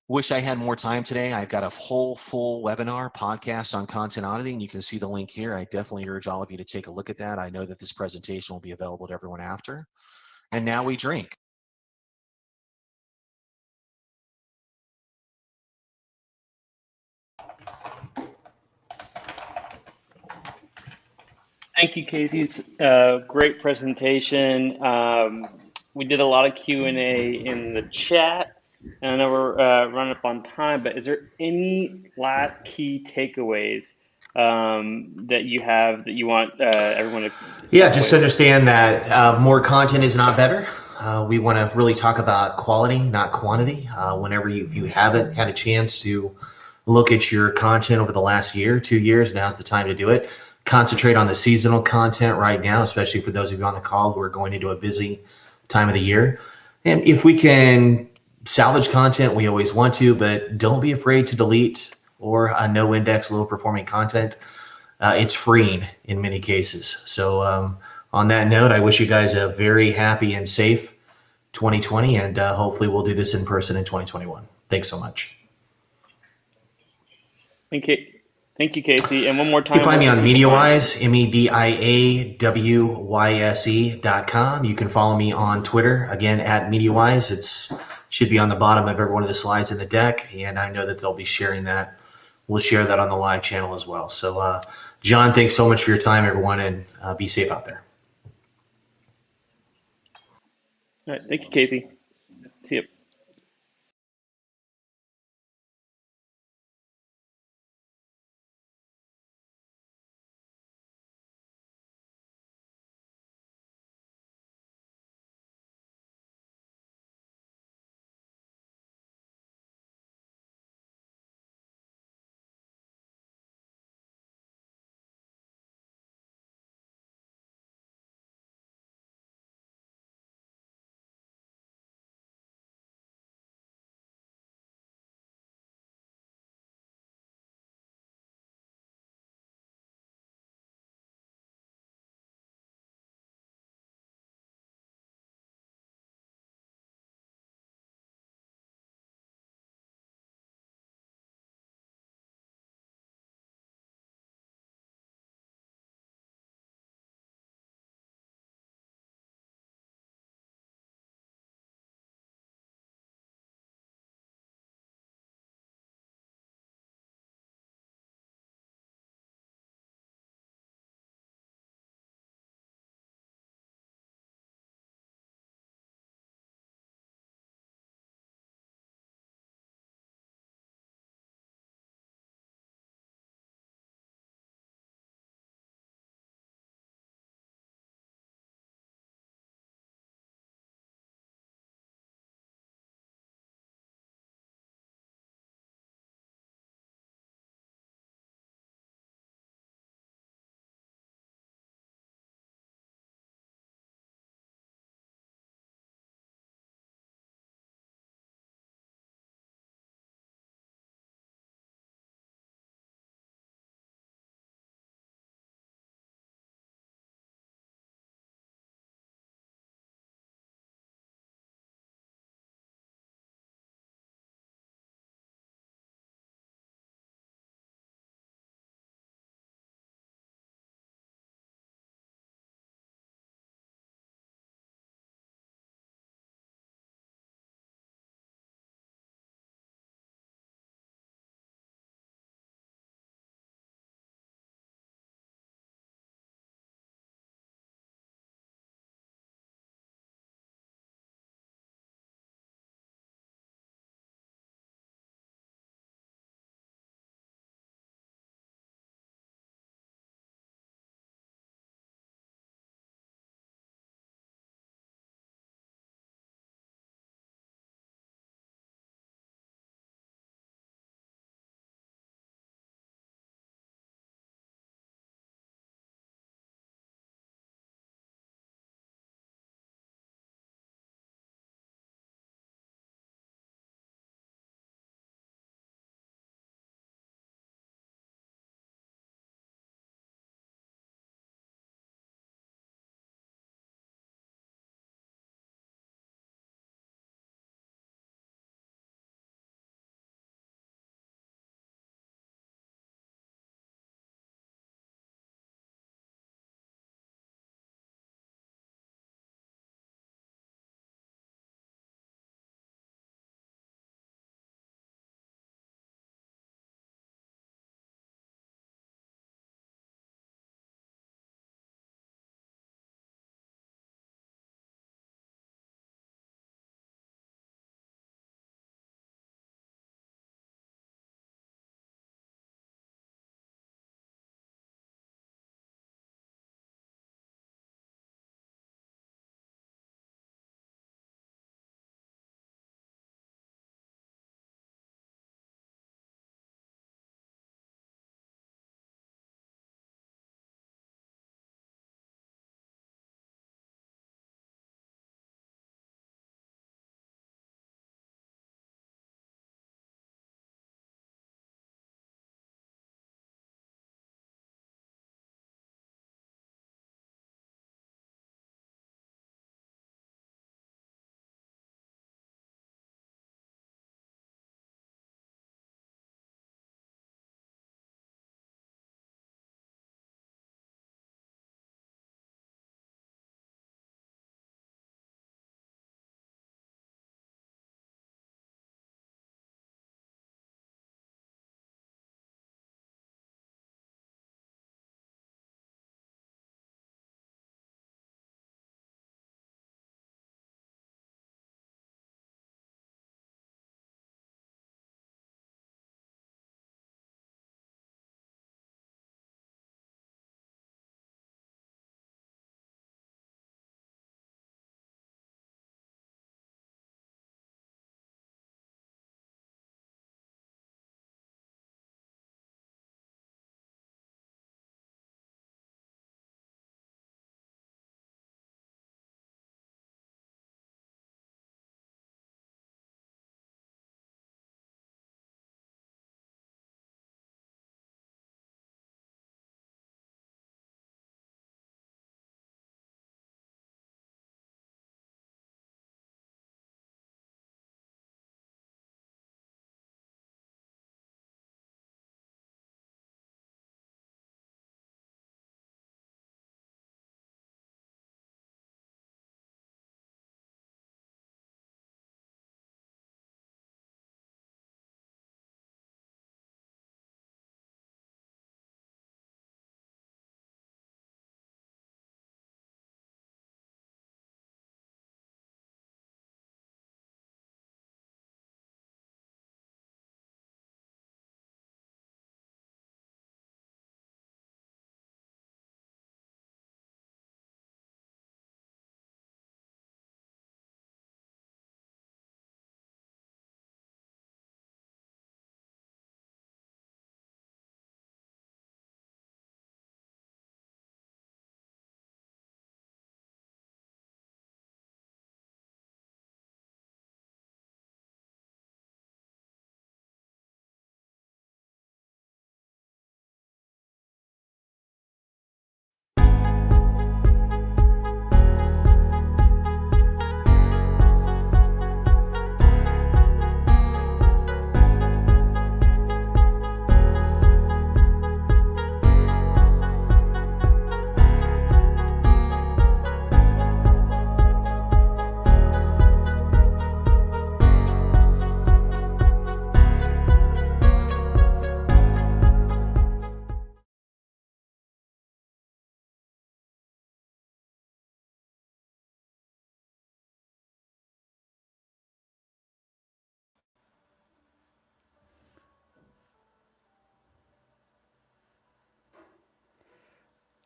Wish I had more time today. I've got a whole full webinar podcast on content auditing. You can see the link here. I definitely urge all of you to take a look at that. I know that this presentation will be available to everyone after. And now we drink. Thank you, Casey's great presentation. We did a lot of Q&A in the chat, and I know we're running up on time, but is there any last key takeaways that you have that you want everyone to? Yeah, just understand that more content is not better. We want to really talk about quality, not quantity. Whenever if you haven't had a chance to look at your content over the last year, 2 years, now's the time to do it. Concentrate on the seasonal content right now, especially for those of you on the call who are going into a busy time of the year. And if we can salvage content, we always want to, but don't be afraid to delete or no index, low performing content. It's freeing in many cases. So on that note, I wish you guys a very happy and safe 2020, and hopefully we'll do this in person in 2021. Thanks so much. Thank you, Casey. And one more time. You can find me on MediaWise, MEDIAWYSE.com. You can follow me on Twitter, again, at MediaWise. It should be on the bottom of every one of the slides in the deck, and I know that they'll be sharing that. We'll share that on the live channel as well. So, John, thanks so much for your time, everyone, and be safe out there. All right. Thank you, Casey. See you.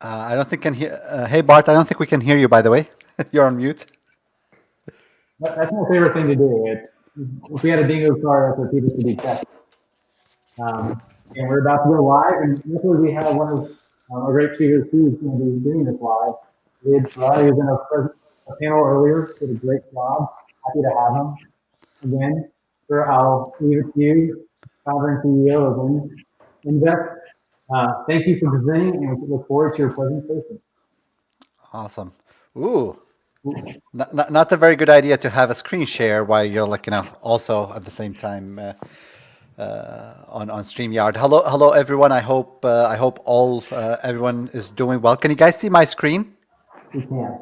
I don't think can hear. Hey Bart, I don't think we can hear you. By the way, you're on mute. That's my favorite thing to do. It's if we had a bingo card, that's what people should be checking. And we're about to go live, and luckily we have one of our great speakers who's going to be doing this live. We had Troy, who was in a panel earlier, did a great job. Happy to have him again. Sir, I'll leave it to you, founder and CEO of Invest. Thank you for presenting, and we look forward to your presentation. Awesome. Ooh, not a very good idea to have a screen share while you're like, also at the same time on StreamYard. Hello everyone. I hope everyone is doing well. Can you guys see my screen? We can.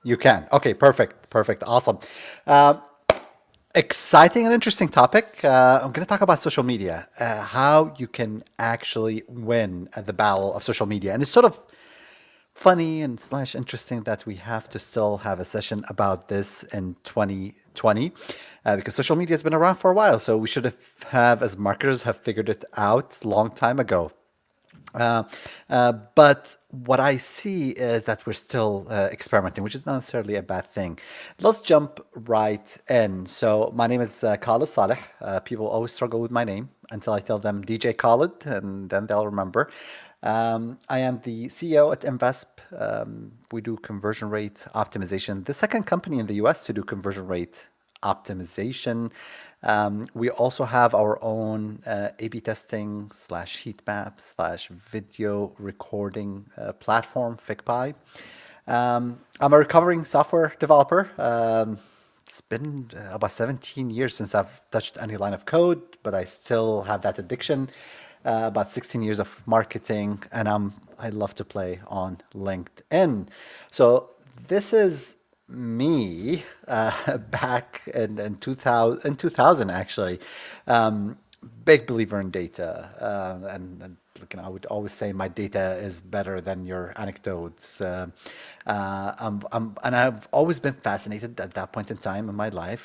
You can. Okay, perfect, awesome. Exciting and interesting topic. I'm going to talk about social media, how you can actually win at the battle of social media, and it's sort of funny and / interesting that we have to still have a session about this in 2020 because social media has been around for a while, so we should have as marketers have figured it out a long time ago. But what I see is that we're still experimenting, which is not necessarily a bad thing. Let's jump right in. So my name is Khalid Saleh. People always struggle with my name until I tell them DJ Khalid, and then they'll remember. I am the CEO at Invest. We do conversion rate optimization, the second company in the US to do conversion rate optimization. We also have our own A/B testing / heat map / video recording platform, FigPi. I'm a recovering software developer. It's been about 17 years since I've touched any line of code, but I still have that addiction. About 16 years of marketing, and I love to play on LinkedIn. So this is me back in 2000 actually. Big believer in data, and I would always say my data is better than your anecdotes. And I've always been fascinated at that point in time in my life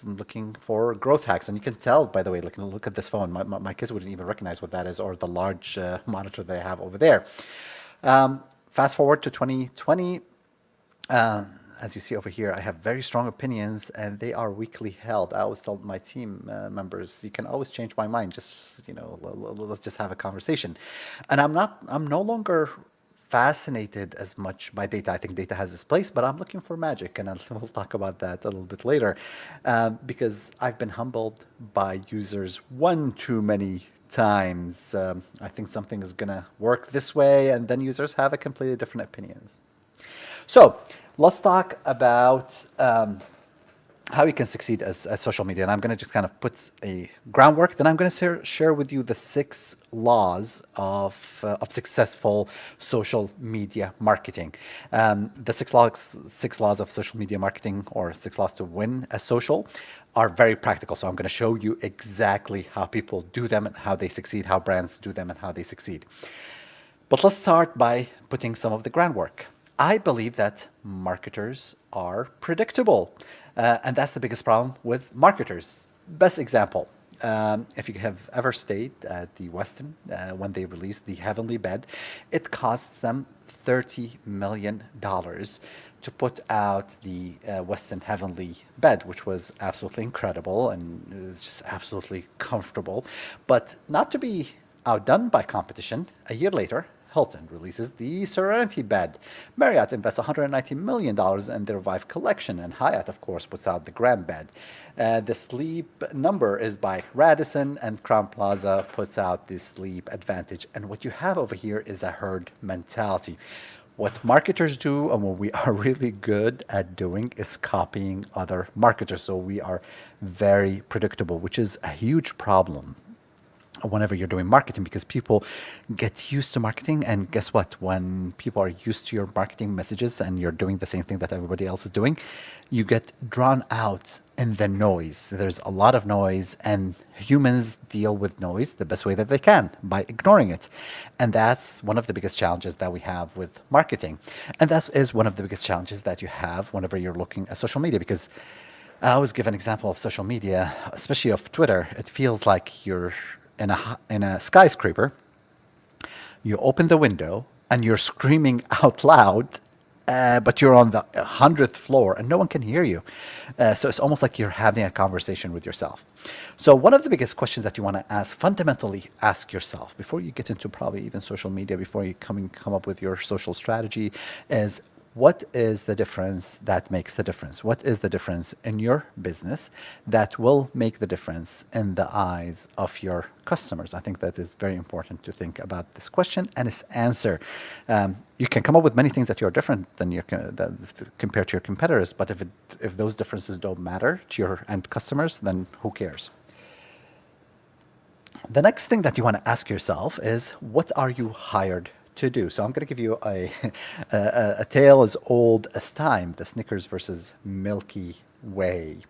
from looking for growth hacks. And you can tell, by the way, look at this phone. My kids wouldn't even recognize what that is, or the large monitor they have over there. Fast forward to 2020. As you see over here, I have very strong opinions, and they are weakly held. I always tell my team members, you can always change my mind. Just let's just have a conversation. And I'm no longer fascinated as much by data. I think data has its place, but I'm looking for magic, and we'll talk about that a little bit later, because I've been humbled by users one too many times. I think something is gonna work this way, and then users have a completely different opinions. So let's talk about how you can succeed as social media. And I'm going to just kind of put a groundwork. Then I'm going to share with you the 6 laws of successful social media marketing. The 6 laws of social media marketing, or 6 laws to win as social, are very practical. So I'm going to show you exactly how people do them and how they succeed, how brands do them and how they succeed. But let's start by putting some of the groundwork. I believe that marketers are predictable, and that's the biggest problem with marketers. Best example, if you have ever stayed at the Westin when they released the Heavenly Bed, it costs them $30 million to put out the Westin Heavenly Bed, which was absolutely incredible and it was just absolutely comfortable. But not to be outdone by competition, a year later, Hilton releases the Serenity Bed. Marriott invests $190 million in their Vive collection, and Hyatt, of course, puts out the Grand Bed. The Sleep Number is by Radisson, and Crowne Plaza puts out the Sleep Advantage. And what you have over here is a herd mentality. What marketers do, and what we are really good at doing, is copying other marketers. So we are very predictable, which is a huge problem whenever you're doing marketing, because people get used to marketing. And guess what? When people are used to your marketing messages and you're doing the same thing that everybody else is doing, you get drawn out in the noise. There's a lot of noise, and humans deal with noise the best way that they can, by ignoring it. And that's one of the biggest challenges that we have with marketing. And that is one of the biggest challenges that you have whenever you're looking at social media, because I always give an example of social media, especially of Twitter. It feels like you're in a skyscraper. You open the window and you're screaming out loud, but you're on the 100th floor and no one can hear you. So it's almost like you're having a conversation with yourself. So one of the biggest questions that you want to fundamentally ask yourself before you get into probably even social media, before you come up with your social strategy, is what is the difference that makes the difference? What is the difference in your business that will make the difference in the eyes of your customers? I think that is very important to think about this question and its answer. You can come up with many things that you're different than compared to your competitors, but if those differences don't matter to your end customers, then who cares? The next thing that you want to ask yourself is, what are you hired to do? So I'm going to give you a tale as old as time, the Snickers versus Milky Way.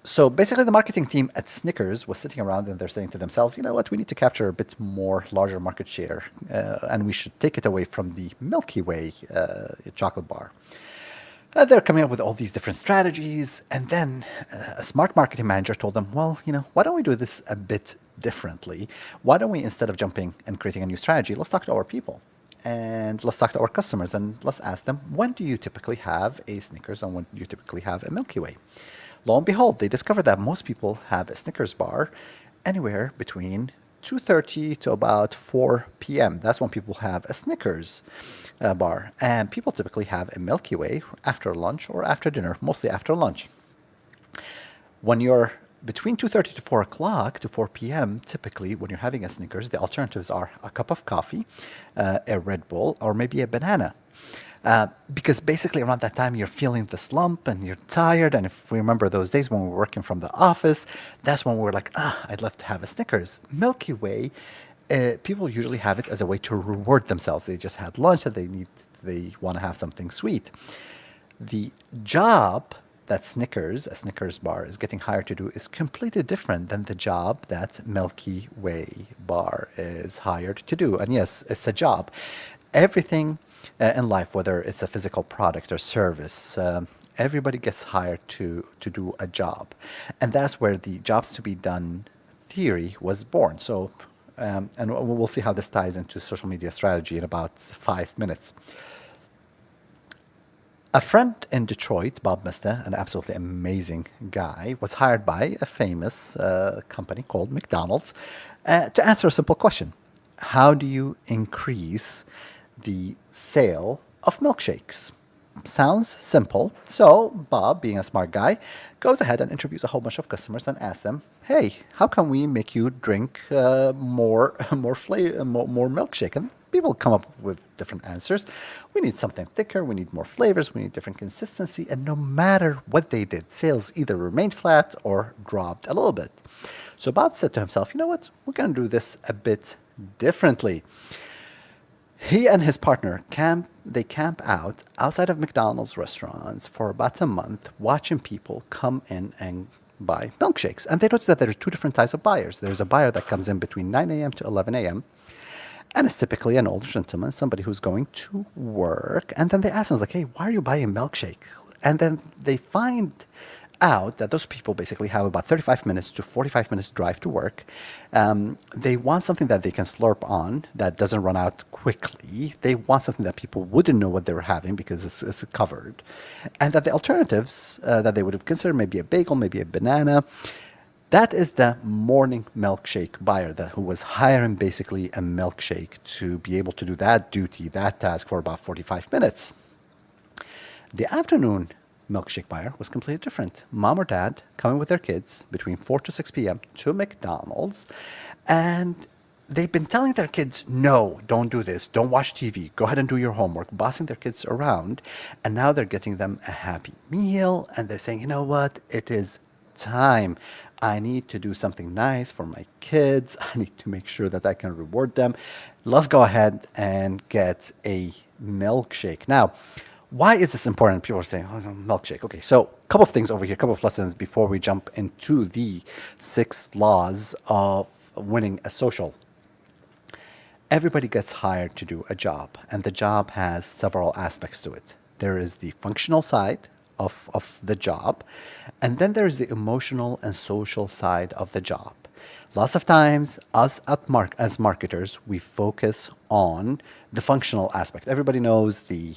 So basically the marketing team at Snickers was sitting around and they're saying to themselves, you know what, we need to capture a bit more larger market share and we should take it away from the Milky Way chocolate bar. They're coming up with all these different strategies, and then a smart marketing manager told them, well, why don't we do this a bit differently? Why don't we, instead of jumping and creating a new strategy, let's talk to our people and let's talk to our customers and let's ask them, when do you typically have a Snickers and when do you typically have a Milky Way? Lo and behold, they discovered that most people have a Snickers bar anywhere between 2:30 to about 4 p.m. That's when people have a Snickers bar. And people typically have a Milky Way after lunch or after dinner, mostly after lunch. When you're between 2:30 to 4 o'clock to 4 p.m., typically when you're having a Snickers, the alternatives are a cup of coffee, a Red Bull, or maybe a banana. Because basically around that time you're feeling the slump and you're tired, and if we remember those days when we were working from the office, that's when we were like, I'd love to have a Snickers. Milky Way, people usually have it as a way to reward themselves. They just had lunch and they want to have something sweet. The job that a Snickers bar is getting hired to do is completely different than the job that Milky Way bar is hired to do. And yes, it's a job. Everything in life, whether it's a physical product or service, everybody gets hired to do a job. And that's where the jobs to be done theory was born. So, and we'll see how this ties into social media strategy in about 5 minutes. A friend in Detroit, Bob Mista, an absolutely amazing guy, was hired by a famous company called McDonald's to answer a simple question. How do you increase the sale of milkshakes? Sounds simple. So Bob, being a smart guy, goes ahead and interviews a whole bunch of customers and asks them, hey, how can we make you drink more milkshake? And people come up with different answers. We need something thicker, we need more flavors, we need different consistency. And no matter what they did, sales either remained flat or dropped a little bit. So Bob said to himself, you know what, we're going to do this a bit differently. He and his partner camp out outside of McDonald's restaurants for about a month, watching people come in and buy milkshakes. And they noticed that there are two different types of buyers. There's a buyer that comes in between 9 a.m. to 11 a.m. and it's typically an older gentleman, somebody who's going to work. And then they ask him, like, hey, why are you buying milkshake? And then they find out that those people basically have about 35 minutes to 45 minutes drive to work. They want something that they can slurp on that doesn't run out quickly. They want something that people wouldn't know what they were having because it's covered. And that the alternatives that they would have considered, maybe a bagel, maybe a banana, that is the morning milkshake buyer who was hiring basically a milkshake to be able to do that duty, that task for about 45 minutes. The afternoon milkshake buyer was completely different. Mom or dad coming with their kids between 4 to 6 p.m. to McDonald's, and they've been telling their kids, no, don't do this, don't watch TV, go ahead and do your homework, bossing their kids around, and now they're getting them a happy meal, and they're saying, you know what, it is time. I need to do something nice for my kids. I need to make sure that I can reward them. Let's go ahead and get a milkshake. Now, why is this important? People are saying, oh, milkshake. Okay, so a couple of things over here, a couple of lessons before we jump into the 6 laws of winning a social. Everybody gets hired to do a job, and the job has several aspects to it. There is the functional side of the job, and then there's the emotional and social side of the job. Lots of times, us as marketers, we focus on the functional aspect. Everybody knows the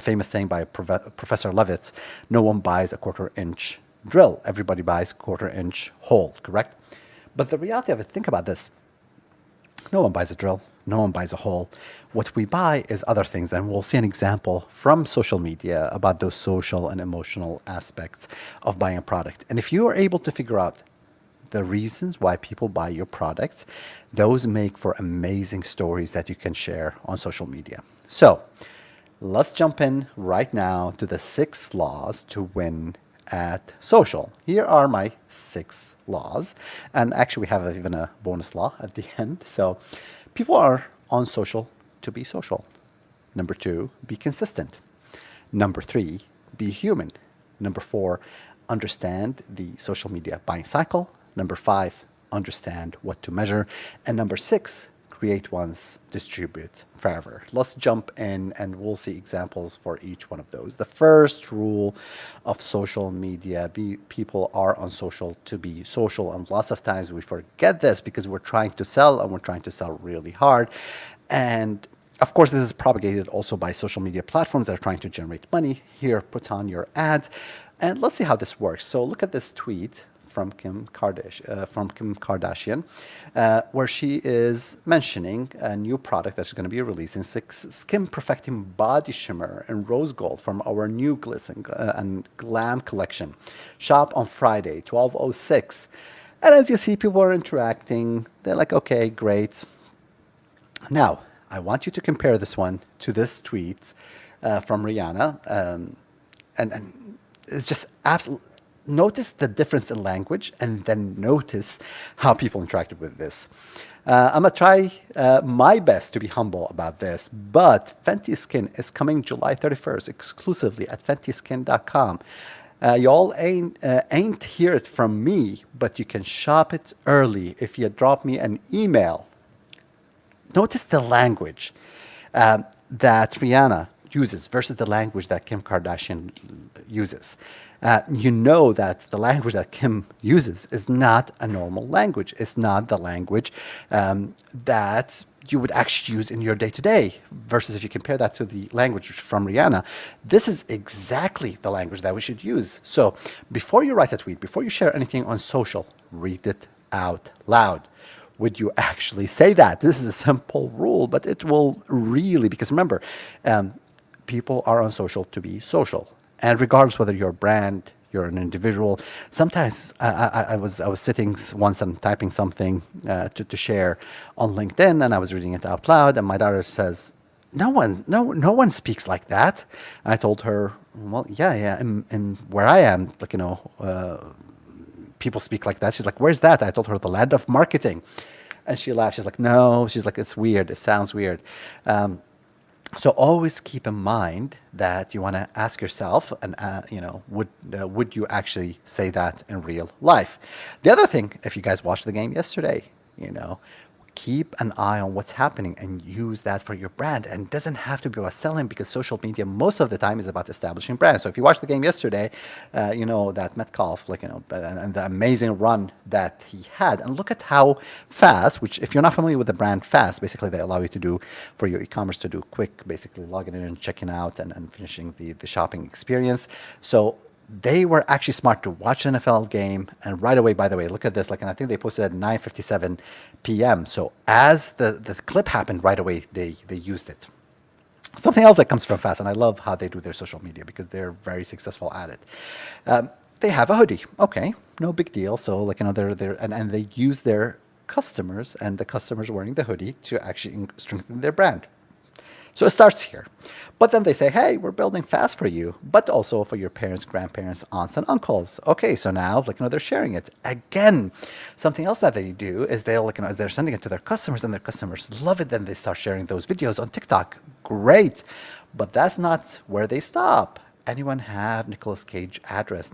famous saying by Professor Levitz, no one buys a quarter-inch drill. Everybody buys quarter-inch hole, correct? But the reality of it, think about this. No one buys a drill. No one buys a hole. What we buy is other things. And we'll see an example from social media about those social and emotional aspects of buying a product. And if you are able to figure out the reasons why people buy your products, those make for amazing stories that you can share on social media. So let's jump in right now to the 6 laws to win at social. Here are my 6 laws. And actually, we have even a bonus law at the end. So people are on social to be social. Number 2, be consistent. Number 3, be human. Number 4, understand the social media buying cycle. Number 5, understand what to measure. And number 6, create once, distribute forever. Let's jump in and we'll see examples for each one of those. The first rule of social media, people are on social to be social. And lots of times we forget this because we're trying to sell and we're trying to sell really hard. And of course, this is propagated also by social media platforms that are trying to generate money. Here, put on your ads. And let's see how this works. So look at this tweet from Kim Kardashian, where she is mentioning a new product that's going to be releasing, Skin Perfecting Body Shimmer in Rose Gold from our new Glisten and Glam collection. Shop on Friday, 12:06. And as you see, people are interacting. They're like, okay, great. Now, I want you to compare this one to this tweet from Rihanna. And it's just absolutely... Notice the difference in language and then notice how people interacted with this. I'm going to try my best to be humble about this, but Fenty Skin is coming July 31st exclusively at fentyskin.com. Y'all ain't hear it from me, but you can shop it early if you drop me an email. Notice the language that Rihanna uses versus the language that Kim Kardashian uses. You know that the language that Kim uses is not a normal language. It's not the language that you would actually use in your day-to-day, versus if you compare that to the language from Rihanna, this is exactly the language that we should use. So before you write a tweet, before you share anything on social, read it out loud. Would you actually say that? This is a simple rule, but it will really, because remember, people are on social to be social. And regardless whether you're a brand, you're an individual, sometimes I was sitting once and typing something to share on LinkedIn, and I was reading it out loud, and my daughter says, no one speaks like that. I told her, well, yeah, and where I am, like, people speak like that. She's like, where's that? I told her, the land of marketing. And she laughed. She's like, no. She's like, it's weird. It sounds weird. So always keep in mind that you want to ask yourself, and would you actually say that in real life? The other thing, if you guys watched the game yesterday, keep an eye on what's happening and use that for your brand. And it doesn't have to be about selling, because social media most of the time is about establishing brands. So if you watched the game yesterday, you know that Metcalf, and the amazing run that he had. And look at how fast, which if you're not familiar with the brand Fast, basically they allow you to do for your e-commerce to do quick, basically logging in and checking out and finishing the shopping experience. So they were actually smart to watch an NFL game, and right away, by the way, look at this, and I think they posted at 9:57 p.m. So as the clip happened, right away, they used it. Something else that comes from Fast, and I love how they do their social media because they're very successful at it. They have a hoodie. Okay, no big deal. So they're and they use their customers and the customers wearing the hoodie to actually strengthen their brand. So it starts here. But then they say, hey, we're building Fast for you, but also for your parents, grandparents, aunts, and uncles. Okay, so now, they're sharing it. Again, something else that they do is as they're sending it to their customers and their customers love it, then they start sharing those videos on TikTok. Great. But that's not where they stop. Anyone have Nick Cage address?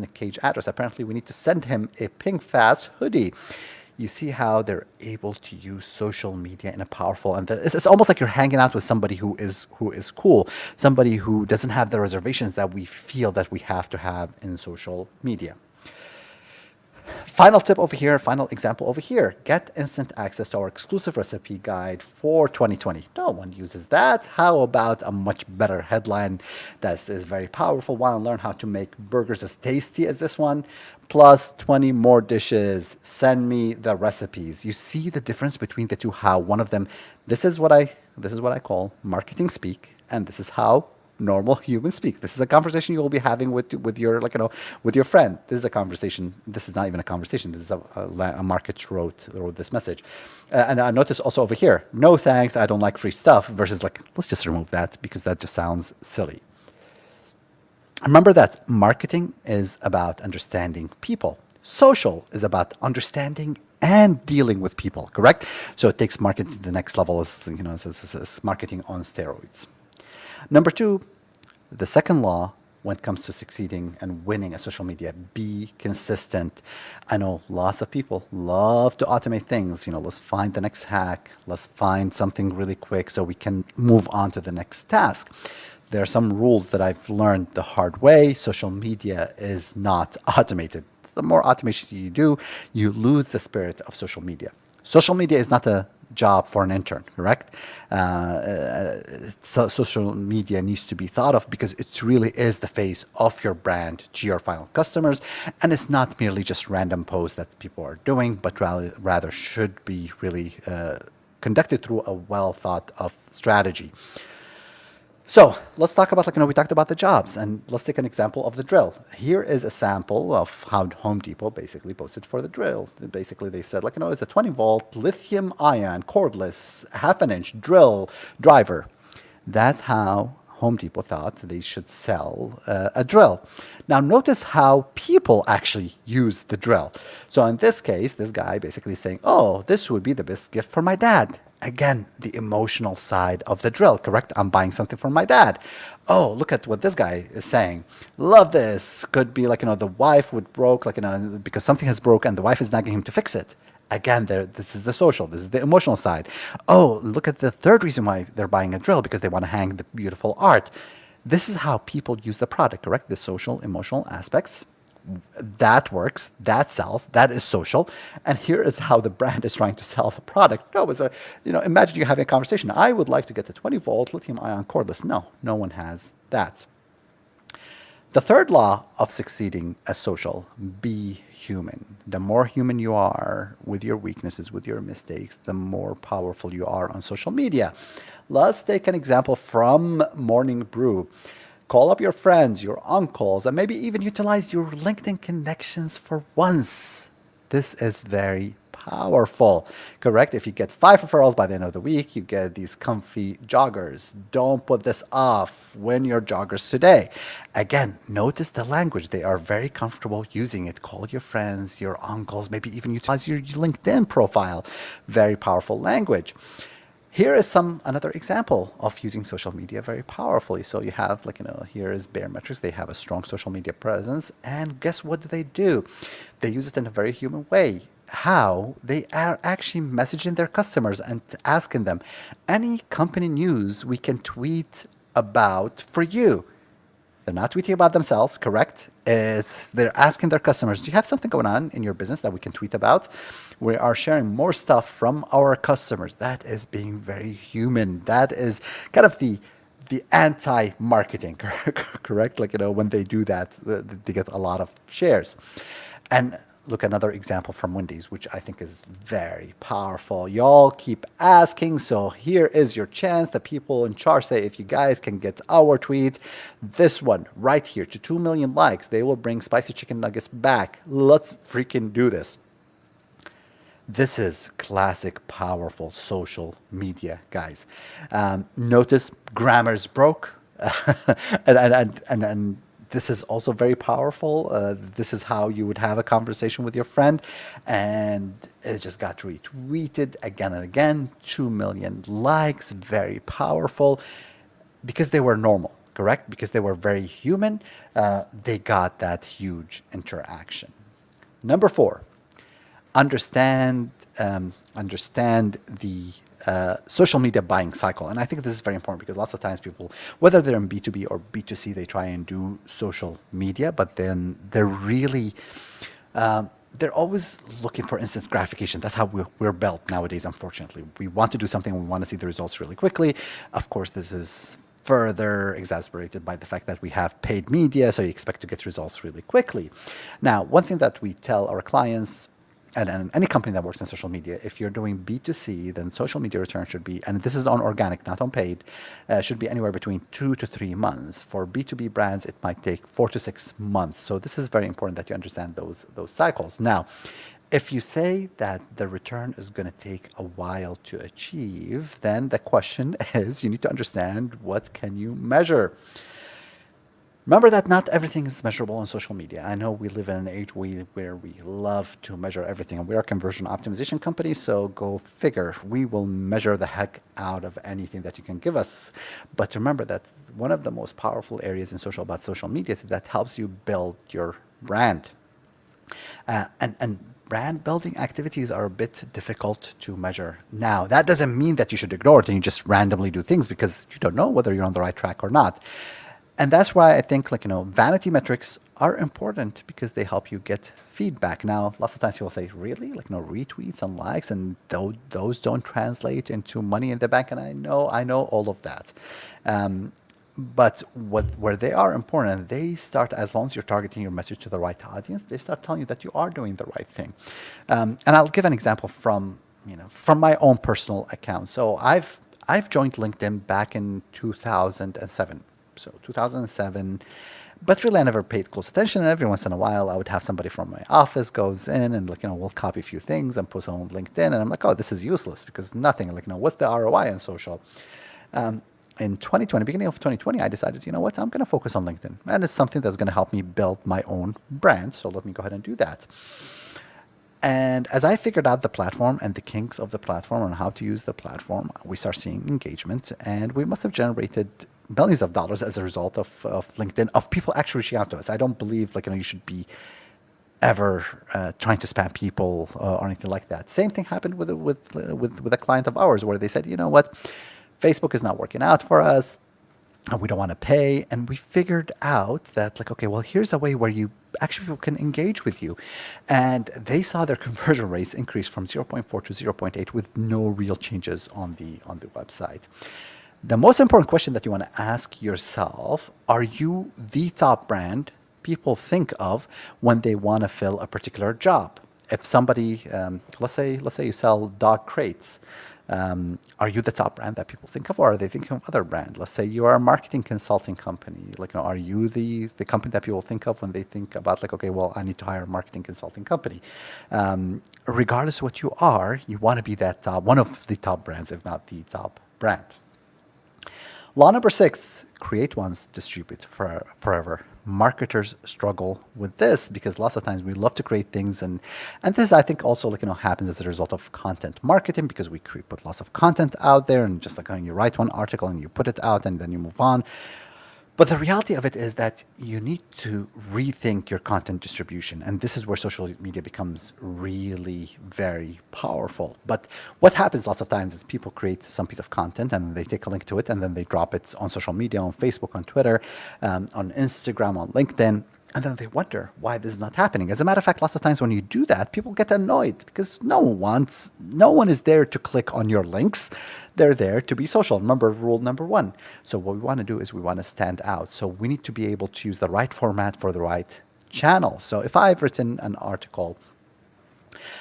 Apparently, we need to send him a pink Fast hoodie. You see how they're able to use social media in a powerful, and it's almost like you're hanging out with somebody who is cool, somebody who doesn't have the reservations that we feel that we have to have in social media. Final tip over here, final example over here. Get instant access to our exclusive recipe guide for 2020. No one uses that. How about a much better headline that is very powerful? Want to learn how to make burgers as tasty as this one? Plus 20 more dishes. Send me the recipes. You see the difference between the two, how one of them, this is what I call marketing speak, and this is how normal human speak. This is a conversation you will be having with your with your friend. This is a conversation. This is not even a conversation. This is a market wrote this message. And I notice also over here, no thanks, I don't like free stuff, versus like, let's just remove that because that just sounds silly. Remember that marketing is about understanding people. Social is about understanding and dealing with people, correct? So it takes marketing to the next level, as it's marketing on steroids. Number two, the second law when it comes to succeeding and winning a social media, be consistent. I know lots of people love to automate things. Let's find the next hack. Let's find something really quick so we can move on to the next task. There are some rules that I've learned the hard way. Social media is not automated. The more automation you do, you lose the spirit of social media. Social media is not a job for an intern, correct? So social media needs to be thought of because it really is the face of your brand to your final customers, and it's not merely just random posts that people are doing, but rather should be really conducted through a well thought of strategy. So let's talk about, we talked about the jobs, and let's take an example of the drill. Here is a sample of how Home Depot basically posted for the drill. Basically, they've said, it's a 20-volt lithium-ion cordless half-an-inch drill driver. That's how Home Depot thought they should sell a drill. Now, notice how people actually use the drill. So in this case, this guy basically saying, oh, this would be the best gift for my dad. Again, the emotional side of the drill, correct? I'm buying something for my dad. Oh, look at what this guy is saying. Love this. Could be the wife would broke, because something has broke and the wife is nagging him to fix it. Again, this is the social. This is the emotional side. Oh, look at the third reason why they're buying a drill, because they want to hang the beautiful art. This is how people use the product, correct? The social, emotional aspects. That works, that sells, that is social. And here is how the brand is trying to sell the product. No, it's imagine you having a conversation. I would like to get the 20-volt lithium-ion cordless. No one has that. The third law of succeeding as social, be human. The more human you are with your weaknesses, with your mistakes, the more powerful you are on social media. Let's take an example from Morning Brew. Call up your friends, your uncles, and maybe even utilize your LinkedIn connections for once. This is very powerful, correct? If you get 5 referrals by the end of the week, you get these comfy joggers. Don't put this off. Win your joggers today. Again, notice the language. They are very comfortable using it. Call your friends, your uncles, maybe even utilize your LinkedIn profile. Very powerful language. Here is another example of using social media very powerfully. So you have here is Baremetrics. They have a strong social media presence, and guess what do? They use it in a very human way. How? They are actually messaging their customers and asking them, any company news we can tweet about for you. They're not tweeting about themselves, correct? They're asking their customers, do you have something going on in your business that we can tweet about? We are sharing more stuff from our customers. That is being very human. That is kind of the anti-marketing, correct? When they do that, they get a lot of shares. And look, another example from Wendy's, which I think is very powerful. Y'all keep asking, so here is your chance. The people in charge say, if you guys can get our tweet, this one right here, to 2 million likes, they will bring spicy chicken nuggets back. Let's freaking do this. This is classic, powerful social media, guys. Notice grammar's broke, and this is also very powerful. This is how you would have a conversation with your friend, and it just got retweeted again and again. 2 million likes, very powerful, because they were normal, correct? Because they were very human. They got that huge interaction. Number 4, understand the social media buying cycle. And I think this is very important because lots of times people, whether they're in B2B or B2C, they try and do social media, but then they're really they're always looking for instant gratification. That's how we're built nowadays, unfortunately. We want to do something and we want to see the results really quickly. Of course, this is further exacerbated by the fact that we have paid media, so you expect to get results really quickly. Now, one thing that we tell our clients, and any company that works in social media, if you're doing B2C, then social media return should be, and this is on organic, not on paid, should be anywhere between 2 to 3 months. For B2B brands, it might take 4 to 6 months. So this is very important that you understand those cycles. Now, if you say that the return is going to take a while to achieve, then the question is, you need to understand, what can you measure? Remember that not everything is measurable on social media. I know we live in an age where we love to measure everything, and we are a conversion optimization company, so go figure. We will measure the heck out of anything that you can give us. But remember that one of the most powerful areas in social media is that helps you build your brand. And brand building activities are a bit difficult to measure. Now, that doesn't mean that you should ignore it and you just randomly do things because you don't know whether you're on the right track or not. And that's why I think, vanity metrics are important because they help you get feedback. Now, lots of times people say, really? Retweets and likes, and those don't translate into money in the bank. And I know all of that. But where they are important, they start, as long as you're targeting your message to the right audience, they start telling you that you are doing the right thing. And I'll give an example from my own personal account. So I've joined LinkedIn back in 2007. So 2007, but really I never paid close attention. And every once in a while, I would have somebody from my office goes in and we'll copy a few things and post on LinkedIn. And I'm like, oh, this is useless because nothing. What's the ROI on social? In 2020, beginning of 2020, I decided, I'm going to focus on LinkedIn, and it's something that's going to help me build my own brand. So let me go ahead and do that. And as I figured out the platform and the kinks of the platform and how to use the platform, we start seeing engagement, and we must have generated millions of dollars as a result of LinkedIn, of people actually reaching out to us. I don't believe you should be ever trying to spam people or anything like that. Same thing happened with a client of ours where they said, you know what, Facebook is not working out for us. We don't want to pay. And we figured out that okay, well, here's a way where you actually people can engage with you. And they saw their conversion rates increase from 0.4 to 0.8 with no real changes on the website. The most important question that you want to ask yourself, are you the top brand people think of when they want to fill a particular job? If somebody, let's say you sell dog crates, are you the top brand that people think of, or are they thinking of other brand? Let's say you are a marketing consulting company. Are you the company that people think of when they think about okay, well, I need to hire a marketing consulting company? Regardless of what you are, you want to be that one of the top brands, if not the top brand. Law number 6, create once, distribute forever. Marketers struggle with this because lots of times we love to create things, and this I think also happens as a result of content marketing, because we put lots of content out there, and just you write one article and you put it out and then you move on. But the reality of it is that you need to rethink your content distribution. And this is where social media becomes really very powerful. But what happens lots of times is people create some piece of content and they take a link to it and then they drop it on social media, on Facebook, on Twitter, on Instagram, on LinkedIn. And then they wonder why this is not happening. As a matter of fact, lots of times when you do that, people get annoyed because no one is there to click on your links. They're there to be social. Remember rule number 1. So what we want to do is we want to stand out. So we need to be able to use the right format for the right channel. So if I've written an article,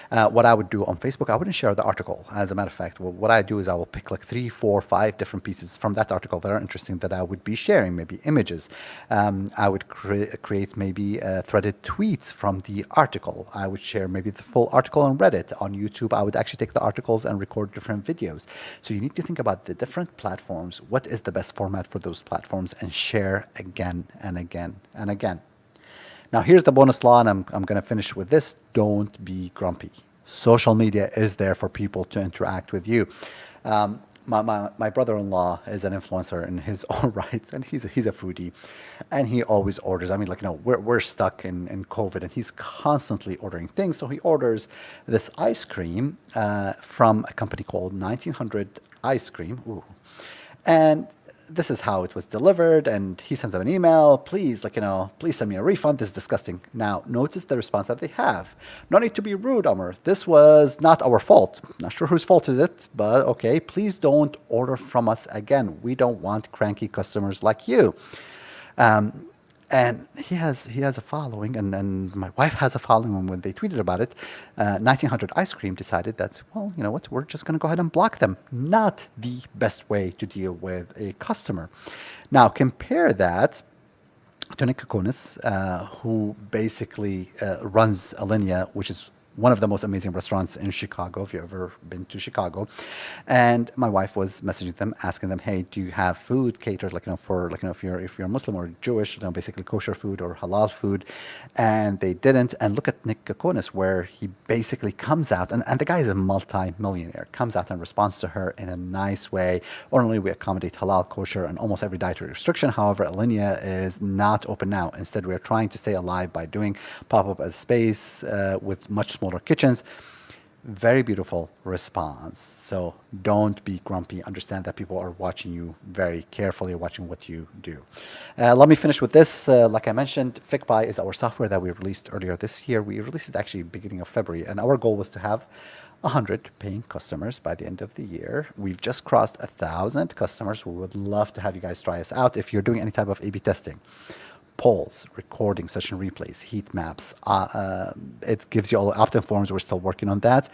what I would do on Facebook, I wouldn't share the article. As a matter of fact, what I do is I will pick 3, 4, 5 different pieces from that article that are interesting that I would be sharing, maybe images. I would create maybe threaded tweets from the article. I would share maybe the full article on Reddit. On YouTube, I would actually take the articles and record different videos. So you need to think about the different platforms. What is the best format for those platforms, and share again and again and again. Now, here's the bonus law, and I'm going to finish with this. Don't be grumpy. Social media is there for people to interact with you. My brother-in-law is an influencer in his own right, and he's a foodie, and he always orders. I mean, we're stuck in COVID, and he's constantly ordering things. So he orders this ice cream from a company called 1900 Ice Cream. Ooh. And this is how it was delivered, and he sends them an email, please, please send me a refund. This is disgusting. Now, notice the response that they have. No need to be rude, Amr. This was not our fault. Not sure whose fault is it, but okay, please don't order from us again. We don't want cranky customers like you. And he has a following, and my wife has a following. And when they tweeted about it, 1900 Ice Cream decided that, well, you know what, we're just going to go ahead and block them. Not the best way to deal with a customer. Now, compare that to Nick Kokonis, who basically runs Alinea, which is one of the most amazing restaurants in Chicago, if you've ever been to Chicago. And my wife was messaging them, asking them, hey, do you have food catered, for, if you're Muslim or Jewish, basically kosher food or halal food? And they didn't. And look at Nick Kokonis, where he basically comes out, and the guy is a multi-millionaire, comes out and responds to her in a nice way. Ordinarily, we accommodate halal, kosher, and almost every dietary restriction. However, Alinea is not open now. Instead, we are trying to stay alive by doing pop-up as space with much smaller kitchens. Very beautiful response. So don't be grumpy. Understand that people are watching you very carefully, watching what you do. Let me finish with this. Like I mentioned, FigPie is our software that we released earlier this year. We released it actually beginning of February, and our goal was to have 100 paying customers by the end of the year. We've just crossed 1,000 customers. We would love to have you guys try us out. If you're doing any type of A/B testing, polls, recording, session replays, heat maps. It gives you all the opt-in forms. We're still working on that,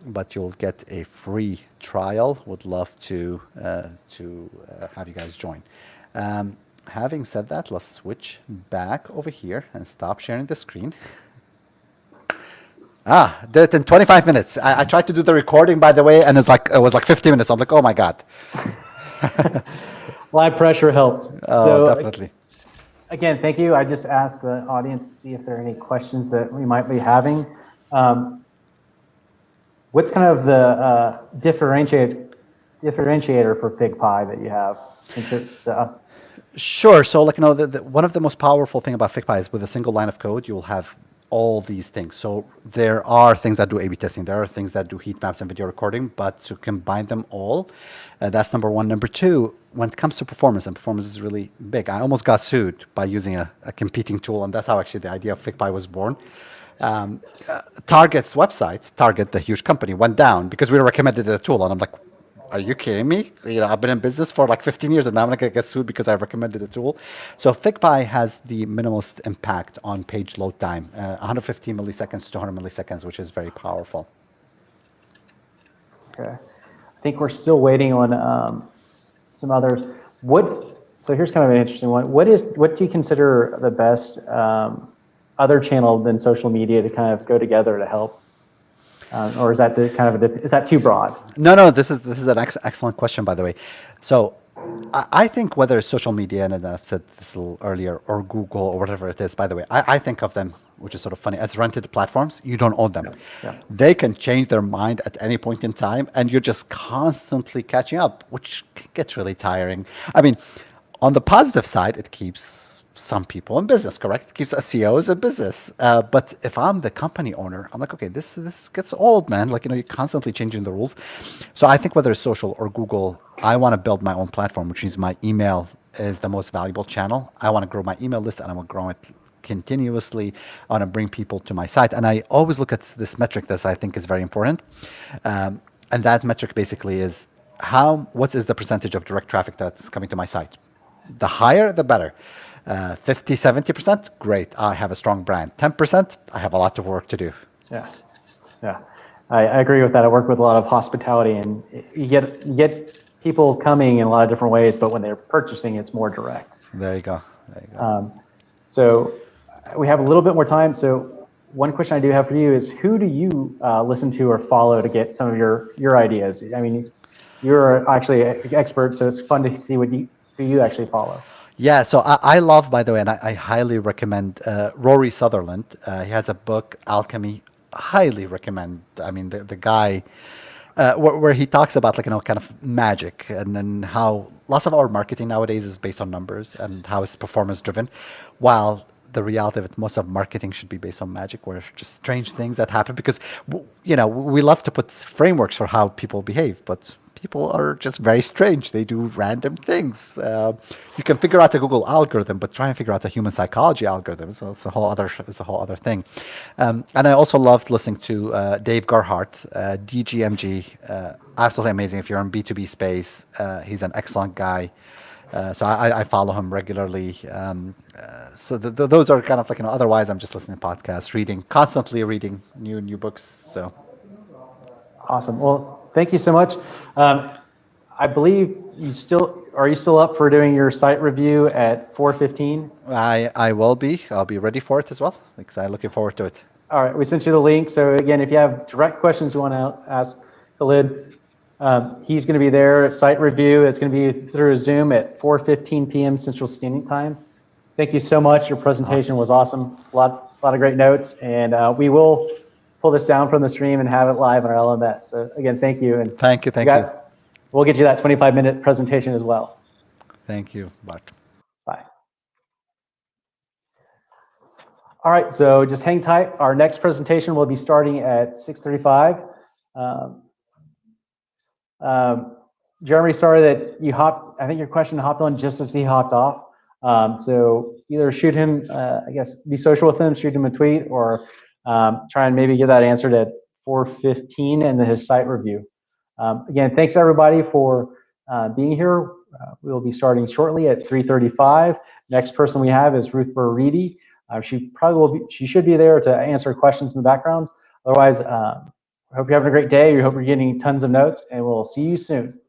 but you'll get a free trial. Would love to have you guys join. Having said that, let's switch back over here and stop sharing the screen. Did it in 25 minutes. I tried to do the recording, by the way, and it was like 50 minutes. I'm like, oh my God. Live pressure helps. Oh, definitely. Again, thank you. I just asked the audience to see if there are any questions that we might be having. What's kind of the differentiator for FigPie that you have? Sure. So, one of the most powerful thing about FigPie is with a single line of code, you will have all these things. So there are things that do A/B testing. There are things that do heat maps and video recording, but to combine them all, that's number one. Number two, when it comes to performance, and performance is really big. I almost got sued by using a competing tool, and that's how actually the idea of FigPie was born. Target's website, Target, the huge company, went down because we recommended a tool, and I'm like, are you kidding me? I've been in business for like 15 years and now I'm going to get sued because I recommended a tool. So FigPie has the minimalist impact on page load time, 115 milliseconds to 100 milliseconds, which is very powerful. Okay. I think we're still waiting on some others. So here's kind of an interesting one. What do you consider the best other channel than social media to kind of go together to help? Or is that is that too broad? No. This is an excellent question, by the way. So I think whether it's social media, and I've said this a little earlier, or Google, or whatever it is, by the way, I think of them, which is sort of funny, as rented platforms. You don't own them. Yeah. They can change their mind at any point in time, and you're just constantly catching up, which gets really tiring. I mean, on the positive side, it keeps some people in business, correct? It keeps SEOs in business. But if I'm the company owner, I'm like, okay, this gets old, man. You're constantly changing the rules. So I think whether it's social or Google, I want to build my own platform, which means my email is the most valuable channel. I want to grow my email list, and I want to grow it continuously. I want to bring people to my site. And I always look at this metric that I think is very important. And that metric basically is what is the percentage of direct traffic that's coming to my site? The higher, the better. 50, 70%, great. I have a strong brand. 10%, I have a lot of work to do. Yeah. I agree with that. I work with a lot of hospitality, and you get people coming in a lot of different ways, but when they're purchasing, it's more direct. There you go. So we have a little bit more time. So one question I do have for you is, who do you listen to or follow to get some of your ideas? I mean, you're actually an expert, so it's fun to see who you actually follow. Yeah, so I love, by the way, and I highly recommend Rory Sutherland. He has a book, Alchemy. Highly recommend. I mean, the guy, where he talks about kind of magic, and then how lots of our marketing nowadays is based on numbers and how it's performance driven, while the reality of it, most of marketing should be based on magic, where just strange things that happen, because we love to put frameworks for how people behave, but people are just very strange. They do random things. You can figure out a Google algorithm, but try and figure out a human psychology algorithm. So it's a whole other thing. And I also loved listening to Dave Gerhardt, DGMG. Absolutely amazing. If you're in B2B space, he's an excellent guy. So I follow him regularly. So those are kind of like, otherwise I'm just listening to podcasts, constantly reading new books. So Awesome. Well, thank you so much. I believe are you still up for doing your site review at 4:15? I will be. I'll be ready for it as well, because I'm looking forward to it. All right, we sent you the link. So again, if you have direct questions you want to ask Khalid, he's going to be there at site review. It's going to be through Zoom at 4:15 p.m. Central Standard Time. Thank you so much. Your presentation was awesome. A lot of great notes, and we will pull this down from the stream and have it live on our LMS. So again, thank you. And thank you. We'll get you that 25-minute presentation as well. Thank you, Bart. Bye. All right, so just hang tight. Our next presentation will be starting at 6:35. Jeremy, sorry that you hopped. I think your question hopped on just as he hopped off. So either shoot him, I guess, be social with him, shoot him a tweet, or try and maybe get that answered at 4:15 in his site review. Again, thanks everybody for being here. We will be starting shortly at 3:35. Next person we have is Ruth Burr-Reedy. She probably will be. She should be there to answer questions in the background. Otherwise, I hope you're having a great day. We hope you're getting tons of notes, and we'll see you soon.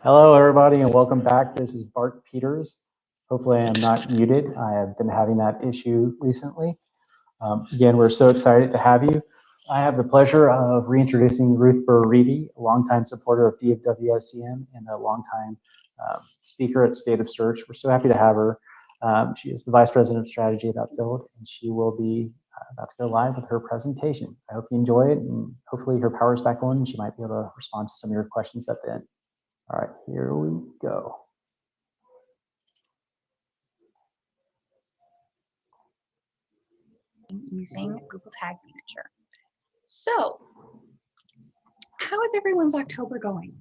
Hello, everybody, and welcome back. This is Bart Peters. Hopefully, I am not muted. I have been having that issue recently. Again, we're so excited to have you. I have the pleasure of reintroducing Ruth Burr-Reedy, a longtime supporter of DWSCM and a longtime speaker at State of Search. We're so happy to have her. She is the Vice President of Strategy at Upbuild, and she will be about to go live with her presentation. I hope you enjoy it, and hopefully her power's back on, and she might be able to respond to some of your questions at the end. All right, here we go. Using Google Tag Manager. So, how is everyone's October going?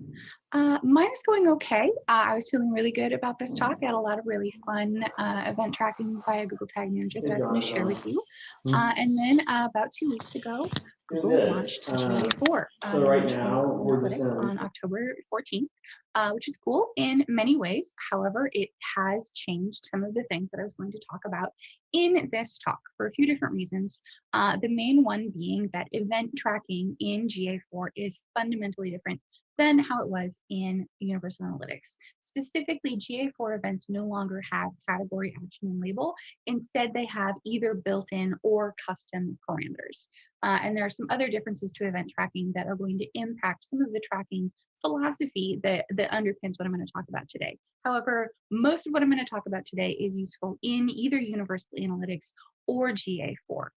Mine is going okay. I was feeling really good about this talk. I had a lot of really fun event tracking via Google Tag Manager that I was going to share with you. And then about 2 weeks ago, Google launched GA4 analytics on October 14th, which is cool in many ways. However, it has changed some of the things that I was going to talk about in this talk for a few different reasons. The main one being that event tracking in GA4 is fundamentally different than how it was in Universal Analytics. Specifically, GA4 events no longer have category, action, and label. Instead, they have either built-in or custom parameters. And there are some other differences to event tracking that are going to impact some of the tracking philosophy that underpins what I'm going to talk about today. However, most of what I'm going to talk about today is useful in either Universal Analytics or GA4.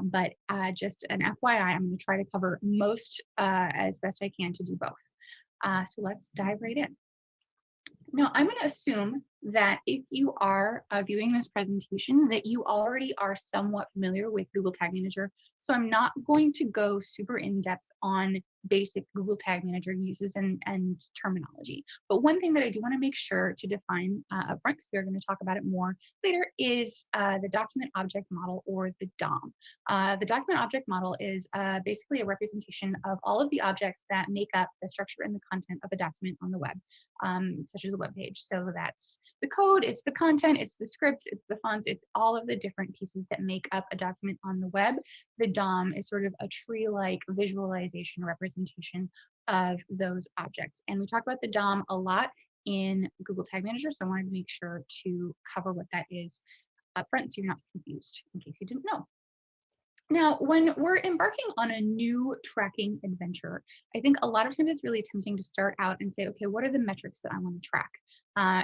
But just an FYI, I'm going to try to cover most as best I can to do both. So let's dive right in. Now, I'm going to assume that if you are viewing this presentation, that you already are somewhat familiar with Google Tag Manager. So I'm not going to go super in depth on basic Google Tag Manager uses and terminology. But one thing that I do want to make sure to define up front, because we're going to talk about it more later, is the document object model, or the DOM. The document object model is basically a representation of all of the objects that make up the structure and the content of a document on the web, such as a web page. So that's the code, it's the content, it's the scripts, it's the fonts, it's all of the different pieces that make up a document on the web. The DOM is sort of a tree-like visualization representation of those objects. And we talk about the DOM a lot in Google Tag Manager, so I wanted to make sure to cover what that is up front so you're not confused in case you didn't know. Now, when we're embarking on a new tracking adventure, I think a lot of times it's really tempting to start out and say, okay, what are the metrics that I want to track?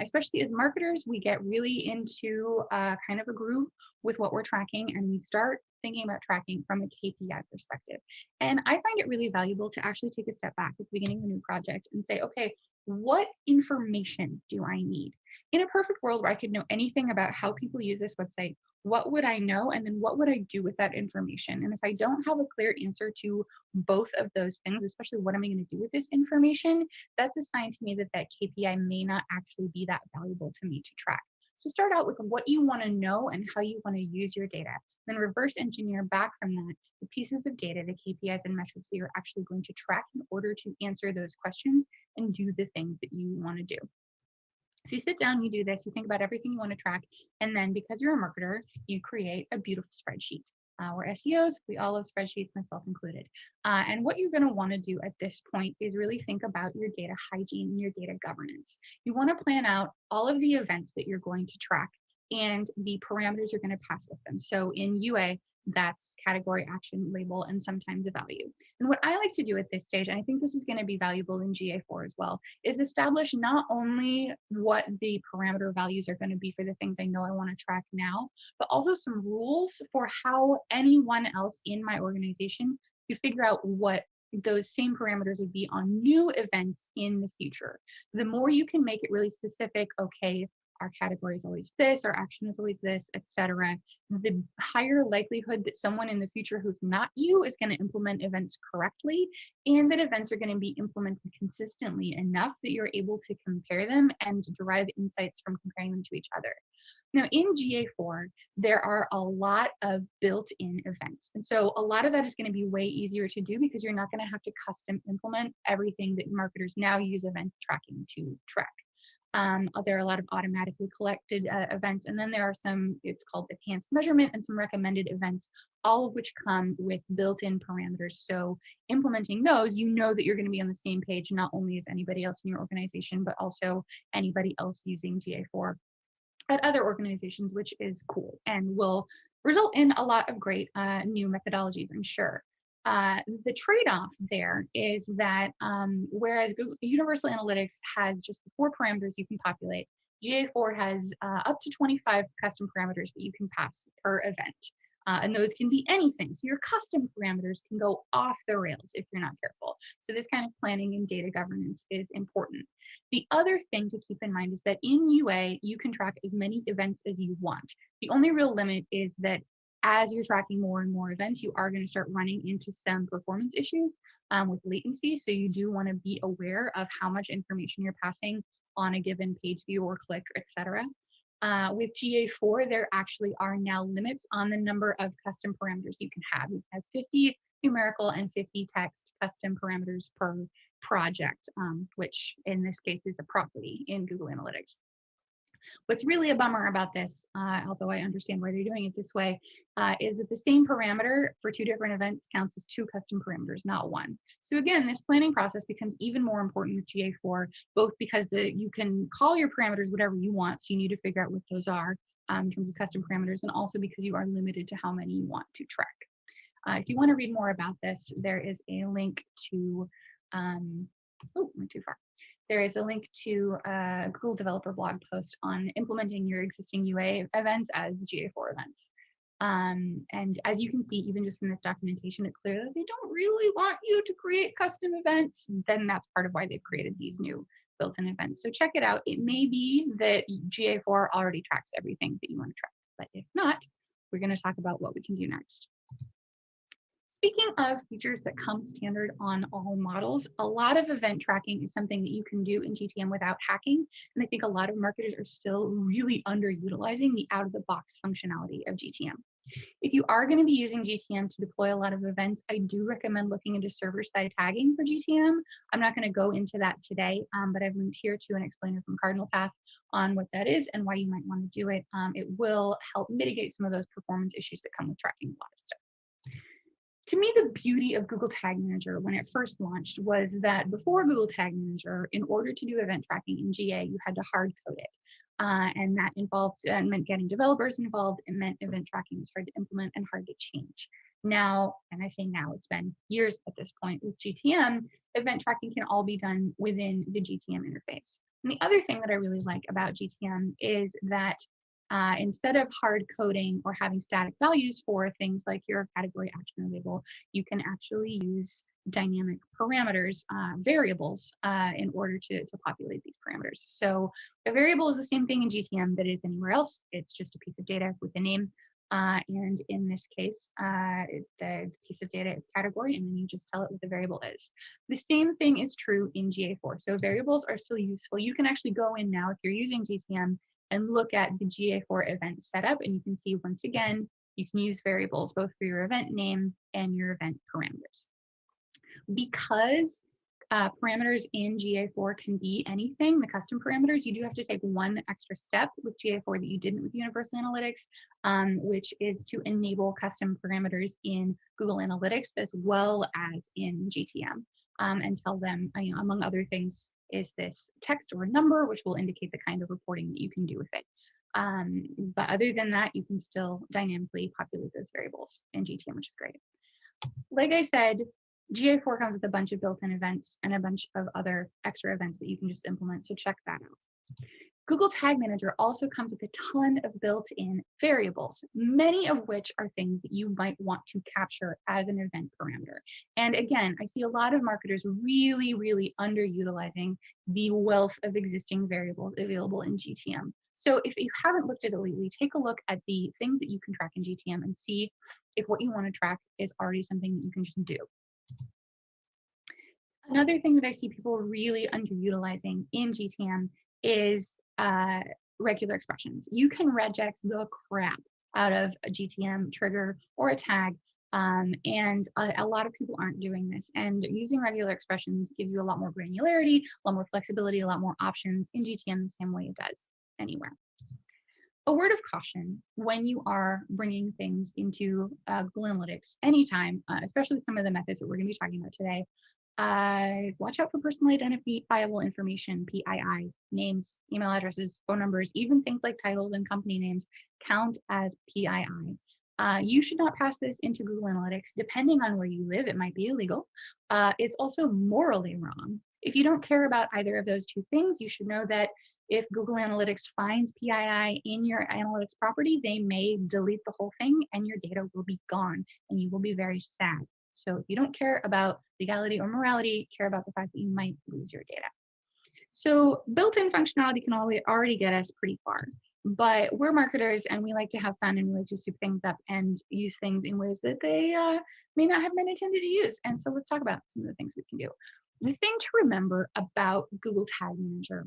Especially as marketers, we get really into kind of a groove with what we're tracking, and we start thinking about tracking from a KPI perspective. And I find it really valuable to actually take a step back at the beginning of a new project and say, okay, what information do I need? In a perfect world where I could know anything about how people use this website, what would I know? And then what would I do with that information? And if I don't have a clear answer to both of those things, especially what am I going to do with this information, that's a sign to me that that KPI may not actually be that valuable to me to track. So start out with what you want to know and how you want to use your data. Then reverse engineer back from that the pieces of data, the KPIs and metrics that you're actually going to track in order to answer those questions and do the things that you want to do. So you sit down, you do this, you think about everything you want to track, and then because you're a marketer, you create a beautiful spreadsheet. We're SEOs, we all love spreadsheets, myself included. And what you're going to want to do at this point is really think about your data hygiene and your data governance. You want to plan out all of the events that you're going to track and the parameters you're going to pass with them. So in UA, that's category, action, label, and sometimes a value. And what I like to do at this stage, and I think this is going to be valuable in GA4 as well, is establish not only what the parameter values are going to be for the things I know I want to track now, but also some rules for how anyone else in my organization could figure out what those same parameters would be on new events in the future. The more you can make it really specific, okay, our category is always this, our action is always this, etc., the higher likelihood that someone in the future who's not you is going to implement events correctly, and that events are going to be implemented consistently enough that you're able to compare them and derive insights from comparing them to each other. Now in GA4, there are a lot of built-in events. And so a lot of that is going to be way easier to do because you're not going to have to custom implement everything that marketers now use event tracking to track. There are a lot of automatically collected events, and then there are some, it's called enhanced measurement, and some recommended events, all of which come with built-in parameters. So implementing those, you know that you're going to be on the same page, not only as anybody else in your organization, but also anybody else using GA4 at other organizations, which is cool and will result in a lot of great new methodologies, I'm sure. The trade-off there is that whereas Google Universal Analytics has just the 4 parameters you can populate, GA4 has up to 25 custom parameters that you can pass per event. And those can be anything. So your custom parameters can go off the rails if you're not careful. So this kind of planning and data governance is important. The other thing to keep in mind is that in UA, you can track as many events as you want. The only real limit is that as you're tracking more and more events, you are going to start running into some performance issues with latency. So you do want to be aware of how much information you're passing on a given page view or click, etc. With GA4, there actually are now limits on the number of custom parameters you can have. It has 50 numerical and 50 text custom parameters per project, which in this case is a property in Google Analytics. What's really a bummer about this, although I understand why they're doing it this way, is that the same parameter for 2 different events counts as 2 custom parameters, not 1. So again, this planning process becomes even more important with GA4, both because you can call your parameters whatever you want, so you need to figure out what those are in terms of custom parameters, and also because you are limited to how many you want to track. If you want to read more about this, there is a link to, went too far. There is a link to a Google developer blog post on implementing your existing UA events as GA4 events. And as you can see, even just from this documentation, it's clear that they don't really want you to create custom events. Then that's part of why they've created these new built-in events. So check it out. It may be that GA4 already tracks everything that you want to track, but if not, we're going to talk about what we can do next. Speaking of features that come standard on all models, a lot of event tracking is something that you can do in GTM without hacking. And I think a lot of marketers are still really underutilizing the out-of-the-box functionality of GTM. If you are going to be using GTM to deploy a lot of events, I do recommend looking into server-side tagging for GTM. I'm not going to go into that today, but I've linked here to an explainer from Cardinal Path on what that is and why you might want to do it. It will help mitigate some of those performance issues that come with tracking a lot of stuff. To me, the beauty of Google Tag Manager when it first launched was that before Google Tag Manager, in order to do event tracking in GA, you had to hard code it. And that meant getting developers involved. It meant event tracking was hard to implement and hard to change. Now, and I say now, it's been years at this point with GTM, event tracking can all be done within the GTM interface. And the other thing that I really like about GTM is that instead of hard coding or having static values for things like your category, action, or label, you can actually use dynamic parameters, variables, in order to populate these parameters. So a variable is the same thing in GTM that it is anywhere else. It's just a piece of data with a name. And in this case, the piece of data is category, and then you just tell it what the variable is. The same thing is true in GA4. So variables are still useful. You can actually go in now if you're using GTM and look at the GA4 event setup, and you can see once again, you can use variables both for your event name and your event parameters. Because parameters in GA4 can be anything, the custom parameters, you do have to take one extra step with GA4 that you didn't with Universal Analytics, which is to enable custom parameters in Google Analytics as well as in GTM, and tell them, among other things, is this text or number, which will indicate the kind of reporting that you can do with it. But other than that, you can still dynamically populate those variables in GTM, which is great. Like I said, GA4 comes with a bunch of built-in events and a bunch of other extra events that you can just implement, so check that out. Google Tag Manager also comes with a ton of built-in variables, many of which are things that you might want to capture as an event parameter. And again, I see a lot of marketers really, really underutilizing the wealth of existing variables available in GTM. So if you haven't looked at it lately, take a look at the things that you can track in GTM and see if what you want to track is already something that you can just do. Another thing that I see people really underutilizing in GTM is regular expressions. You can regex the crap out of a GTM trigger or a tag And a lot of people aren't doing this. And using regular expressions gives you a lot more granularity, a lot more flexibility, a lot more options in GTM the same way it does anywhere. A word of caution when you are bringing things into Google Analytics anytime, especially with some of the methods that we're going to be talking about today. Watch out for personally identifiable information, PII, names, email addresses, phone numbers, even things like titles and company names count as PII. You should not pass this into Google Analytics. Depending on where you live, it might be illegal. It's also morally wrong. If you don't care about either of those two things, you should know that if Google Analytics finds PII in your analytics property, they may delete the whole thing and your data will be gone and you will be very sad. So if you don't care about legality or morality, care about the fact that you might lose your data. So built-in functionality can already get us pretty far, but we're marketers and we like to have fun and we like to soup things up and use things in ways that they may not have been intended to use. And so let's talk about some of the things we can do. The thing to remember about Google Tag Manager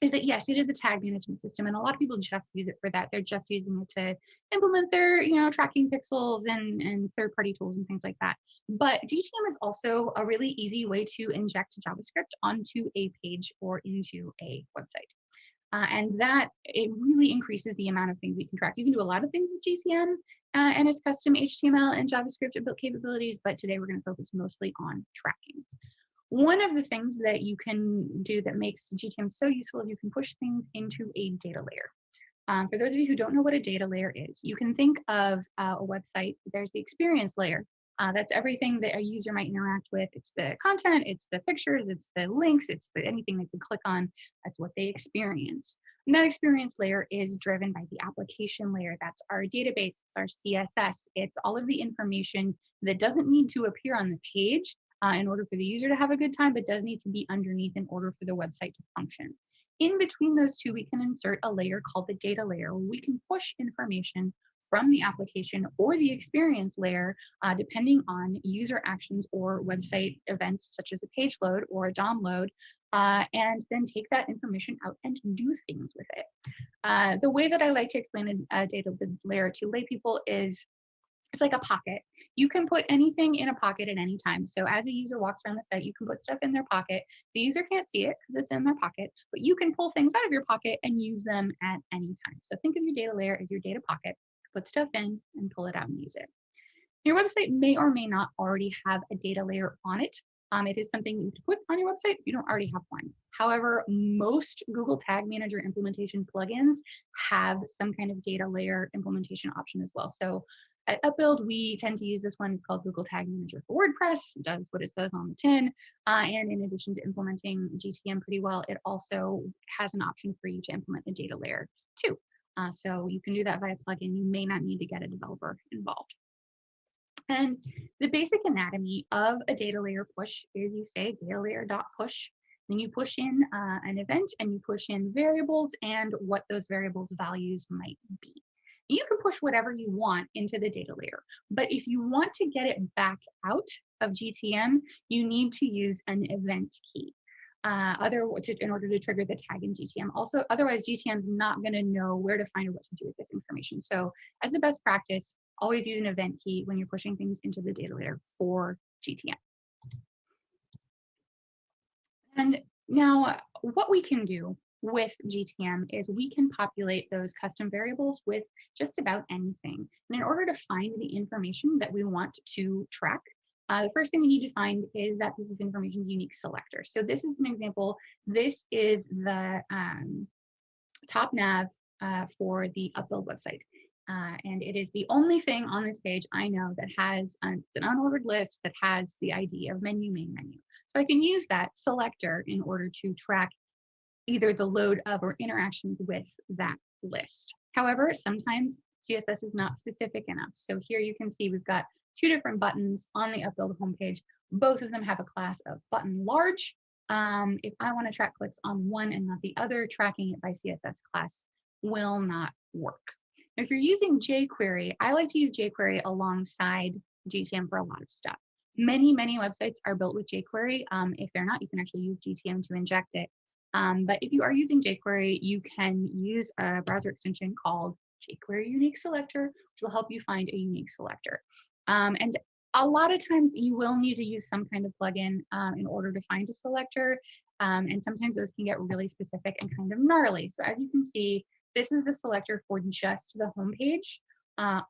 is that yes, it is a tag management system, and a lot of people just use it for that. They're just using it to implement their, tracking pixels and third-party tools and things like that. But GTM is also a really easy way to inject JavaScript onto a page or into a website. And that it really increases the amount of things we can track. You can do a lot of things with GTM and its custom HTML and JavaScript capabilities, but today we're going to focus mostly on tracking. One of the things that you can do that makes GTM so useful is you can push things into a data layer. For those of you who don't know what a data layer is, you can think of a website. There's the experience layer. That's everything that a user might interact with. It's the content, it's the pictures, it's the links, it's anything they can click on. That's what they experience. And that experience layer is driven by the application layer. That's our database, it's our CSS. It's all of the information that doesn't need to appear on the page in order for the user to have a good time, but does need to be underneath in order for the website to function. In between those two, we can insert a layer called the data layer, where we can push information from the application or the experience layer, depending on user actions or website events, such as a page load or a DOM load, and then take that information out and do things with it. The way that I like to explain a data layer to lay people is it's like a pocket. You can put anything in a pocket at any time. So as a user walks around the site, you can put stuff in their pocket. The user can't see it because it's in their pocket, but you can pull things out of your pocket and use them at any time. So think of your data layer as your data pocket. Put stuff in and pull it out and use it. Your website may or may not already have a data layer on it. It is something you can put on your website if you don't already have one. However, most Google Tag Manager implementation plugins have some kind of data layer implementation option as well. So at Upbuild, we tend to use this one. It's called Google Tag Manager for WordPress. It does what it says on the tin. And in addition to implementing GTM pretty well, it also has an option for you to implement a data layer too. So you can do that via plugin. You may not need to get a developer involved. And the basic anatomy of a data layer push is you say data layer.push. Then you push in an event and you push in variables and what those variables values might be. You can push whatever you want into the data layer, but if you want to get it back out of GTM, you need to use an event key in order to trigger the tag in GTM. Also, otherwise GTM is not going to know where to find or what to do with this information. So as a best practice, always use an event key when you're pushing things into the data layer for GTM. And now what we can do with GTM is we can populate those custom variables with just about anything. And in order to find the information that we want to track, the first thing we need to find is that piece of information's unique selector. So this is an example. This is the top nav for the Upbuild website. And it is the only thing on this page I know that has it's an unordered list that has the ID of menu, main menu. So I can use that selector in order to track either the load of or interactions with that list. However, sometimes CSS is not specific enough. So here you can see we've got two different buttons on the Upbuild homepage. Both of them have a class of button large. If I want to track clicks on one and not the other, tracking it by CSS class will not work. If you're using jQuery, I like to use jQuery alongside GTM for a lot of stuff. Many websites are built with jQuery. If they're not, you can actually use GTM to inject it. But if you are using jQuery, you can use a browser extension called jQuery Unique Selector, which will help you find a unique selector. And a lot of times you will need to use some kind of plugin in order to find a selector. And sometimes those can get really specific and kind of gnarly. So as you can see, this is the selector for just the homepage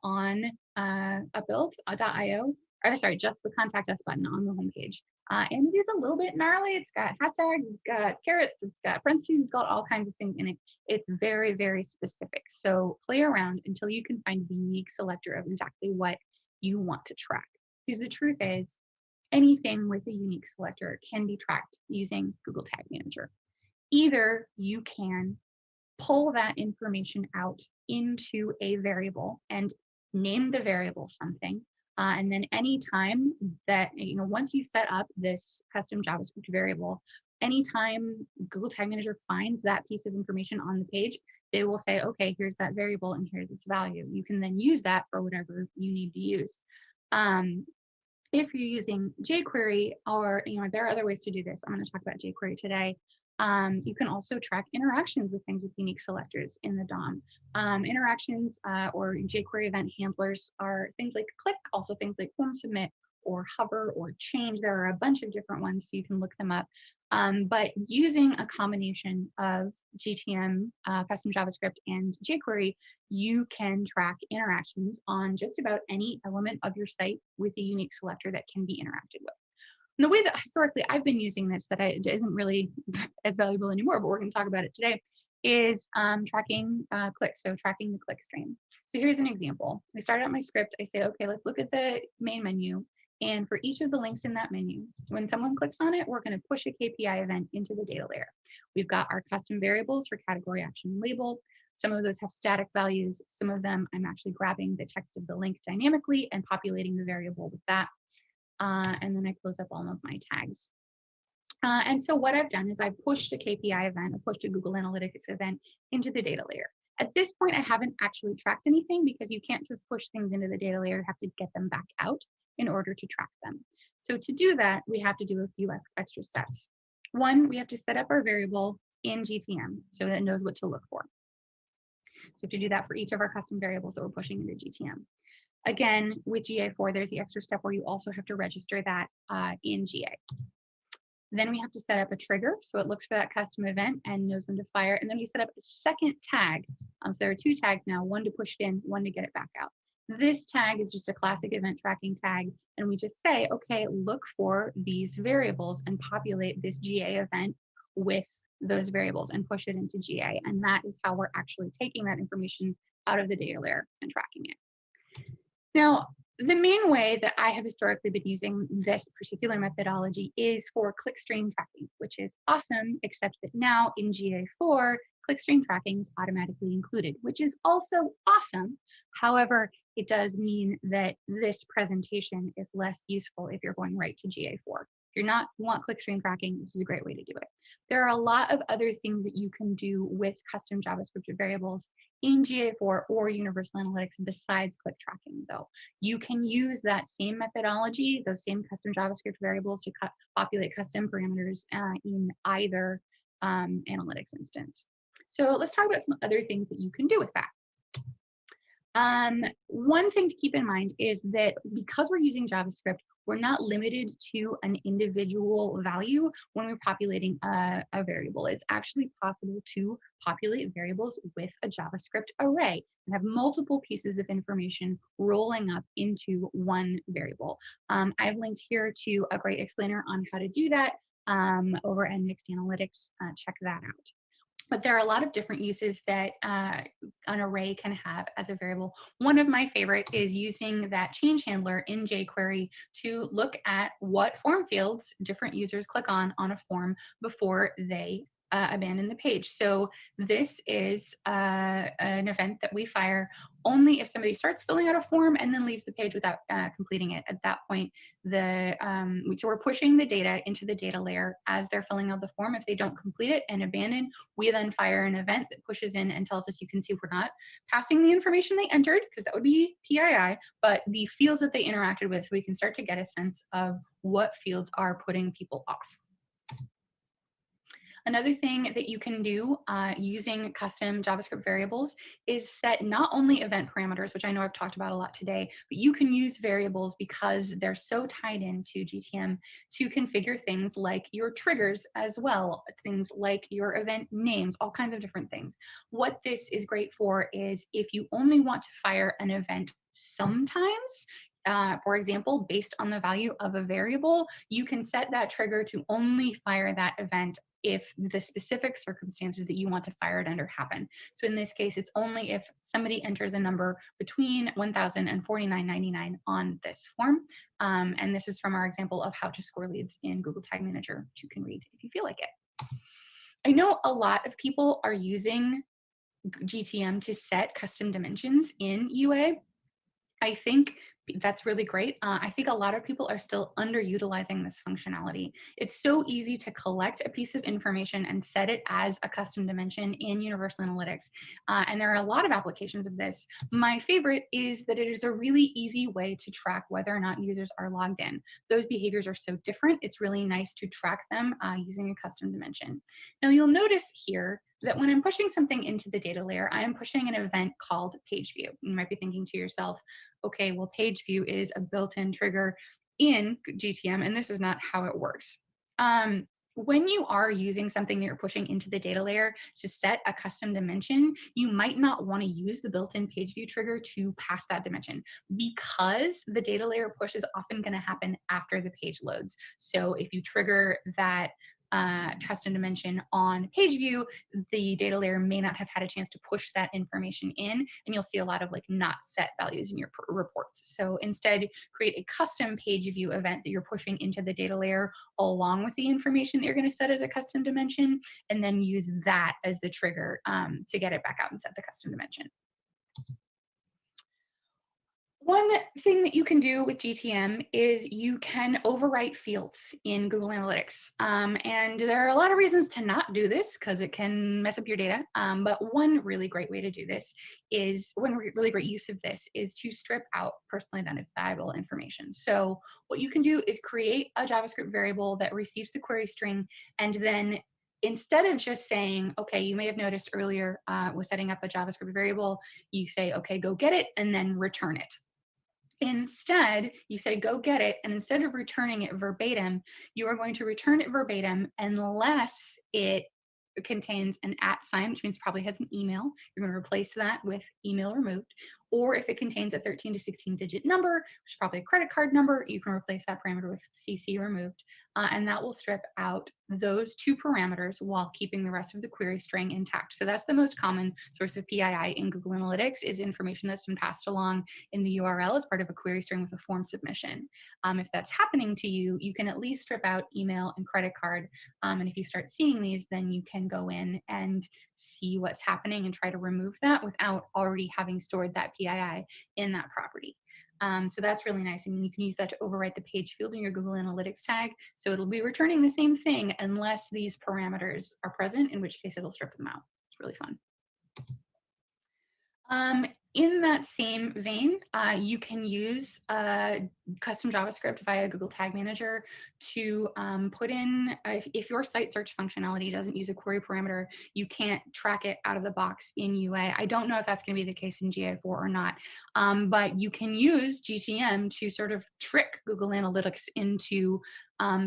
on upbuild.io. Or sorry, just the contact us button on the homepage. And it is a little bit gnarly. It's got hat tags, it's got carrots, it's got parentheses, it's got all kinds of things in it. It's very, very specific. So play around until you can find the unique selector of exactly what you want to track. Because the truth is, anything with a unique selector can be tracked using Google Tag Manager. Either you can pull that information out into a variable and name the variable something. And then anytime that, once you set up this custom JavaScript variable, anytime Google Tag Manager finds that piece of information on the page, they will say, okay, here's that variable and here's its value. You can then use that for whatever you need to use. If you're using jQuery, or there are other ways to do this. I'm going to talk about jQuery today. You can also track interactions with things with unique selectors in the DOM. Interactions or jQuery event handlers are things like click, also things like form submit or hover or change. There are a bunch of different ones, so you can look them up. But using a combination of GTM, custom JavaScript, and jQuery, you can track interactions on just about any element of your site with a unique selector that can be interacted with. And the way that historically I've been using this that isn't really as valuable anymore, but we're going to talk about it today, is tracking clicks, so tracking the click stream. So here's an example. I start out my script, I say, okay, let's look at the main menu. And for each of the links in that menu, when someone clicks on it, we're going to push a KPI event into the data layer. We've got our custom variables for category, action, and label. Some of those have static values. Some of them I'm actually grabbing the text of the link dynamically and populating the variable with that. And then I close up all of my tags. And so what I've done is I've pushed a KPI event, I pushed a Google Analytics event into the data layer. At this point, I haven't actually tracked anything because you can't just push things into the data layer, you have to get them back out in order to track them. So to do that, we have to do a few extra steps. One, we have to set up our variable in GTM so that it knows what to look for. So we have to do that for each of our custom variables that we're pushing into GTM. Again, with GA4, there's the extra step where you also have to register that in GA. Then we have to set up a trigger, so it looks for that custom event and knows when to fire. And then we set up a second tag. So there are two tags now, one to push it in, one to get it back out. This tag is just a classic event tracking tag. And we just say, okay, look for these variables and populate this GA event with those variables and push it into GA. And that is how we're actually taking that information out of the data layer and tracking it. Now, the main way that I have historically been using this particular methodology is for clickstream tracking, which is awesome, except that now in GA4, clickstream tracking is automatically included, which is also awesome. However, it does mean that this presentation is less useful if you're going right to GA4. If you want clickstream tracking, this is a great way to do it. There are a lot of other things that you can do with custom JavaScript variables in GA4 or Universal Analytics besides click tracking, though. You can use that same methodology, those same custom JavaScript variables to populate custom parameters in either analytics instance. So let's talk about some other things that you can do with that. One thing to keep in mind is that because we're using JavaScript, we're not limited to an individual value when we're populating a variable. It's actually possible to populate variables with a JavaScript array and have multiple pieces of information rolling up into one variable. I've linked here to a great explainer on how to do that over at Mixed Analytics. Check that out. But there are a lot of different uses that an array can have as a variable. One of my favorite is using that change handler in jQuery to look at what form fields different users click on a form before they abandon the page. So this is an event that we fire only if somebody starts filling out a form and then leaves the page without completing it. At that point, so we're pushing the data into the data layer as they're filling out the form. If they don't complete it and abandon, we then fire an event that pushes in and tells us, you can see we're not passing the information they entered, because that would be PII, but the fields that they interacted with, so we can start to get a sense of what fields are putting people off. Another thing that you can do using custom JavaScript variables is set not only event parameters, which I know I've talked about a lot today, but you can use variables because they're so tied into GTM to configure things like your triggers as well, things like your event names, all kinds of different things. What this is great for is if you only want to fire an event sometimes, for example, based on the value of a variable, you can set that trigger to only fire that event if the specific circumstances that you want to fire it under happen. So in this case, it's only if somebody enters a number between 1,000 and 49.99 on this form. And this is from our example of how to score leads in Google Tag Manager, which you can read if you feel like it. I know a lot of people are using GTM to set custom dimensions in UA. I think that's really great. I think a lot of people are still underutilizing this functionality. It's so easy to collect a piece of information and set it as a custom dimension in Universal Analytics. And there are a lot of applications of this. My favorite is that it is a really easy way to track whether or not users are logged in. Those behaviors are so different. It's really nice to track them using a custom dimension. Now you'll notice here that when I'm pushing something into the data layer, I am pushing an event called page view. You might be thinking to yourself, okay, well, page view is a built-in trigger in GTM, and this is not how it works. When you are using something that you're pushing into the data layer to set a custom dimension, you might not want to use the built-in page view trigger to pass that dimension because the data layer push is often going to happen after the page loads. So if you trigger that custom dimension on page view, the data layer may not have had a chance to push that information in, and you'll see a lot of like not set values in your reports. So instead, create a custom page view event that you're pushing into the data layer along with the information that you're going to set as a custom dimension, and then use that as the trigger to get it back out and set the custom dimension. One thing that you can do with GTM is you can overwrite fields in Google Analytics. And there are a lot of reasons to not do this because it can mess up your data. But one really great way to do this is, one really great use of this is to strip out personally identifiable information. So what you can do is create a JavaScript variable that receives the query string, and then instead of just saying, okay, you may have noticed earlier with setting up a JavaScript variable, you say, okay, go get it, and then return it. Instead, you say, go get it, and instead of returning it verbatim, you are going to return it verbatim unless it contains an @ sign, which means it probably has an email. You're going to replace that with email removed. Or if it contains a 13 to 16 digit number, which is probably a credit card number, you can replace that parameter with CC removed. And that will strip out those two parameters while keeping the rest of the query string intact. So that's the most common source of PII in Google Analytics, is information that's been passed along in the URL as part of a query string with a form submission. If that's happening to you, you can at least strip out email and credit card. And if you start seeing these, then you can go in and see what's happening and try to remove that without already having stored that PII in that property. So that's really nice. I mean, you can use that to overwrite the page field in your Google Analytics tag. So it'll be returning the same thing unless these parameters are present, in which case it'll strip them out. It's really fun. In that same vein, you can use custom JavaScript via Google Tag Manager to put in, if your site search functionality doesn't use a query parameter, you can't track it out of the box in UA. I don't know if that's going to be the case in GA4 or not, but you can use GTM to sort of trick Google Analytics into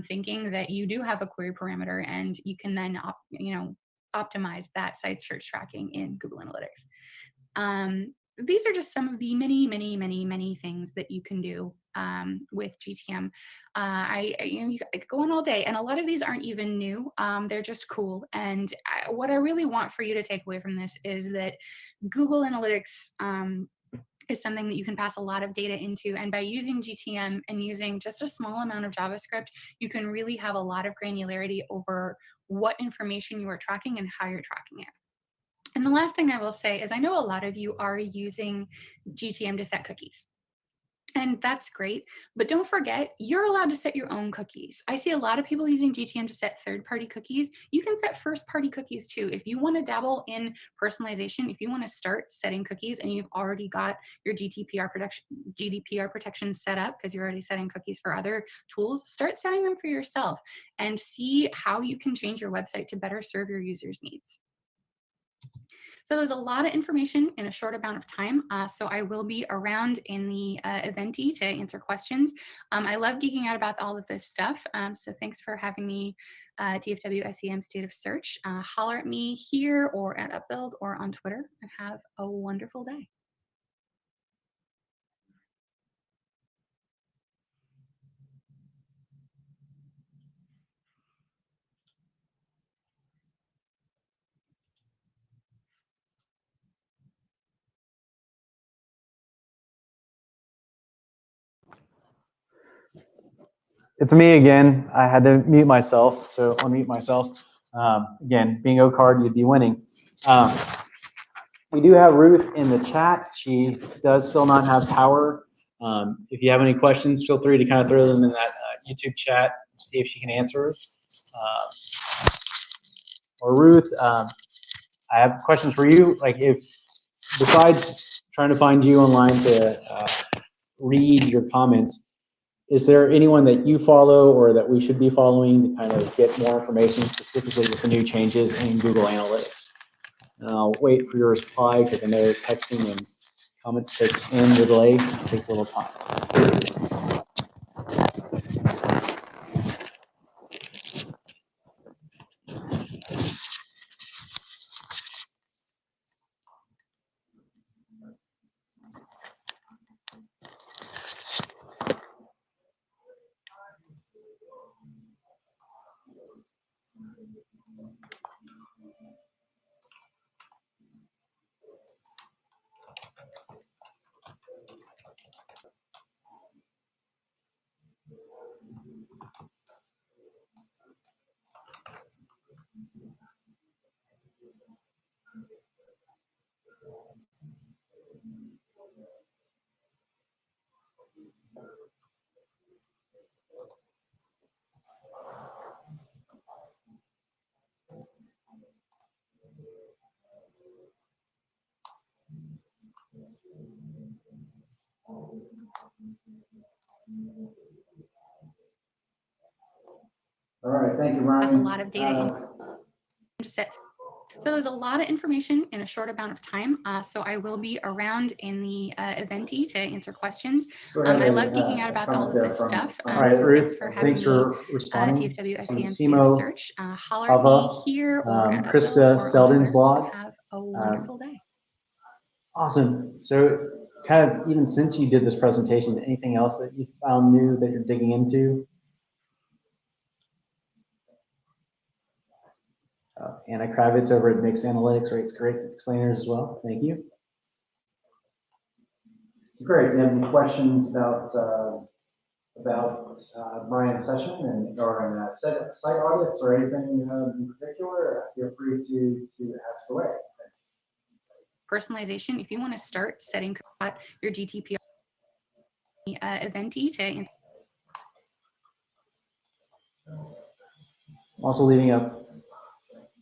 thinking that you do have a query parameter, and you can then optimize that site search tracking in Google Analytics. These are just some of the many things that you can do with GTM. You could go on all day, and a lot of these aren't even new. They're just cool. And what I really want for you to take away from this is that Google Analytics is something that you can pass a lot of data into. And by using GTM and using just a small amount of JavaScript, you can really have a lot of granularity over what information you are tracking and how you're tracking it. And the last thing I will say is I know a lot of you are using GTM to set cookies. And that's great. But don't forget, you're allowed to set your own cookies. I see a lot of people using GTM to set third-party cookies. You can set first-party cookies too. If you want to dabble in personalization, if you want to start setting cookies and you've already got your GDPR protection set up because you're already setting cookies for other tools, start setting them for yourself and see how you can change your website to better serve your users' needs. So there's a lot of information in a short amount of time. So I will be around in the eventee to answer questions. I love geeking out about all of this stuff. So thanks for having me, DFW SEM State of Search. Holler at me here or at Upbuild or on Twitter, and have a wonderful day. It's me again. I had to mute myself, so I'll mute myself. Again, being O-card, you'd be winning. We do have Ruth in the chat. She does still not have power. If you have any questions, feel free to kind of throw them in that YouTube chat, see if she can answer. Or Ruth, I have questions for you. Like, if besides trying to find you online to read your comments, is there anyone that you follow or that we should be following to kind of get more information specifically with the new changes in Google Analytics? And I'll wait for your reply because I know texting and comments take in the delay. It takes a little time. All right, thank you, Ryan. That's a lot of data to set. So there's a lot of information in a short amount of time. So I will be around in the eventee to answer questions. I love geeking out about all of this stuff. All right, so Ruth, thanks for responding. DFW Some SEM State of SEMO, Search. Holler at me here or at Krista Upbuild or on Selden's Twitter. blog. Have a wonderful day. Awesome. So kind of even since you did this presentation, anything else that you found new that you're digging into? Anna Kravitz over at Mix Analytics writes great explainers as well. Thank you. Great. Do you have any questions about Brian's session and or on site audits or anything in particular? Feel free to ask away. Personalization. If you want to start setting your GDPR eventee to answer. I'm also leaving up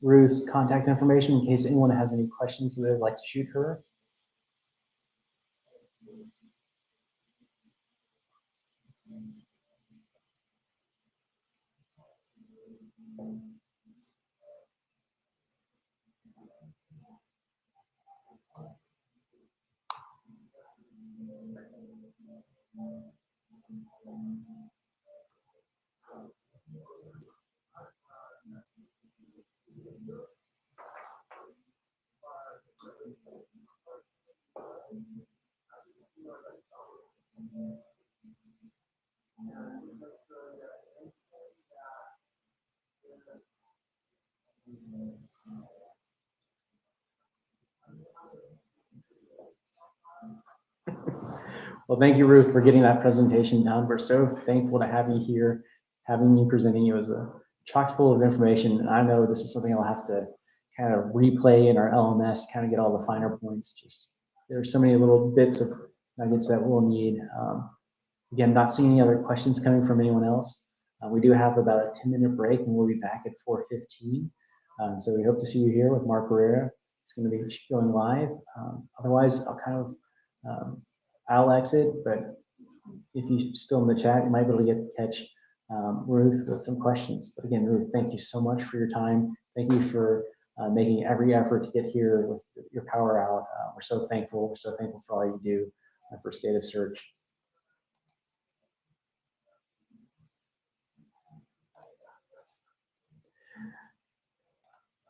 Ruth's contact information in case anyone has any questions that they'd like to shoot her. Well, thank you, Ruth, for getting that presentation done. We're so thankful to have you here. Having me presenting you as a chock full of information. And I know this is something I'll have to kind of replay in our LMS, kind of get all the finer points. Just there's so many little bits of nuggets that we'll need. Again, not seeing any other questions coming from anyone else. We do have about a 10-minute break, and we'll be back at 4:15. So we hope to see you here with Mark Barrera. It's going to be going live. Otherwise, I'll exit, but if you're still in the chat, you might be able to catch Ruth with some questions. But again, Ruth, thank you so much for your time. Thank you for making every effort to get here with your power out. We're so thankful. We're so thankful for all you do for State of Search.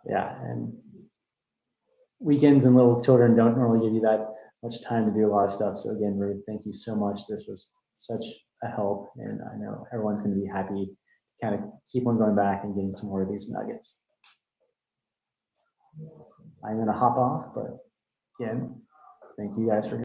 Yeah, and weekends and little children don't normally give you that much time to do a lot of stuff. So again, Ruth, thank you so much. This was such a help, and I know everyone's going to be happy to kind of keep on going back and getting some more of these nuggets. I'm going to hop off, but again, thank you guys for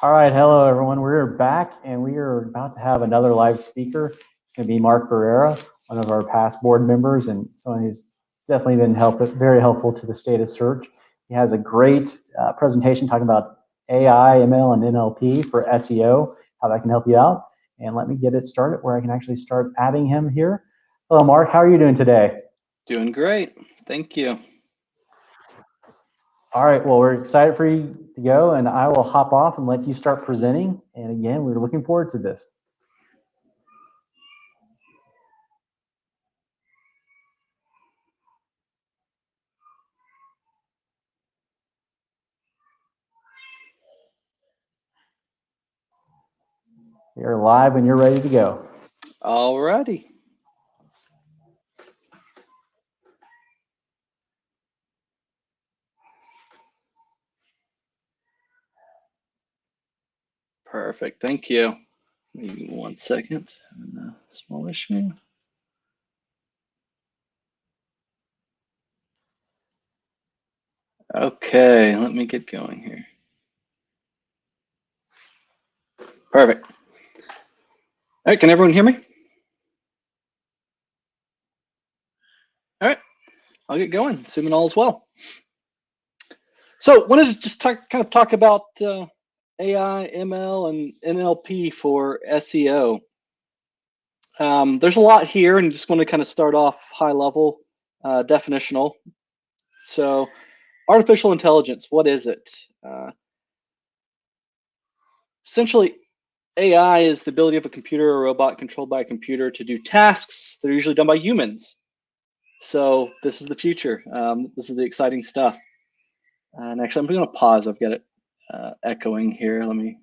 All right, hello everyone. We're back and we are about to have another live speaker. It's going to be Mark Barrera, one of our past board members and someone who's definitely been very helpful to the state of search. He has a great presentation talking about AI, ML, and NLP for SEO, how that can help you out. And let me get it started where I can actually start adding him here. Hello, Mark. How are you doing today? Doing great. Thank you. All right, well, we're excited for you to go, and I will hop off and let you start presenting. And again, we're looking forward to this. You're live when you're ready to go. All righty. Perfect. Thank you. Maybe 1 second. Small issue. Okay, let me get going here. Perfect. All right, can everyone hear me? All right, I'll get going, assuming all is well. So wanted to just kind of talk about AI, ML, and NLP for SEO. There's a lot here, and just want to kind of start off high level, definitional. So artificial intelligence, what is it? Essentially, AI is the ability of a computer or robot controlled by a computer to do tasks that are usually done by humans. So this is the future. This is the exciting stuff. And actually, I'm going to pause. I've got it echoing here. Let me.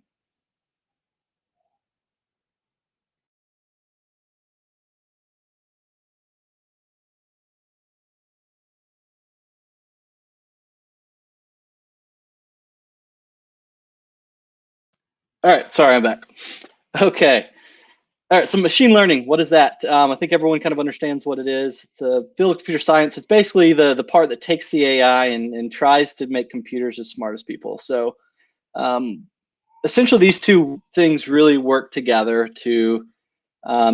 All right, sorry, I'm back. Okay. All right, so machine learning, what is that? I think everyone kind of understands what it is. It's a field of computer science. It's basically the part that takes the AI and tries to make computers as smart as people. So essentially, these two things really work together to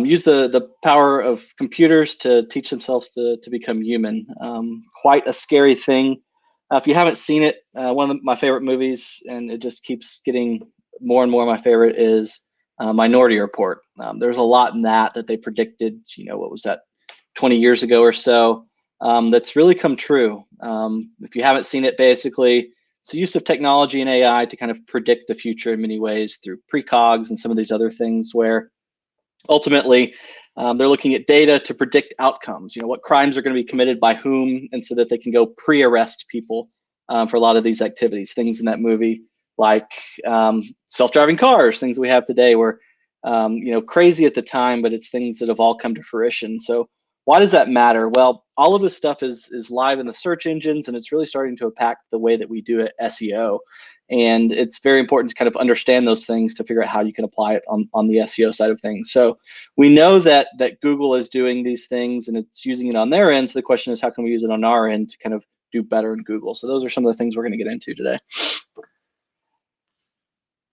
use the power of computers to teach themselves to become human. Quite a scary thing. If you haven't seen it, one of my favorite movies, and it just keeps getting more and more my favorite, is Minority Report. There's a lot in that they predicted, what was that, 20 years ago or so, that's really come true. If you haven't seen it, basically, it's the use of technology and AI to kind of predict the future in many ways through precogs and some of these other things where ultimately they're looking at data to predict outcomes, what crimes are going to be committed by whom, and so that they can go pre-arrest people for a lot of these activities, things in that movie like self-driving cars, things we have today were crazy at the time, but it's things that have all come to fruition. So why does that matter? Well, all of this stuff is live in the search engines, and it's really starting to impact the way that we do it, SEO. And it's very important to kind of understand those things to figure out how you can apply it on the SEO side of things. So we know that Google is doing these things and it's using it on their end. So the question is, how can we use it on our end to kind of do better in Google? So those are some of the things we're going to get into today.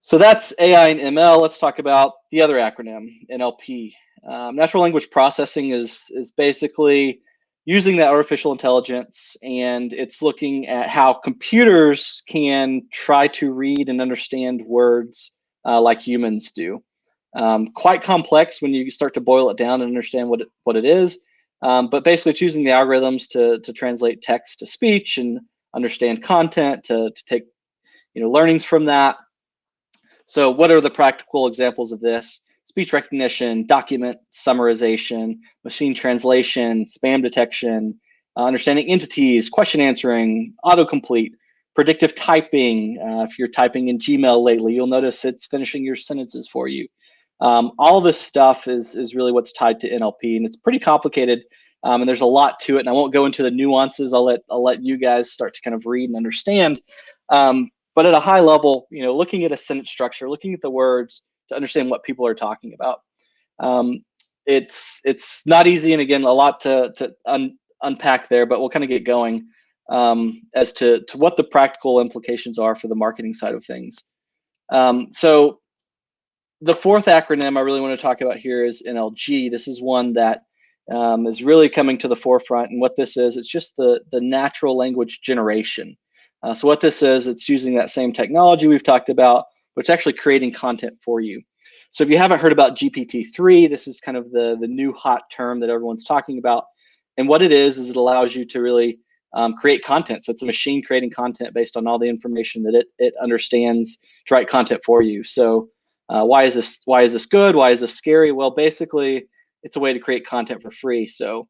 So that's AI and ML. Let's talk about the other acronym, NLP. Natural language processing is basically using that artificial intelligence, and it's looking at how computers can try to read and understand words like humans do. Quite complex when you start to boil it down and understand what it is. But basically, it's using the algorithms to translate text to speech and understand content to take learnings from that. So what are the practical examples of this? Speech recognition, document summarization, machine translation, spam detection, understanding entities, question answering, autocomplete, predictive typing. If you're typing in Gmail lately, you'll notice it's finishing your sentences for you. All this stuff is really what's tied to NLP, and it's pretty complicated, and there's a lot to it, and I won't go into the nuances. I'll let you guys start to kind of read and understand. But at a high level, looking at a sentence structure, looking at the words to understand what people are talking about. It's not easy, and again, a lot to unpack there, but we'll kind of get going as to what the practical implications are for the marketing side of things. So the fourth acronym I really want to talk about here is NLG. This is one that is really coming to the forefront. And what this is, it's just the natural language generation. So what this is, it's using that same technology we've talked about, but it's actually creating content for you. So if you haven't heard about GPT-3, this is kind of the new hot term that everyone's talking about. And what it is it allows you to really create content. So it's a machine creating content based on all the information that it understands to write content for you. So why is this good? Why is this scary? Well, basically, it's a way to create content for free. So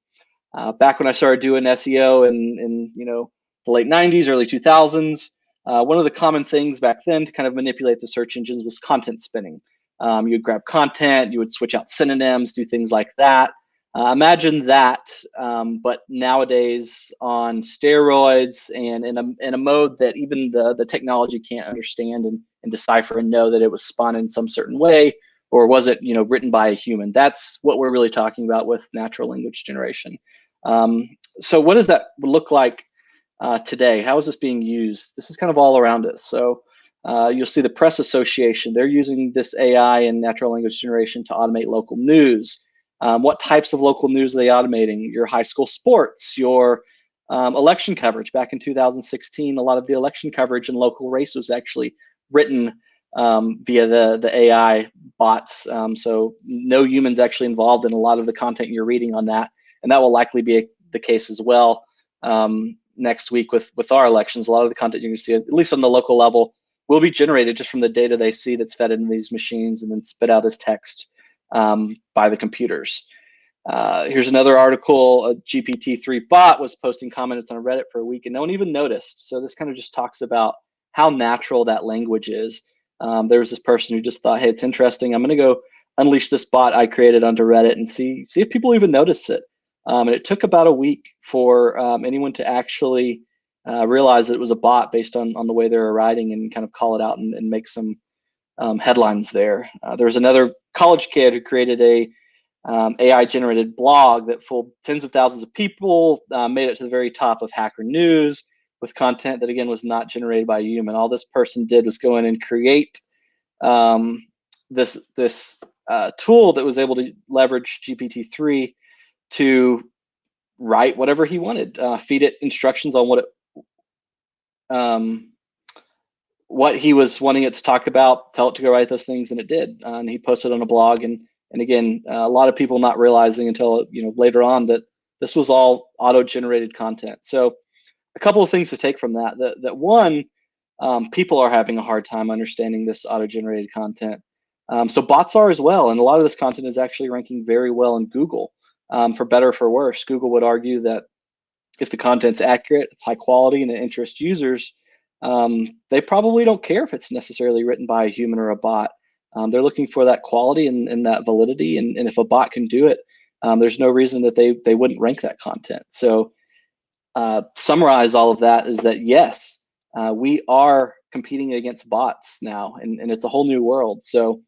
back when I started doing SEO in the late 90s, early 2000s, one of the common things back then to kind of manipulate the search engines was content spinning. You would grab content, you would switch out synonyms, do things like that. Imagine that, but nowadays on steroids and in a mode that even the technology can't understand and decipher and know that it was spun in some certain way, or was it written by a human? That's what we're really talking about with natural language generation. So what does that look like today? How is this being used? This is kind of all around us. So you'll see the Press Association, they're using this AI and natural language generation to automate local news. What types of local news are they automating? Your high school sports, your election coverage. Back in 2016, a lot of the election coverage in local race was actually written via the AI bots. So no humans actually involved in a lot of the content you're reading on that. And that will likely be the case as well next week with our elections. A lot of the content you can see, at least on the local level, will be generated just from the data they see that's fed into these machines and then spit out as text by the computers. Here's another article. A GPT-3 bot was posting comments on Reddit for a week and no one even noticed. So this kind of just talks about how natural that language is. There was this person who just thought, hey, it's interesting. I'm going to go unleash this bot I created onto Reddit and see if people even notice it. And it took about a week for anyone to actually realize that it was a bot based on the way they were writing and kind of call it out and make some headlines there. There was another college kid who created a AI-generated blog that fooled tens of thousands of people, made it to the very top of Hacker News with content that, again, was not generated by a human. All this person did was go in and create this tool that was able to leverage GPT-3 to write whatever he wanted, feed it instructions on what he was wanting it to talk about, tell it to go write those things, and it did. And he posted on a blog, and again, a lot of people not realizing until later on that this was all auto-generated content. So a couple of things to take from that. That one, people are having a hard time understanding this auto-generated content. So bots are as well, and a lot of this content is actually ranking very well in Google, for better or for worse. Google would argue that if the content's accurate, it's high quality, and it interests users, they probably don't care if it's necessarily written by a human or a bot. They're looking for that quality and that validity, and if a bot can do it, there's no reason that they wouldn't rank that content. So summarize all of that is that yes, we are competing against bots now, and it's a whole new world. So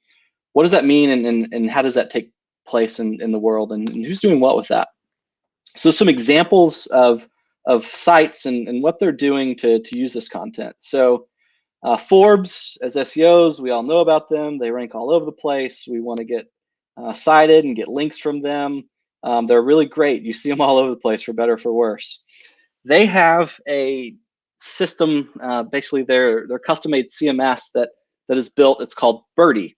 what does that mean, and how does that take place in the world, and who's doing what with that? So some examples of sites and what they're doing to use this content. So Forbes, as SEOs, we all know about them. They rank all over the place. We want to get cited and get links from them. They're really great. You see them all over the place, for better or for worse. They have a system, basically their custom-made CMS that is built. It's called Birdie.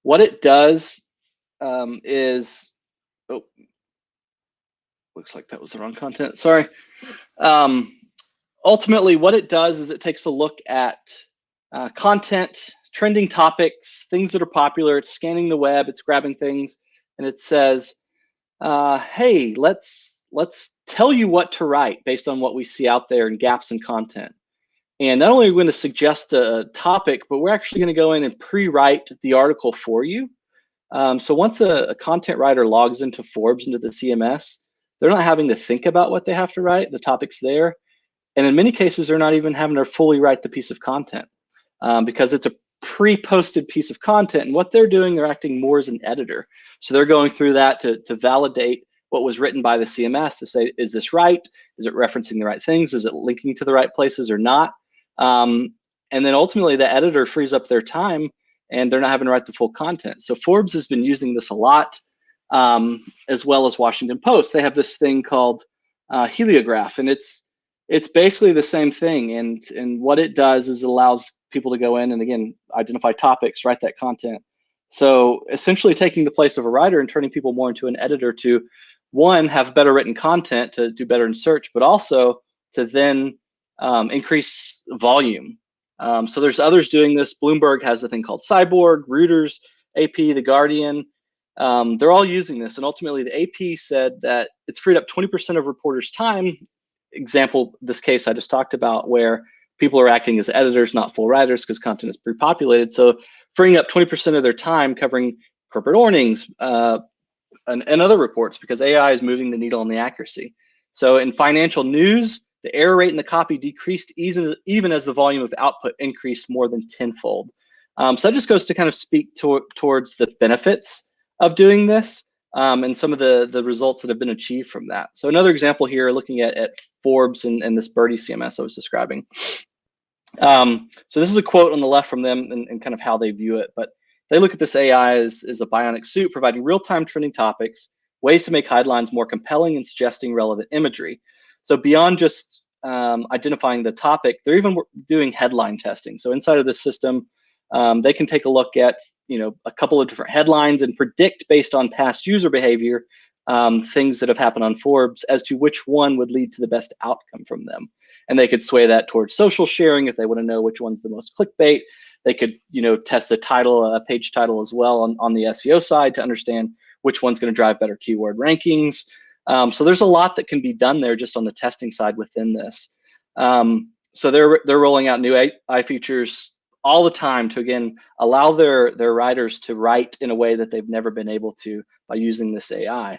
What it does is, oh, looks like that was the wrong content. Sorry. Ultimately, what it does is it takes a look at content, trending topics, things that are popular. It's scanning the web. It's grabbing things, and it says, "Hey, let's tell you what to write based on what we see out there and gaps in content." And not only are we going to suggest a topic, but we're actually going to go in and pre-write the article for you. So once a content writer logs into Forbes, into the CMS, they're not having to think about what they have to write. The topic's there. And in many cases, they're not even having to fully write the piece of content because it's a pre-posted piece of content. And what they're doing, they're acting more as an editor. So they're going through that to validate what was written by the CMS to say, is this right? Is it referencing the right things? Is it linking to the right places or not? and then ultimately the editor frees up their time and they're not having to write the full content. So Forbes has been using this a lot, as well as Washington Post. They have this thing called Heliograph, and it's basically the same thing. And what it does is it allows people to go in and, again, identify topics, write that content. So essentially taking the place of a writer and turning people more into an editor to, one, have better written content to do better in search, but also to then increase volume. So there's others doing this. Bloomberg has a thing called Cyborg, Reuters, AP, The Guardian. They're all using this. And ultimately, the AP said that it's freed up 20% of reporters' time. Example, this case I just talked about, where people are acting as editors, not full writers, because content is pre-populated. So freeing up 20% of their time covering corporate earnings and other reports, because AI is moving the needle on the accuracy. So in financial news, the error rate in the copy decreased even as the volume of output increased more than tenfold. So that just goes to kind of speak towards the benefits of doing this, and some of the results that have been achieved from that. So another example here, looking at Forbes and this Birdie CMS I was describing. So this is a quote on the left from them and kind of how they view it. But they look at this AI as a bionic suit, providing real-time trending topics, ways to make headlines more compelling, and suggesting relevant imagery. So beyond just identifying the topic, they're even doing headline testing. So inside of this system, they can take a look at a couple of different headlines and predict, based on past user behavior, things that have happened on Forbes as to which one would lead to the best outcome from them. And they could sway that towards social sharing if they want to know which one's the most clickbait. They could test a page title as well on the SEO side to understand which one's going to drive better keyword rankings. So there's a lot that can be done there just on the testing side within this. So they're rolling out new AI features all the time to, again, allow their writers to write in a way that they've never been able to by using this AI.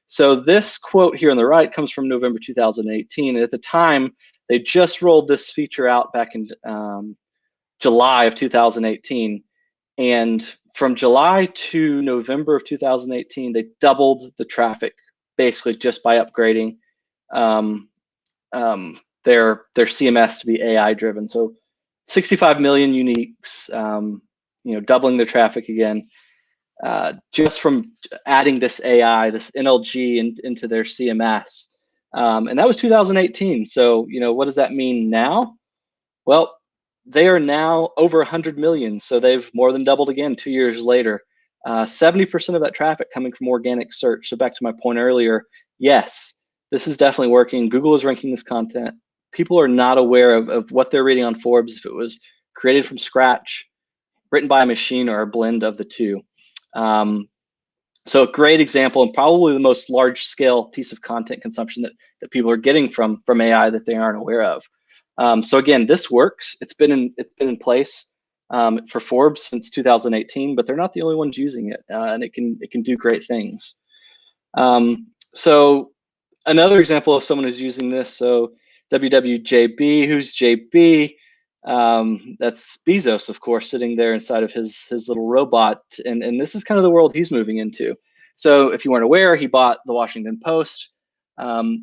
So this quote here on the right comes from November 2018. And at the time, they just rolled this feature out back in July of 2018. And from July to November of 2018, they doubled the traffic, basically just by upgrading their CMS to be AI driven. So 65 million uniques, doubling their traffic again, just from adding this AI, this NLG into their CMS. And that was 2018. So, what does that mean now? Well, they are now over 100 million. So they've more than doubled again 2 years later. 70% of that traffic coming from organic search. So back to my point earlier, yes, this is definitely working. Google is ranking this content. People are not aware of what they're reading on Forbes if it was created from scratch, written by a machine, or a blend of the two. So a great example, and probably the most large scale piece of content consumption that people are getting from AI that they aren't aware of. So again, this works. It's been in place for Forbes since 2018, but they're not the only ones using it, and it can do great things. So another example of someone who's using this, so WWJB, who's JB? That's Bezos, of course, sitting there inside of his little robot, and this is kind of the world he's moving into. So if you weren't aware, he bought the Washington Post.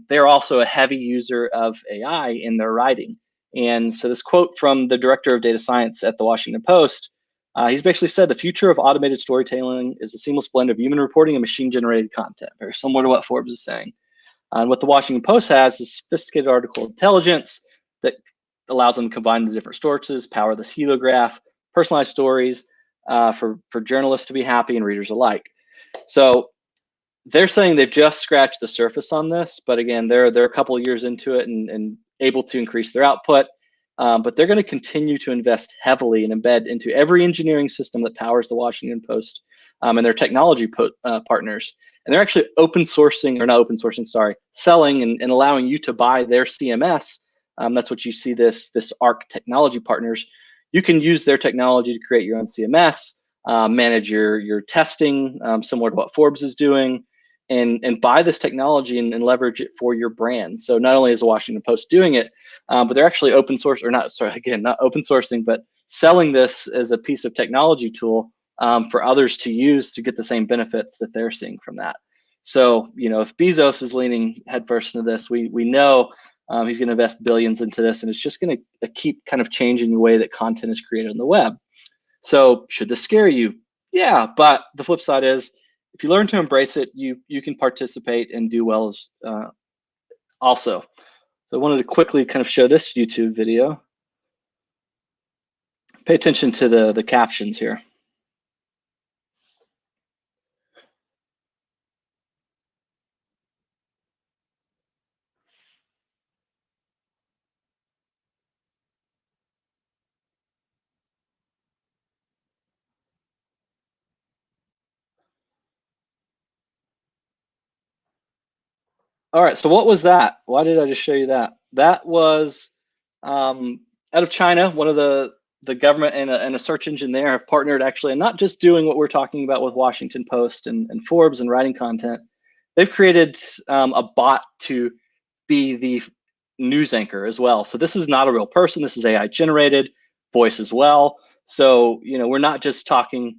They're also a heavy user of AI in their writing. And so this quote from the director of data science at the Washington Post, he's basically said, the future of automated storytelling is a seamless blend of human reporting and machine generated content, very similar to what Forbes is saying. And what the Washington Post has is sophisticated article intelligence that allows them to combine the different sources, power this heliograph, personalized stories for journalists to be happy and readers alike. So they're saying they've just scratched the surface on this, but again, they're a couple of years into it and able to increase their output. But they're going to continue to invest heavily and embed into every engineering system that powers the Washington Post and their technology partners. And they're actually selling and allowing you to buy their CMS. That's what you see this ARC technology partners. You can use their technology to create your own CMS, manage your testing, similar to what Forbes is doing, and buy this technology and leverage it for your brand. So not only is the Washington Post doing it, but they're actually not open sourcing, but selling this as a piece of technology tool for others to use to get the same benefits that they're seeing from that. So, if Bezos is leaning headfirst into this, we know He's going to invest billions into this, and it's just going to keep kind of changing the way that content is created on the web. So should this scare you? Yeah, but the flip side is, if you learn to embrace it, you can participate and do well as also. So I wanted to quickly kind of show this YouTube video. Pay attention to the captions here. All right, so what was that? Why did I just show you that? That was out of China. One of the government and a search engine there have partnered actually, and not just doing what we're talking about with Washington Post and Forbes and writing content. They've created a bot to be the news anchor as well. So this is not a real person. This is AI generated voice as well. So, you know, we're not just talking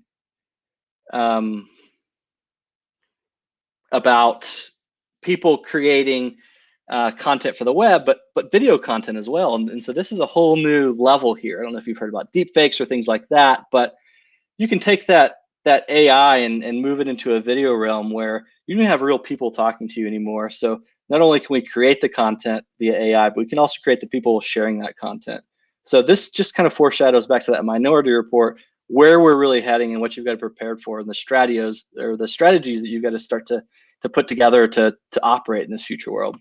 about people creating content for the web, but video content as well. And so this is a whole new level here. I don't know if you've heard about deep fakes or things like that, but you can take that AI and move it into a video realm where you don't have real people talking to you anymore. So not only can we create the content via AI, but we can also create the people sharing that content. So this just kind of foreshadows back to that Minority Report, where we're really heading and what you've got to prepare for, and the strategies that you've got to start to put together to operate in this future world.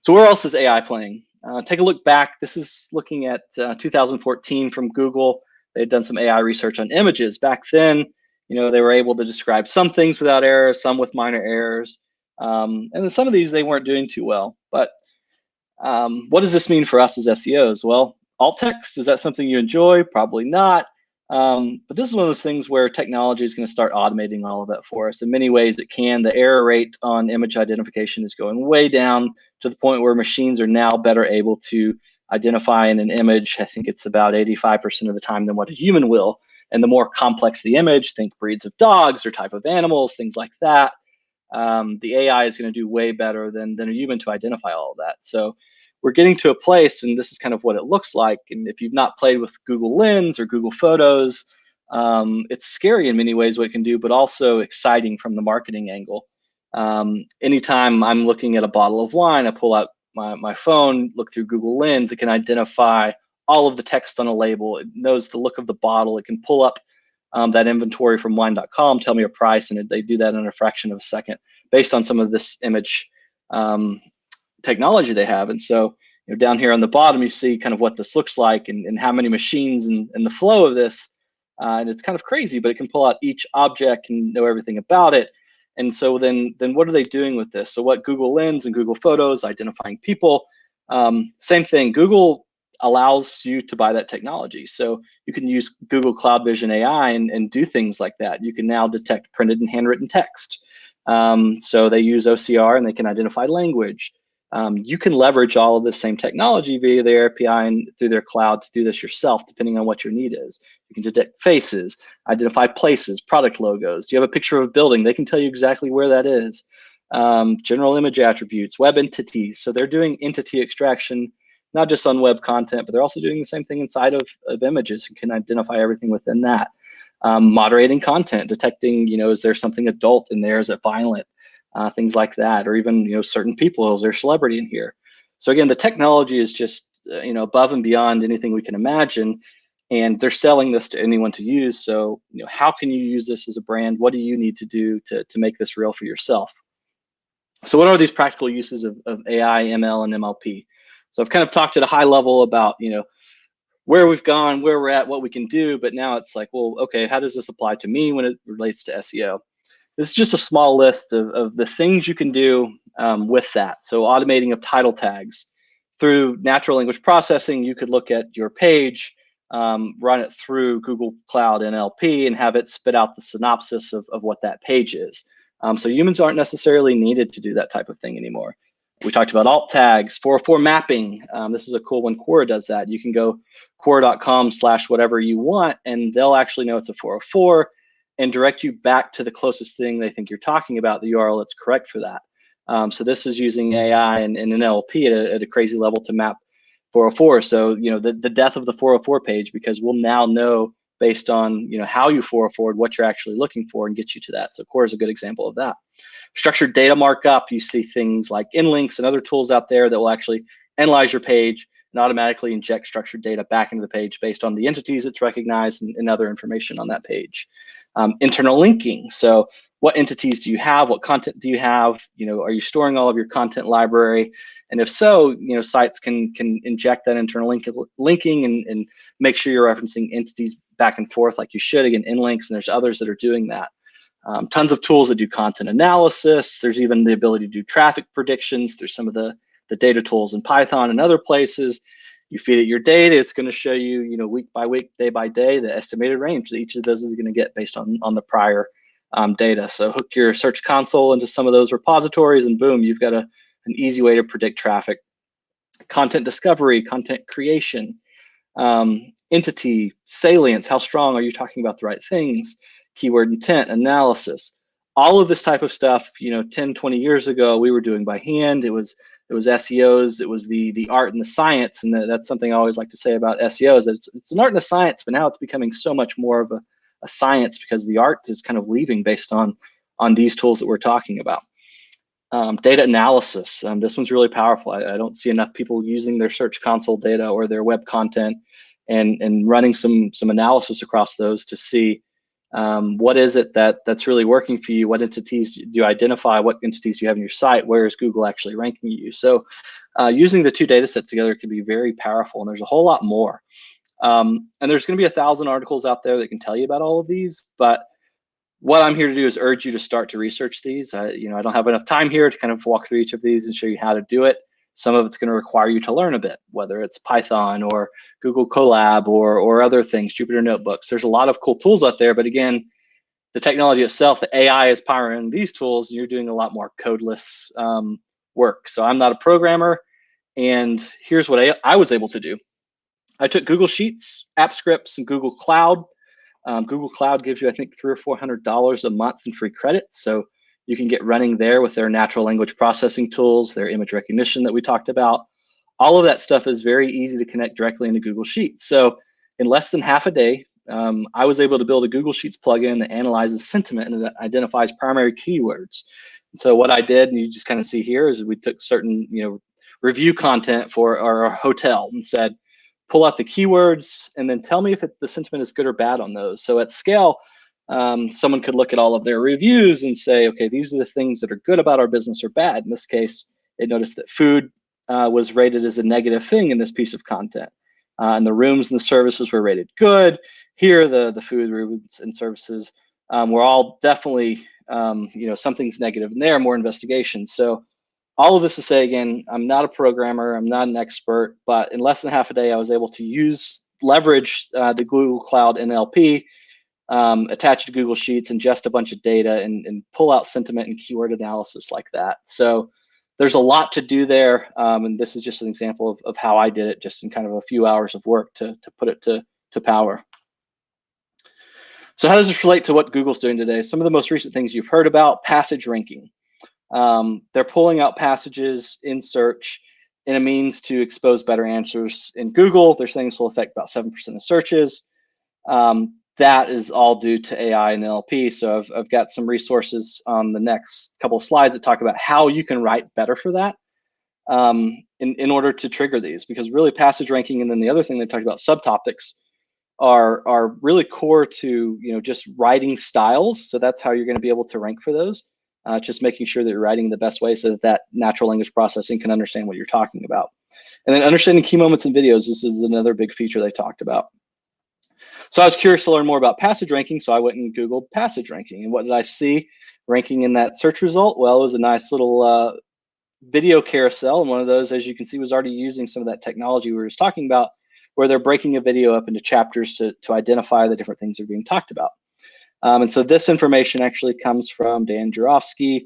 So where else is AI playing? Take a look back. This is looking at 2014 from Google. They'd done some AI research on images. Back then, you know, they were able to describe some things without error, some with minor errors. And then some of these they weren't doing too well. But what does this mean for us as SEOs? Well, alt text, is that something you enjoy? Probably not. But this is one of those things where technology is going to start automating all of that for us. In many ways it can. The error rate on image identification is going way down to the point where machines are now better able to identify in an image. I think it's about 85% of the time than what a human will. And the more complex the image, think breeds of dogs or type of animals, things like that, the AI is going to do way better than a human to identify all of that. So we're getting to a place, and this is kind of what it looks like. And if you've not played with Google Lens or Google Photos, it's scary in many ways what it can do, but also exciting from the marketing angle. Anytime I'm looking at a bottle of wine, I pull out my phone, look through Google Lens, it can identify all of the text on a label. It knows the look of the bottle. It can pull up that inventory from wine.com, tell me a price, and they do that in a fraction of a second based on some of this image technology they have. And so, you know, down here on the bottom, you see kind of what this looks like and how many machines and the flow of this. And it's kind of crazy, but it can pull out each object and know everything about it. And so then what are they doing with this? So what Google Lens and Google Photos, identifying people, same thing. Google allows you to buy that technology. So you can use Google Cloud Vision AI and do things like that. You can now detect printed and handwritten text. So they use OCR and they can identify language. You can leverage all of the same technology via their API and through their cloud to do this yourself, depending on what your need is. You can detect faces, identify places, product logos. Do you have a picture of a building? They can tell you exactly where that is. General image attributes, web entities. So they're doing entity extraction, not just on web content, but they're also doing the same thing inside of images and can identify everything within that. Moderating content, detecting, you know, is there something adult in there? Is it violent? Things like that, or even, you know, certain people, is there celebrity in here? So again, the technology is just, you know, above and beyond anything we can imagine, and they're selling this to anyone to use. So, you know, how can you use this as a brand? What do you need to do to make this real for yourself? So what are these practical uses of AI, ML, and MLP? So I've kind of talked at a high level about, you know, where we've gone, where we're at, what we can do, but now it's like, well, okay, how does this apply to me when it relates to SEO? This is just a small list of the things you can do with that. So automating of title tags. Through natural language processing, you could look at your page, run it through Google Cloud NLP, and have it spit out the synopsis of what that page is. So humans aren't necessarily needed to do that type of thing anymore. We talked about alt tags, 404 mapping. This is a cool one. Quora does that. You can go Quora.com/whatever you want, and they'll actually know it's a 404 and direct you back to the closest thing they think you're talking about, the URL that's correct for that. So this is using AI and NLP at a crazy level to map 404. So, the death of the 404 page, because we'll now know based on, how you 404 what you're actually looking for and get you to that. So Core is a good example of that. Structured data markup, you see things like inlinks and other tools out there that will actually analyze your page and automatically inject structured data back into the page based on the entities it's recognized and other information on that page. Internal linking. So what entities do you have? What content do you have? Are you storing all of your content library? And if so, sites can inject that internal linking and make sure you're referencing entities back and forth like you should. Again, inlinks, and there's others that are doing that. Tons of tools that do content analysis. There's even the ability to do traffic predictions. There's some of the data tools in Python and other places. You feed it your data, it's going to show you, week by week, day by day, the estimated range that each of those is going to get based on the prior data. So hook your Search Console into some of those repositories, and boom, you've got an easy way to predict traffic. Content discovery, content creation, entity, salience, how strong are you talking about the right things? Keyword intent, analysis. All of this type of stuff, 10, 20 years ago, we were doing by hand. It was SEOs, it was the art and the science, and that's something I always like to say about SEOs. It's an art and a science, but now it's becoming so much more of a science because the art is kind of leaving based on these tools that we're talking about. Data analysis, this one's really powerful. I don't see enough people using their Search Console data or their web content and running some analysis across those to see what is it that's really working for you? What entities do you identify? What entities do you have in your site? Where is Google actually ranking you? So using the two data sets together can be very powerful, and there's a whole lot more. And there's going to be 1,000 articles out there that can tell you about all of these, but what I'm here to do is urge you to start to research these. I don't have enough time here to kind of walk through each of these and show you how to do it. Some of it's going to require you to learn a bit, whether it's Python or Google Colab or other things, Jupyter Notebooks. There's a lot of cool tools out there, but again, the technology itself, the AI is powering these tools, and you're doing a lot more codeless work. So I'm not a programmer, and here's what I was able to do. I took Google Sheets, AppScripts, and Google Cloud. Google Cloud gives you, I think, $300 or $400 a month in free credits. So you can get running there with their natural language processing tools, their image recognition that we talked about. All of that stuff is very easy to connect directly into Google Sheets. So in less than half a day, I was able to build a Google Sheets plugin that analyzes sentiment and that identifies primary keywords. And so what I did, and you just kind of see here, is we took certain review content for our hotel and said, pull out the keywords and then tell me if the sentiment is good or bad on those. So at scale, someone could look at all of their reviews and say, okay, these are the things that are good about our business or bad. In this case, it noticed that food was rated as a negative thing in this piece of content. And the rooms and the services were rated good. Here, the food, rooms, and services were all definitely, something's negative, and there are more investigations. So all of this to say, again, I'm not a programmer, I'm not an expert, but in less than half a day, I was able to leverage the Google Cloud NLP, attach it to Google Sheets, ingest a bunch of data, and pull out sentiment and keyword analysis like that. So there's a lot to do there, and this is just an example of how I did it, just in kind of a few hours of work to put it to power. So how does this relate to what Google's doing today? Some of the most recent things you've heard about: passage ranking. They're pulling out passages in search in a means to expose better answers in Google. They're saying this will affect about 7% of searches. That is all due to AI and NLP. So I've got some resources on the next couple of slides that talk about how you can write better for that in order to trigger these, because really passage ranking, and then the other thing they talked about, subtopics, are really core to just writing styles. So that's how you're going to be able to rank for those. Just making sure that you're writing the best way so that natural language processing can understand what you're talking about. And then understanding key moments in videos. This is another big feature they talked about. So I was curious to learn more about passage ranking, so I went and Googled passage ranking. And what did I see ranking in that search result? Well, it was a nice little video carousel, and one of those, as you can see, was already using some of that technology we were just talking about, where they're breaking a video up into chapters to identify the different things that are being talked about. And so this information actually comes from Dan Jurofsky.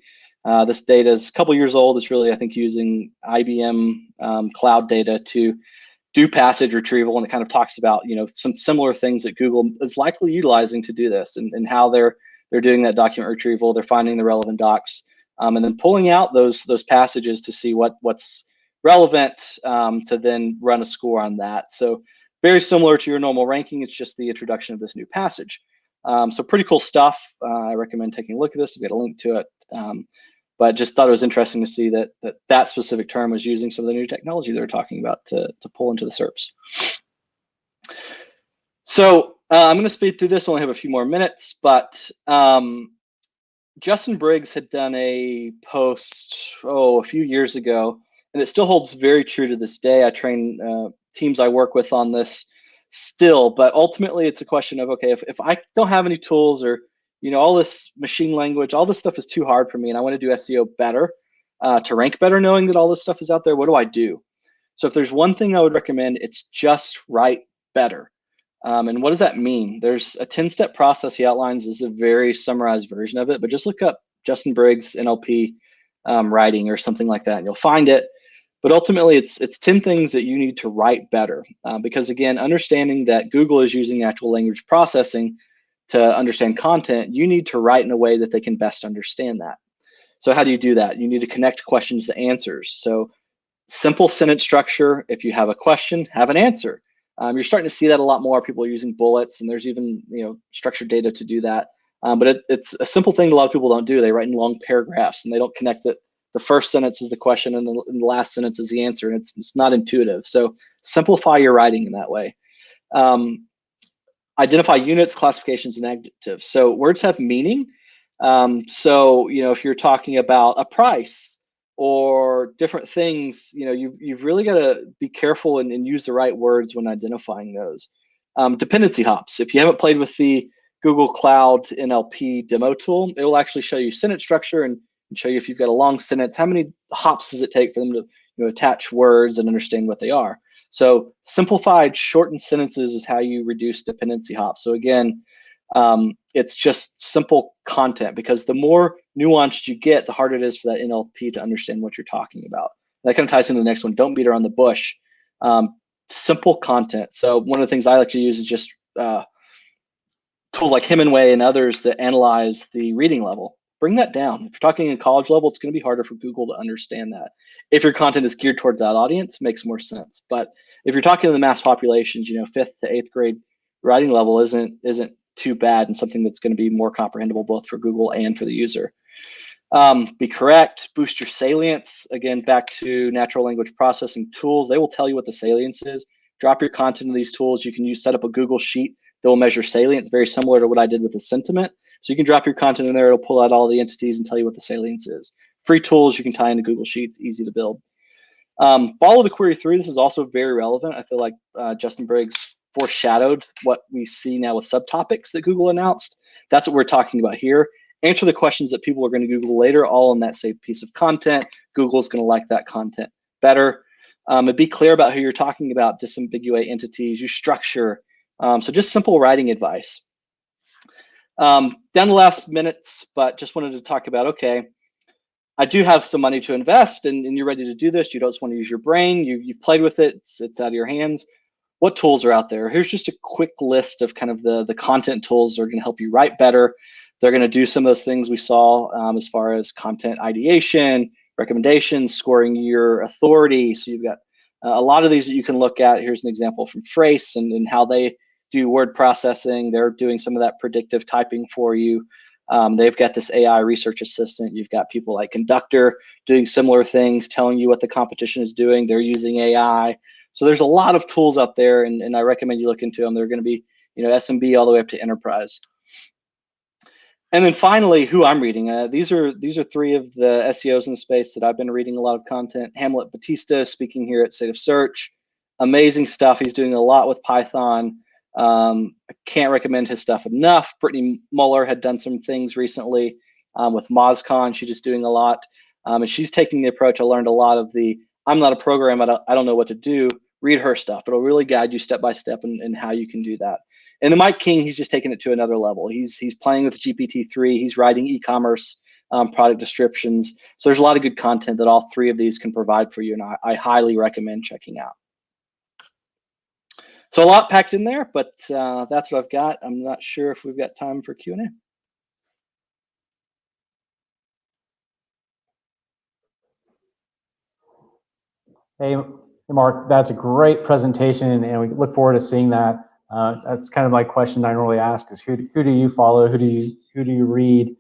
This data is a couple years old. It's really, I think, using IBM cloud data to do passage retrieval, and it kind of talks about some similar things that Google is likely utilizing to do this, and how they're doing that document retrieval. They're finding the relevant docs and then pulling out those passages to see what's relevant to then run a score on that. So very similar to your normal ranking, it's just the introduction of this new passage. So pretty cool stuff. I recommend taking a look at this. I've got a link to it. But just thought it was interesting to see that specific term was using some of the new technology they're talking about to pull into the SERPs. So I'm going to speed through this. I only have a few more minutes, but Justin Briggs had done a post a few years ago, and it still holds very true to this day. I train teams I work with on this still, but ultimately it's a question of, okay, if I don't have any tools, or all this machine language, all this stuff is too hard for me, and I want to do SEO better, to rank better, knowing that all this stuff is out there, what do I do? So if there's one thing I would recommend, it's just write better. And what does that mean? There's a 10-step process he outlines. Is a very summarized version of it, but just look up Justin Briggs NLP writing or something like that, and you'll find it. But ultimately, it's 10 things that you need to write better, because again, understanding that Google is using natural language processing to understand content, you need to write in a way that they can best understand that. So how do you do that? You need to connect questions to answers. So simple sentence structure. If you have a question, have an answer. You're starting to see that a lot more. People are using bullets, and there's even structured data to do that. But it's a simple thing that a lot of people don't do. They write in long paragraphs, and they don't connect it. The first sentence is the question, and the last sentence is the answer, and it's not intuitive. So simplify your writing in that way. Identify units, classifications, and adjectives. So words have meaning. So if you're talking about a price or different things, you've really got to be careful and use the right words when identifying those. Dependency hops. If you haven't played with the Google Cloud NLP demo tool, it will actually show you sentence structure and show you if you've got a long sentence, how many hops does it take for them to attach words and understand what they are. So simplified, shortened sentences is how you reduce dependency hops. So again, it's just simple content, because the more nuanced you get, the harder it is for that NLP to understand what you're talking about. That kind of ties into the next one. Don't beat around the bush. Simple content. So one of the things I like to use is just tools like Hemingway and others that analyze the reading level. Bring that down. If you're talking in college level, it's going to be harder for Google to understand that. If your content is geared towards that audience, it makes more sense. But if you're talking to the mass populations, 5th to 8th grade writing level isn't too bad, and something that's going to be more comprehensible both for Google and for the user. Be correct, boost your salience. Again, back to natural language processing tools. They will tell you what the salience is. Drop your content in these tools. You can set up a Google Sheet that will measure salience, very similar to what I did with the sentiment. So you can drop your content in there. It'll pull out all the entities and tell you what the salience is. Free tools you can tie into Google Sheets, easy to build. Follow the query through. This is also very relevant. I feel like Justin Briggs foreshadowed what we see now with subtopics that Google announced. That's what we're talking about here. Answer the questions that people are going to Google later, all in that same piece of content. Google's going to like that content better. And be clear about who you're talking about, disambiguate entities, use structure. So just simple writing advice. Down the last minutes, but just wanted to talk about, okay, I do have some money to invest, and you're ready to do this. You don't just want to use your brain. You've played with it. It's out of your hands. What tools are out there? Here's just a quick list of kind of the content tools that are going to help you write better. They're going to do some of those things we saw as far as content ideation, recommendations, scoring your authority. So you've got a lot of these that you can look at. Here's an example from Phrase and how they do word processing. They're doing some of that predictive typing for you. They've got this AI research assistant. You've got people like Conductor doing similar things, telling you what the competition is doing. They're using AI. So there's a lot of tools out there, and I recommend you look into them. They're going to be, SMB all the way up to enterprise. And then finally, who I'm reading. These are 3 of the SEOs in the space that I've been reading a lot of content. Hamlet Batista speaking here at State of Search. Amazing stuff. He's doing a lot with Python. I can't recommend his stuff enough. Brittany Muller had done some things recently with MozCon. She's just doing a lot. And she's taking the approach. I learned a lot of the, I'm not a programmer, I don't know what to do. Read her stuff. It'll really guide you step by step in how you can do that. And then Mike King, he's just taking it to another level. He's playing with GPT-3. He's writing e-commerce product descriptions. So there's a lot of good content that all 3 of these can provide for you, and I highly recommend checking out. So a lot packed in there, but that's what I've got. I'm not sure if we've got time for Q&A. Hey, Mark, that's a great presentation, and we look forward to seeing that. That's kind of my question I normally ask: is who do you follow? Who do you read?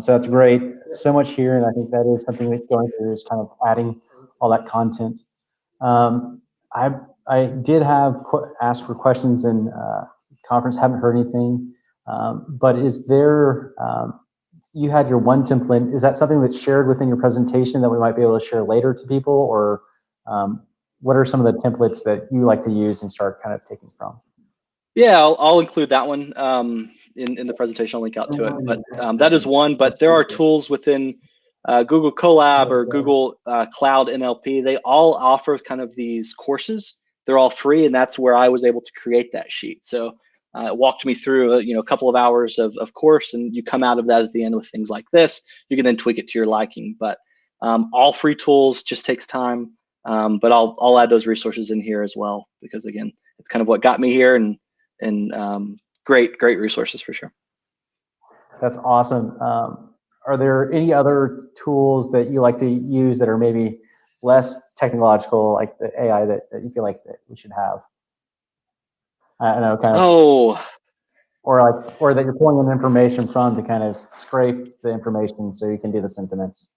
So that's great. So much here, and I think that is something that's going through is kind of adding all that content. Um, I did have asked for questions in conference. Haven't heard anything, but is there? You had your one template. Is that something that's shared within your presentation that we might be able to share later to people, or what are some of the templates that you like to use and start kind of taking from? Yeah, I'll include that one in the presentation. I'll link out to it. But that is one. But there are tools within Google Colab or Google Cloud NLP. They all offer kind of these courses. They're all free, and that's where I was able to create that sheet. So it walked me through a couple of hours of course, and you come out of that at the end with things like this. You can then tweak it to your liking. But all free tools just takes time. But I'll add those resources in here as well, because again, it's kind of what got me here, and great resources for sure. That's awesome. Are there any other tools that you like to use that are maybe less technological, like the AI, that you feel like that we should have? I don't know, kind of. Or that you're pulling in information from to kind of scrape the information so you can do the sentiments.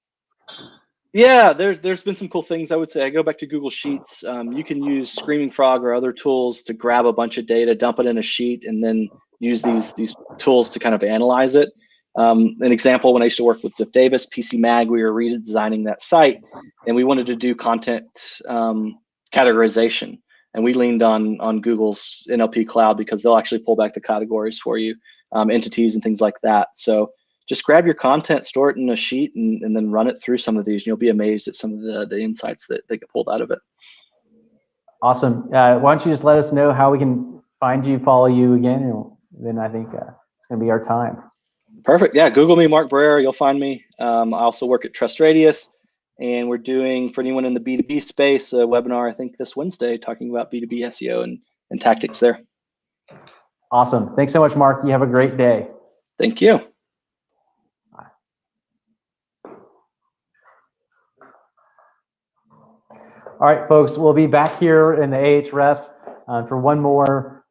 Yeah, there's been some cool things. I would say I go back to Google Sheets. You can use Screaming Frog or other tools to grab a bunch of data, dump it in a sheet, and then use these tools to kind of analyze it. An example: when I used to work with Ziff Davis, PC Mag, we were redesigning that site, and we wanted to do content categorization, and we leaned on Google's NLP Cloud because they'll actually pull back the categories for you, entities and things like that. So just grab your content, store it in a sheet, and then run it through some of these. And you'll be amazed at some of the insights that get pulled out of it. Awesome. Why don't you just let us know how we can find you, follow you again, and then I think it's going to be our time. Perfect. Yeah, Google me, Mark Barrera. You'll find me. I also work at Trust Radius, and we're doing, for anyone in the B2B space, a webinar, I think this Wednesday, talking about B2B SEO and tactics there. Awesome. Thanks so much, Mark. You have a great day. Thank you. All right, folks, we'll be back here in the Ahrefs for one more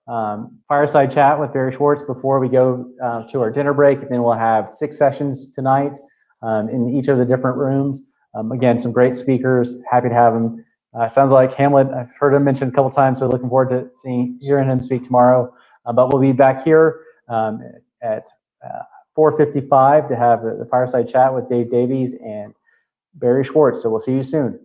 fireside chat with Barry Schwartz before we go to our dinner break. And then we'll have 6 sessions tonight in each of the different rooms. Again, some great speakers. Happy to have them. Sounds like Hamlet, I've heard him mentioned a couple times, so looking forward to hearing him speak tomorrow. But we'll be back here at 4:55 to have the fireside chat with Dave Davies and Barry Schwartz. So we'll see you soon.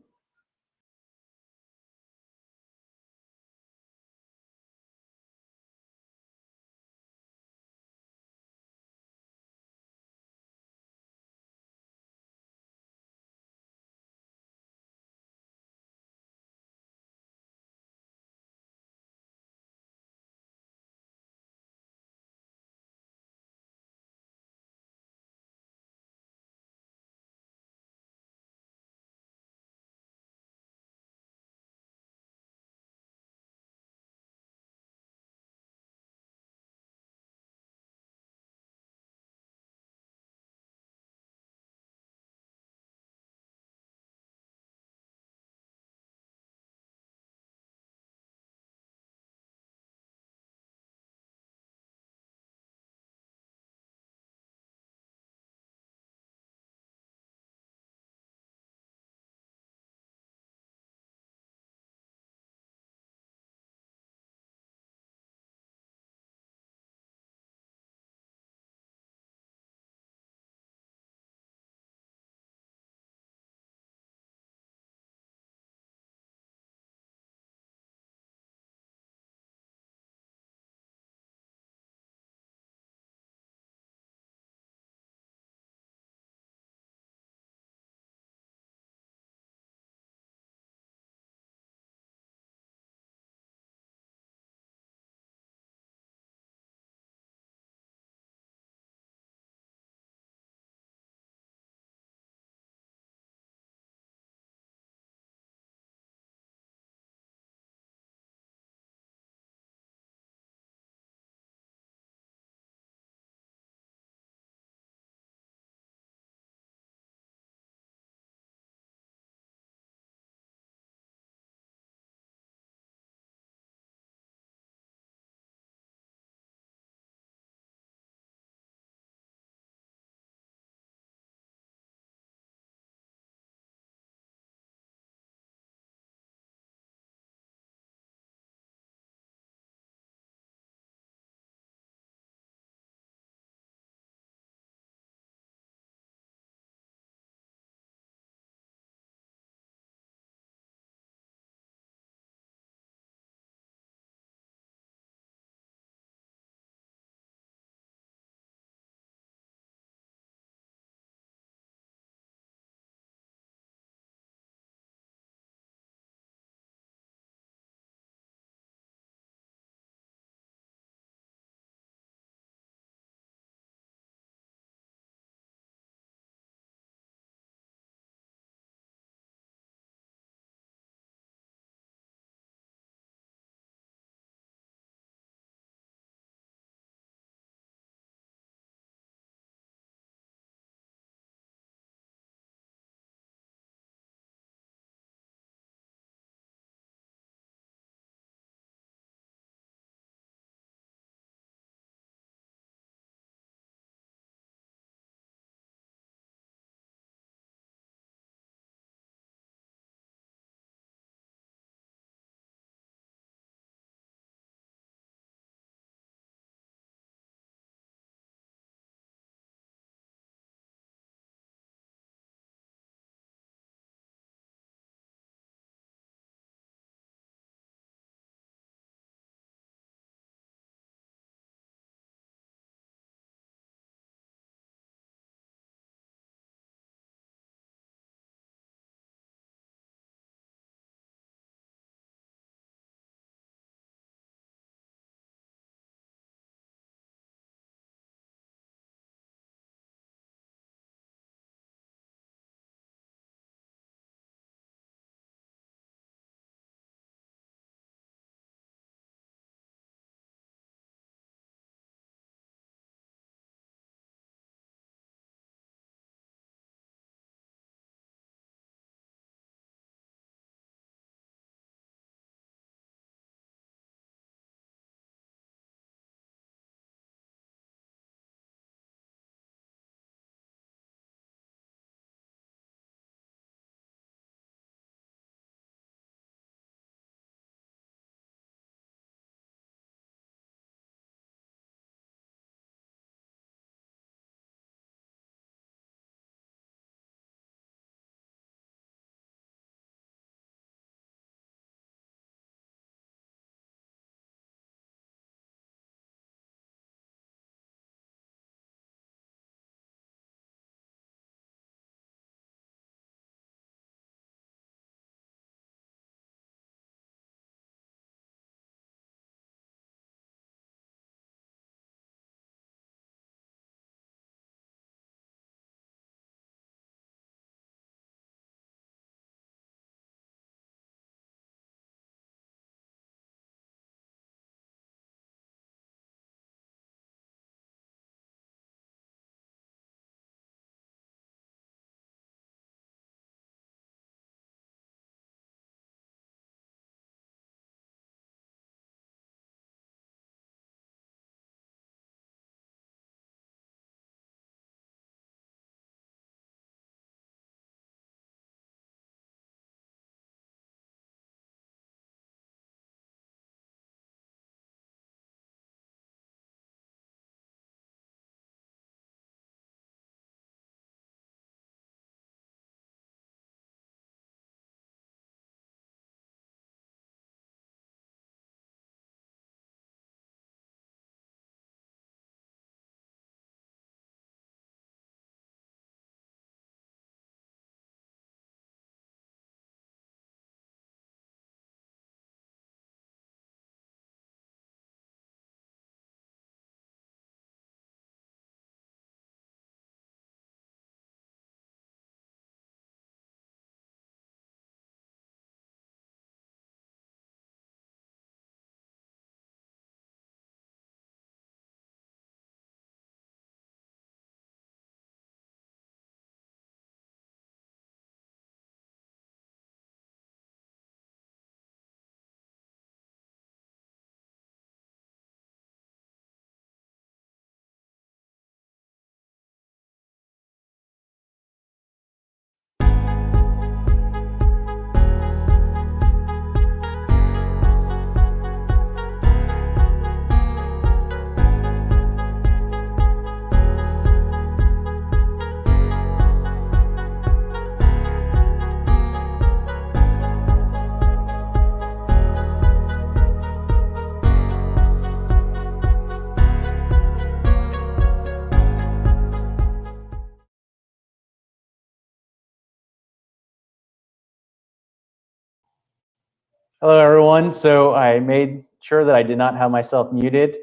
Hello, everyone. So I made sure that I did not have myself muted.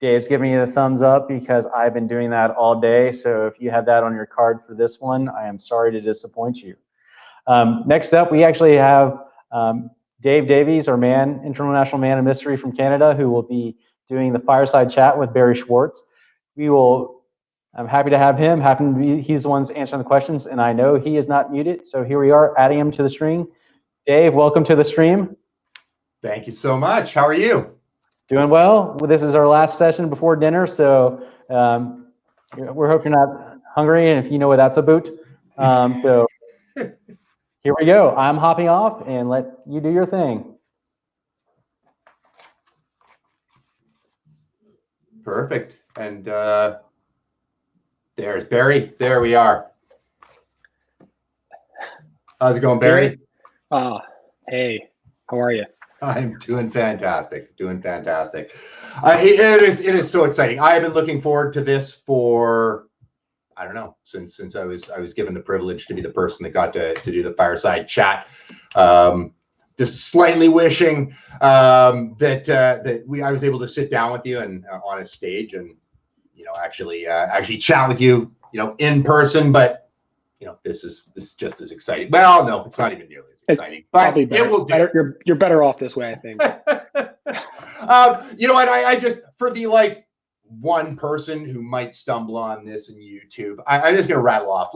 Dave's giving me the thumbs up because I've been doing that all day. So if you have that on your card for this one, I am sorry to disappoint you. Next up, we actually have Dave Davies, our international man of mystery from Canada, who will be doing the fireside chat with Barry Schwartz. I'm happy to have him. He's the one answering the questions, and I know he is not muted. So here we are, adding him to the stream. Dave, welcome to the stream. Thank you so much. How are you? Doing well. This is our last session before dinner, so we're hoping you're not hungry, and if you know what that's about. So here we go. I'm hopping off, and let you do your thing. Perfect. And there's Barry. There we are. How's it going, Barry? Hey, how are you? I'm doing fantastic. Doing fantastic. It is so exciting. I have been looking forward to this for, I don't know, since I was given the privilege to be the person that got to do the fireside chat. Just slightly wishing that I was able to sit down with you and on a stage and actually chat with you in person. But this is just as exciting. Well, no, it's not even nearly as exciting. But it will do. You're better off this way, I think. You know what? I just, for the one person who might stumble on this in YouTube, I'm just gonna rattle off.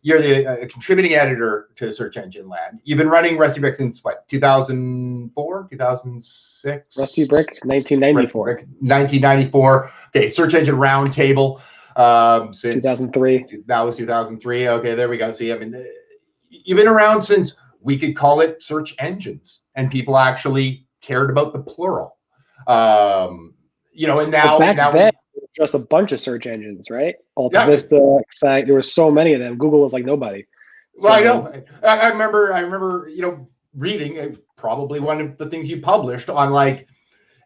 You're the contributing editor to Search Engine Land. You've been running Rusty Brick since what, 2004, 2006? Rusty Brick, 1994. 1994. Okay, Search Engine Roundtable. Since 2003. That was 2003. Okay, there we go. See, I mean, you've been around since we could call it search engines, and people actually cared about the plural. And now then, just a bunch of search engines, right? Alta Vista, Excite, there were so many of them. Google was like nobody. Well, I know. I remember, reading probably one of the things you published on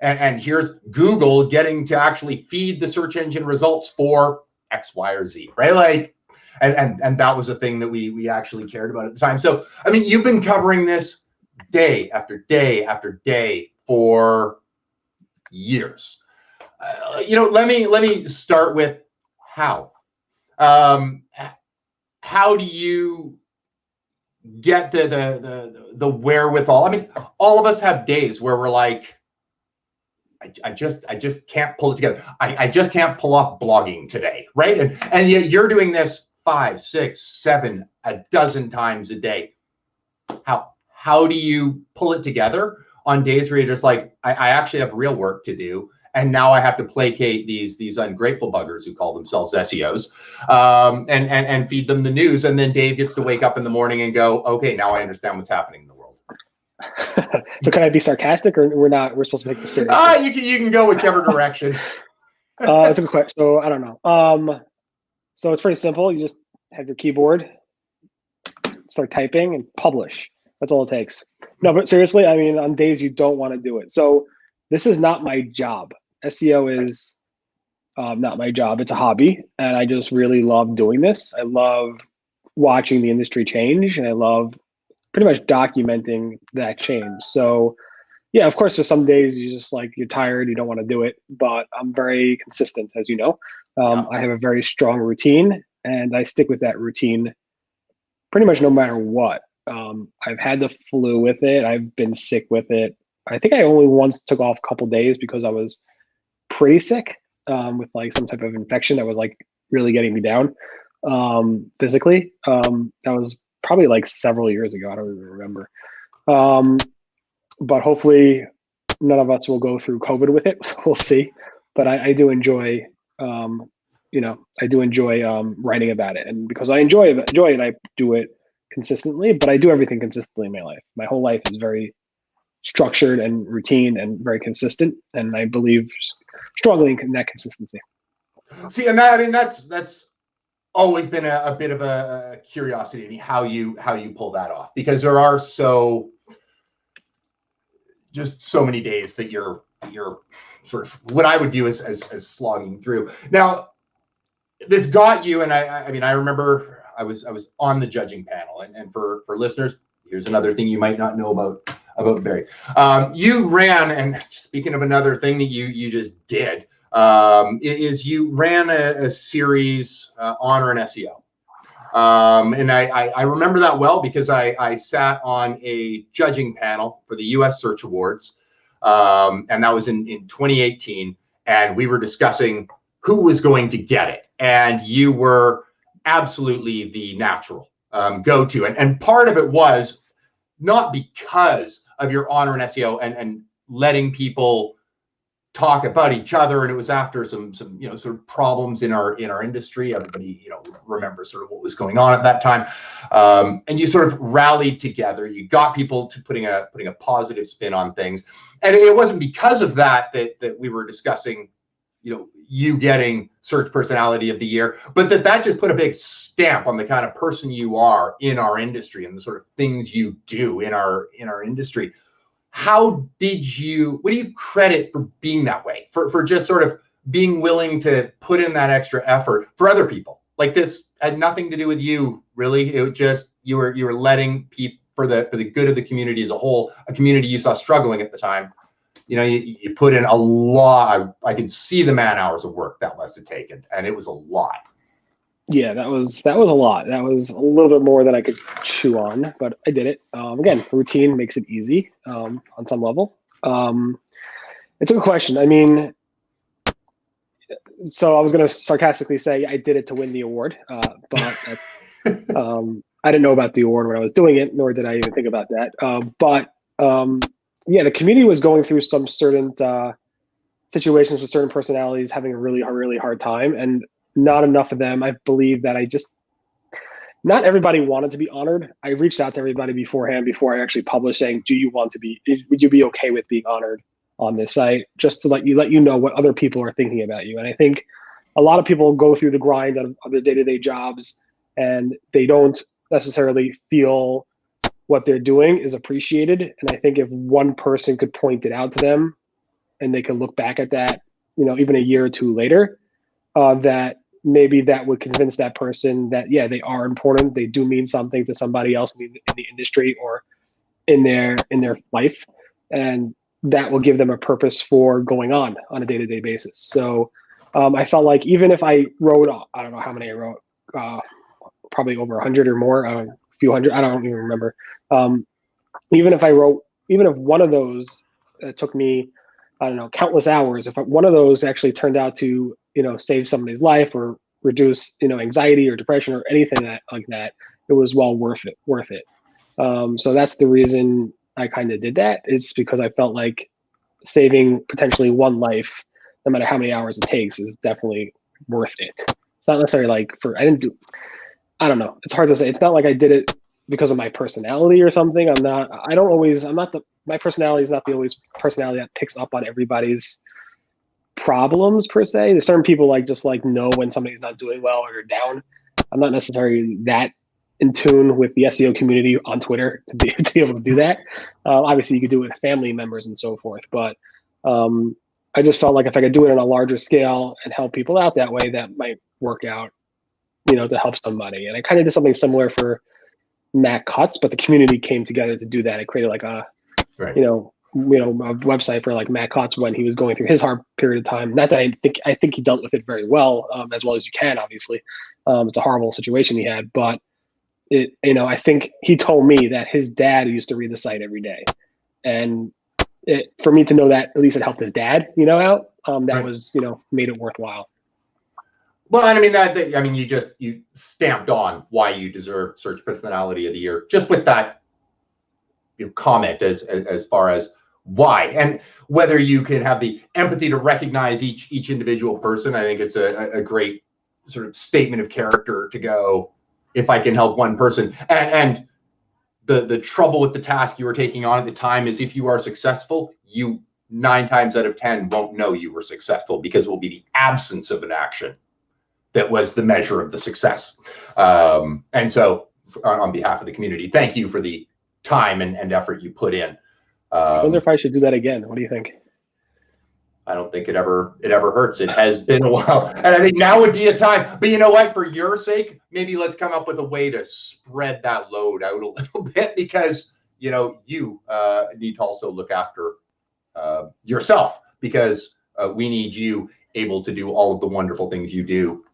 and here's Google getting to actually feed the search engine results for X, Y, or Z, right? And that was a thing that we actually cared about at the time. So, I mean, you've been covering this day after day after day for years. Let me start with how. How do you get the wherewithal? I mean, all of us have days where we're like, I just can't pull it together. I just can't pull off blogging today, right? And yet you're doing this 5, 6, 7, a dozen times a day. How do you pull it together on days where you're just like, I actually have real work to do, and now I have to placate these ungrateful buggers who call themselves SEOs, and feed them the news, and then Dave gets to wake up in the morning and go, okay, now I understand what's happening in the world. So can I be sarcastic, or we're supposed to make this serious? You can go whichever direction. It's a good question. So I don't know. So it's pretty simple. You just have your keyboard, start typing, and publish. That's all it takes. No, but seriously, I mean, on days you don't want to do it. So this is not my job. SEO is not my job. It's a hobby, and I just really love doing this. I love watching the industry change, and I love pretty much documenting that change. So yeah, of course, there's some days you're tired, you don't want to do it, but I'm very consistent, as you know. I have a very strong routine, and I stick with that routine pretty much no matter what. I've had the flu with it. I've been sick with it. I think I only once took off a couple days because I was pretty sick with some type of infection that was really getting me down physically. That was probably several years ago. I don't even remember. But hopefully none of us will go through COVID with it. So we'll see. But I do enjoy, writing about it. And because I enjoy it, I do it consistently, but I do everything consistently in my life. My whole life is very structured and routine and very consistent. And I believe strongly in that consistency. See, and that's always been a bit of a curiosity to me, how you pull that off, because there are so many days that you're sort of what I would view as slogging through. Now, this got you, and I mean, I remember I was on the judging panel, and for listeners, here's another thing you might not know about Barry. You ran, and speaking of another thing that you just did, is you ran a series, Honor and SEO. And I remember that well because I sat on a judging panel for the US Search Awards. And that was in 2018. And we were discussing who was going to get it. And you were absolutely the natural go-to. And part of it was not because of your Honor and SEO and letting people talk about each other, and it was after some sort of problems in our industry. Everybody remembers sort of what was going on at that time, and you sort of rallied together. You got people to putting a positive spin on things, and it wasn't because of that we were discussing you getting Search Personality of the Year, but that just put a big stamp on the kind of person you are in our industry and the sort of things you do in our industry. What do you credit for being that way, for just sort of being willing to put in that extra effort for other people? Like, this had nothing to do with you, really. It was just you were letting people, for the good of the community as a whole, a community you saw struggling at the time. You put in a lot. I could see the man hours of work that must have taken, and it was a lot. Yeah, that was a lot. That was a little bit more than I could chew on, but I did it. Again, routine makes it easy on some level. It's a good question. I mean, so I was going to sarcastically say I did it to win the award, but that's, I didn't know about the award when I was doing it, nor did I even think about that. Yeah, the community was going through some certain situations with certain personalities having a really, really hard time, and not enough of them, I believe, that not everybody wanted to be honored. I reached out to everybody beforehand, before I actually published, saying, would you be okay with being honored on this site, just to let you know what other people are thinking about you. And I think a lot of people go through the grind of their day-to-day jobs, and they don't necessarily feel what they're doing is appreciated. And I think if one person could point it out to them, and they could look back at that, even a year or two later, that maybe that would convince that person that, yeah, they are important. They do mean something to somebody else in the industry or in their life. And that will give them a purpose for going on a day-to-day basis. So I felt like even if I wrote, I don't know how many I wrote, probably over 100 or more, a few hundred, I don't even remember. Even if one of those took me, I don't know, countless hours, if one of those actually turned out to, save somebody's life or reduce, anxiety or depression or anything like that, it was well worth it. So that's the reason I kind of did that, is because I felt like saving potentially one life, no matter how many hours it takes, is definitely worth it. It's not necessarily like I don't know. It's hard to say. It's not like I did it because of my personality or something. My personality is not the always personality that picks up on everybody's problems per se. There's certain people just know when somebody's not doing well or down. I'm not necessarily that in tune with the SEO community on Twitter to be able to do that. Obviously you could do it with family members and so forth, but I just felt like if I could do it on a larger scale and help people out that way, that might work out, to help somebody. And I kind of did something similar for Matt Cutts, but the community came together to do that. I created a website for Matt Cutts when he was going through his hard period of time. Not that I think he dealt with it very well, as well as you can, obviously. It's a horrible situation he had, but I think he told me that his dad used to read the site every day. And for me to know that at least it helped his dad, out, that was, made it worthwhile. Well, I mean, you stamped on why you deserve Search Personality of the Year, just with that comment as far as why, and whether you can have the empathy to recognize each individual person. I think it's a great sort of statement of character to go, if I can help one person. And the trouble with the task you were taking on at the time is, if you are successful, you 9 times out of 10 won't know you were successful, because it will be the absence of an action that was the measure of the success. And so on behalf of the community, thank you for the time and effort you put in. I wonder if I should do that again. What do you think? I don't think it ever hurts. It has been a while, and I think now would be a time. But you know what? For your sake, maybe let's come up with a way to spread that load out a little bit, because you know, you need to also look after yourself, because we need you able to do all of the wonderful things you do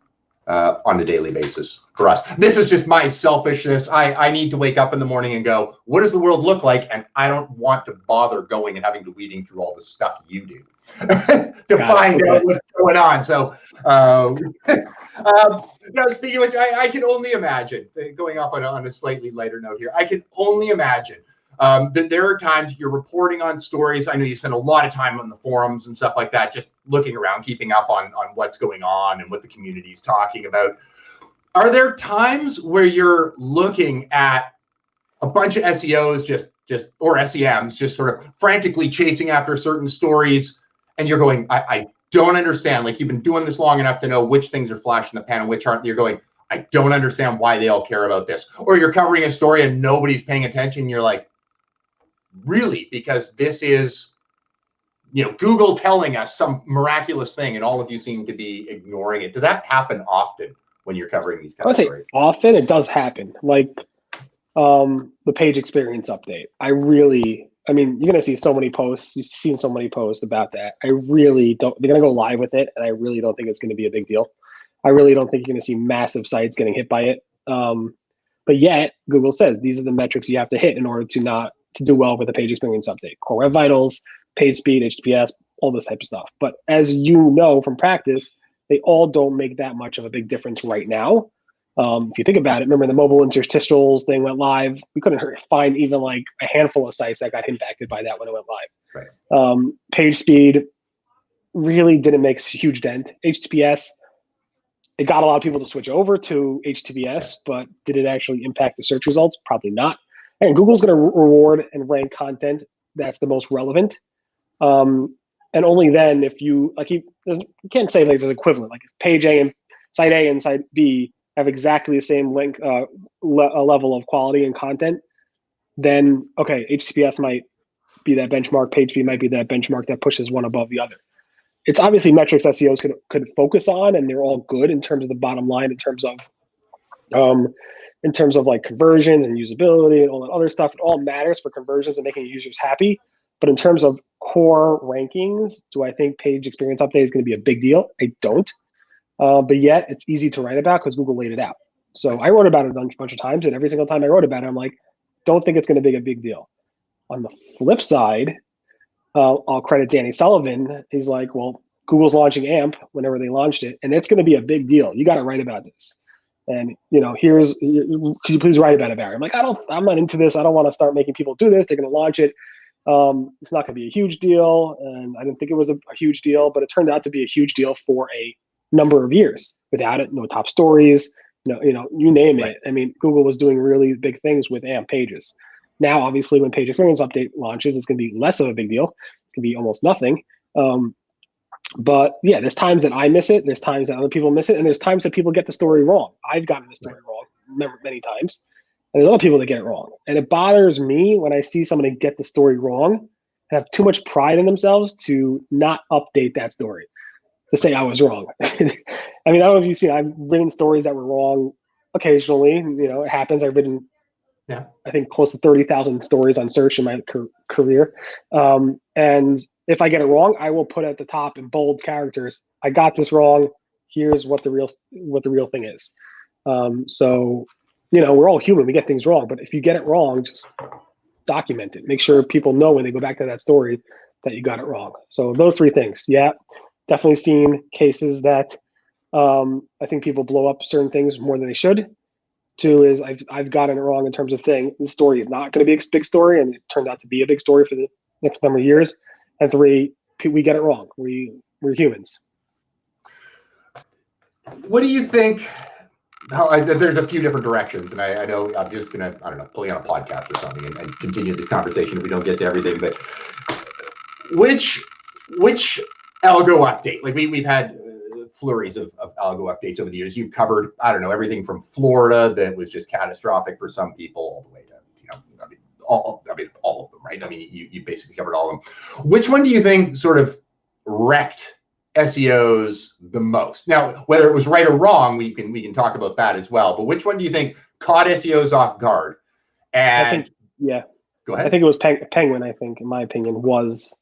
on a daily basis for us. This is just my selfishness. I need to wake up in the morning and go, what does the world look like? And I don't want to bother going and having to weeding through all the stuff you do to find out what's going on. So, now, speaking of which, I can only imagine, going off on a slightly lighter note here, I can only imagine that there are times you're reporting on stories. I know you spend a lot of time on the forums and stuff like that, just looking around, keeping up on what's going on and what the community is talking about. Are there times where you're looking at a bunch of SEOs or SEMs just sort of frantically chasing after certain stories, and you're going, I don't understand. Like, you've been doing this long enough to know which things are flash in the pan and which aren't. You're going, I don't understand why they all care about this. Or you're covering a story and nobody's paying attention. You're like, really? Because this is, you know, Google telling us some miraculous thing, and all of you seem to be ignoring it. Does that happen often when you're covering these kind of stories? Often it does happen. Like the page experience update. I mean, you're gonna see so many posts. You've seen so many posts about that. I really don't. They're gonna go live with it, and I really don't think it's gonna be a big deal. I really don't think you're gonna see massive sites getting hit by it. But yet, Google says these are the metrics you have to hit in order to do well with the page experience update. Core Web Vitals, page speed, HTTPS, all this type of stuff. But as you know from practice, they all don't make that much of a big difference right now. If you think about it, remember the mobile interstitials thing went live. We couldn't find even like a handful of sites that got impacted by that when it went live. Right. Page speed really didn't make a huge dent. HTTPS, it got a lot of people to switch over to HTTPS, but did it actually impact the search results? Probably not. And Google's going to reward and rank content that's the most relevant. And only then, if you you can't say like there's equivalent. Like if page A and site B have exactly the same link level of quality and content, then okay, HTTPS might be that benchmark, page speed might be that benchmark that pushes one above the other. It's obviously metrics SEOs could focus on, and they're all good in terms of the bottom line, in terms of like conversions and usability and all that other stuff. It all matters for conversions and making users happy. But in terms of core rankings, do I think page experience update is going to be a big deal? I don't. But yet it's easy to write about because Google laid it out. So I wrote about it a bunch of times, and every single time I wrote about it, I'm like, don't think it's going to be a big deal. On the flip side, I'll credit Danny Sullivan. He's like, well, Google's launching AMP whenever they launched it, and it's going to be a big deal. You got to write about this. And you know, could you please write about it, Barry? I'm like, I'm not into this. I don't want to start making people do this. They're going to launch it. It's not going to be a huge deal, and I didn't think it was a huge deal, but it turned out to be a huge deal for a number of years. Without it, no top stories, you name it. I mean, Google was doing really big things with AMP pages. Now, obviously, when page experience update launches, it's going to be less of a big deal. It's going to be almost nothing. But yeah, there's times that I miss it. There's times that other people miss it. And there's times that people get the story wrong. I've gotten the story wrong many times. And there's other people that get it wrong. And it bothers me when I see somebody get the story wrong and have too much pride in themselves to not update that story, to say I was wrong. I mean, I don't know if you've seen, I've written stories that were wrong occasionally. It happens. I've written, I think, close to 30,000 stories on search in my career. And if I get it wrong, I will put at the top in bold characters, I got this wrong. Here's what the real thing is. So, we're all human. We get things wrong. But if you get it wrong, just document it. Make sure people know when they go back to that story that you got it wrong. So those three things. Yeah, definitely seen cases that I think people blow up certain things more than they should. Two is I've gotten it wrong in terms of saying the story is not going to be a big story, and it turned out to be a big story for the next number of years. And three, we get it wrong. We're humans. What do you think? There's a few different directions, and I know I'm just gonna, pull you on a podcast or something and continue this conversation if we don't get to everything. But which algo update? Like we've had flurries of algo updates over the years. You've covered, everything from Florida that was just catastrophic for some people, all the way to, all of them, right? I mean, you basically covered all of them. Which one do you think sort of wrecked SEOs the most? Now, whether it was right or wrong, we can talk about that as well. But which one do you think caught SEOs off guard? And Go ahead. I think it was Penguin, I think, in my opinion, was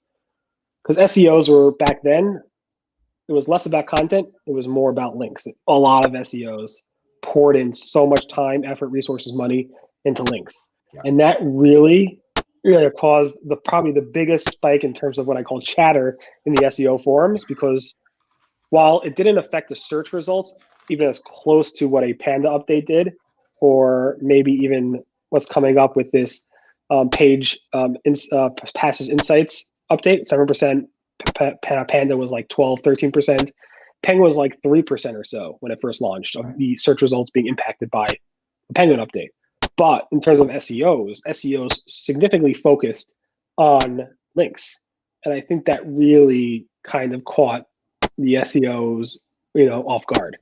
because SEOs were back then, it was less about content, it was more about links. A lot of SEOs poured in so much time, effort, resources, money into links. Yeah. And that really caused probably the biggest spike in terms of what I call chatter in the SEO forums, because while it didn't affect the search results even as close to what a Panda update did, or maybe even what's coming up with this passage insights update, 7%, Panda was like 12, 13%. Penguin was like 3% or so when it first launched of the search results being impacted by the Penguin update. But in terms of SEOs significantly focused on links. And I think that really kind of caught the SEOs, off guard.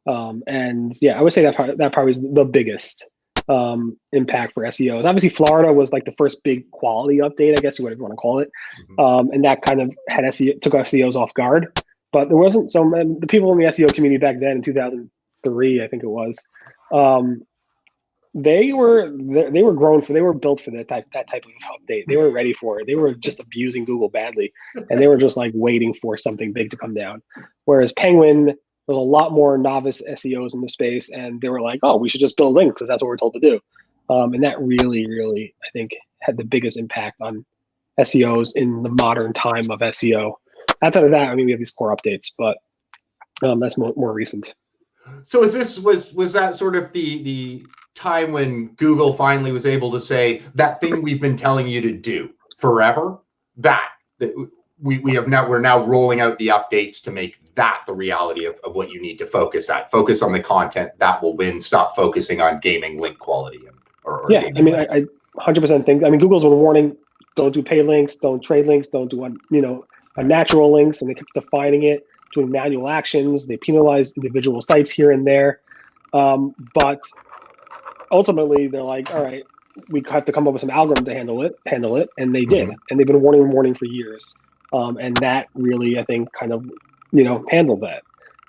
And yeah, I would say that probably is the biggest impact for SEOs. Obviously, Florida was like the first big quality update, I guess, whatever you want to call it. And that kind of took SEOs off guard. But there wasn't so many, the people in the SEO community back then in 2003, I think it was, they were built for that type of update. They were ready for it. They were just abusing Google badly, and they were just like waiting for something big to come down. Whereas Penguin, there's a lot more novice SEOs in the space, and they were like, "Oh, we should just build links because that's what we're told to do." And that really, really, I think, had the biggest impact on SEOs in the modern time of SEO. Outside of that, I mean, we have these core updates, but that's more recent. So was that sort of the time when Google finally was able to say that thing we've been telling you to do forever, that we're now rolling out the updates to make that the reality of what you need to focus on the content that will win, stop focusing on gaming link quality I mean, I 100% think, I mean, Google's been warning, don't do pay links, don't trade links, don't do unnatural links, and they kept defining it, doing manual actions. They penalize individual sites here and there, but ultimately they're like, all right, we have to come up with some algorithm to handle it, and they did, and they've been warning for years, and that really, I think, kind of handled that.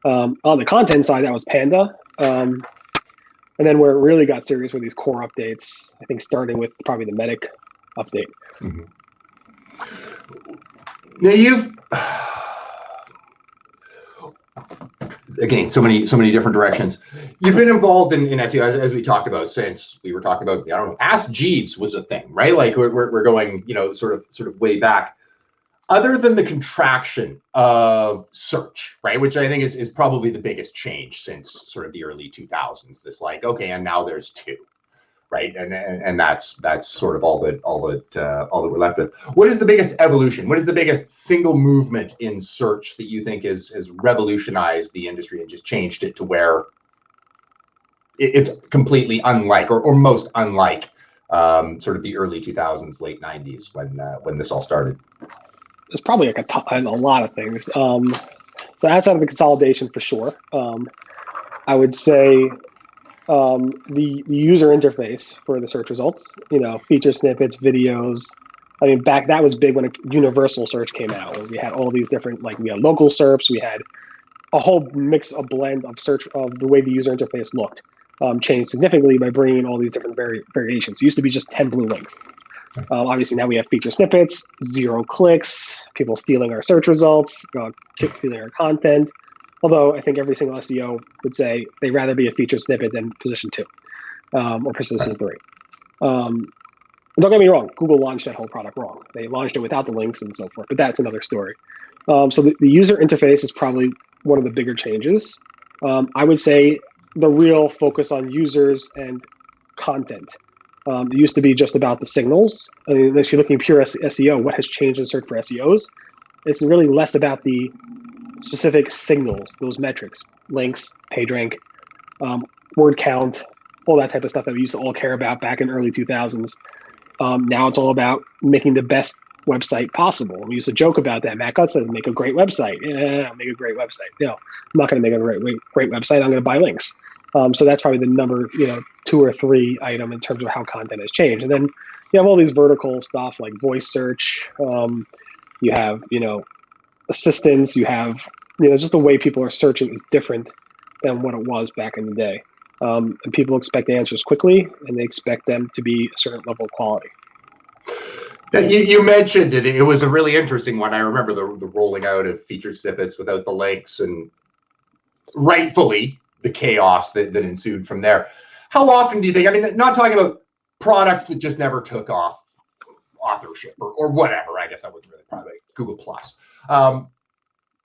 On the content side, that was Panda, and then where it really got serious were these core updates, I think, starting with probably the Medic update. Now you've again, so many different directions. You've been involved in SEO as we talked about since we were talking about, I don't know, Ask Jeeves was a thing, right? Like we're going, sort of way back. Other than the contraction of search, right, which I think is probably the biggest change since sort of the early 2000s. This like, okay, and now there's two, right, and that's sort of all that we're left with. What is the biggest evolution? What is the biggest single movement in search that you think has revolutionized the industry and just changed it to where it's completely unlike or most unlike sort of the early 2000s, late 90s when this all started? There's probably like a lot of things. So outside of the consolidation, for sure, I would say the user interface for the search results, feature snippets, videos. I mean, that was big when universal search came out, where we had all these different, like we had local SERPs, we had a whole blend of search of the way the user interface looked, changed significantly by bringing in all these different variations. It used to be just 10 blue links. Obviously now we have feature snippets, 0 clicks, people stealing our search results, stealing our content. Although I think every single SEO would say they'd rather be a featured snippet than position 2 or position 3. Don't get me wrong, Google launched that whole product wrong. They launched it without the links and so forth, but that's another story. So the user interface is probably one of the bigger changes. I would say the real focus on users and content. It used to be just about the signals. I mean, if you're looking pure SEO, what has changed in search for SEOs? It's really less about the specific signals, those metrics, links, page rank, word count, all that type of stuff that we used to all care about back in early 2000s. Now it's all about making the best website possible. We used to joke about that. Matt Gutt says, make a great website. Yeah, make a great website. No, I'm not going to make a great website. I'm going to buy links. So that's probably the number, 2 or 3 item in terms of how content has changed. And then you have all these vertical stuff like voice search. You have, assistance. You have, just the way people are searching is different than what it was back in the day. And people expect answers quickly, and they expect them to be a certain level of quality. You mentioned it. It was a really interesting one. I remember the rolling out of featured snippets without the links, and rightfully the chaos that ensued from there. How often do you think, I mean, not talking about products that just never took off, authorship or whatever, I guess I wasn't really probably Google Plus.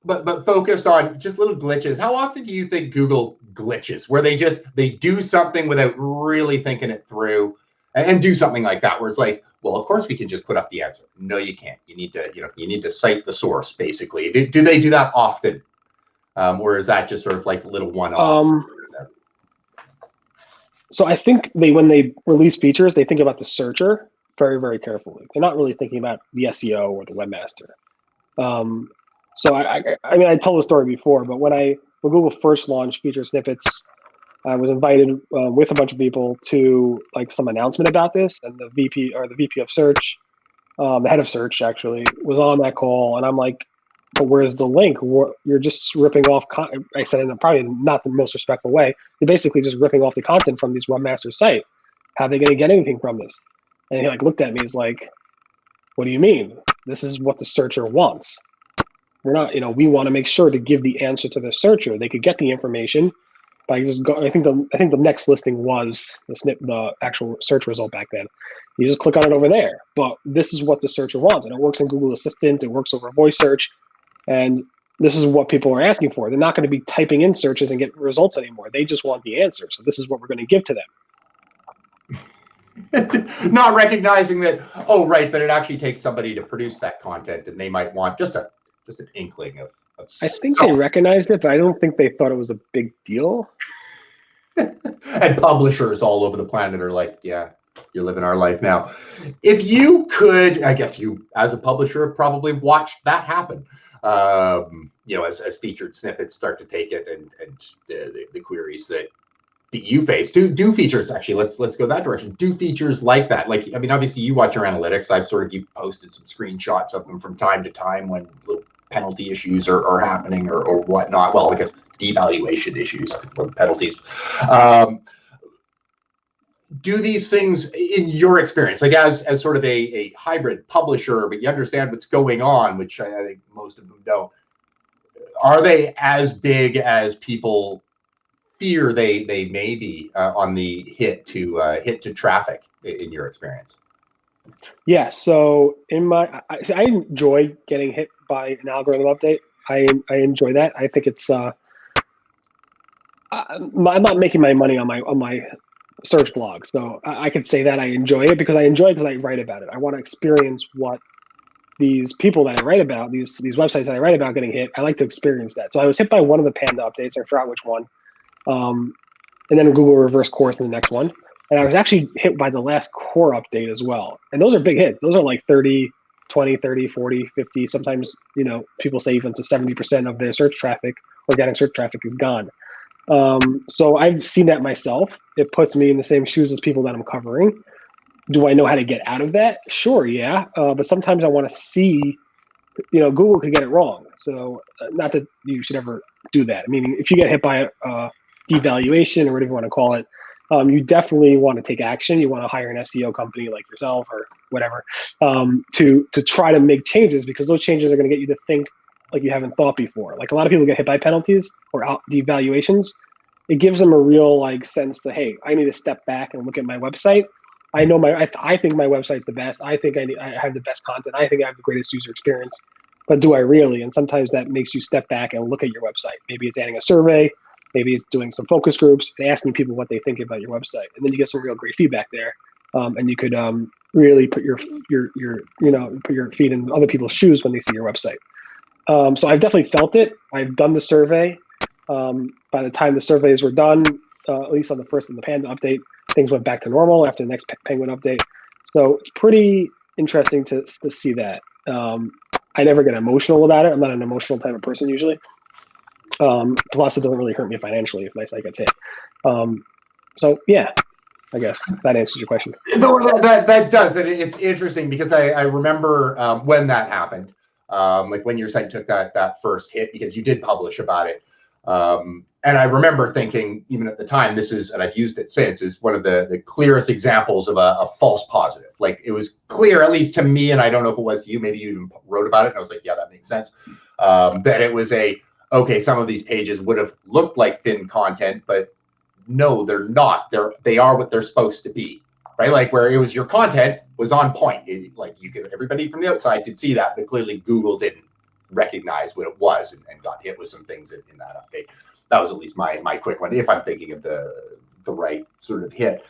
But focused on just little glitches. How often do you think Google glitches where they do something without really thinking it through and do something like that where it's like, well, of course we can just put up the answer. No, you can't. You need to cite the source basically. Do they do that often? Or is that just sort of like little one-off? So I think when they release features, they think about the searcher very, very carefully. They're not really thinking about the SEO or the webmaster. So I mean, I told the story before, but when Google first launched featured snippets, I was invited with a bunch of people to like some announcement about this, and the VP of search, the head of search actually was on that call, and I'm like, but where's the link? You're just ripping off. I said in probably not the most respectful way. You're basically just ripping off the content from this webmaster site. How are they going to get anything from this? And he like looked at me. He's like, "What do you mean? This is what the searcher wants. We're not, we want to make sure to give the answer to the searcher. They could get the information by just go. I think the next listing was the actual search result back then. You just click on it over there. But this is what the searcher wants, and it works in Google Assistant. It works over voice search, and this is what people are asking for. They're not going to be typing in searches and get results anymore. They just want the answer. So this is what we're going to give to them. Not recognizing that, oh, right, but it actually takes somebody to produce that content, and they might want just an inkling of I think they recognized it, but I don't think they thought it was a big deal. And publishers all over the planet are like, yeah, you're living our life now. If you could, I guess you, as a publisher, probably watched that happen. As featured snippets start to take it, and the queries that you face. Do features, actually, let's go that direction. Do features like that? Like, I mean, obviously you watch your analytics. You've posted some screenshots of them from time to time when little penalty issues are happening or whatnot. Well, I guess devaluation issues or penalties. Do these things, in your experience, like as sort of a hybrid publisher, but you understand what's going on, which I think most of them don't, are they as big as people fear they may be on the hit to traffic in your experience? Yeah, so I enjoy getting hit by an algorithm update. I enjoy that. I think it's I'm not making my money on my search blog, so I could say that I enjoy it because I write about it. I want to experience what these people that I write about, these websites that I write about getting hit. I like to experience that. So I was hit by one of the Panda updates. I forgot which one. And then Google reverse course in the next one. And I was actually hit by the last core update as well. And those are big hits. Those are like 30, 20, 30, 40, 50. Sometimes, people say even to 70% of their search traffic, organic search traffic is gone. So I've seen that myself. It puts me in the same shoes as people that I'm covering. Do I know how to get out of that? Sure, yeah. But sometimes I want to see, Google could get it wrong. So not that you should ever do that. I mean, if you get hit by a devaluation or whatever you want to call it, you definitely want to take action. You want to hire an SEO company like yourself or whatever to try to make changes, because those changes are going to get you to think like you haven't thought before. Like a lot of people get hit by penalties or devaluations. It gives them a real sense that, hey, I need to step back and look at my website. I know I think my website's the best. I think I have the best content. I think I have the greatest user experience. But do I really? And sometimes that makes you step back and look at your website. Maybe it's adding a survey. Maybe it's doing some focus groups and asking people what they think about your website. And then you get some real great feedback there. And you could really put your feet in other people's shoes when they see your website. So I've definitely felt it. I've done the survey. By the time the surveys were done, at least on the first of the Panda update, things went back to normal after the next Penguin update. So it's pretty interesting to see that. I never get emotional about it. I'm not an emotional type of person usually. Plus, it doesn't really hurt me financially if my site gets hit. So yeah, I guess that answers your question. No, that does. And it's interesting because I remember when that happened, like when your site took that first hit, because you did publish about it. And I remember thinking, even at the time, this is, and I've used it since, is one of the clearest examples of a false positive. Like, it was clear, at least to me, and I don't know if it was to you, maybe you even wrote about it, and I was like, yeah, that makes sense, that it was okay, some of these pages would have looked like thin content, but no, they're not. They are what they're supposed to be, right? Like, where it was your content was on point. Like, everybody from the outside could see that, but clearly Google didn't recognize what it was and got hit with some things in that update. That was at least my quick one, if I'm thinking of the right sort of hit.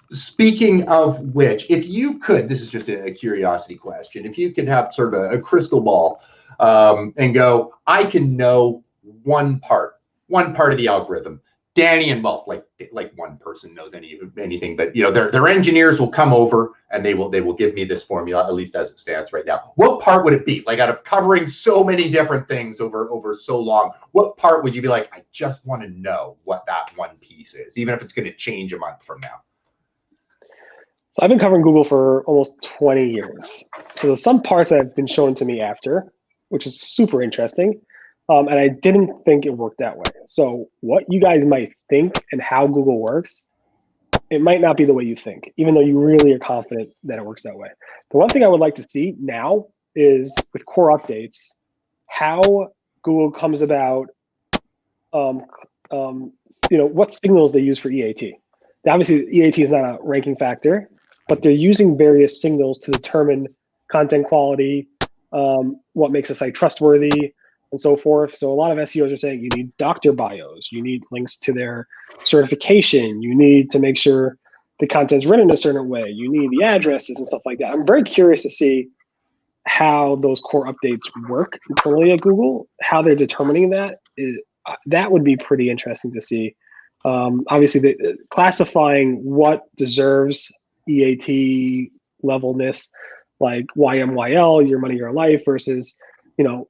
Speaking of which, if you could, this is just a curiosity question, if you could have sort of a crystal ball and go, I can know one part of the algorithm. Danny and Wolf, like one person knows anything, but their engineers will come over and they will give me this formula, at least as it stands right now. What part would it be? Like, out of covering so many different things over so long, what part would you be like, I just want to know what that one piece is, even if it's going to change a month from now? So I've been covering Google for almost 20 years. So there's some parts that have been shown to me after, which is super interesting. And I didn't think it worked that way. So what you guys might think and how Google works, it might not be the way you think, even though you really are confident that it works that way. The one thing I would like to see now is, with core updates, how Google comes about, what signals they use for EAT. Now, obviously, EAT is not a ranking factor, but they're using various signals to determine content quality, what makes a site trustworthy, and so forth. So a lot of SEOs are saying you need doctor bios, you need links to their certification, you need to make sure the content's written a certain way, you need the addresses and stuff like that. I'm very curious to see how those core updates work internally at Google, how they're determining that. That would be pretty interesting to see. Obviously, classifying what deserves EAT levelness, like YMYL, your money, your life, versus,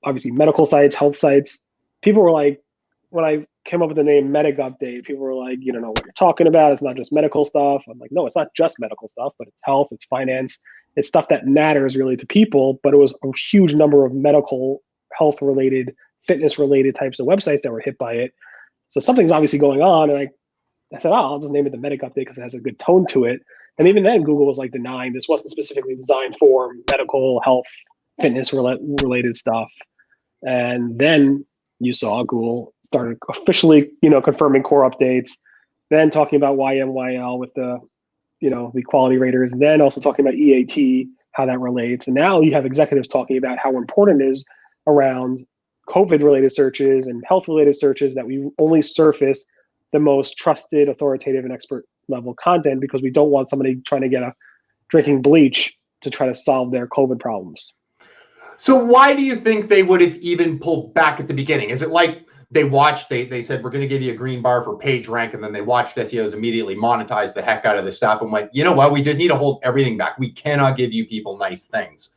obviously medical sites, health sites. People were like, when I came up with the name Medic Update, people were like, you don't know what you're talking about. It's not just medical stuff. I'm like, no, it's not just medical stuff, but it's health, it's finance, it's stuff that matters really to people. But it was a huge number of medical, health-related, fitness-related types of websites that were hit by it. So something's obviously going on. And I said, I'll just name it the Medic Update because it has a good tone to it. And even then, Google was like denying this wasn't specifically designed for medical, health, fitness related stuff. And then you saw Google started officially, confirming core updates, then talking about YMYL with the, the quality raters, and then also talking about EAT, how that relates. And now you have executives talking about how important it is around COVID related searches and health related searches that we only surface the most trusted, authoritative, and expert level content because we don't want somebody trying to get a drinking bleach to try to solve their COVID problems. So why do you think they would have even pulled back at the beginning? Is it like they said, we're going to give you a green bar for page rank, and then they watched SEOs immediately monetize the heck out of the stuff and went, you know what, we just need to hold everything back. We cannot give you people nice things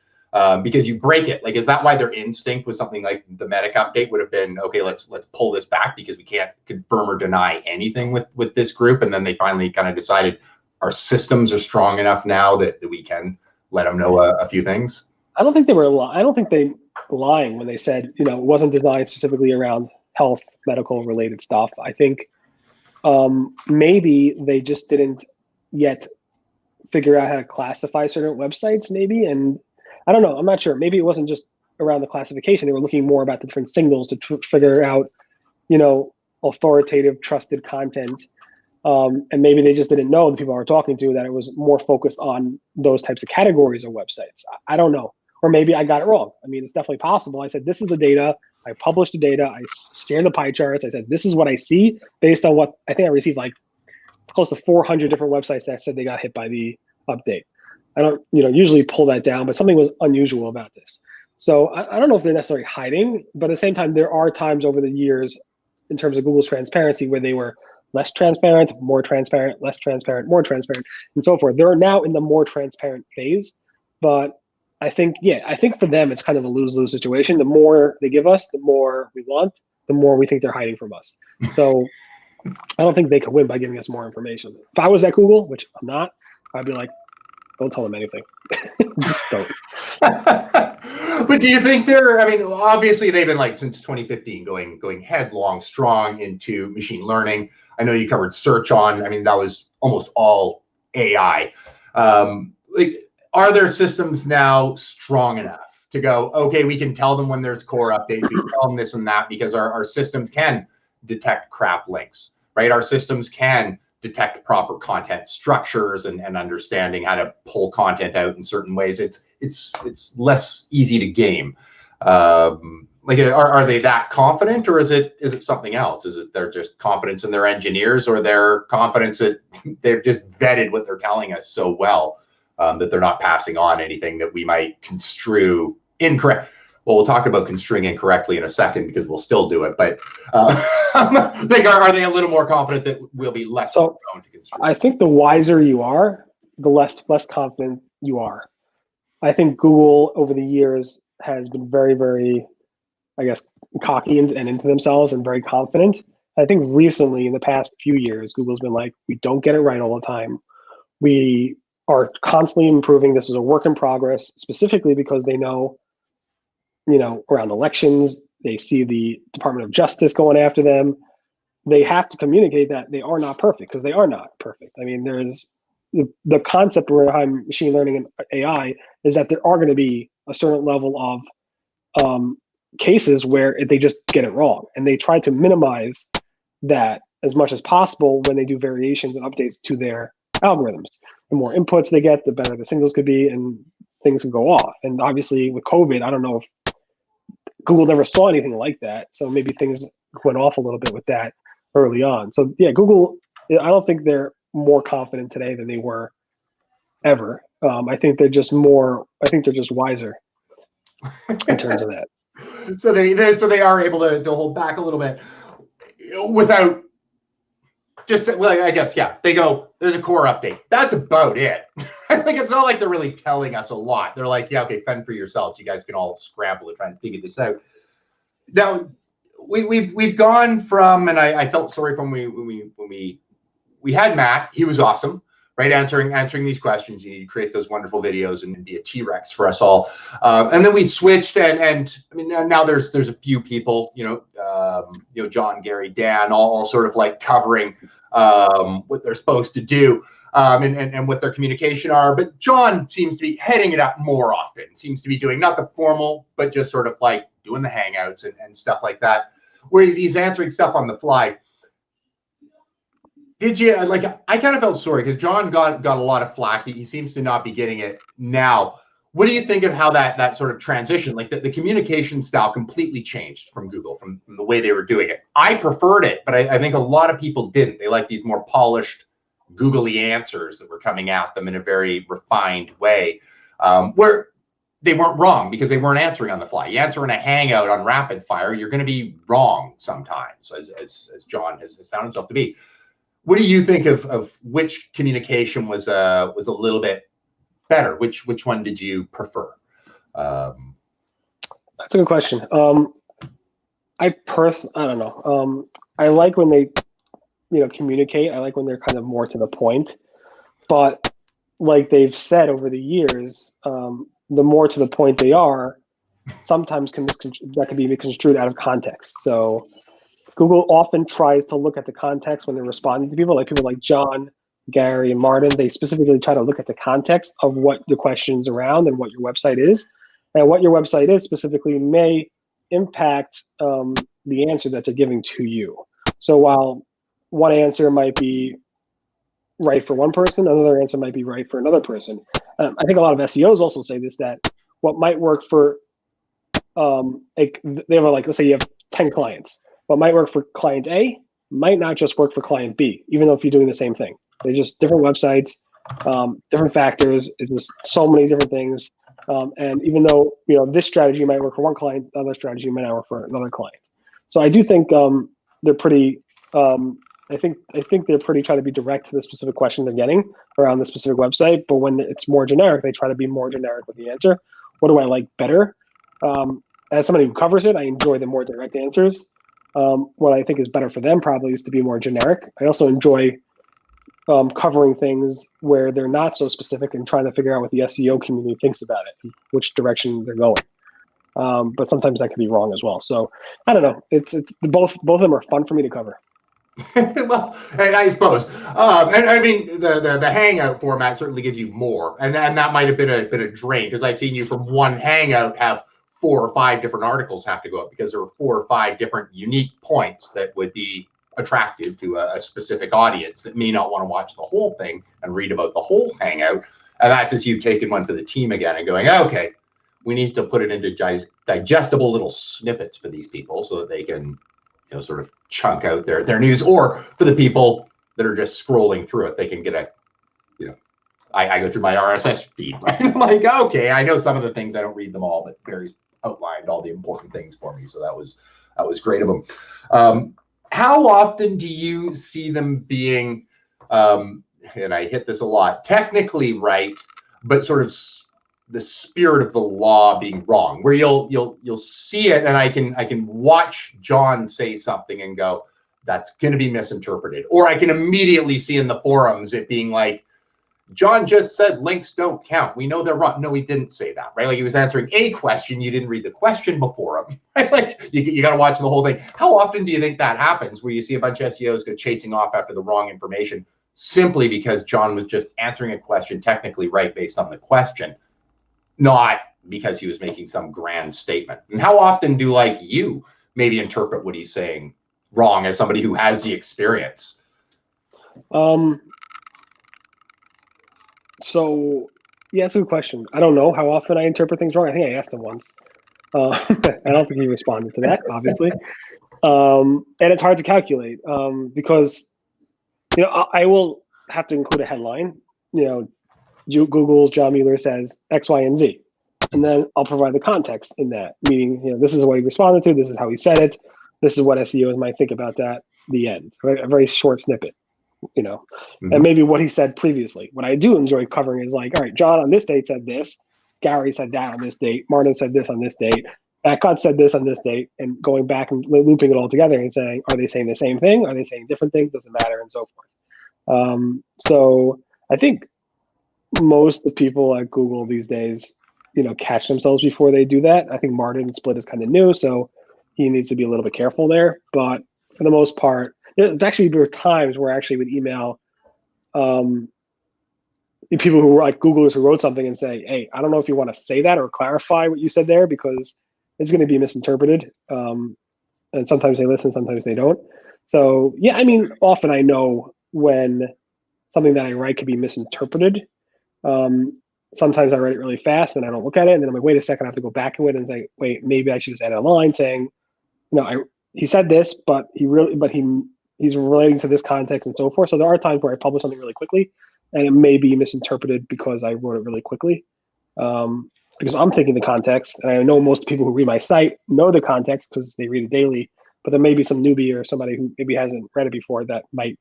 because you break it. Like, is that why their instinct with something like the Medic Update would have been, okay, let's pull this back because we can't confirm or deny anything with this group? And then they finally kind of decided our systems are strong enough now that we can let them know a few things. I don't think they lying when they said, it wasn't designed specifically around health, medical related stuff. I think maybe they just didn't yet figure out how to classify certain websites, maybe. And I don't know, I'm not sure. Maybe it wasn't just around the classification. They were looking more about the different signals to figure out, authoritative, trusted content. And maybe they just didn't know the people I were talking to that it was more focused on those types of categories of websites. I don't know. Or maybe I got it wrong. I mean, it's definitely possible. I said, this is the data. I published the data. I shared the pie charts. I said, this is what I see based on what I think I received, like close to 400 different websites that said they got hit by the update. I don't, usually pull that down, but something was unusual about this. So I don't know if they're necessarily hiding, but at the same time, there are times over the years in terms of Google's transparency where they were less transparent, more transparent, less transparent, more transparent, and so forth. They're now in the more transparent phase, but I think for them, it's kind of a lose-lose situation. The more they give us, the more we want, the more we think they're hiding from us. So I don't think they could win by giving us more information. If I was at Google, which I'm not, I'd be like, don't tell them anything. Just don't. But do you think they're, I mean, obviously they've been like since 2015 going headlong strong into machine learning. I know you covered search on, I mean, that was almost all AI. Like, are their systems now strong enough to go, okay, we can tell them when there's core updates, we can tell them this and that, because our systems can detect crap links, right? Our systems can detect proper content structures and understanding how to pull content out in certain ways. It's less easy to game. Like, are they that confident, or is it something else? Is it their just confidence in their engineers, or their confidence that they've just vetted what they're telling us so well that they're not passing on anything that we might construe incorrect? Well, we'll talk about construing incorrectly in a second, because we'll still do it. But like, are they a little more confident that we'll be less prone to construe? I think the wiser you are, the less confident you are. I think Google over the years has been very, very, I guess, cocky and into themselves and very confident. I think recently, in the past few years, Google's been like, we don't get it right all the time. We are constantly improving. This is a work in progress, specifically because they know, around elections, they see the Department of Justice going after them. They have to communicate that they are not perfect, because they are not perfect. I mean, there's the concept behind machine learning and AI is that there are going to be a certain level of cases where they just get it wrong, and they try to minimize that as much as possible when they do variations and updates to their algorithms. The more inputs they get, the better the signals could be, and things can go off. And obviously with COVID, I don't know if Google never saw anything like that, so maybe things went off a little bit with that early on. So yeah, Google, I don't think they're more confident today than they were ever. I think they're just wiser in terms of that. So they are able to hold back a little bit without just, well, I guess, yeah, they go, there's a core update. That's about it. Like, it's not like they're really telling us a lot. They're like, yeah, okay, fend for yourselves. You guys can all scramble to try and figure this out. Now, we've gone from, and I felt sorry when we had Matt. He was awesome, right? Answering these questions. You create those wonderful videos and be a T-Rex for us all. And then we switched, and I mean, now there's a few people, John, Gary, Dan, all sort of like covering what they're supposed to do. And what their communication are. But John seems to be heading it up more often, seems to be doing not the formal, but just sort of like doing the hangouts and stuff like that, where he's answering stuff on the fly. Did you, like, I kind of felt sorry because John got a lot of flack. He seems to not be getting it now. What do you think of how that sort of transition, like the communication style completely changed from Google, from the way they were doing it? I preferred it, but I think a lot of people didn't. They like these more polished, googly answers that were coming at them in a very refined way, where they weren't wrong because they weren't answering on the fly. You answer in a hangout on rapid fire, you're going to be wrong sometimes, as John has found himself to be. What do you think of which communication was a little bit better? Which one did you prefer? That's a good question. I don't know. I like when they communicate. I like when they're kind of more to the point, but like they've said over the years, the more to the point they are, sometimes that can be misconstrued out of context. So Google often tries to look at the context when they're responding to people like John, Gary, and Martin. They specifically try to look at the context of what the question's around and what your website is. And what your website is specifically may impact the answer that they're giving to you. So while one answer might be right for one person, another answer might be right for another person. I think a lot of SEOs also say this, that what might work for, they have let's say you have 10 clients. What might work for client A might not just work for client B, even though if you're doing the same thing. They're just different websites, different factors. It's just so many different things. And even though this strategy might work for one client, the other strategy might not work for another client. So I do think they're pretty. I think they're pretty trying to be direct to the specific question they're getting around the specific website. But when it's more generic, they try to be more generic with the answer. What do I like better? As somebody who covers it, I enjoy the more direct answers. What I think is better for them probably is to be more generic. I also enjoy covering things where they're not so specific and trying to figure out what the SEO community thinks about it, and which direction they're going. But sometimes that could be wrong as well. So I don't know. It's both of them are fun for me to cover. Well, I suppose, and I mean the Hangout format certainly gives you more, and that might have been a drain, because I've seen you from one Hangout have 4 or 5 different articles have to go up, because there were 4 or 5 different unique points that would be attractive to a specific audience that may not want to watch the whole thing and read about the whole Hangout. And that's as you've taken one for the team again and going, okay, we need to put it into digestible little snippets for these people so that they can, sort of chunk out their news, or for the people that are just scrolling through it, they can get I go through my RSS feed, right? I'm like, okay, I know some of the things, I don't read them all, but Barry's outlined all the important things for me. So that was great of him. How often do you see them being, and I hit this a lot, technically right, but sort of the spirit of the law being wrong, where you'll see it, and I can watch John say something and go, that's going to be misinterpreted, or I can immediately see in the forums it being like, John just said links don't count. We know they're wrong. No, he didn't say that, right? Like, he was answering a question. You didn't read the question before him, right? Like, you got to watch the whole thing. How often do you think that happens, where you see a bunch of SEOs go chasing off after the wrong information simply because John was just answering a question technically right based on the question, not because he was making some grand statement? And how often do you maybe interpret what he's saying wrong as somebody who has the experience? So yeah, that's a good question. I don't know how often I interpret things wrong. I think I asked him once. I don't think he responded to that, obviously. And it's hard to calculate because I will have to include a headline. Google John Mueller says X, Y, and Z, and then I'll provide the context in that. Meaning, this is what he responded to. This is how he said it. This is what SEOs might think about that. The end. Right? A very short snippet. And maybe what he said previously. What I do enjoy covering is like, all right, John on this date said this, Gary said that on this date, Martin said this on this date, Eckhart said this on this date, and going back and looping it all together and saying, are they saying the same thing? Are they saying different things? Doesn't matter, and so forth. So I think most of the people at Google these days, catch themselves before they do that. I think Martin Split is kind of new, so he needs to be a little bit careful there. But for the most part, there were times where I actually would email people who were like Googlers who wrote something and say, hey, I don't know if you want to say that or clarify what you said there, because it's going to be misinterpreted. And sometimes they listen, sometimes they don't. So yeah, I mean, often I know when something that I write could be misinterpreted. Sometimes I write it really fast and I don't look at it, and then I'm like, wait a second, I have to go back to it and say, wait, maybe I should just add a line saying, he said this, but he's relating to this context and so forth. So there are times where I publish something really quickly and it may be misinterpreted because I wrote it really quickly. Because I'm thinking the context, and I know most people who read my site know the context because they read it daily, but there may be some newbie or somebody who maybe hasn't read it before that might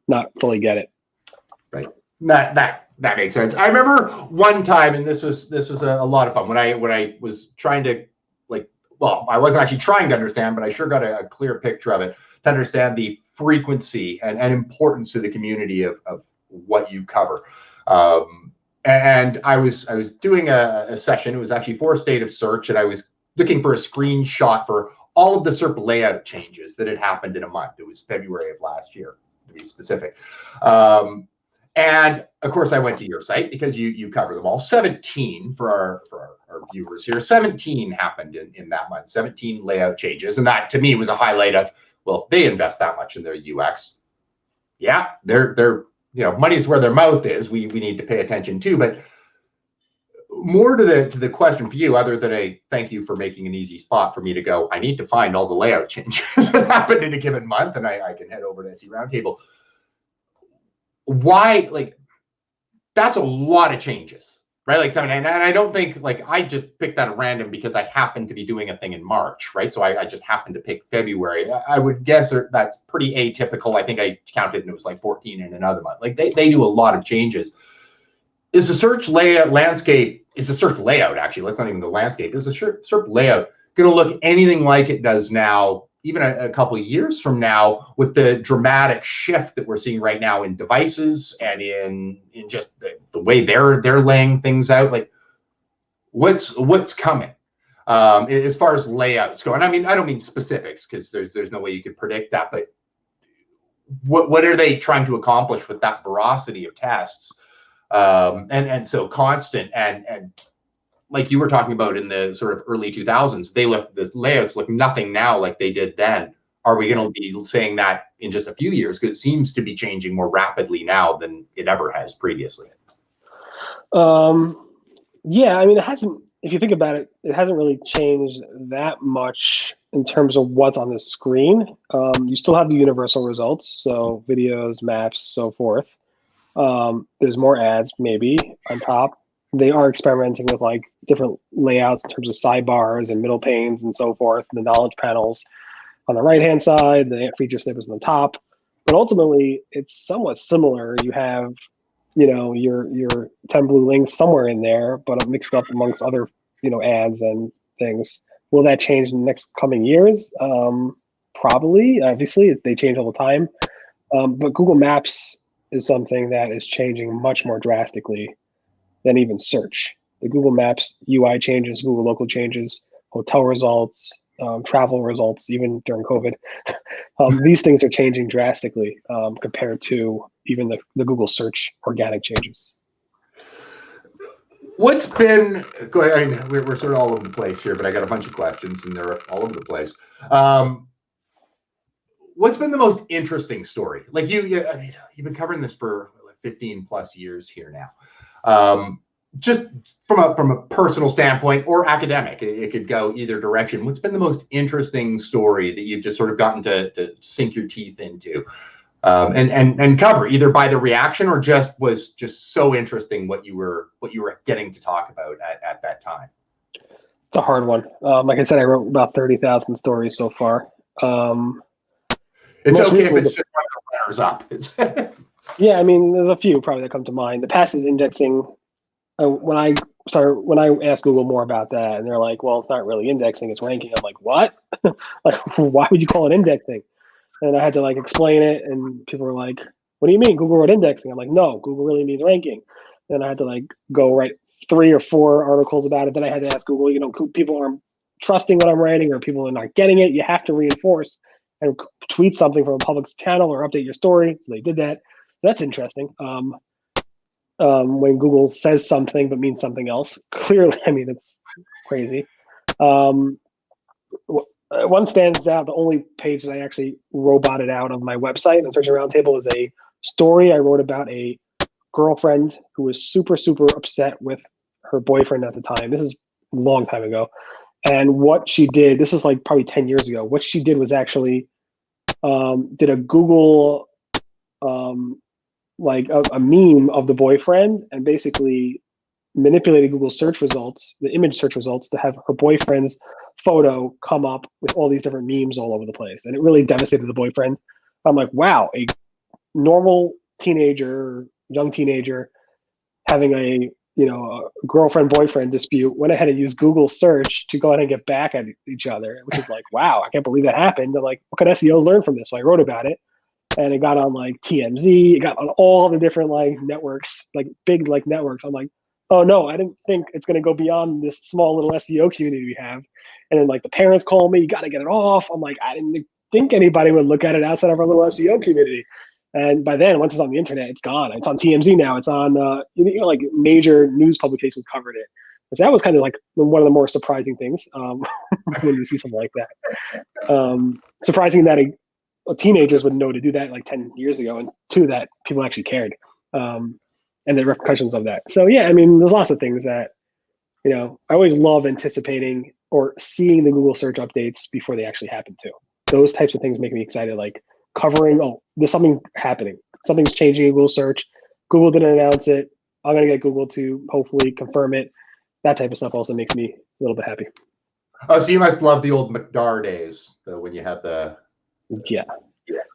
not fully get it. Right. That makes sense. I remember one time, and this was a lot of fun, when I was trying to I wasn't actually trying to understand, but I sure got a clear picture of it, to understand the frequency and importance to the community of what you cover. And I was doing a session. It was actually for State of Search, and I was looking for a screenshot for all of the SERP layout changes that had happened in a month. It was February of last year, to be specific. And of course, I went to your site because you cover them all. 17 for our viewers here. 17 happened in that month. 17 layout changes, and that to me was a highlight of, well, if they invest that much in their UX, yeah, they're money's where their mouth is. We need to pay attention too. But more to the question for you, other than a thank you for making an easy spot for me to go, I need to find all the layout changes that happened in a given month, and I can head over to SE Roundtable. Why, that's a lot of changes, right? And I don't think I just picked that at random because I happened to be doing a thing in March, right? So I just happened to pick February. I would guess that's pretty atypical. I think I counted and it was 14 in another month. They do a lot of changes. Is the search landscape, is the search layout, actually, let's not even go landscape, is the search layout going to look anything like it does now, even a couple of years from now, with the dramatic shift that we're seeing right now in devices and in just the way they're laying things out? What's coming? as far as layouts go. And I mean, I don't mean specifics because there's no way you could predict that, but what are they trying to accomplish with that veracity of tests? And so constant and like you were talking about in the sort of early 2000s, the layouts look nothing now like they did then. Are we going to be saying that in just a few years? Because it seems to be changing more rapidly now than it ever has previously. Yeah, I mean, it hasn't, if you think about it, it hasn't really changed that much in terms of what's on the screen. You still have the universal results, so videos, maps, so forth. There's more ads maybe on top. They are experimenting with like different layouts in terms of sidebars and middle panes and so forth, and the knowledge panels on the right-hand side, the feature snippets on the top. But ultimately, it's somewhat similar. You have, you know, your 10 blue links somewhere in there, but mixed up amongst other, you know, ads and things. Will that change in the next coming years? Probably. Obviously, they change all the time. But Google Maps is something that is changing much more drastically than even search. The Google Maps UI changes, Google Local changes, hotel results, travel results, even during COVID. These things are changing drastically compared to even the Google search organic changes. What's been, go ahead, I mean, we're sort of all over the place here, but I got a bunch of questions and they're all over the place. What's been the most interesting story? Like I mean, you've been covering this for like 15 plus years here now. Just from a personal standpoint or academic, it could go either direction. What's been the most interesting story that you've just sort of gotten to sink your teeth into and cover, either by the reaction or just was just so interesting what you were getting to talk about at that time? It's a hard one. Like I said, I wrote about 30,000 stories so far. It's okay if it's just one of the runners up. Yeah, I mean, there's a few probably that come to mind. The passive indexing. When I asked Google more about that, and they're like, "Well, it's not really indexing; it's ranking." I'm like, "What? Like, why would you call it indexing?" And I had to like explain it, and people were like, "What do you mean? Google wrote indexing?" I'm like, "No, Google really means ranking." Then I had to like go write 3 or 4 articles about it. Then I had to ask Google, you know, people aren't trusting what I'm writing, or people are not getting it. You have to reinforce and tweet something from a public channel or update your story. So they did that. That's interesting. When Google says something but means something else, clearly, I mean, it's crazy. One stands out. The only page that I actually roboted out of my website, the Search and Roundtable, is a story I wrote about a girlfriend who was super, super upset with her boyfriend at the time. This is a long time ago. And what she did, this is like probably 10 years ago, what she did was actually did a Google like a meme of the boyfriend and basically manipulated Google search results, the image search results, to have her boyfriend's photo come up with all these different memes all over the place. And it really devastated the boyfriend. I'm like, wow, a normal teenager, young teenager having a girlfriend boyfriend dispute went ahead and used Google search to go ahead and get back at each other, which is like, wow, I can't believe that happened. And like, what could SEOs learn from this? So I wrote about it. And it got on like TMZ, it got on all the different like networks, like big like networks. I'm like, oh no, I didn't think it's gonna go beyond this small little SEO community we have. And then like the parents call me, you gotta get it off. I'm like, I didn't think anybody would look at it outside of our little SEO community. And by then, once it's on the internet, it's gone. It's on TMZ now. It's on like major news publications covered it. So that was kind of like one of the more surprising things when you see something like that. Surprising that teenagers would know to do that like 10 years ago, and 2, that people actually cared, and the repercussions of that. So yeah, I mean, there's lots of things that, you know, I always love anticipating or seeing the Google search updates before they actually happen too. Those types of things make me excited, like covering, oh, there's something happening. Something's changing in Google search. Google didn't announce it. I'm going to get Google to hopefully confirm it. That type of stuff also makes me a little bit happy. Oh, so you must love the old McDar days, when you had the... Yeah.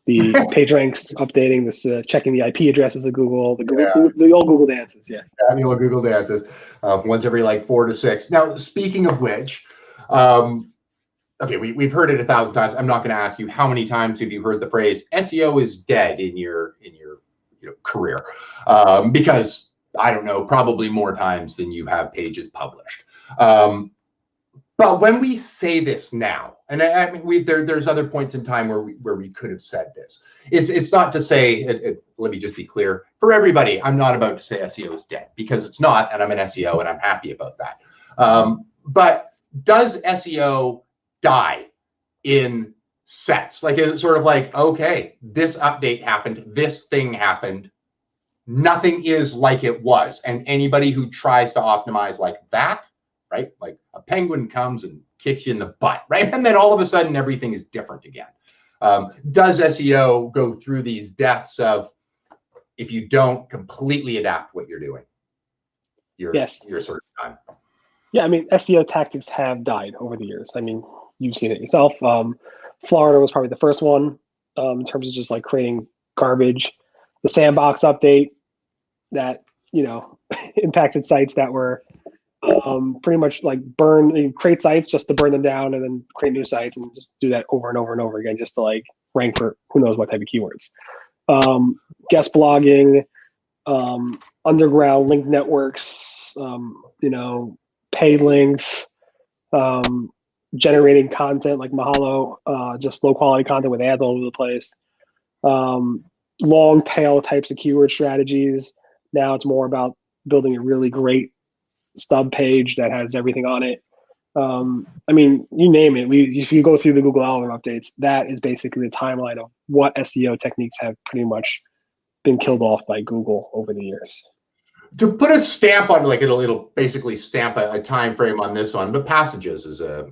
The PageRanks updating, this checking the IP addresses of Google, the old Google dances. Yeah, the old Google dances. Once every like 4 to 6. Now, speaking of which, okay, we've heard it 1,000 times. I'm not going to ask you how many times have you heard the phrase SEO is dead in your career, because I don't know, probably more times than you have pages published. But when we say this now, and I mean, there's other points in time where we could have said this. It's not to say, let me just be clear for everybody. I'm not about to say SEO is dead, because it's not, and I'm an SEO, and I'm happy about that. But does SEO die in sets? Like, it's sort of like, okay, this update happened, this thing happened, nothing is like it was, and anybody who tries to optimize like that, right? Like a penguin comes and kicks you in the butt, right? And then all of a sudden everything is different again. Does SEO go through these deaths of, if you don't completely adapt what you're doing, you're sort of done? Yeah, I mean, SEO tactics have died over the years. I mean, you've seen it yourself. Florida was probably the first one in terms of just like creating garbage. The sandbox update that, you know, impacted sites that were pretty much like create sites just to burn them down and then create new sites and just do that over and over and over again just to like rank for who knows what type of keywords. Guest blogging, underground link networks, you know, paid links, generating content like Mahalo, just low quality content with ads all over the place. Long tail types of keyword strategies. Now it's more about building a really great stub page that has everything on it. I mean, you name it. If you go through the Google algorithm updates, that is basically the timeline of what SEO techniques have pretty much been killed off by Google over the years. To put a stamp on, like, it'll basically stamp a time frame on this one, but passages is a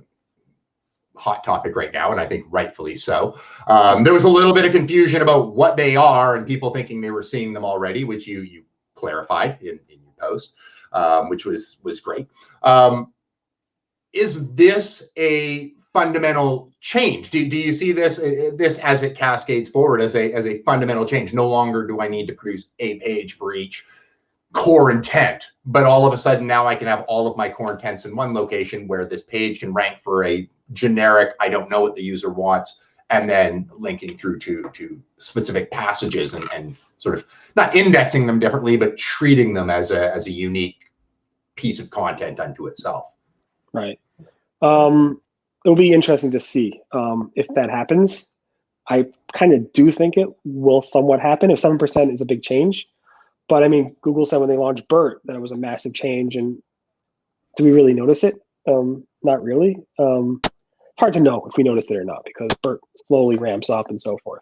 hot topic right now, and I think rightfully so. There was a little bit of confusion about what they are and people thinking they were seeing them already, which you clarified in your post, which was great. Is this a fundamental change? Do you see this as it cascades forward as a fundamental change? No longer do I need to produce a page for each core intent, but all of a sudden now I can have all of my core intents in one location where this page can rank for a generic, I don't know what the user wants, and then linking through to specific passages and sort of not indexing them differently, but treating them as a unique piece of content unto itself. Right. It'll be interesting to see if that happens. I kind of do think it will somewhat happen if 7% is a big change. But I mean, Google said when they launched BERT that it was a massive change, and do we really notice it? Not really. Hard to know if we noticed it or not, because BERT slowly ramps up and so forth.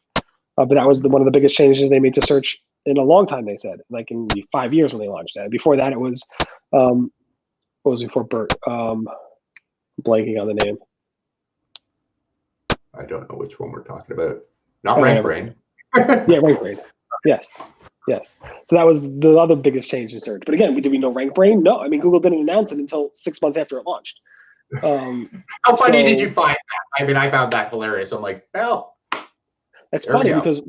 But that was one of the biggest changes they made to search in a long time, they said, like in the 5 years when they launched that. Before that, it was, what was before BERT? Blanking on the name. I don't know which one we're talking about. Not RankBrain. Yeah, RankBrain. Yes. Yes. So that was the other biggest change in search. But again, did we know RankBrain? No. I mean, Google didn't announce it until 6 months after it launched. How funny did you find that? I mean, I found that hilarious. I'm like, well, that's funny because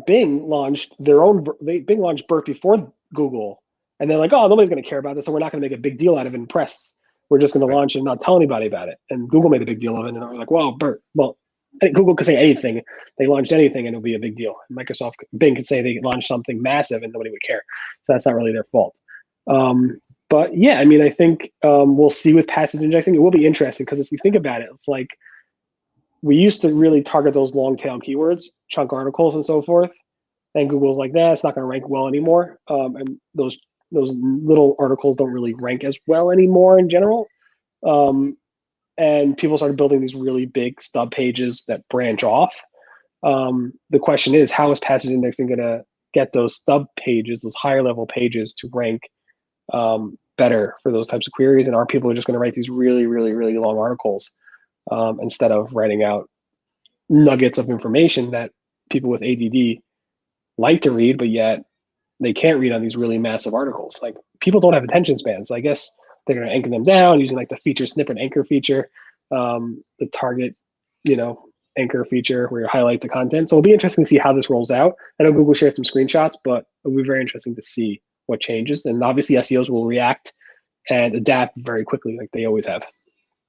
Bing launched Bing launched BERT before Google, and they're like, oh, nobody's going to care about this, so we're not going to make a big deal out of it in press. We're just going to launch it and not tell anybody about it. And Google made a big deal of it, and they're like, well, BERT. Well, Google could say anything. They launched anything, and it'll be a big deal. Bing could say they launched something massive, and nobody would care. So that's not really their fault. But yeah, I mean, I think we'll see with passage indexing. It will be interesting because if you think about it, it's like we used to really target those long tail keywords, chunk articles and so forth. And Google's like, nah, it's not going to rank well anymore. And those little articles don't really rank as well anymore in general. And people started building these really big stub pages that branch off. The question is, how is passage indexing going to get those stub pages, those higher level pages, to rank better for those types of queries? And are people just going to write these really, really, really long articles instead of writing out nuggets of information that people with ADD like to read, but yet they can't read on these really massive articles? Like, people don't have attention spans. So I guess they're going to anchor them down using like the feature snippet anchor feature, the target, anchor feature where you highlight the content. So it'll be interesting to see how this rolls out. I know Google shares some screenshots, but it'll be very interesting to see what changes. And obviously SEOs will react and adapt very quickly like they always have.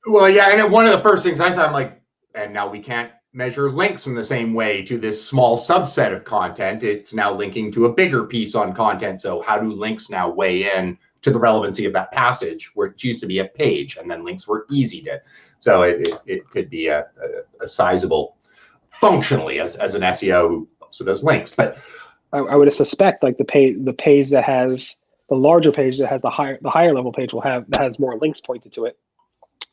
Well, yeah, and one of the first things I thought, I'm like, and now we can't measure links in the same way to this small subset of content. It's now linking to a bigger piece on content. So how do links now weigh in to the relevancy of that passage, where it used to be a page and then links were easy to, so it could be a sizable functionally as an SEO who also does links. But I would suspect like the page that has the larger page that has the higher level page that has more links pointed to it.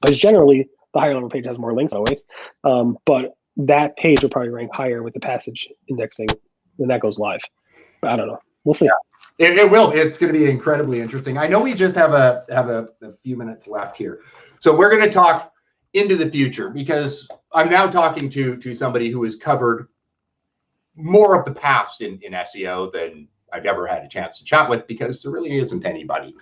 Because generally the higher level page has more links always, but that page will probably rank higher with the passage indexing when that goes live. But I don't know. We'll see. Yeah, it will. It's going to be incredibly interesting. I know we just have a few minutes left here, so we're going to talk into the future, because I'm now talking to somebody who has covered more of the past in SEO than I've ever had a chance to chat with, because there really isn't anybody.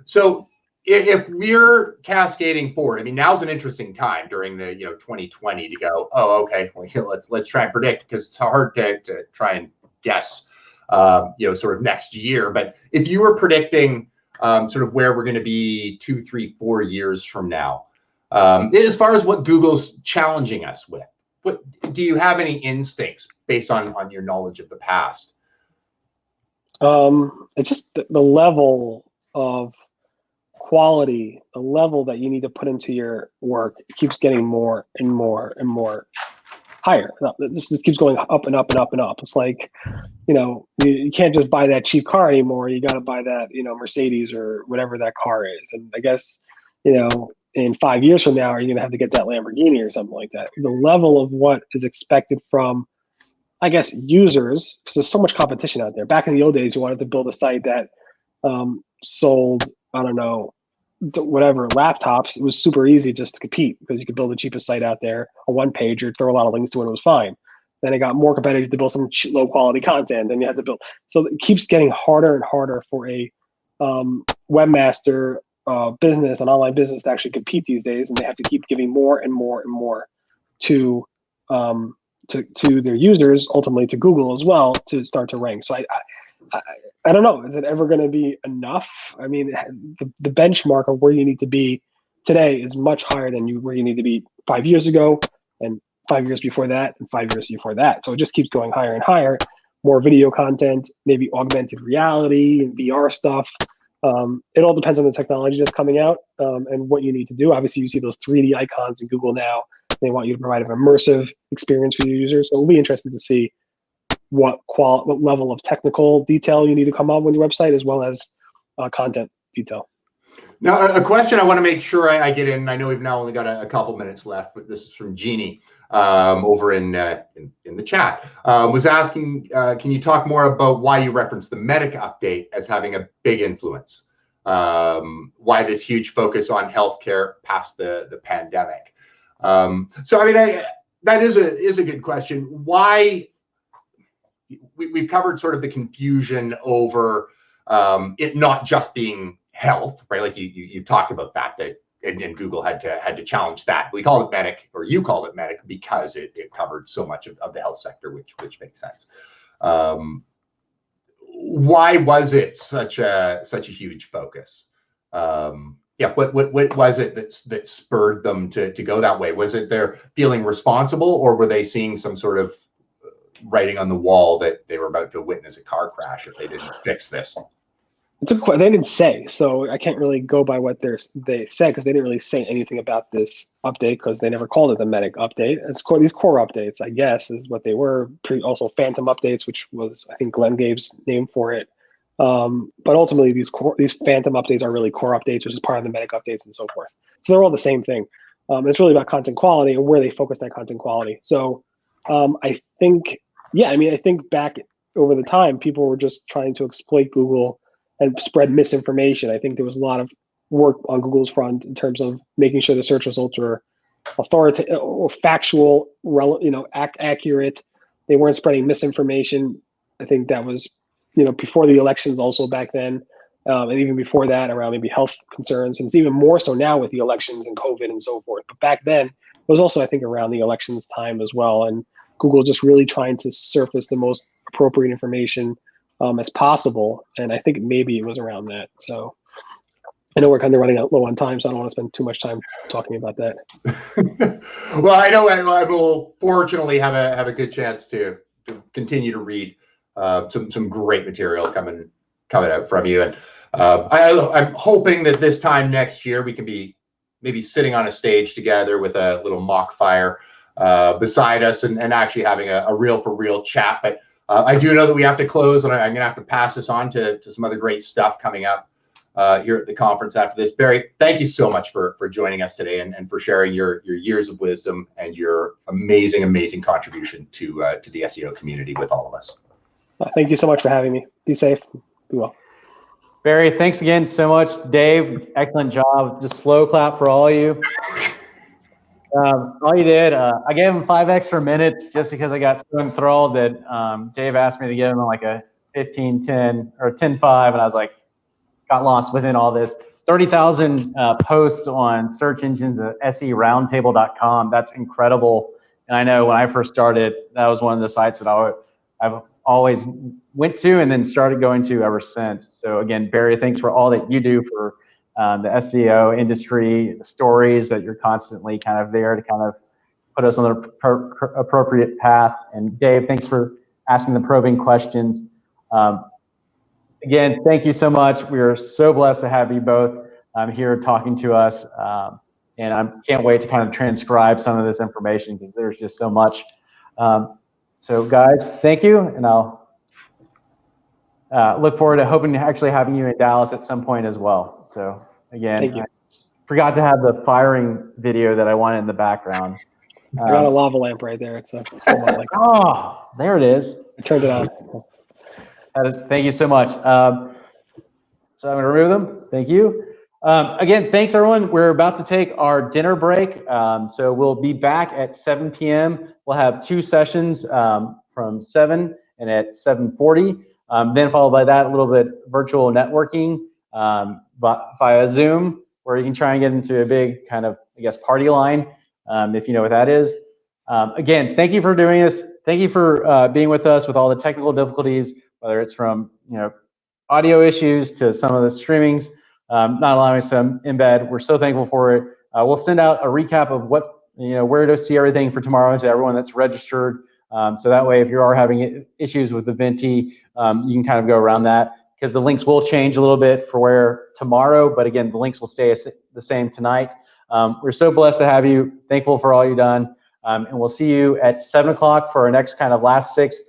So if we're cascading forward, I mean, now's an interesting time during the 2020 to go, oh, okay, well, let's try and predict, because it's hard to try and guess sort of next year. But if you were predicting sort of where we're going to be 2, 3, 4 years from now, as far as what Google's challenging us with, what do you have any instincts based on your knowledge of the past? It's just the level of quality, the level that you need to put into your work keeps getting more and more and more higher. This keeps going up and up and up and up. It's like, you can't just buy that cheap car anymore. You got to buy that, Mercedes or whatever that car is. And I guess, in 5 years from now, are you going to have to get that Lamborghini or something like that? The level of what is expected from, I guess, users, because there's so much competition out there. Back in the old days, you wanted to build a site that sold, I don't know, whatever, laptops. It was super easy just to compete, because you could build the cheapest site out there, a one-pager, throw a lot of links to it, and it was fine. Then it got more competitive to build some low-quality content. Then you had to build. So it keeps getting harder and harder for a webmaster business, an online business, to actually compete these days, and they have to keep giving more and more and more to their users, ultimately to Google as well, to start to rank. So I don't know. Is it ever going to be enough? I mean, the benchmark of where you need to be today is much higher than where you need to be 5 years ago, and 5 years before that, and 5 years before that. So it just keeps going higher and higher. More video content, maybe augmented reality and VR stuff. It all depends on the technology that's coming out and what you need to do. Obviously, you see those 3D icons in Google now. They want you to provide an immersive experience for your users. So it'll be interesting to see what level of technical detail you need to come up with your website, as well as content detail. Now, a question I want to make sure I get in. I know we've now only got a couple minutes left, but this is from Jeannie over in the chat. Was asking, can you talk more about why you referenced the Medic update as having a big influence? Why this huge focus on healthcare past the pandemic? So I mean, that is a good question. Why? We've covered sort of the confusion over it not just being health, right? Like you talked about that and Google had to challenge that. We call it Medic, or you called it Medic, because it covered so much of the health sector, which makes sense. Why was it such a huge focus? Yeah, what was it that spurred them to go that way? Was it their feeling responsible, or were they seeing some sort of writing on the wall that they were about to witness a car crash if they didn't fix this? It's a question. They didn't say, so I can't really go by what they said, because they didn't really say anything about this update, because they never called it the Medic update. It's these core updates, I guess, is what they were. Also Phantom updates, which was, I think, Glenn Gabe's name for it. But ultimately, these Phantom updates are really core updates, which is part of the Medic updates and so forth. So they're all the same thing. It's really about content quality and where they focus that content quality. So I think, I think back over the time, people were just trying to exploit Google and spread misinformation. I think there was a lot of work on Google's front in terms of making sure the search results were authoritative or factual, accurate. They weren't spreading misinformation. I think that was, before the elections also back then, and even before that around maybe health concerns. And it's even more so now with the elections and COVID and so forth. But back then, it was also, I think, around the elections time as well. And Google just really trying to surface the most appropriate information as possible. And I think maybe it was around that. So I know we're kind of running out low on time, so I don't want to spend too much time talking about that. Well, I know I will fortunately have a good chance to continue to read some great material coming out from you. And I'm hoping that this time next year we can be maybe sitting on a stage together with a little mock fire beside us and actually having a real for real chat. But I do know that we have to close, and I'm going to have to pass this on to some other great stuff coming up here at the conference after this. Barry, thank you so much for joining us today and for sharing your years of wisdom and your amazing contribution to the SEO community with all of us. Thank you so much for having me. Be safe. Be well. Barry, thanks again so much. Dave, excellent job. Just slow clap for all of you. All you did, I gave him 5 extra minutes just because I got so enthralled that Dave asked me to give him like a 15-10 or 10-5, and I was like, got lost within all this. 30,000 posts on search engines at seroundtable.com. That's incredible. And I know when I first started, that was one of the sites that I've always went to and then started going to ever since. So again, Barry, thanks for all that you do for the SEO industry, the stories that you're constantly kind of there to kind of put us on the appropriate path. And Dave, thanks for asking the probing questions. Again, thank you so much. We are so blessed to have you both here talking to us. And I can't wait to kind of transcribe some of this information because there's just so much. So guys, thank you. And I'll look forward to hoping to actually having you in Dallas at some point as well. So again, I forgot to have the firing video that I wanted in the background. I got a lava lamp right there. It's somewhat like. Oh, there it is. I turned it on. Thank you so much. So I'm going to remove them. Thank you. Again, thanks everyone. We're about to take our dinner break. So we'll be back at 7 p.m. We'll have 2 sessions from 7 and at 7:40. Then followed by that, a little bit virtual networking via Zoom, where you can try and get into a big kind of, I guess, party line, if you know what that is. Again, thank you for doing this. Thank you for being with us with all the technical difficulties, whether it's from audio issues to some of the streamings not allowing us to embed. We're so thankful for it. We'll send out a recap of what where to see everything for tomorrow to everyone that's registered. So that way, if you are having issues with the Venti, you can kind of go around that because the links will change a little bit for where tomorrow, but again, the links will stay the same tonight. We're so blessed to have you. Thankful for all you've done. And we'll see you at 7 o'clock for our next kind of last six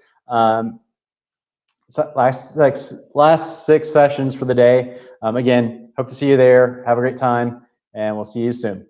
sessions for the day. Again, hope to see you there. Have a great time, and we'll see you soon.